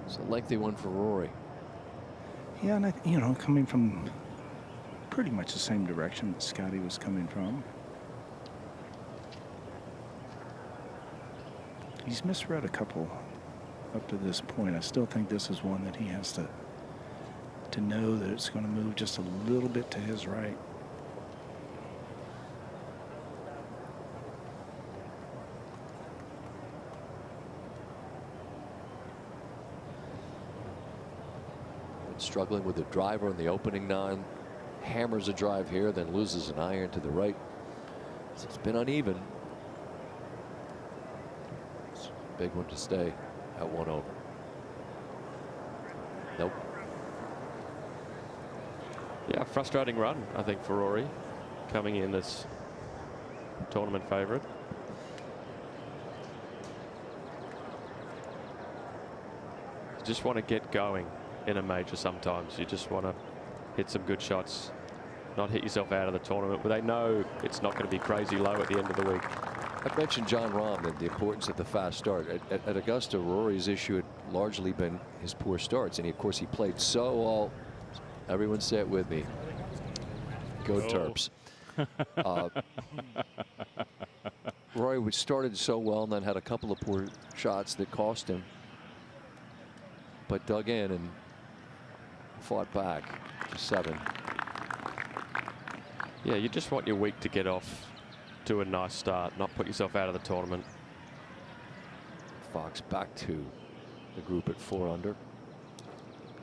It's a lengthy one for Rory. Yeah, and you know, coming from pretty much the same direction that Scotty was coming from. He's misread a couple up to this point. I still think this is one that he has to know that it's going to move just a little bit to his right. Struggling with the driver in the opening 9. Hammers a drive here, then loses an iron to the right. So it's been uneven. It's a big one to stay at 1 over. Nope. Yeah, frustrating run, I think, for Rory, coming in as tournament favorite. You just want to get going in a major sometimes. You just want to hit some good shots, not hit yourself out of the tournament, but they know it's not going to be crazy low at the end of the week. I mentioned John Rahm and the importance of the fast start. At Augusta, Rory's issue had largely been his poor starts, and of course he played so well. Everyone say it with me. Go Terps. Rory started so well and then had a couple of poor shots that cost him, but dug in and fought back to 7. Yeah, you just want your week to get off to a nice start, not put yourself out of the tournament. Fox back to the group at 4 under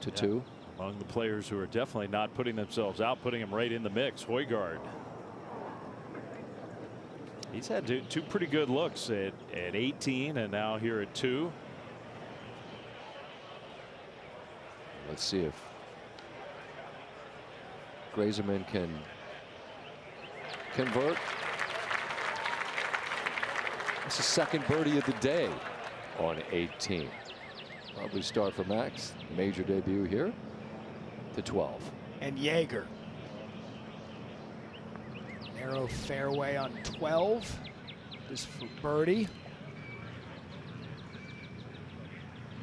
to 2. Among the players who are definitely not putting themselves out, putting them right in the mix. Højgaard. He's had 2 pretty good looks at 18 and now here at 2. Let's see if Grazerman can convert. It's the 2nd birdie of the day on 18. Lovely start for Max. Major debut here to 12. And Jaeger. Narrow fairway on 12. This for birdie.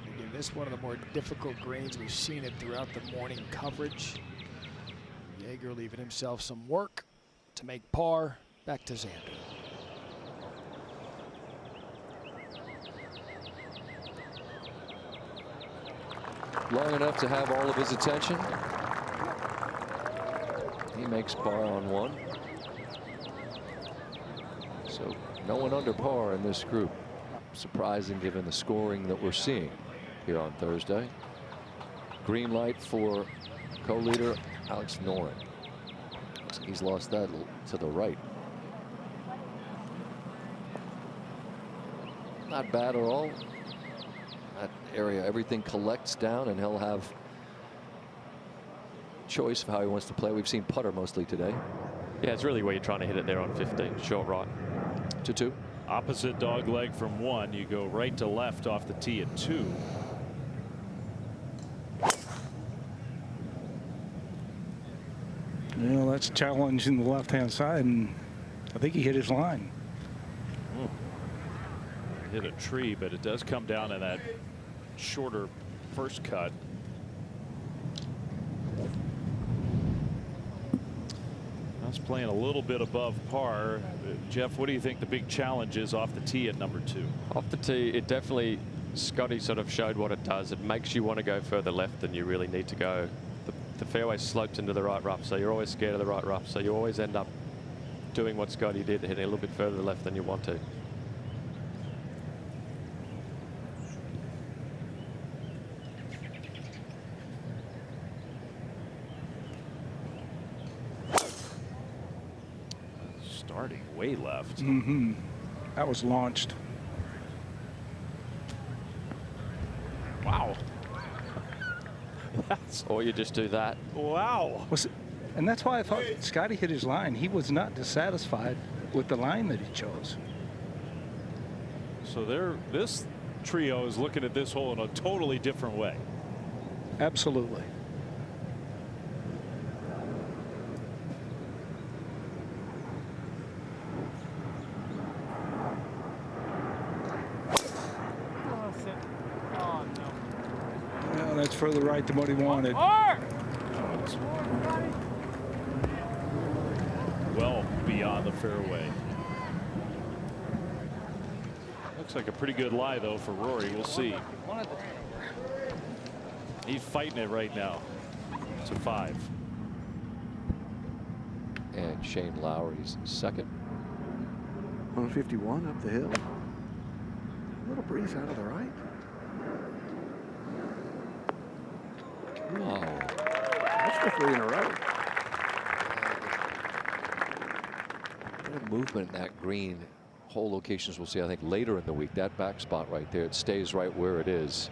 Again, this is one of the more difficult greens. We've seen it throughout the morning coverage. Jaeger leaving himself some work to make par. Back to Xander. Long enough to have all of his attention. He makes par on 1. So no one under par in this group. Surprising given the scoring that we're seeing here on Thursday. Green light for co-leader Alex Norin. He's lost that to the right. Not bad at all. That area, everything collects down, and he'll have choice of how he wants to play. We've seen putter mostly today. Yeah, it's really where you're trying to hit it there on 15. Short right. To 2. Opposite dog leg from 1. You go right to left off the tee at 2. Well, that's challenging the left-hand side, and I think he hit his line. Hit a tree, but it does come down in that shorter first cut. That's playing a little bit above par. Jeff, what do you think the big challenge is off the tee at number 2? Off the tee, it definitely, Scotty sort of showed what it does. It makes you want to go further left than you really need to go. The fairway slopes into the right rough, so you're always scared of the right rough. So you always end up doing what Scotty did, hitting a little bit further left than you want to. left. Mm-hmm. That was launched. Wow. Or you just do that. Wow. And that's why I thought Scotty hit his line. He was not dissatisfied with the line that he chose. So this trio is looking at this hole in a totally different way. Absolutely. Well, that's further right than what he wanted. Well beyond the fairway. Looks like a pretty good lie, though, for Rory. We'll see. He's fighting it right now. It's a 5. And Shane Lowry's second. 151 up the hill. A little breeze out of the right. Wow. That's for 3 in a row. Good movement in that green. Hole locations we'll see, I think, later in the week. That back spot right there, it stays right where it is.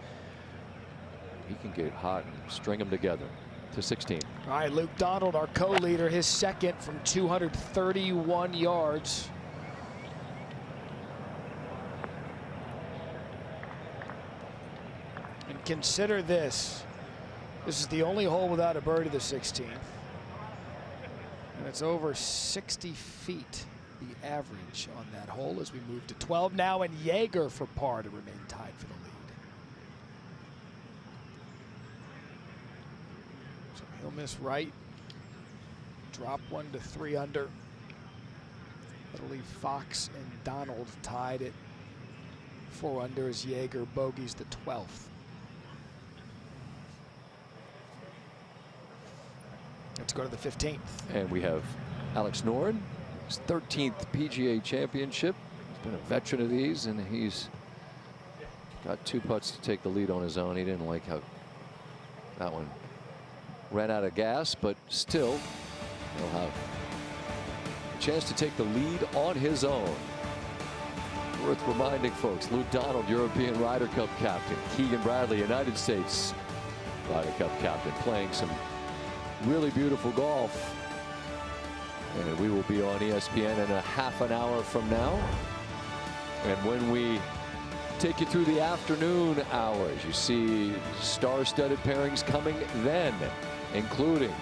He can get hot and string them together to 16. All right, Luke Donald, our co-leader, his second from 231 yards. And consider this. This is the only hole without a birdie, the 16th. And it's over 60 feet, the average on that hole, as we move to 12 now, and Jaeger for par to remain tied for the lead. So he'll miss right, drop 1 to 3 under. That'll leave Fox and Donald tied at 4 under as Jaeger bogeys the 12th. Let's go to the 15th. And we have Alex Norin, his 13th PGA Championship. He's been a veteran of these, and he's got 2 putts to take the lead on his own. He didn't like how that one ran out of gas, but still, he'll have a chance to take the lead on his own. Worth reminding folks, Luke Donald, European Ryder Cup captain. Keegan Bradley, United States Ryder Cup captain, playing some really beautiful golf. And we will be on ESPN in a half an hour from now. And when we take you through the afternoon hours, you see star-studded pairings coming then, including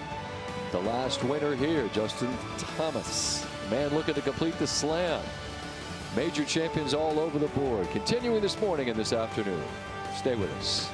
the last winner here, Justin Thomas. Man looking to complete the slam. Major champions all over the board. Continuing this morning and this afternoon. Stay with us.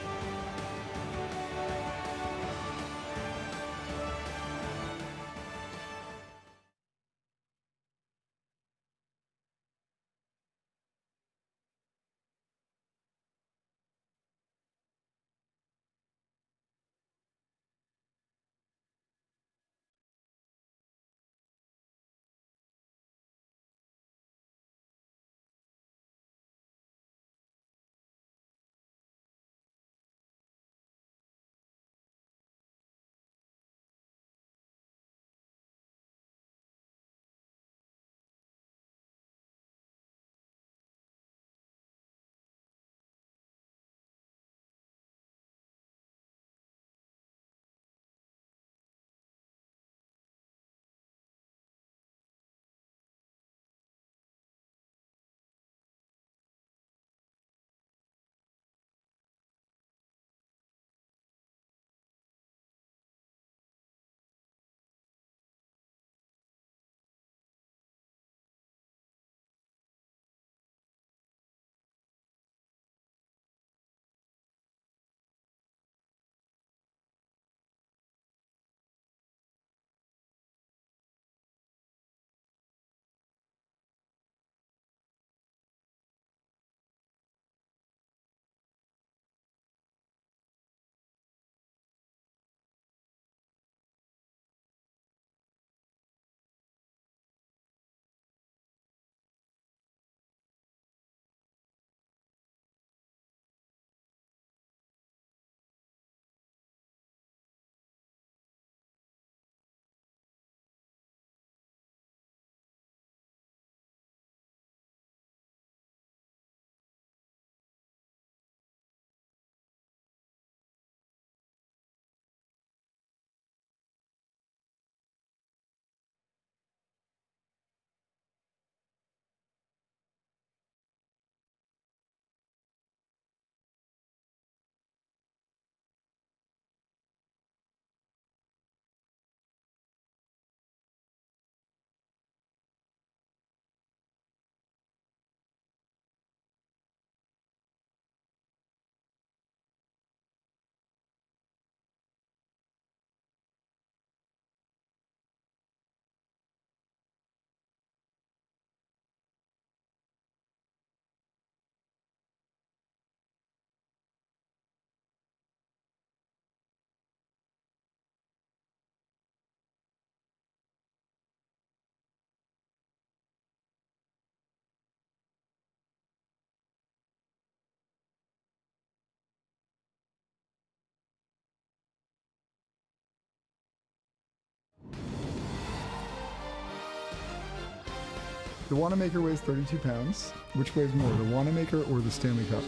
The Wanamaker weighs 32 pounds. Which weighs more, the Wanamaker or the Stanley Cup?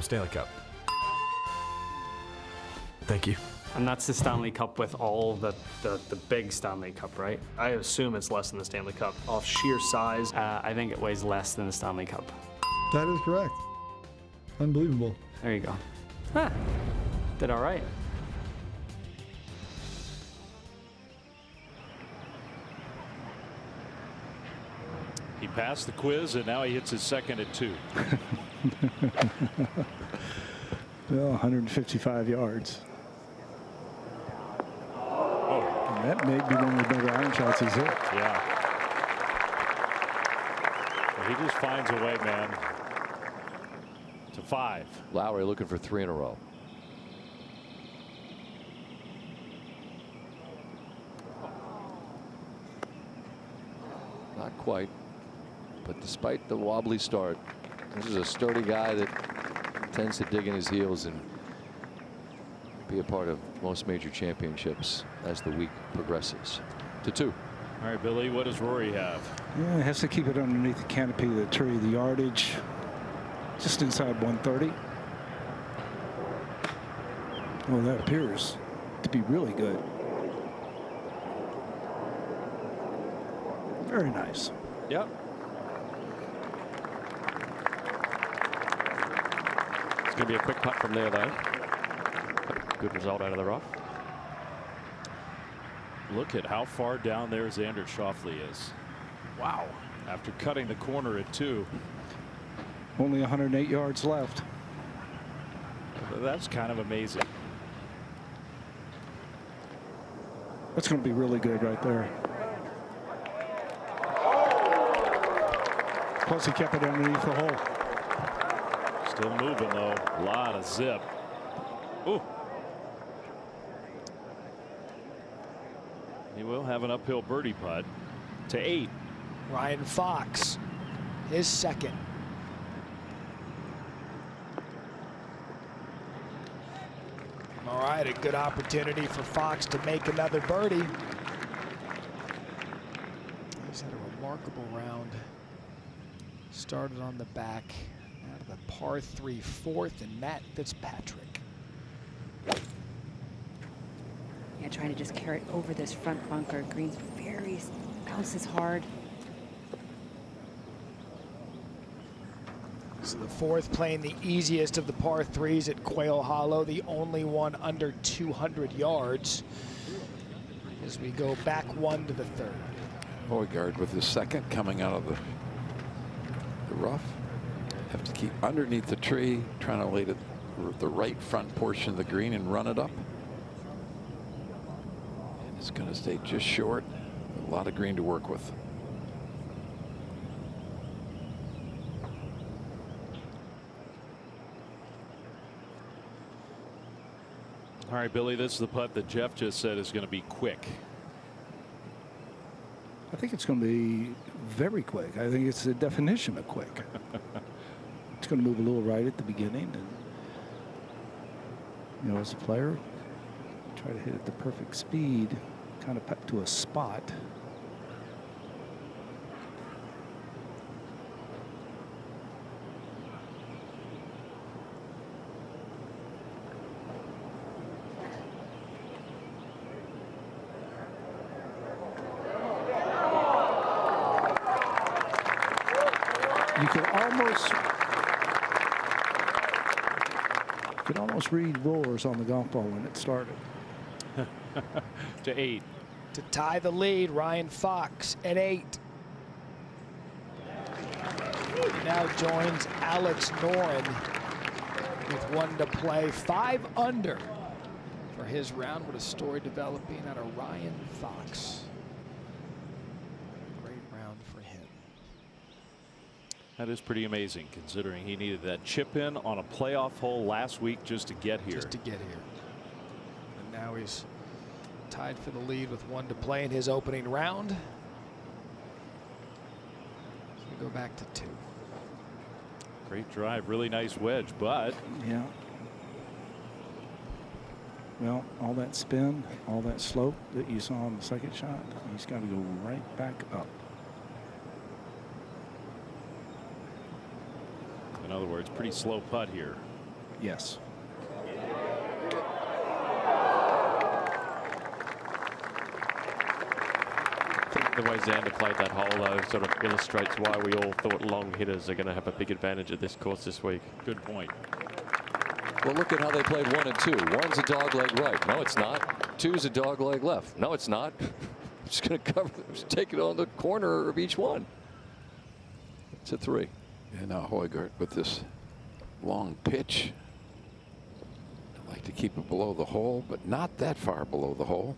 Stanley Cup. Thank you. And that's the Stanley Cup with all the big Stanley Cup, right? I assume it's less than the Stanley Cup off sheer size. I think it weighs less than the Stanley Cup. That is correct. Unbelievable. There you go. Huh. Did all right. He passed the quiz, and now he hits his second at 2. Well, 155 yards. And that may be one of the better iron shots he's hit. Yeah. Well, he just finds a way, man. To 5. Lowry looking for 3 in a row. Not quite. But despite the wobbly start, this is a sturdy guy that tends to dig in his heels and be a part of most major championships as the week progresses. To 2. All right, Billy, what does Rory have? Yeah, he has to keep it underneath the canopy of the tree. The yardage just inside 130. Well, that appears to be really good. Very nice. Yep. It's going to be a quick putt from there, though. Good result out of the rough. Look at how far down there Xander Schauffele is. Wow. After cutting the corner at 2. Only 108 yards left. That's kind of amazing. That's going to be really good right there. Plus he kept it underneath the hole. Still moving, though. A lot of zip. Ooh. He will have an uphill birdie putt to 8. Ryan Fox, his second. All right, a good opportunity for Fox to make another birdie. He's had a remarkable round. Started on the back. Out of the par 3 fourth, and Matt Fitzpatrick. Yeah, trying to just carry it over this front bunker. Green's very, bounces hard. So the fourth playing the easiest of the par 3s at Quail Hollow, the only one under 200 yards. As we go back 1 to the 3rd. Beauregard with his second coming out of the rough. Have to keep underneath the tree, trying to lay the right front portion of the green and run it up. And it's going to stay just short. A lot of green to work with. All right, Billy, this is the putt that Jeff just said is going to be quick. I think it's going to be very quick. I think it's the definition of quick. It's going to move a little right at the beginning, and you know, as a player, try to hit at the perfect speed, kind of putt to a spot. You could almost read roars on the golf ball when it started. To 8. To tie the lead, Ryan Fox at 8. He now joins Alex Norin with 1 to play. 5 under for his round. What a story developing out of Ryan Fox. Great round for him. That is pretty amazing, considering he needed that chip in on a playoff hole last week just to get here. And now he's tied for the lead with 1 to play in his opening round. So we go back to 2. Great drive, really nice wedge, but Yeah. Well, all that spin, all that slope that you saw on the second shot, he's got to go right back up. In other words, pretty slow putt here. Yes. The way Xander played that hole, though, sort of illustrates why we all thought long hitters are going to have a big advantage at this course this week. Good point. Well, look at how they played 1 and 2. 1's a dog leg right. No, it's not. 2's a dog leg left. No, it's not. Just going to cover, just take it on the corner of each one. It's a 3. And now Højgaard with this long pitch. I like to keep it below the hole, but not that far below the hole.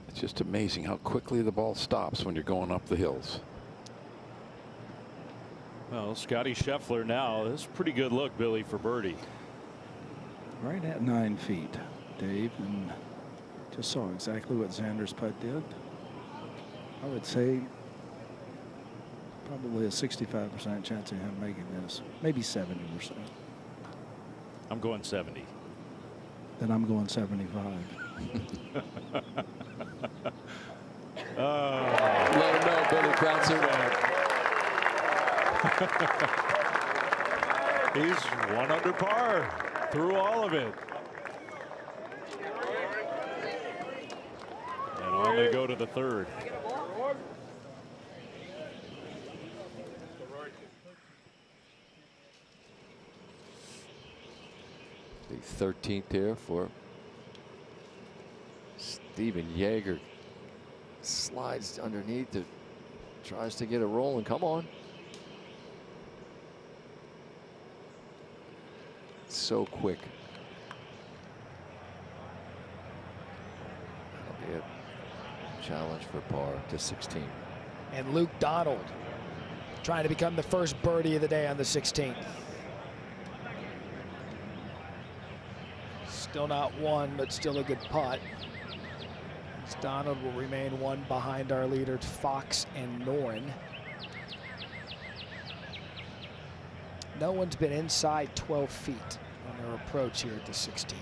It's just amazing how quickly the ball stops when you're going up the hills. Well, Scotty Scheffler now. This is a pretty good look, Billy, for birdie. Right at 9 feet, Dave, and just saw exactly what Xander's putt did. I would say probably a 65% chance of him making this, maybe 70%. I'm going 70. Then I'm going 75. Let him know, Billy Croucher. He's 1 under par through all of it. And on they go to the 3rd. The 13th here for Steven Jaeger. Slides underneath it, tries to get it rolling. Come on. So quick. That'll be a challenge for par to 16. And Luke Donald trying to become the first birdie of the day on the 16th. Still not one, but still a good putt. Donald will remain 1 behind our leaders, Fox and Norin. No one's been inside 12 feet on their approach here at the 16th.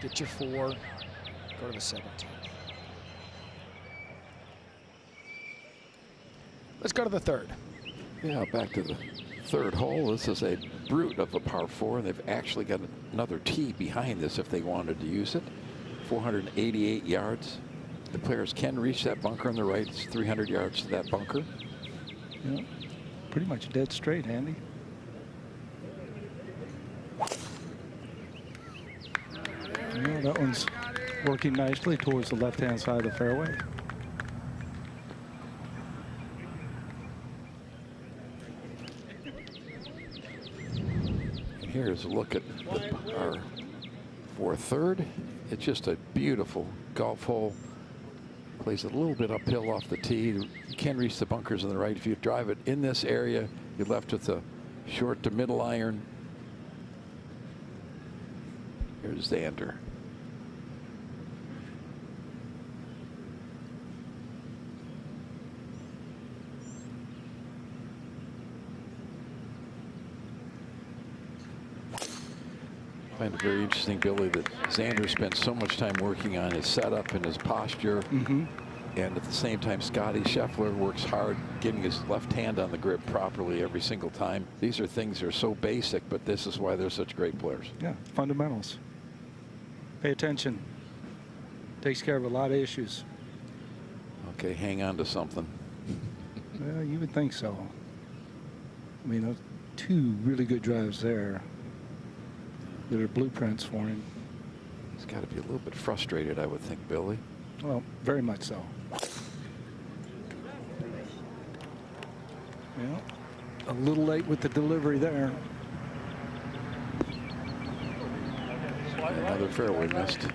Get your 4, go to the 17th. Let's go to the 3rd. Yeah, back to the 3rd hole. This is a brute of a par 4, and they've actually got another tee behind this if they wanted to use it. 488 yards. The players can reach that bunker on the right. It's 300 yards to that bunker. Yeah, pretty much dead straight, Andy. Yeah, that one's working nicely towards the left-hand side of the fairway. And here's a look at our 4th. It's just a beautiful golf hole. Plays a little bit uphill off the tee. You can reach the bunkers on the right. If you drive it in this area, you're left with a short to middle iron. Here's Xander. I find it very interesting, Billy, that Xander spent so much time working on his setup and his posture. And at the same time, Scotty Scheffler works hard getting his left hand on the grip properly every single time. These are things that are so basic, but this is why they're such great players. Yeah, fundamentals. Pay attention. Takes care of a lot of issues. Okay, hang on to something. Well, you would think so. I mean, those 2 really good drives there. That are blueprints for him. He's got to be a little bit frustrated, I would think, Billy. Well, very much so. Yeah, a little late with the delivery there. Another fairway missed.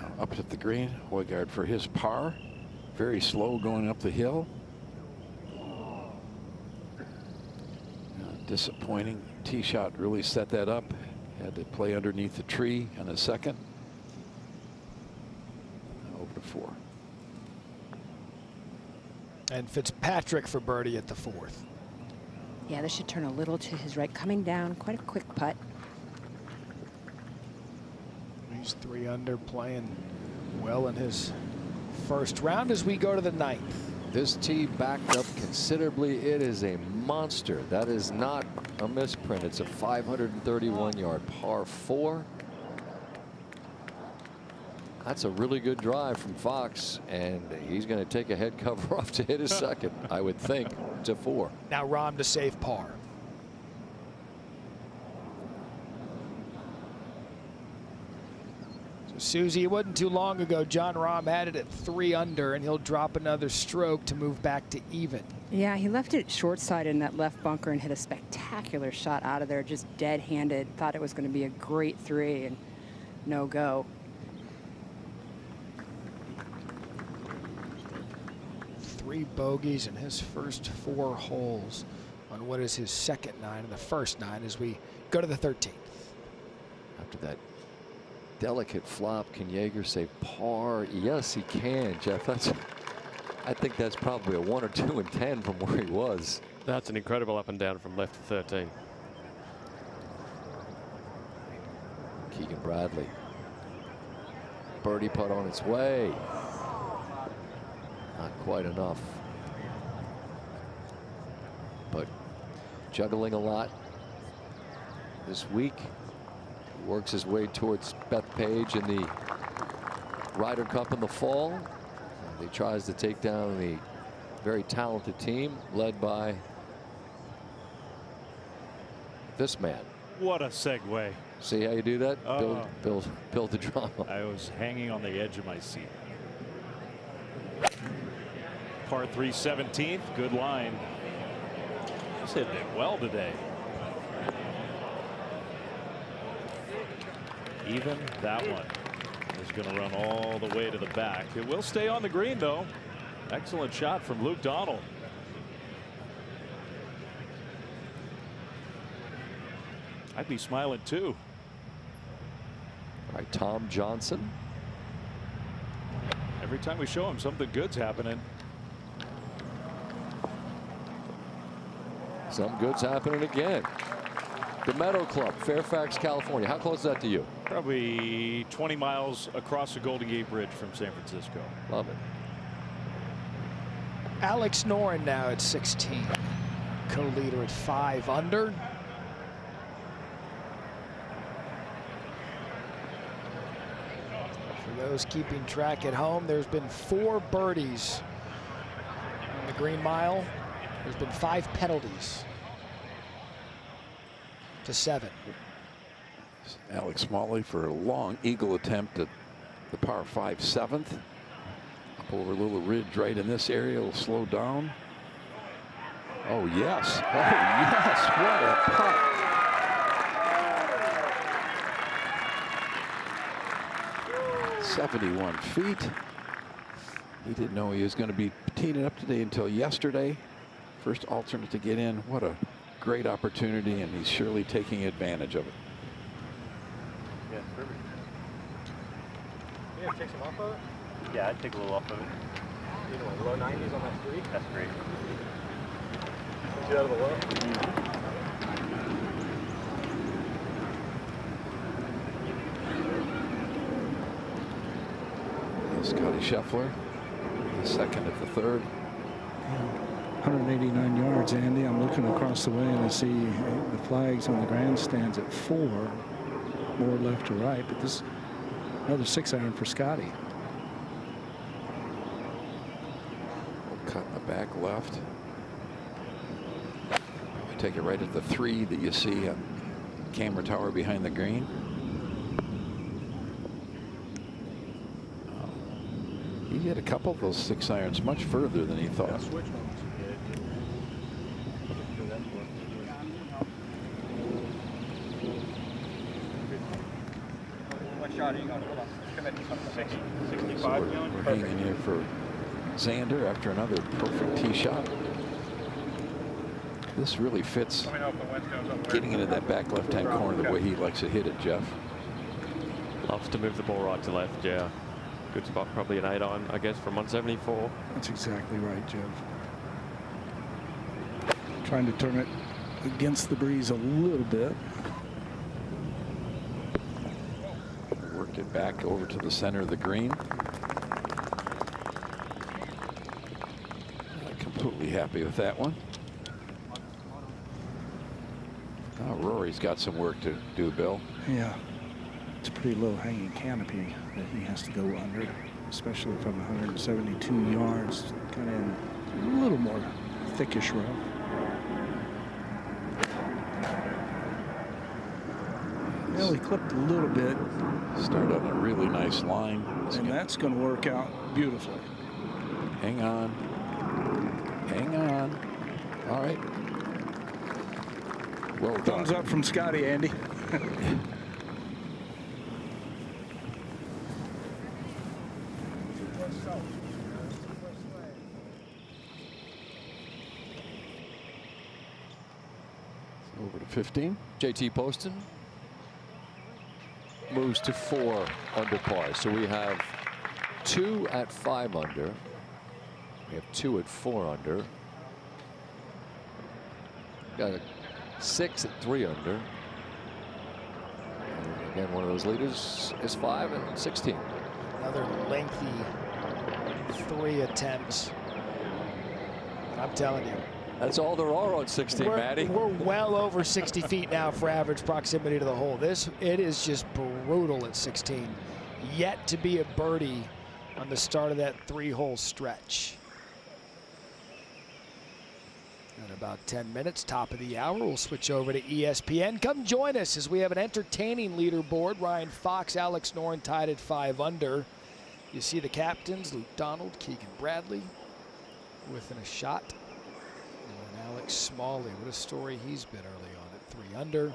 Now up at the green, Højgaard for his par. Very slow going up the hill. Disappointing. Tee shot really set that up. Had to play underneath the tree on a second. Over to 4. And Fitzpatrick for birdie at the 4th. Yeah, this should turn a little to his right. Coming down, quite a quick putt. He's 3 under, playing well in his first round as we go to the 9th. This tee backed up considerably. It is a monster. That is not a misprint. It's a 531-yard par 4. That's a really good drive from Fox, and he's going to take a head cover off to hit his second, I would think, to 4. Now Rahm to save par. Susie, it wasn't too long ago John Rahm had it at 3 under, and he'll drop another stroke to move back to even. Yeah, he left it short side in that left bunker and hit a spectacular shot out of there, just dead-handed. Thought it was going to be a great 3 and no go. Three bogeys in his first 4 holes on what is his second 9 and the first 9 as we go to the 13th. After that delicate flop, can Jaeger say par? Yes, he can, Jeff. I think that's probably a 1 or 2 and 10 from where he was. That's an incredible up and down from left to 13. Keegan Bradley. Birdie putt on its way. Not quite enough. But juggling a lot this week. Works his way towards Bethpage in the Ryder Cup in the fall. He tries to take down the very talented team led by this man. What a segue. See how you do that? Build the drama. I was hanging on the edge of my seat. Par 3 17th. Good line. He's hitting it well today. Even that one is going to run all the way to the back. It will stay on the green, though. Excellent shot from Luke Donald. I'd be smiling too. All right, Tom Johnson. Every time we show him, something good's happening. Some good's happening again. The Meadow Club, Fairfax, California. How close is that to you? Probably 20 miles across the Golden Gate Bridge from San Francisco. Love it. Alex Norin now at 16. Co-leader at 5 under. For those keeping track at home, there's been 4 birdies on the Green Mile. There's been 5 penalties to 7. Alex Smalley for a long eagle attempt at the par 5 7th. Up over a little ridge right in this area. Will slow down. Oh yes. Oh yes. What a putt. .71 feet. He didn't know he was going to be teeing it up today until yesterday. First alternate to get in. What a great opportunity, and he's surely taking advantage of it. Yeah, perfect. You have to take some off of it? Yeah, I'd take a little off of it. You know, low 90s on that 3? That's great. Get out of the low. Scotty Scheffler, the second of the third. 189 yards, Andy. I'm looking across the way and I see the flags on the grandstands at 4, more left to right, but this another 6-iron for Scotty. Cut in the back left. We take it right at the 3 that you see on camera tower behind the green. He hit a couple of those 6-irons much further than he thought. What shot are you going? Hold on. Come at 65. So we're hanging here for Xander after another perfect tee shot. This really fits getting into that back left-hand corner the way he likes to hit it, Jeff. Loves to move the ball right to left, yeah. Good spot, probably an 8-iron, I guess, from 174. That's exactly right, Jeff. Trying to turn it against the breeze a little bit. Worked it back over to the center of the green. Not completely happy with that one. Oh, Rory's got some work to do, Bill. Yeah, it's a pretty low hanging canopy that he has to go under, especially from 172 yards, kind of in a little more thickish rough. Well, he clipped a little bit. Started on a really nice line. And that's going to work out beautifully. Hang on. Hang on. All right. Well done. Thumbs up from Scotty, Andy. Over to 15. JT Poston moves to 4 under par. So we have 2 at 5 under. We have 2 at 4 under. Got a 6 at 3 under. And again, one of those leaders is 5 and 16. Another lengthy 3 attempts. I'm telling you. That's all there are on 16, Matty. We're well over 60 feet now for average proximity to the hole. It is just brutal at 16. Yet to be a birdie on the start of that 3-hole stretch. In about 10 minutes, top of the hour, we'll switch over to ESPN. Come join us as we have an entertaining leaderboard. Ryan Fox, Alex Norin tied at 5 under. You see the captains, Luke Donald, Keegan Bradley, within a shot. Alex Smalley, what a story he's been early on at 3 under.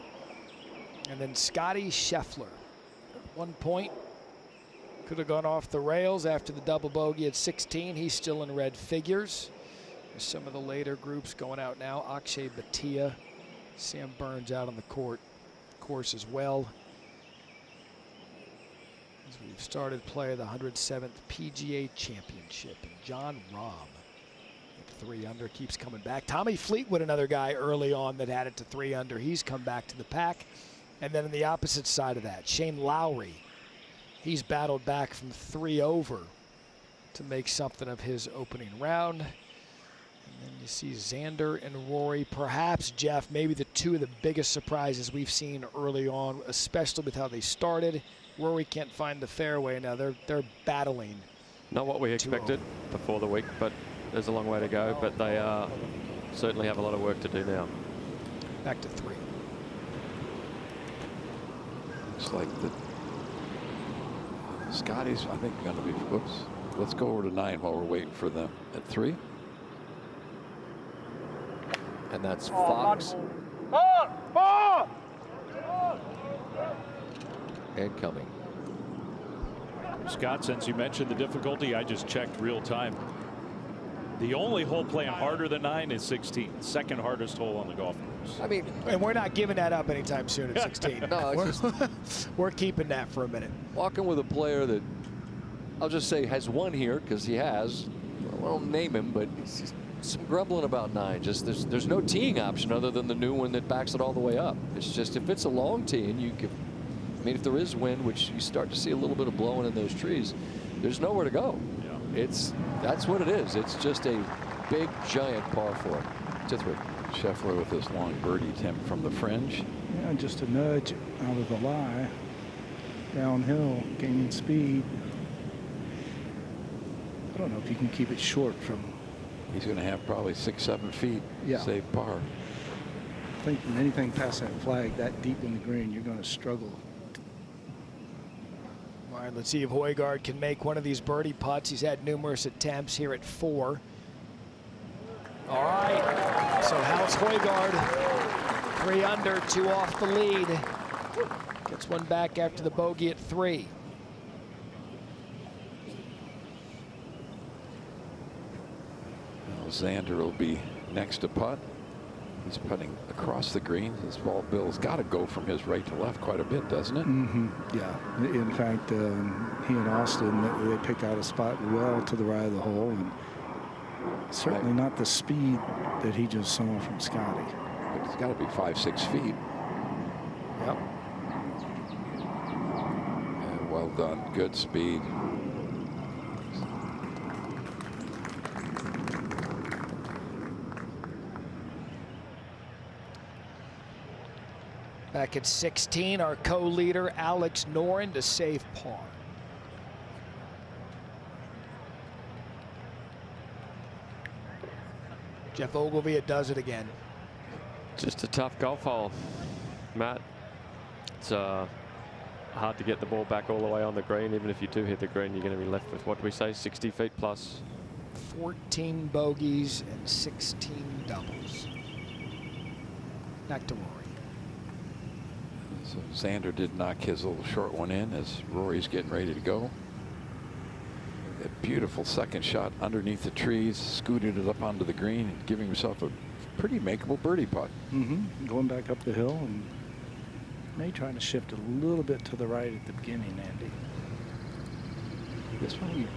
And then Scotty Scheffler. At one point, could have gone off the rails after the double bogey at 16. He's still in red figures. There's some of the later groups going out now. Akshay Bhatia, Sam Burns out on the course as well. As we've started play of the 107th PGA Championship. And John Rahm, 3 under, keeps coming back. Tommy Fleetwood, another guy early on that had it to 3 under. He's come back to the pack. And then on the opposite side of that, Shane Lowry. He's battled back from 3 over to make something of his opening round. And then you see Xander and Rory, perhaps, Jeff, maybe the 2 of the biggest surprises we've seen early on, especially with how they started. Rory can't find the fairway now. They're battling. Not what we expected before the week, but there's a long way to go, but they certainly have a lot of work to do now. Back to 3. Looks like the Scotty's, I think, going to be, whoops. Let's go over to 9 while we're waiting for them at 3. And that's Fox. And coming. Scott, since you mentioned the difficulty, I just checked real time. The only hole playing harder than 9 is 16. Second hardest hole on the golf course. I mean, and we're not giving that up anytime soon at 16. No, we're keeping that for a minute. Walking with a player that, I'll just say, has won here, because he has. I won't name him, but he's some grumbling about 9. Just there's no teeing option other than the new one that backs it all the way up. It's just, if it's a long tee and you can, I mean, if there is wind, which you start to see a little bit of blowing in those trees, there's nowhere to go. That's what it is. It's just a big, giant par 4 to 3. Sheffler with this long birdie attempt from the fringe. Yeah, just a nudge out of the lie. Downhill, gaining speed. I don't know if you can keep it short from. He's going to have probably 6-7 feet. Yeah. Save par. I think from anything past that flag that deep in the green, you're going to struggle. All right, let's see if Højgaard can make one of these birdie putts. He's had numerous attempts here at 4. All right, so Hans Højgaard, 3 under, 2 off the lead. Gets one back after the bogey at 3. Well, Xander will be next to putt. He's putting across the green. His ball, Bill's got to go from his right to left quite a bit, doesn't it? Yeah. In fact, he and Austin, they picked out a spot well to the right of the hole, and certainly not the speed that he just saw from Scotty. It's got to be 5-6 feet. Yep. Well done. Good speed. Back at 16, our co-leader, Alex Norin, to save par. Jeff Ogilvy, it does it again. Just a tough golf hole, Matt. It's hard to get the ball back all the way on the green. Even if you do hit the green, you're going to be left with, what do we say, 60 feet plus. 14 bogeys and 16 doubles. Back to Rory. So Xander did knock his little short one in as Rory's getting ready to go. A beautiful second shot underneath the trees, scooted it up onto the green and giving himself a pretty makeable birdie putt. Going back up the hill and may trying to shift a little bit to the right at the beginning, Andy. This one,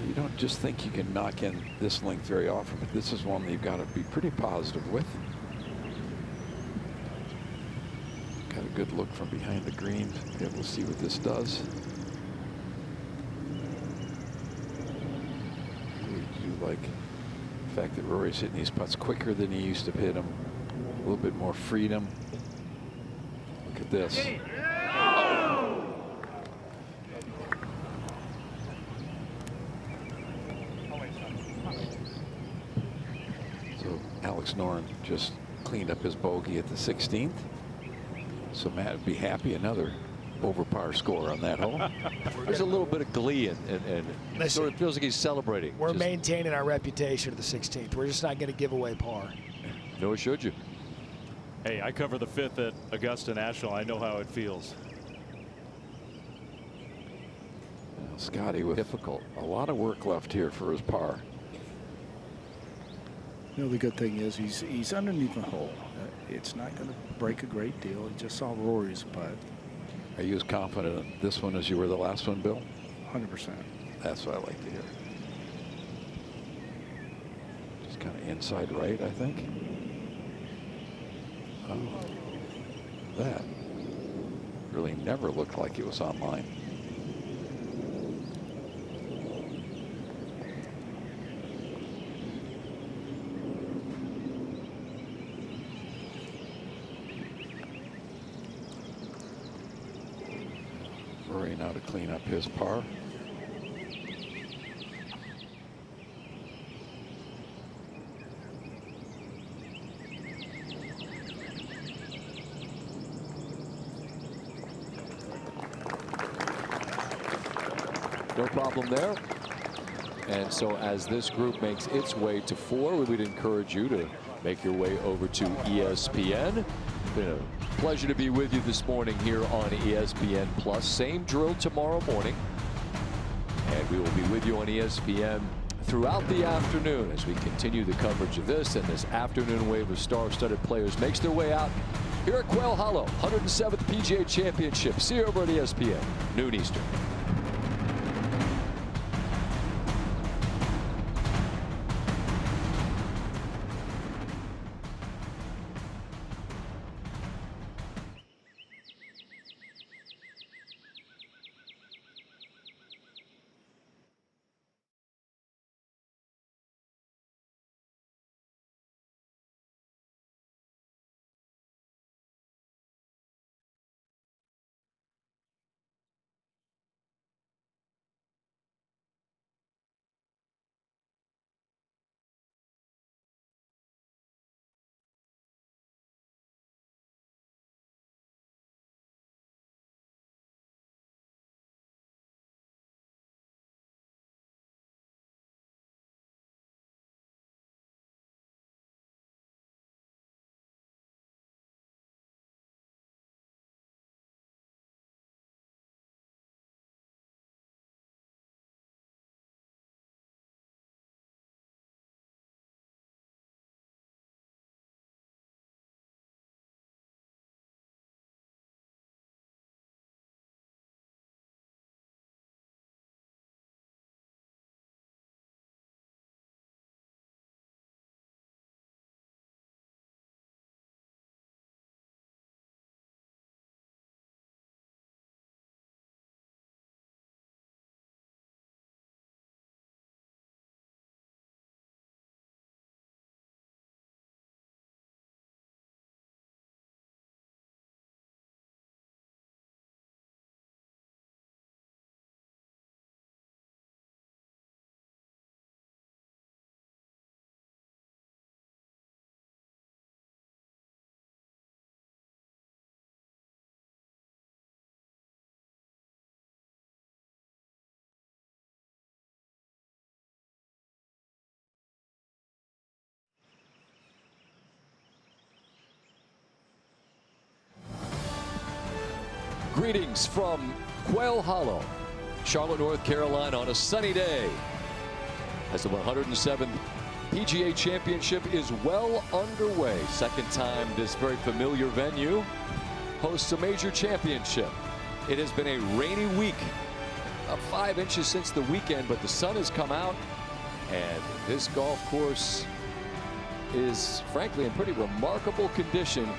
you don't just think you can knock in this length very often, but this is one that you've got to be pretty positive with. Got a good look from behind the green. Be able to see what this does. Really do like the fact that Rory's hitting these putts quicker than he used to hit them. A little bit more freedom. Look at this. So Alex Norin just cleaned up his bogey at the 16th. So Matt would be happy. Another over par score on that hole. There's a little bit of glee and Listen, sort of feels like he's celebrating. We're maintaining our reputation at the 16th. We're just not going to give away par. Nor should you. Hey, I cover the 5th at Augusta National. I know how it feels. Well, Scotty with a lot of work left here for his par. You know, the good thing is he's underneath the hole. It's not going to break a great deal. He just saw Rory's putt. Are you as confident in this one as you were the last one, Bill? 100%. That's what I like to hear. Just kind of inside right, I think. Oh, that really never looked like it was on line. Rory now to clean up his par. No problem there. And so as this group makes its way to 4, we would encourage you to make your way over to ESPN. It's been a pleasure to be with you this morning here on ESPN Plus. Same drill tomorrow morning. And we will be with you on ESPN throughout the afternoon as we continue the coverage of this, and this afternoon wave of star-studded players makes their way out here at Quail Hollow, 107th PGA Championship. See you over at ESPN, noon Eastern. Greetings from Quail Hollow, Charlotte, North Carolina, on a sunny day, as the 107th PGA Championship is well underway. Second time this very familiar venue hosts a major championship. It has been a rainy week, about 5 inches since the weekend, but the sun has come out, and this golf course is frankly in pretty remarkable condition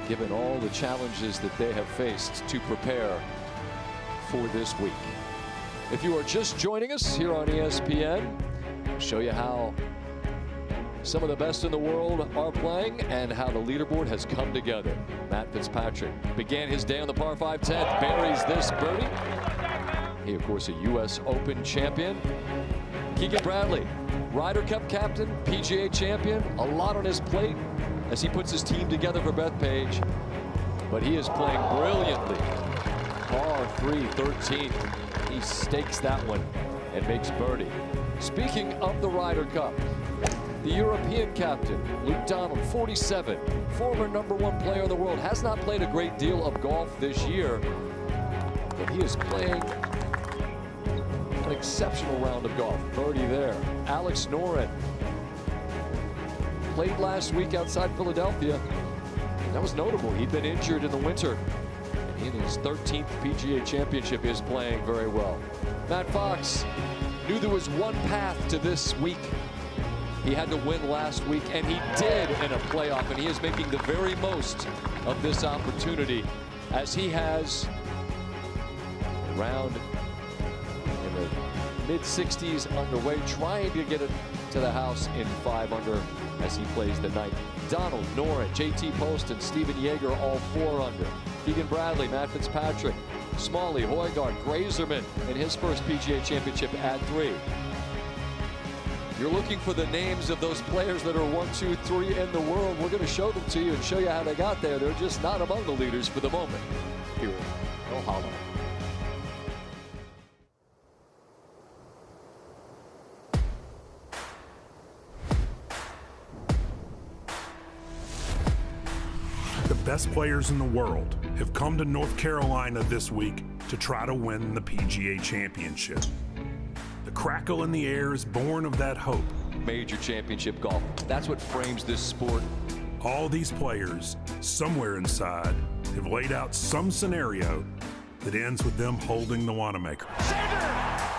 given all the challenges that they have faced to prepare for this week. If you are just joining us here on ESPN, we'll show you how some of the best in the world are playing and how the leaderboard has come together. Matt Fitzpatrick began his day on the par 5 10th, buries this birdie. He, of course, a U.S. Open champion. Keegan Bradley, Ryder Cup captain, PGA champion, a lot on his plate as he puts his team together for Bethpage, but he is playing brilliantly. Par 3, 13th. He stakes that one and makes birdie. Speaking of the Ryder Cup, the European captain, Luke Donald, 47, former #1 player in the world, has not played a great deal of golf this year, but he is playing an exceptional round of golf. Birdie there. Alex Norin played last week outside Philadelphia. That was notable. He'd been injured in the winter. And in his 13th PGA Championship is playing very well. Matt Fox knew there was one path to this week. He had to win last week, and he did in a playoff, and he is making the very most of this opportunity as he has a round in the mid-60s underway, trying to get it to the house in 5 under as he plays the night. Donald, Norin, JT Post, and Steven Yeager all 4 under. Keegan Bradley, Matt Fitzpatrick, Smalley, Højgaard, Grazerman in his first PGA Championship at 3. You're looking for the names of those players that are 1, 2, 3 in the world. We're going to show them to you and show you how they got there. They're just not among the leaders for the moment here at Quail Hollow. The best players in the world have come to North Carolina this week to try to win the PGA Championship. The crackle in the air is born of that hope. Major championship golf. That's what frames this sport. All these players, somewhere inside, have laid out some scenario that ends with them holding the Wanamaker.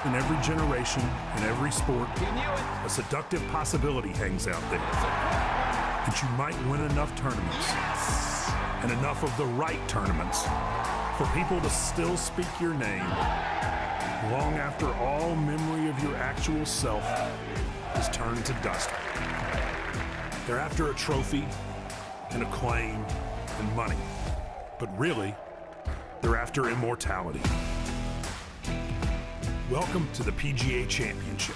In every generation, in every sport, a seductive possibility hangs out there. That you might win enough tournaments, and enough of the right tournaments, for people to still speak your name long after all memory of your actual self is turned to dust. They're after a trophy and acclaim and money, but really, they're after immortality. Welcome to the PGA Championship.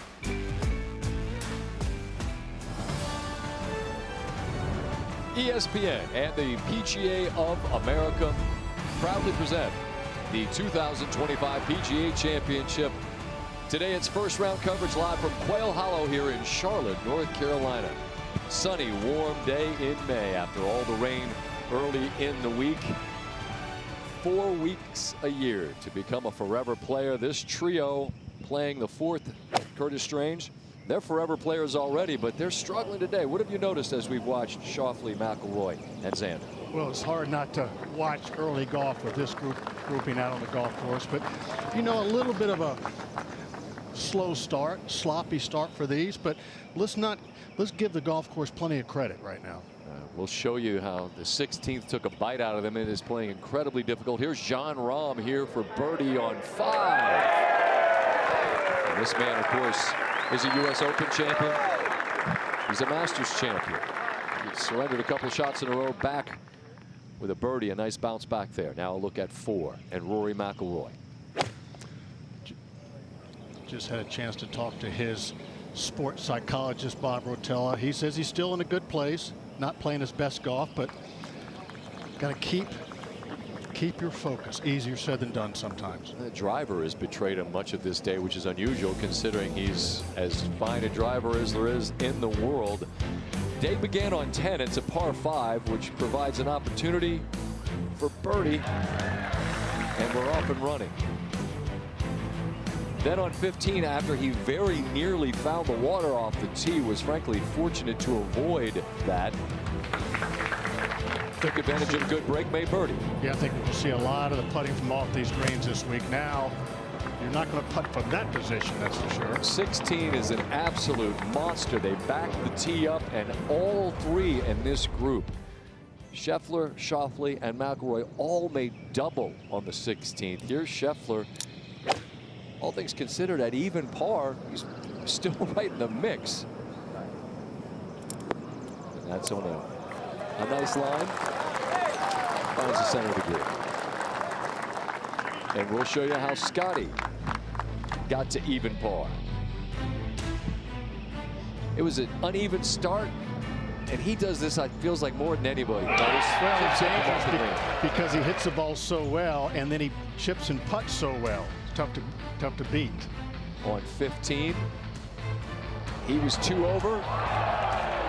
ESPN and the PGA of America proudly present the 2025 PGA Championship. Today it's first round coverage live from Quail Hollow here in Charlotte, North Carolina. Sunny, warm day in May after all the rain early in the week. 4 weeks a year to become a forever player. This trio playing the 4th, Curtis Strange. They're forever players already, but they're struggling today. What have you noticed as we've watched Schauffele, McIlroy, and Xander? Well, it's hard not to watch early golf with this grouping out on the golf course, but you know, a little bit of a slow start, sloppy start for these, but let's give the golf course plenty of credit right now. We'll show you how the 16th took a bite out of them. It is playing incredibly difficult. Here's Jon Rahm here for birdie on 5. And this man, of course, is a U.S. Open champion. He's a Masters champion. He surrendered a couple shots in a row back with a birdie, a nice bounce back there. Now a look at 4 and Rory McIlroy. Just had a chance to talk to his sports psychologist, Bob Rotella. He says he's still in a good place, not playing his best golf, but got to keep your focus. Easier said than done sometimes. The driver has betrayed him much of this day, which is unusual considering he's as fine a driver as there is in the world. Day began on 10. It's a par 5, which provides an opportunity for birdie. And we're off and running. Then on 15, after he very nearly found the water off the tee, was frankly fortunate to avoid that. Took advantage of a good break, made birdie. Yeah, I think we'll see a lot of the putting from off these greens this week. Now, you're not going to putt from that position, that's for sure. 16 is an absolute monster. They backed the tee up, and all three in this group, Scheffler, Schauffele, and McIlroy, all made double on the 16th. Here's Scheffler. All things considered, at even par, he's still right in the mix. And that's on a nice line. Finds the center of the group. And we'll show you how Scotty got to even par. It was an uneven start, and he does this, it feels like, more than anybody. Well, it's dangerous because he hits the ball so well, and then he chips and putts so well. Tough to beat. On 15, he was 2 over.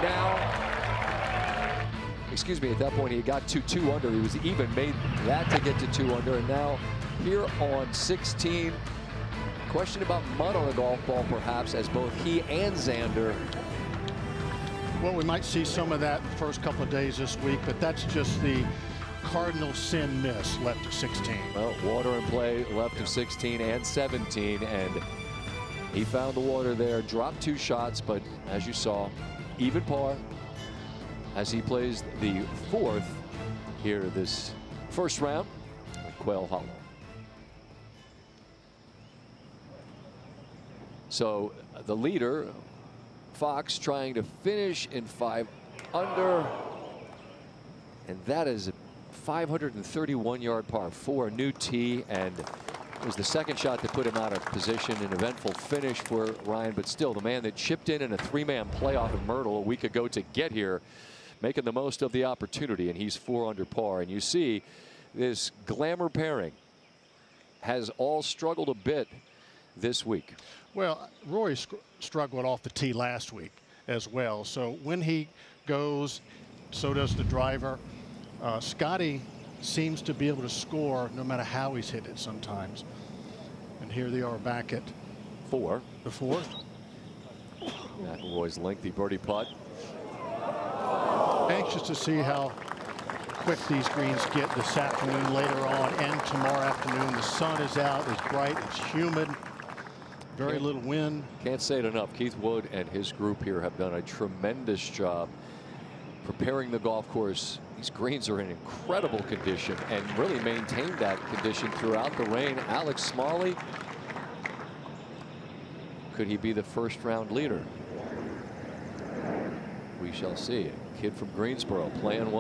Now, excuse me, at that point he got to 2 under. He was even, made that to get to 2 under. And now here on 16, question about mud on the golf ball perhaps, as both he and Xander. Well, we might see some of that the first couple of days this week, but that's just the cardinal sin miss left of 16. Well, water in play left of 16 and 17, and he found the water there, dropped 2 shots, but as you saw, even par as he plays the 4th here this first round at Quail Hollow. So the leader, Fox, trying to finish in 5 under, and that is a 531-yard par 4, new tee, and it was the second shot that put him out of position. An eventful finish for Ryan, but still the man that chipped in a 3-man playoff in Myrtle a week ago to get here, making the most of the opportunity, and he's 4 under par. And you see this glamour pairing has all struggled a bit this week. Well, Rory struggled off the tee last week as well. So when he goes, so does the driver. Scotty seems to be able to score no matter how he's hit it sometimes. And here they are back at 4. The 4th. McIlroy's lengthy birdie putt. Anxious to see how quick these greens get this afternoon, later on, and tomorrow afternoon. The sun is out, it's bright, it's humid, very little wind. Can't say it enough. Keith Wood and his group here have done a tremendous job preparing the golf course. These greens are in incredible condition and really maintained that condition throughout the rain. Alex Smalley, could he be the first round leader? We shall see. A kid from Greensboro playing well.